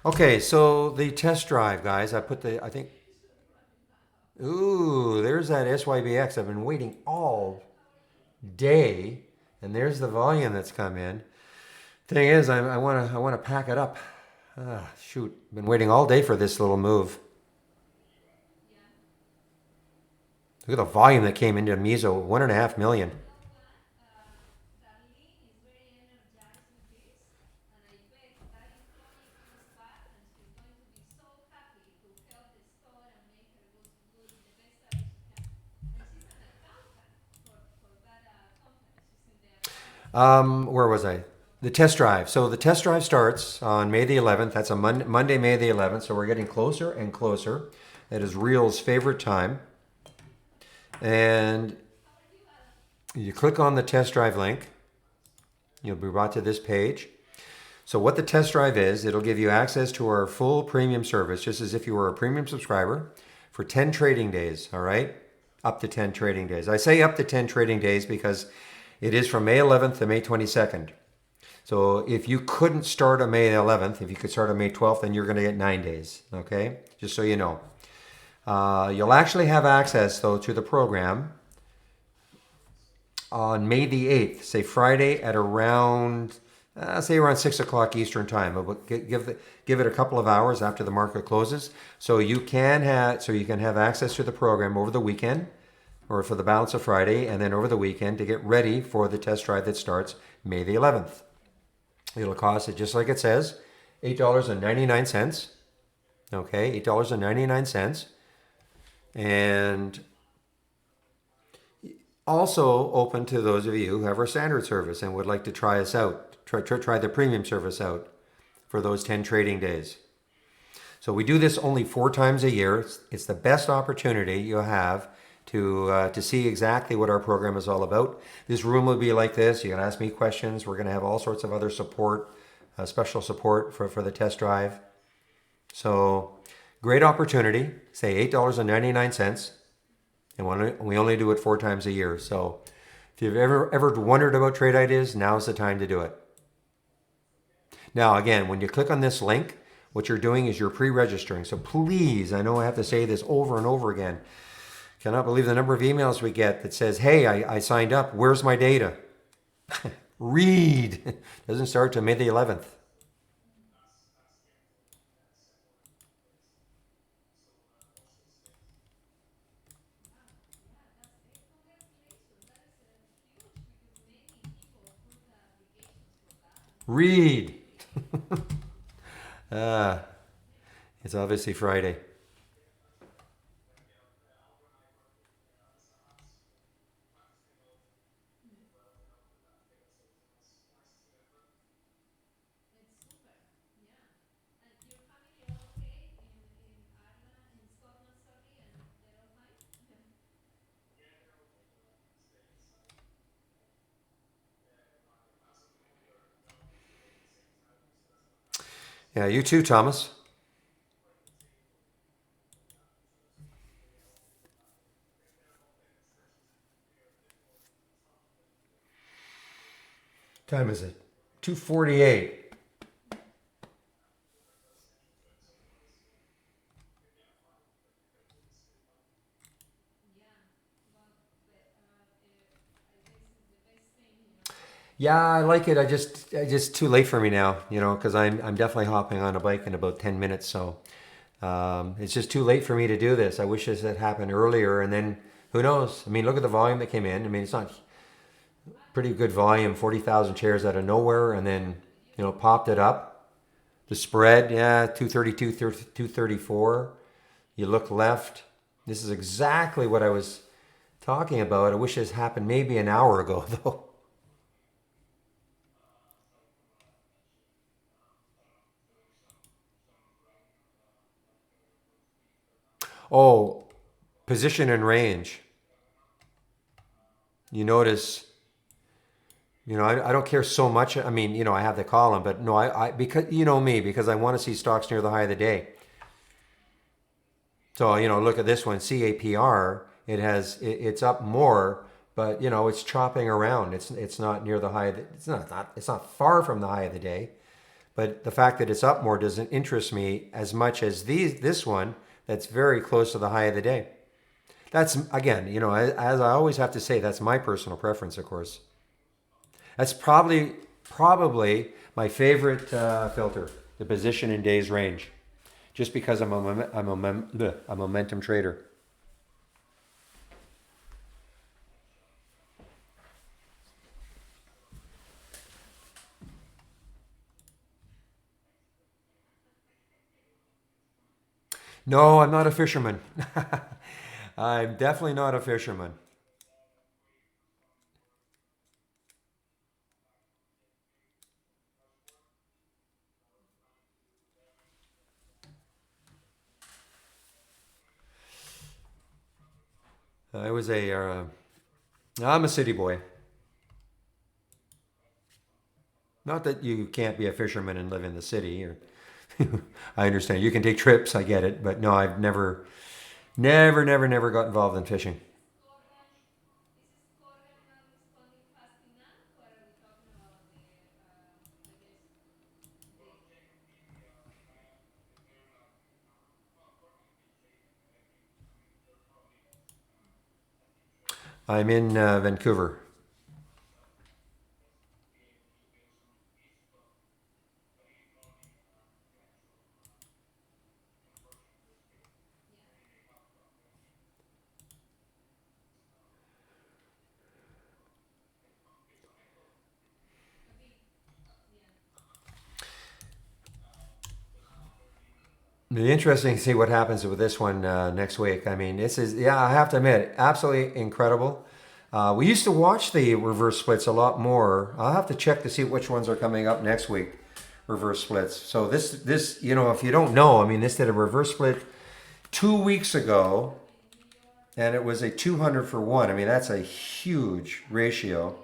Okay, so the test drive, guys. I think, ooh, there's that SYBX. I've been waiting all day, and there's the volume that's come in. Thing is, I want to pack it up. Ah, shoot, been waiting all day for this little move. Look at the volume that came into Miso, 1.5 million. Where was I? The test drive. So the test drive starts on May the 11th. That's a Monday, May the 11th. So we're getting closer and closer. That is Real's favorite time. And you click on the test drive link. You'll be brought to this page. So what the test drive is, it'll give you access to our full premium service, just as if you were a premium subscriber, for 10 trading days, all right? Up to 10 trading days. I say up to 10 trading days because it is from May 11th to May 22nd. So if you couldn't start on May 11th, if you could start on May 12th, then you're going to get 9 days, okay? Just so you know. You'll actually have access, though, to the program on May the 8th, say Friday at around, say around 6 o'clock Eastern time. Give it a couple of hours after the market closes, so you can have access to the program over the weekend, or for the balance of Friday, and then over the weekend to get ready for the test drive that starts May the 11th. It'll cost, it just like it says, $8.99. Okay, $8.99. And also open to those of you who have our standard service and would like to try us out, try the premium service out for those 10 trading days. So we do this only 4 times a year. It's the best opportunity you'll have to see exactly what our program is all about. This room will be like this. You can ask me questions. We're going to have all sorts of other support special support for the test drive. So great opportunity, say $8.99, and we only do it 4 times a year. So if you've ever wondered about trade ideas, now's the time to do it. Now, again, when you click on this link, what you're doing is you're pre-registering. So please, I know I have to say this over and over again. Cannot believe the number of emails we get that says, hey, I signed up. Where's my data? Read. Doesn't start till May the 11th. Read. uh, it's obviously Friday. Yeah, you too, Thomas. Time is it? 2:48. Yeah, I like it. I just too late for me now, because I'm definitely hopping on a bike in about 10 minutes. So it's just too late for me to do this. I wish this had happened earlier, and then who knows? I mean, look at the volume that came in. I mean, it's not pretty good volume, 40,000 shares out of nowhere, and then popped it up. The spread, yeah, 232, 234. You look left. This is exactly what I was talking about. I wish this happened maybe an hour ago, though. Oh, position and range. You notice, I don't care so much. I mean, I have the column, but no, because me, because I want to see stocks near the high of the day. So, look at this one, CAPR. It's up more, but it's chopping around. It's not near the high. It's not far from the high of the day. But the fact that it's up more doesn't interest me as much as this one that's very close to the high of the day. That's, again, as I always have to say, that's my personal preference, of course. That's probably my favorite filter, the position in days range, just because I'm a momentum trader. No, I'm not a fisherman. I'm definitely not a fisherman. I was I'm a city boy. Not that you can't be a fisherman and live in the city. Or I understand. You can take trips. I get it. But no, I've never got involved in fishing. I'm in Vancouver. It'll be interesting to see what happens with this one next week. I mean, this is, yeah, I have to admit, absolutely incredible. We used to watch the reverse splits a lot more. I'll have to check to see which ones are coming up next week, reverse splits. So this, if you don't know, I mean, this did a reverse split 2 weeks ago, and it was a 200 for one. I mean, that's a huge ratio.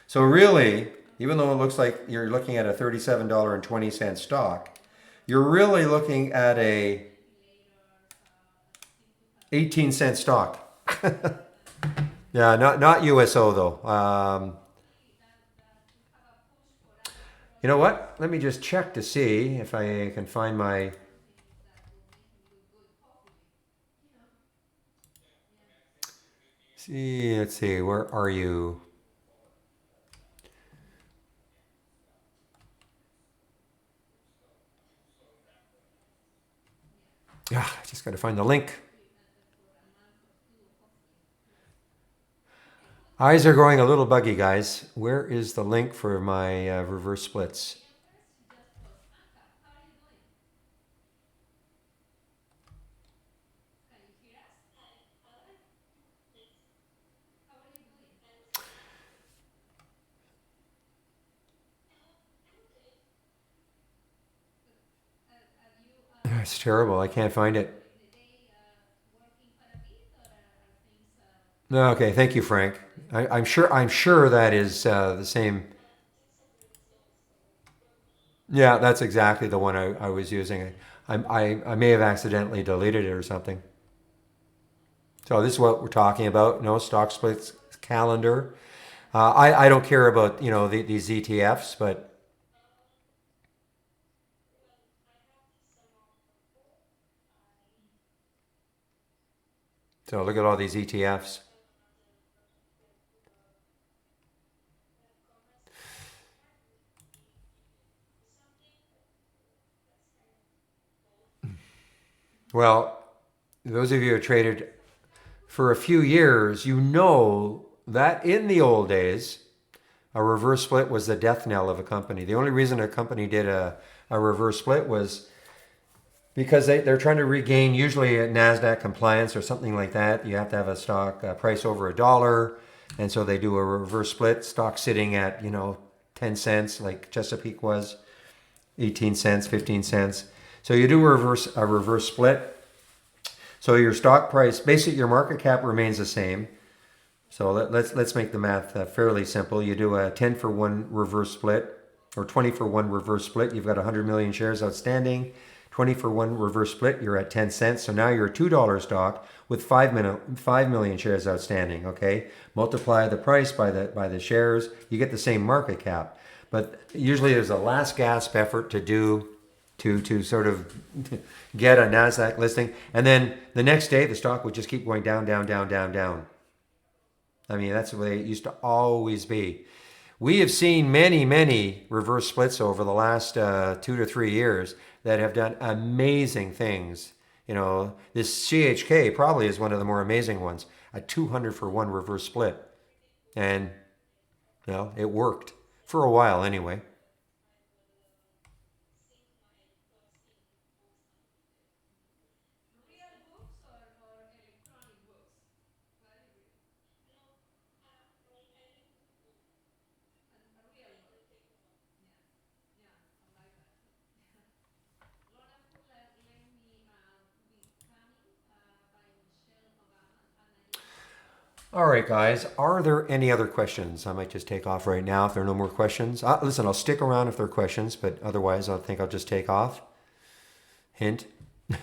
So really, even though it looks like you're looking at a $37.20 stock, you're really looking at a 18-cent stock. Yeah, not USO though. You know what? Let me just check to see if I can find my. See, let's see. Where are you? Yeah, I just got to find the link. Eyes are going a little buggy, guys. Where is the link for my reverse splits? It's terrible. I can't find it. No, okay, thank you, Frank. I'm sure. I'm sure that is the same. Yeah, that's exactly the one I was using. I may have accidentally deleted it or something. So this is what we're talking about. No stock splits calendar. I don't care about these ETFs, but so look at all these ETFs. Well, those of you who traded for a few years, you know that in the old days, a reverse split was the death knell of a company. The only reason a company did a reverse split was because they're trying to regain usually a NASDAQ compliance or something like that. You have to have a stock price over $1. And so they do a reverse split, stock sitting at, 10 cents like Chesapeake was, 18 cents, 15 cents. So you do a reverse split. So your stock price, basically your market cap remains the same. So let's make the math fairly simple. You do a 10 for 1 reverse split or 20 for 1 reverse split. You've got 100 million shares outstanding. 20 for 1 reverse split, you're at 10 cents. So now you're a $2 stock with 5 million shares outstanding, okay? Multiply the price by the shares, you get the same market cap. But usually there's a last gasp effort to sort of get a NASDAQ listing. And then the next day, the stock would just keep going down, down, down, down, down. I mean, that's the way it used to always be. We have seen many, many reverse splits over the last 2 to 3 years that have done amazing things. This CHK probably is one of the more amazing ones. A 200 for 1 reverse split. And, it worked. For a while, anyway. All right, guys. Are there any other questions? I might just take off right now if there are no more questions. Listen, I'll stick around if there are questions, but otherwise, I think I'll just take off. Hint. It's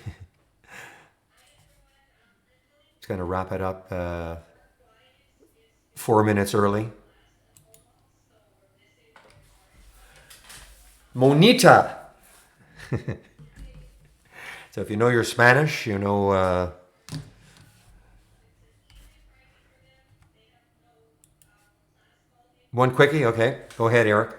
going to wrap it up 4 minutes early. Monita. So if you know your Spanish, one quickie. Okay, go ahead, Eric.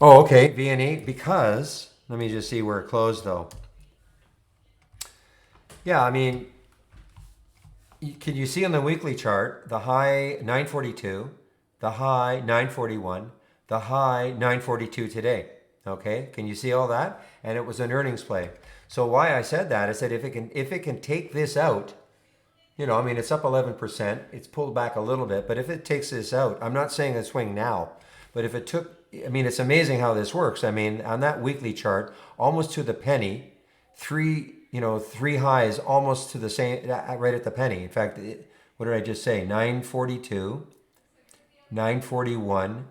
Oh, okay, V&E, because, let me just see where it closed though. Yeah, I mean, can you see on the weekly chart, the high 942, the high 941, the high 942 today? Okay, can you see all that? And it was an earnings play. So why I said that, I said if it can take this out, I mean, it's up 11%. It's pulled back a little bit, but if it takes this out, I'm not saying it's swing now, but if it took, I mean, it's amazing how this works. I mean, on that weekly chart, almost to the penny, three highs almost to the same, right at the penny. In fact, what did I just say? 942, 941,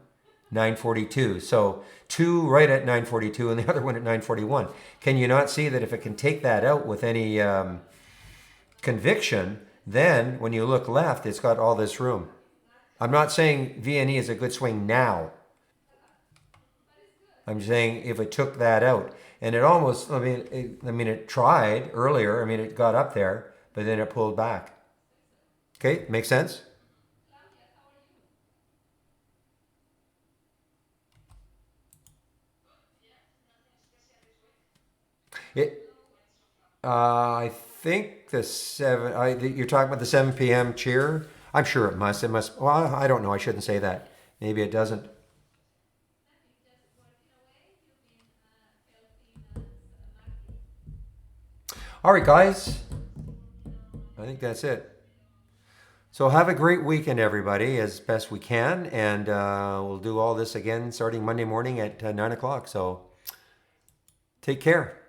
942. So two right at 942 and the other one at 941. Can you not see that if it can take that out with any conviction, then when you look left, it's got all this room. I'm not saying VNE is a good swing now. I'm saying if it took that out, and it almost, it tried earlier. I mean, it got up there, but then it pulled back. Okay, make sense? It. I think the seven. You're talking about the 7 p.m. cheer. I'm sure it must. It must. Well, I don't know. I shouldn't say that. Maybe it doesn't. All right, guys. I think that's it. So have a great weekend, everybody, as best we can, and we'll do all this again starting Monday morning at 9 o'clock. So take care.